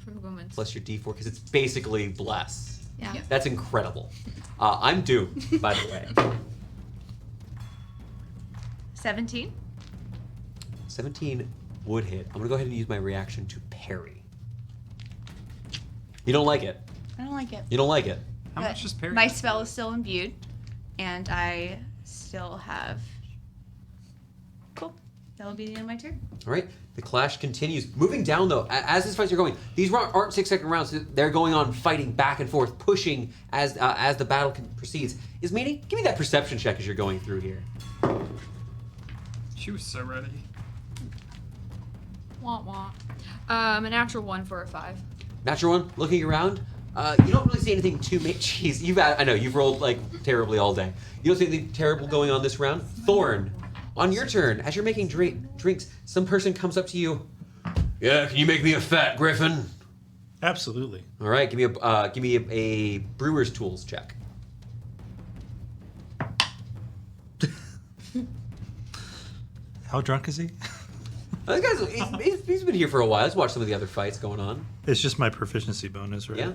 From the woman's. Plus your D4, because it's basically bless. Yeah. That's incredible. I'm doomed, by the way. 17. 17 would hit. I'm gonna go ahead and use my reaction to parry. You don't like it. I don't like it. You don't like it. How But much is parry? My spell is still imbued, and I still have. Cool. That'll be the end of my turn. All right, the clash continues. Moving down though, as these fights are going, these aren't 6-second rounds. They're going on, fighting back and forth, pushing as the battle proceeds. Ismini, give me that perception check as you're going through here. She was so ready. Wah wah. A natural 1 for a 5. Natural one, looking around, you don't really see anything too much. Jeez, I know you've rolled like terribly all day. You don't see anything terrible going on this round. Thorn, on your turn, as you're making drinks, some person comes up to you. Yeah, can you make me a fat griffin? Absolutely. All right, give me a brewer's tools check. How drunk is he? This guy's he's been here for a while. Let's watch some of the other fights going on. It's just my proficiency bonus, right? Yeah.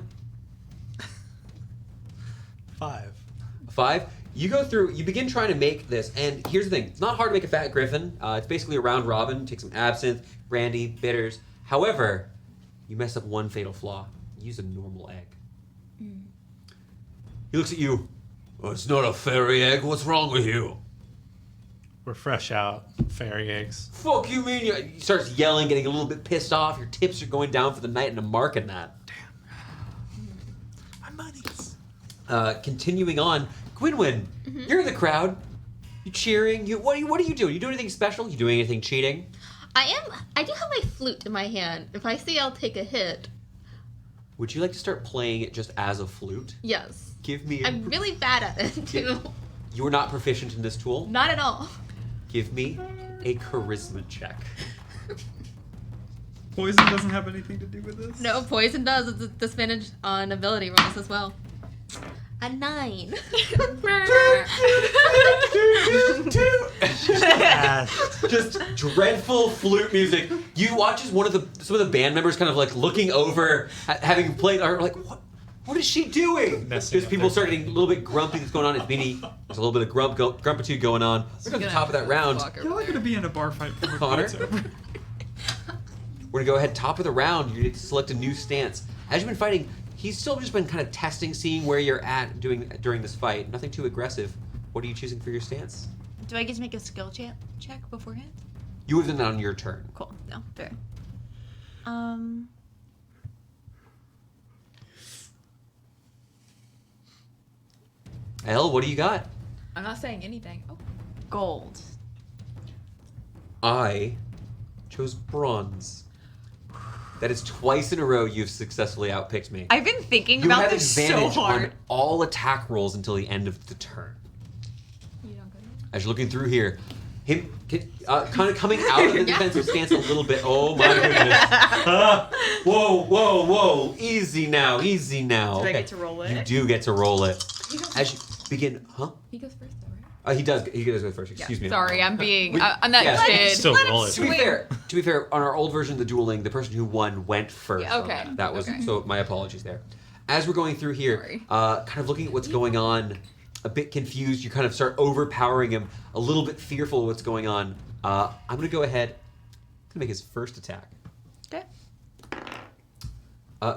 5. 5. You go through. You begin trying to make this, and here's the thing: it's not hard to make a fat griffin. It's basically a round robin. Take some absinthe, brandy, bitters. However, you mess up one fatal flaw. Use a normal egg. He looks at you. Oh, it's not a fairy egg. What's wrong with you? We're fresh out. Fairy eggs. Fuck you mean? He starts yelling, getting a little bit pissed off. Your tips are going down for the night, and I'm marking that. My money's. Continuing on, Gwynwyn, you're in the crowd. You cheering. What are you doing? You do anything special? You doing anything cheating? I do have my flute in my hand. If I see I'll take a hit. Would you like to start playing it just as a flute? Yes. Give me. I'm really bad at it too. You are not proficient in this tool. Not at all. Give me a charisma check. Poison doesn't have anything to do with this. No, poison does. It's a disadvantage on ability rolls as well. A 9. Just dreadful flute music. You watch as some of the band members kind of like looking over, having played, are like, What is she doing? Messing Just up people their start getting a little bit grumpy. That's going on. It's Beanie. There's a little bit of grumpitude going on. We're at the top of that round. You're not gonna be in a bar fight before Connor? it's over. We're gonna go ahead, top of the round. You get to select a new stance. As you've been fighting, he's still just been kind of testing, seeing where you're at during this fight. Nothing too aggressive. What are you choosing for your stance? Do I get to make a skill check beforehand? You have done that on your turn. Cool. No, fair. Elle, what do you got? I'm not saying anything. Oh, Gold. I chose bronze. That is twice in a row you've successfully outpicked me. I've been thinking You about have this so advantage hard. on all attack rolls until the end of the turn. you don't go. As you're looking through here, him kind of coming out of the defensive stance a little bit. Oh my goodness! Whoa! Easy now. Do Okay. I get to roll it? You do get to roll it. He goes As you begin, He goes first, though, right? He does. He goes first. Excuse me. Sorry, I'm being. We- I'm that yeah. kid. Still roll it. To be fair, on our old version of the dueling, the person who won went first. Yeah, on okay, That was okay. so. My apologies there. As we're going through here, Sorry. kind of looking at what's going on, a bit confused. You kind of start overpowering him, a little bit fearful of what's going on. I'm gonna go ahead. I'm gonna make his first attack. Okay.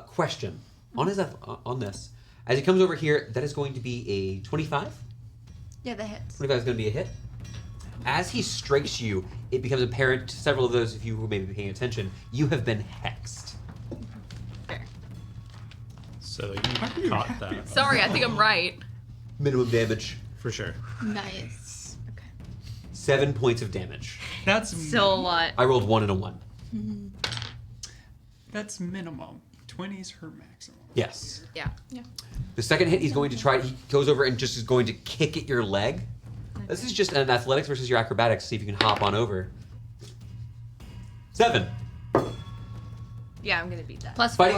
Question on this. As he comes over here, that is going to be a 25. Yeah, that hits. 25 is going to be a hit. As he strikes you, it becomes apparent to several of those of you who may be paying attention, you have been hexed. Fair. So you caught that. Sorry, I think I'm right. Minimum damage. For sure. Nice. 7 points of damage. That's Still a lot. I rolled 1 and a 1. That's minimum. 20 is her maximum. Yes. Yeah. Yeah. The second hit, he's going to try. He goes over and just is going to kick at your leg. This is just an athletics versus your acrobatics. See if you can hop on over. 7. Yeah, I'm gonna beat that. Plus Fighting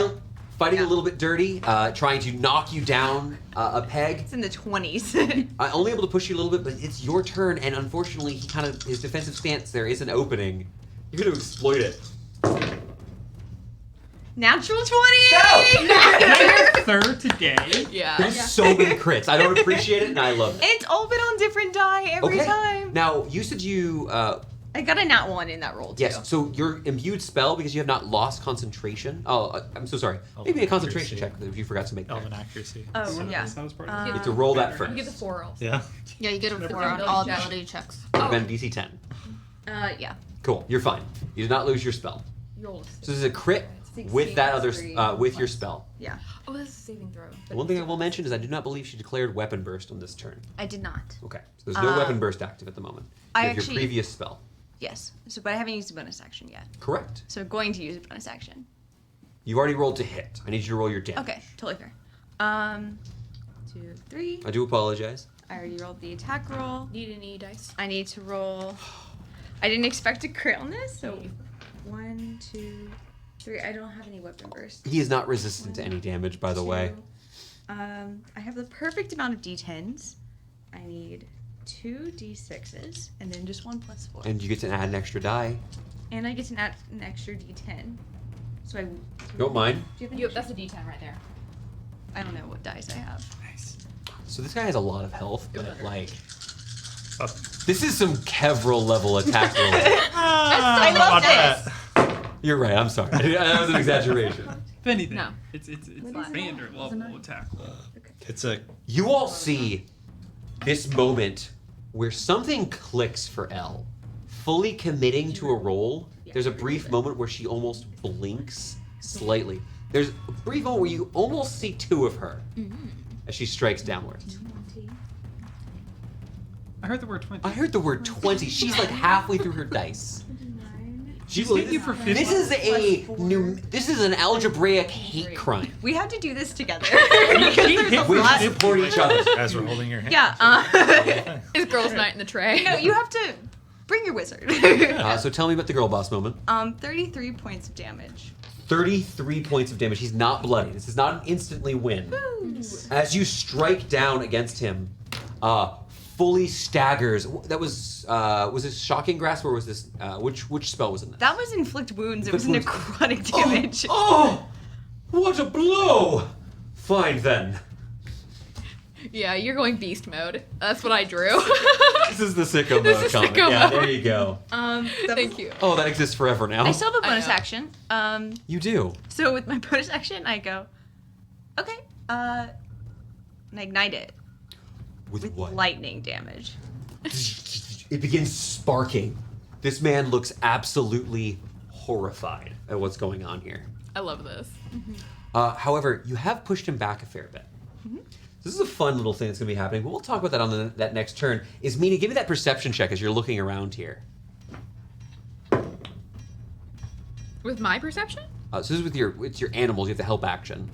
4. a little bit dirty, trying to knock you down a peg. It's in the 20s. Only able to push you a little bit, but it's your turn, and unfortunately, his defensive stance. There is an opening. You're going to exploit it. Natural 20! Third today. Yeah. There's so many crits. I don't appreciate it, and I love it. It's all been on different die every time. Now, you said you. I got a nat 1 in that roll, too. Yes, so your imbued spell, because you have not lost concentration. Oh, I'm so sorry. Maybe a concentration check if you forgot to make that. Elven accuracy. Oh, yeah. That was part of Um, You have to roll that You first. get the 4 rolls. Yeah. Yeah, you get a 4 on ability all check. ability checks. Then DC 10. Yeah. Cool, you're fine. You did not lose your spell. You rolled a So 6. this is a crit 16 with that other, plus 3 with your plus- spell. Yeah. Oh, that's a saving throw. The one thing I will mention is I do not believe she declared weapon burst on this turn. I did not. Okay, so there's no weapon burst active at the moment. I You have actually- your previous spell. Yes. So, but I haven't used a bonus action yet. Correct. So, going to use a bonus action. You've already rolled to hit. I need you to roll your damage. Okay, totally fair. 2, 3. I do apologize. I already rolled the attack roll. Need any dice? I need to roll. I didn't expect a crit on this, so 1, 2, 3. I don't have any weapon burst. He is not resistant to any damage, by the way. 2. I have the perfect amount of d10s. I need 2 d6s and then just 1 plus 4. And you get to add an extra die. And I get to add an extra d10. So I Don't mind. Do you have an That's extra? a D10 right there. I don't know what dice I have. Nice. So this guy has a lot of health, but like, Uh, this is some Kevril level attack roll. I love this. You're right. I'm sorry. That was an exaggeration. If anything, No. it's a standard level attack. It's a You all see this moment where something clicks for Elle. Fully committing to a roll, there's a brief moment where she almost blinks slightly. There's a brief moment where you almost see 2 of her as she strikes downwards. I heard the word 20. I heard the word 20. She's like halfway through her dice. She's taking you for 50. This is an algebraic hate crime. We have to do this together because there's a We lot. support each other. as we're holding your hand. Yeah. It's girls' night in the tray. No, you have to bring your wizard. So tell me about the girl boss moment. 33 points of damage. 33 points of damage. He's not bloody. This is not an instantly win. As you strike down against him, fully staggers. That was this shocking grasp or was this which spell was in this? That was inflict wounds. It was Inflict necrotic damage. Oh, what a blow! Fine then. Yeah, you're going beast mode. That's what I drew. This is the sicko This mode is comic. sicko Yeah, mode. there you go. Thank you. Oh, that exists forever now. I still have a I bonus know. action. You do. So with my bonus action, I go, okay, and I ignite it With with what? lightning damage. It begins sparking. This man looks absolutely horrified at what's going on here. I love this. However, you have pushed him back a fair bit. This is a fun little thing that's going to be happening, but we'll talk about that on that next turn. Is Mina, give me that perception check as you're looking around here. With my perception? So this is with it's your animals. You have the help action.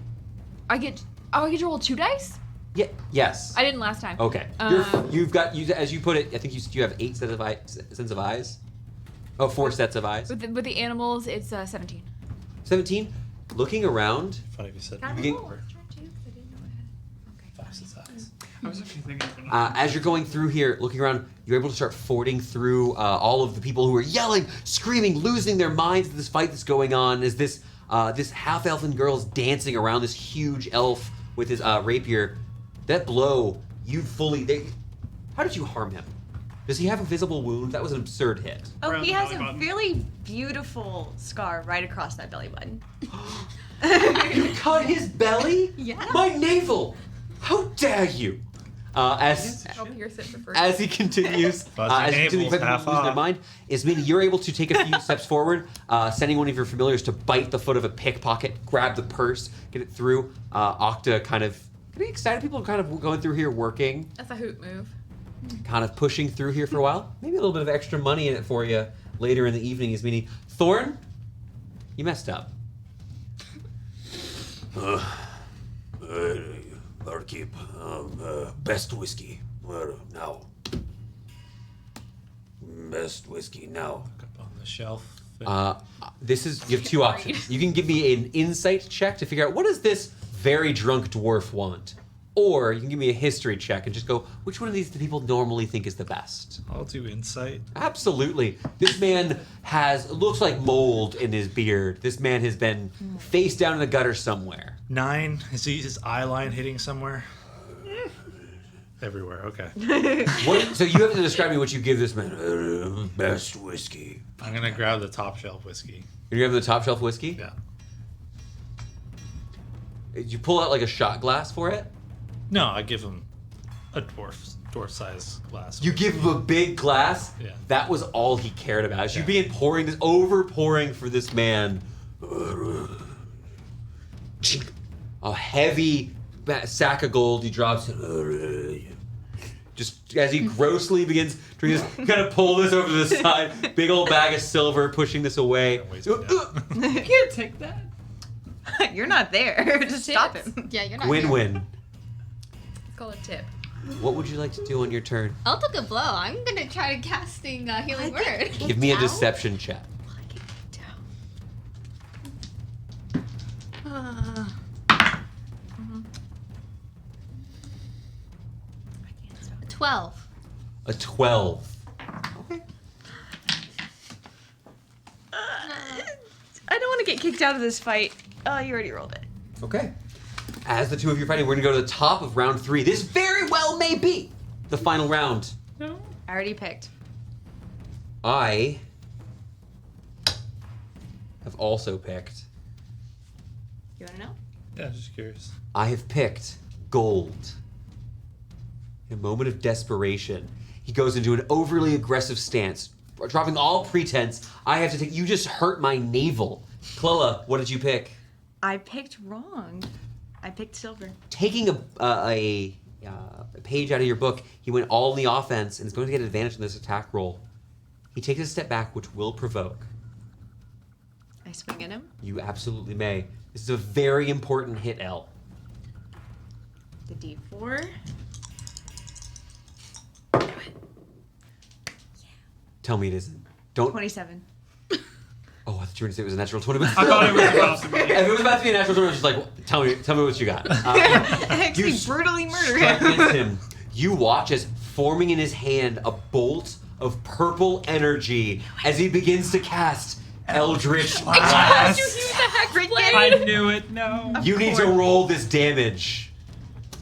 I get to roll 2 dice? Yeah. Yes. I didn't last time. Okay. You've got as you put it. I think you have 8 sets of sets of eyes. Oh, 4 sets of eyes. With the animals, it's 17. 17. Looking around. Funny if you said You begin- fastest eyes. I was actually thinking of As you're going through here, looking around, you're able to start fording through all of the people who are yelling, screaming, losing their minds at this fight that's going on. As this half-elfin girl's dancing around this huge elf with his rapier. That blow, how did you harm him? Does he have a visible wound? That was an absurd hit. Oh, Around he the has belly a button. really beautiful scar right across that belly button. You cut his belly? Yeah. My navel! How dare you! As I'll pierce it for first. as he continues, Fuzzy as he continues navels, half losing their off. mind, is meaning you're able to take a few steps forward, sending one of your familiars to bite the foot of a pickpocket, grab the purse, get it through. Octa kind of getting excited. People are kind of going through here, working, That's a hoot move. kind of pushing through here for a while. Maybe a little bit of extra money in it for you later in the evening. Is meaning Thorn, you messed up. Barkeep, best whiskey now. Best whiskey now. Up on the shelf. This is you have 2 options. You can give me an insight check to figure out what does this very drunk dwarf want, or you can give me a history check and just go which one of these do people normally think is the best. I'll do insight. Absolutely, this man looks like mold in his beard. This man has been face down in the gutter somewhere. 9. Is his eye line hitting somewhere? Everywhere. Okay. So you have to describe me what you give this man. Best whiskey. I'm gonna grab the top shelf whiskey. You have the top shelf whiskey. Yeah. Did you pull out like a shot glass for it? No, I give him a dwarf size glass. You give him a big glass. Yeah. That was all he cared about. As you Yeah. began pouring for this man. A heavy sack of gold. He drops it. Just as he grossly begins drinking this, kind of pull this over to the side. Big old bag of silver, pushing this away. That weighs me down. You can't take that. You're not there. Just stop Tips. him. Yeah, you're not. here. Win-win. It's called a tip. What would you like to do on your turn? I'll take a blow. I'm gonna try casting healing word. Give me a Ow. deception check. Uh, 12. A 12. I don't want to get kicked out of this fight. Oh, you already rolled it. Okay. As the two of you are fighting, we're going to go to the top of round 3. This very well may be the final round. I already picked. I have also picked. You want to know? Yeah, just curious. I have picked gold. In a moment of desperation, he goes into an overly aggressive stance, dropping all pretense. I have to take. You just hurt my navel. Clella, what did you pick? I picked wrong. I picked silver. Taking a page out of your book, he went all in the offense and is going to get advantage in this attack roll. He takes a step back, which will provoke. I swing at him. You absolutely may. This is a very important hit, L. The D4. Tell me it isn't. Don't. 27. Oh, I thought you were going to say it was a natural 20. But I thought it was a possibility. If it was about to be a natural 20, I was just like, tell me what you got. I actually You brutally murder Strike him. against him. You watch as forming in his hand a bolt of purple energy as he begins to cast Eldritch I Blast. told you he was a hex Freaking- blade. I knew it. No. You need to roll this damage.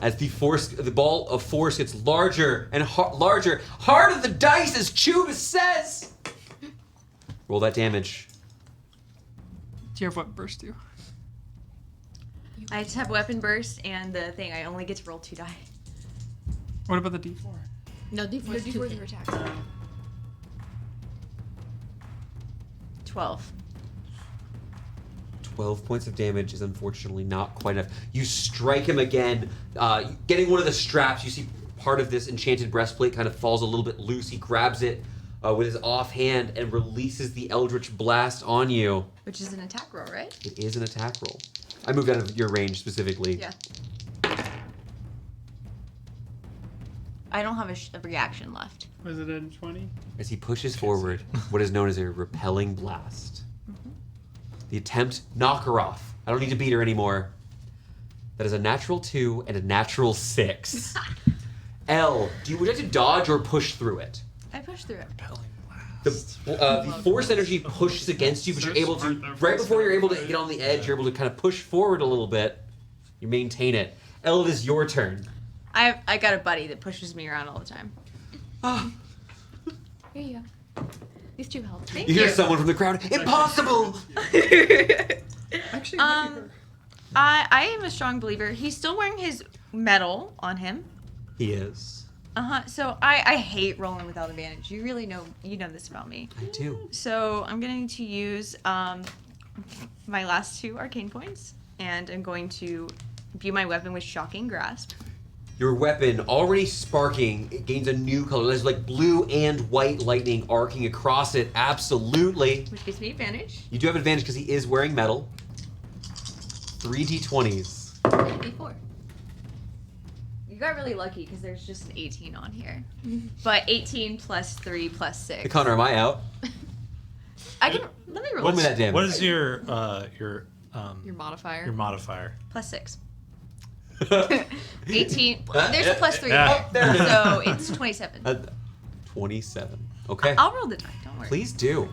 As the ball of force gets larger and larger. Heart of the dice, as Chuba says. Roll that damage. Do you have what burst do? I just have weapon burst and the thing. I only get to roll 2 die. What about the D4? No, D4 No, is D4 2 is your attacks. 12. 12 points of damage is unfortunately not quite enough. You strike him again, getting one of the straps. You see part of this enchanted breastplate kind of falls a little bit loose. He grabs it with his offhand and releases the Eldritch Blast on you. Which is an attack roll, right? It is an attack roll. I moved out of your range specifically. Yeah. I don't have a reaction left. Was it a 20? As he pushes forward, what is known as a repelling blast. The attempt, knock her off. I don't need to beat her anymore. That is a natural 2 and a natural 6. L, do you would you like to dodge or push through it? I pushed through it. The force energy pushes against you, but So you're able to, smart, though, right for before you're able to Scattershot. get on the edge, you're able to kind of push forward a little bit. You maintain it. L, it is your turn. I got a buddy that pushes me around all the time. Here you go. These two help. Thank You hear someone from the crowd, impossible! Actually, maybe her. I am a strong believer. He's still wearing his medal on him. He is. So I hate rolling without advantage. You really know this about me. I do. So I'm going to use my last 2 arcane points, and I'm going to imbue my weapon with shocking grasp. Your weapon, already sparking, it gains a new color. There's like blue and white lightning arcing across it. Absolutely. Which gives me advantage. You do have advantage because he is wearing metal. 3 d20s. D4. You got really lucky because there's just an 18 on here. But 18 plus 3 plus 6. Hey, Connor, am I out? I can let me roll. Roll me that damage. What is your Your modifier. your modifier? Plus 6. 18. There's a plus 3. Yeah. Oh, there it is. So it's 27. 27. Okay. I'll roll the die. Don't worry. Please do.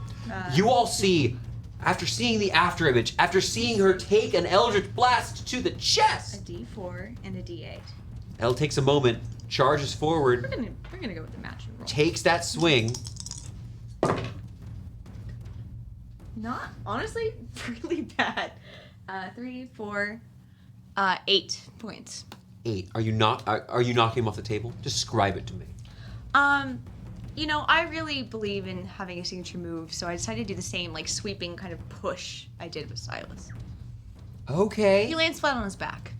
You all see, after seeing the after image, after seeing her take an Eldritch Blast to the A chest, D4 and a D8. Elle takes a moment, charges forward, We're gonna go with the matching roll. takes that swing. Not honestly really bad. 3, 4, 8 points. 8. Are you knocking him off the table? Describe it to me. I really believe in having a signature move, so I decided to do the same, like, sweeping kind of push I did with Silas. He Okay. lands flat on his back.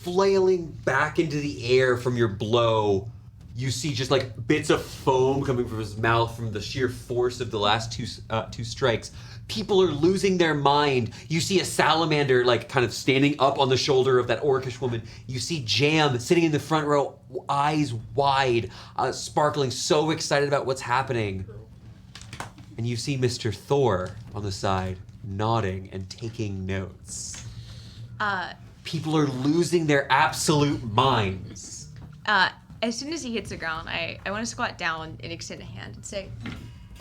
Flailing back into the air from your blow, you see just like bits of foam coming from his mouth from the sheer force of the last two strikes. People are losing their mind. You see a salamander like kind of standing up on the shoulder of that orcish woman. You see Jam sitting in the front row, eyes wide, sparkling, so excited about what's happening. And you see Mr. Thor on the side, nodding and taking notes. People are losing their absolute minds. As soon as he hits the ground, I want to squat down and extend a hand and say,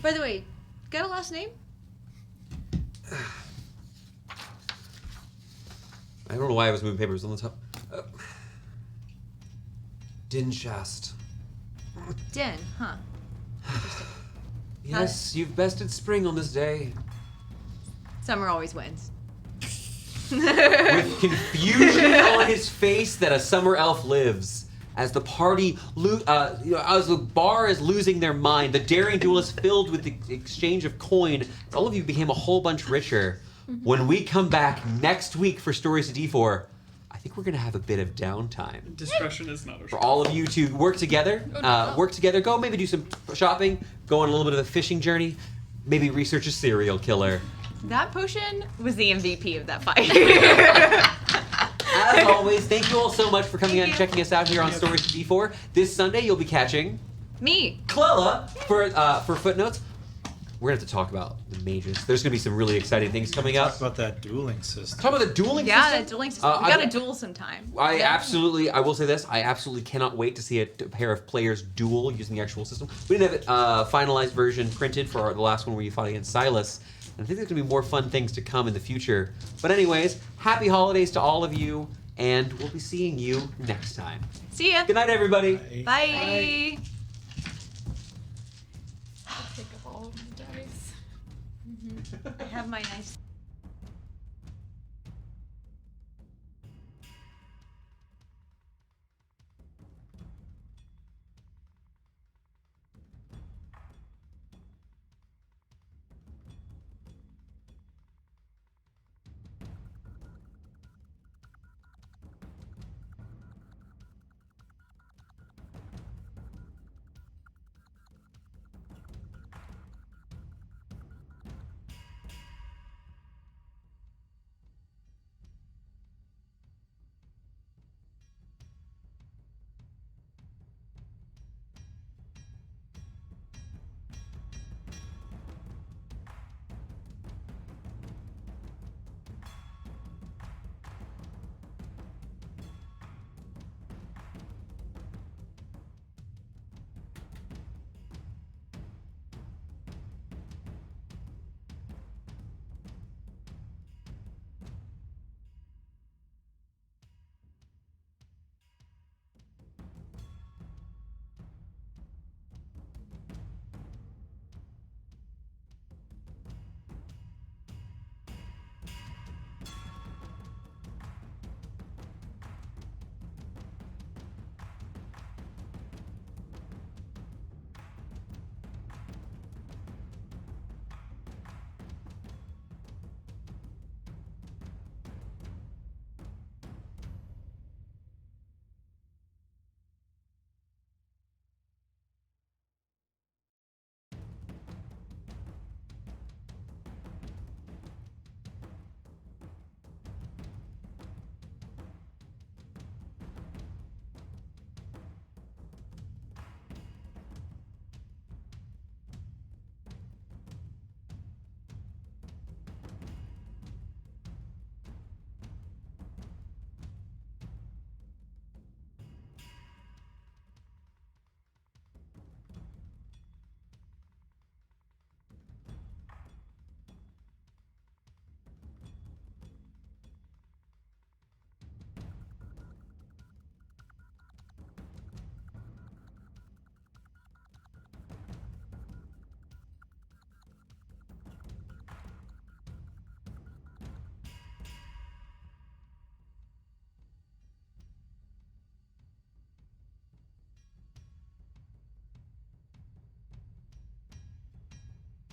by the way, got a last name? I don't know why I was moving papers on the top. Dinshast. Den, huh? Yes, you've bested spring on this day. Summer always wins. With confusion on his face that a summer elf lives. As the party, as the bar is losing their mind, the Daring Duelist filled with the exchange of coin, all of you became a whole bunch richer. When we come back next week for Stories to D4, I think we're going to have a bit of downtime. Discretion is not a For all of you to work together, go maybe do some shopping, go on a little bit of a fishing journey, maybe research a serial killer. That potion was the MVP of that fight. As always, thank you all so much for coming out and you. checking us out here on Stories to D4. This Sunday, you'll be catching Me. Clella for footnotes. we're gonna have to talk about the mages. There's gonna be some really exciting things coming up. Talk about that dueling system. Talk about the dueling Yeah, system. that dueling system. We I- gotta duel sometime. I Yeah. will say this, I absolutely cannot wait to see a pair of players duel using the actual system. We didn't have a finalized version printed for the last one where you fought against Silas. And I think there's going to be more fun things to come in the future. But anyways, happy holidays to all of you, and we'll be seeing you next time. See ya. Good night, everybody. Bye. Pick up all of the dice. I have my nice.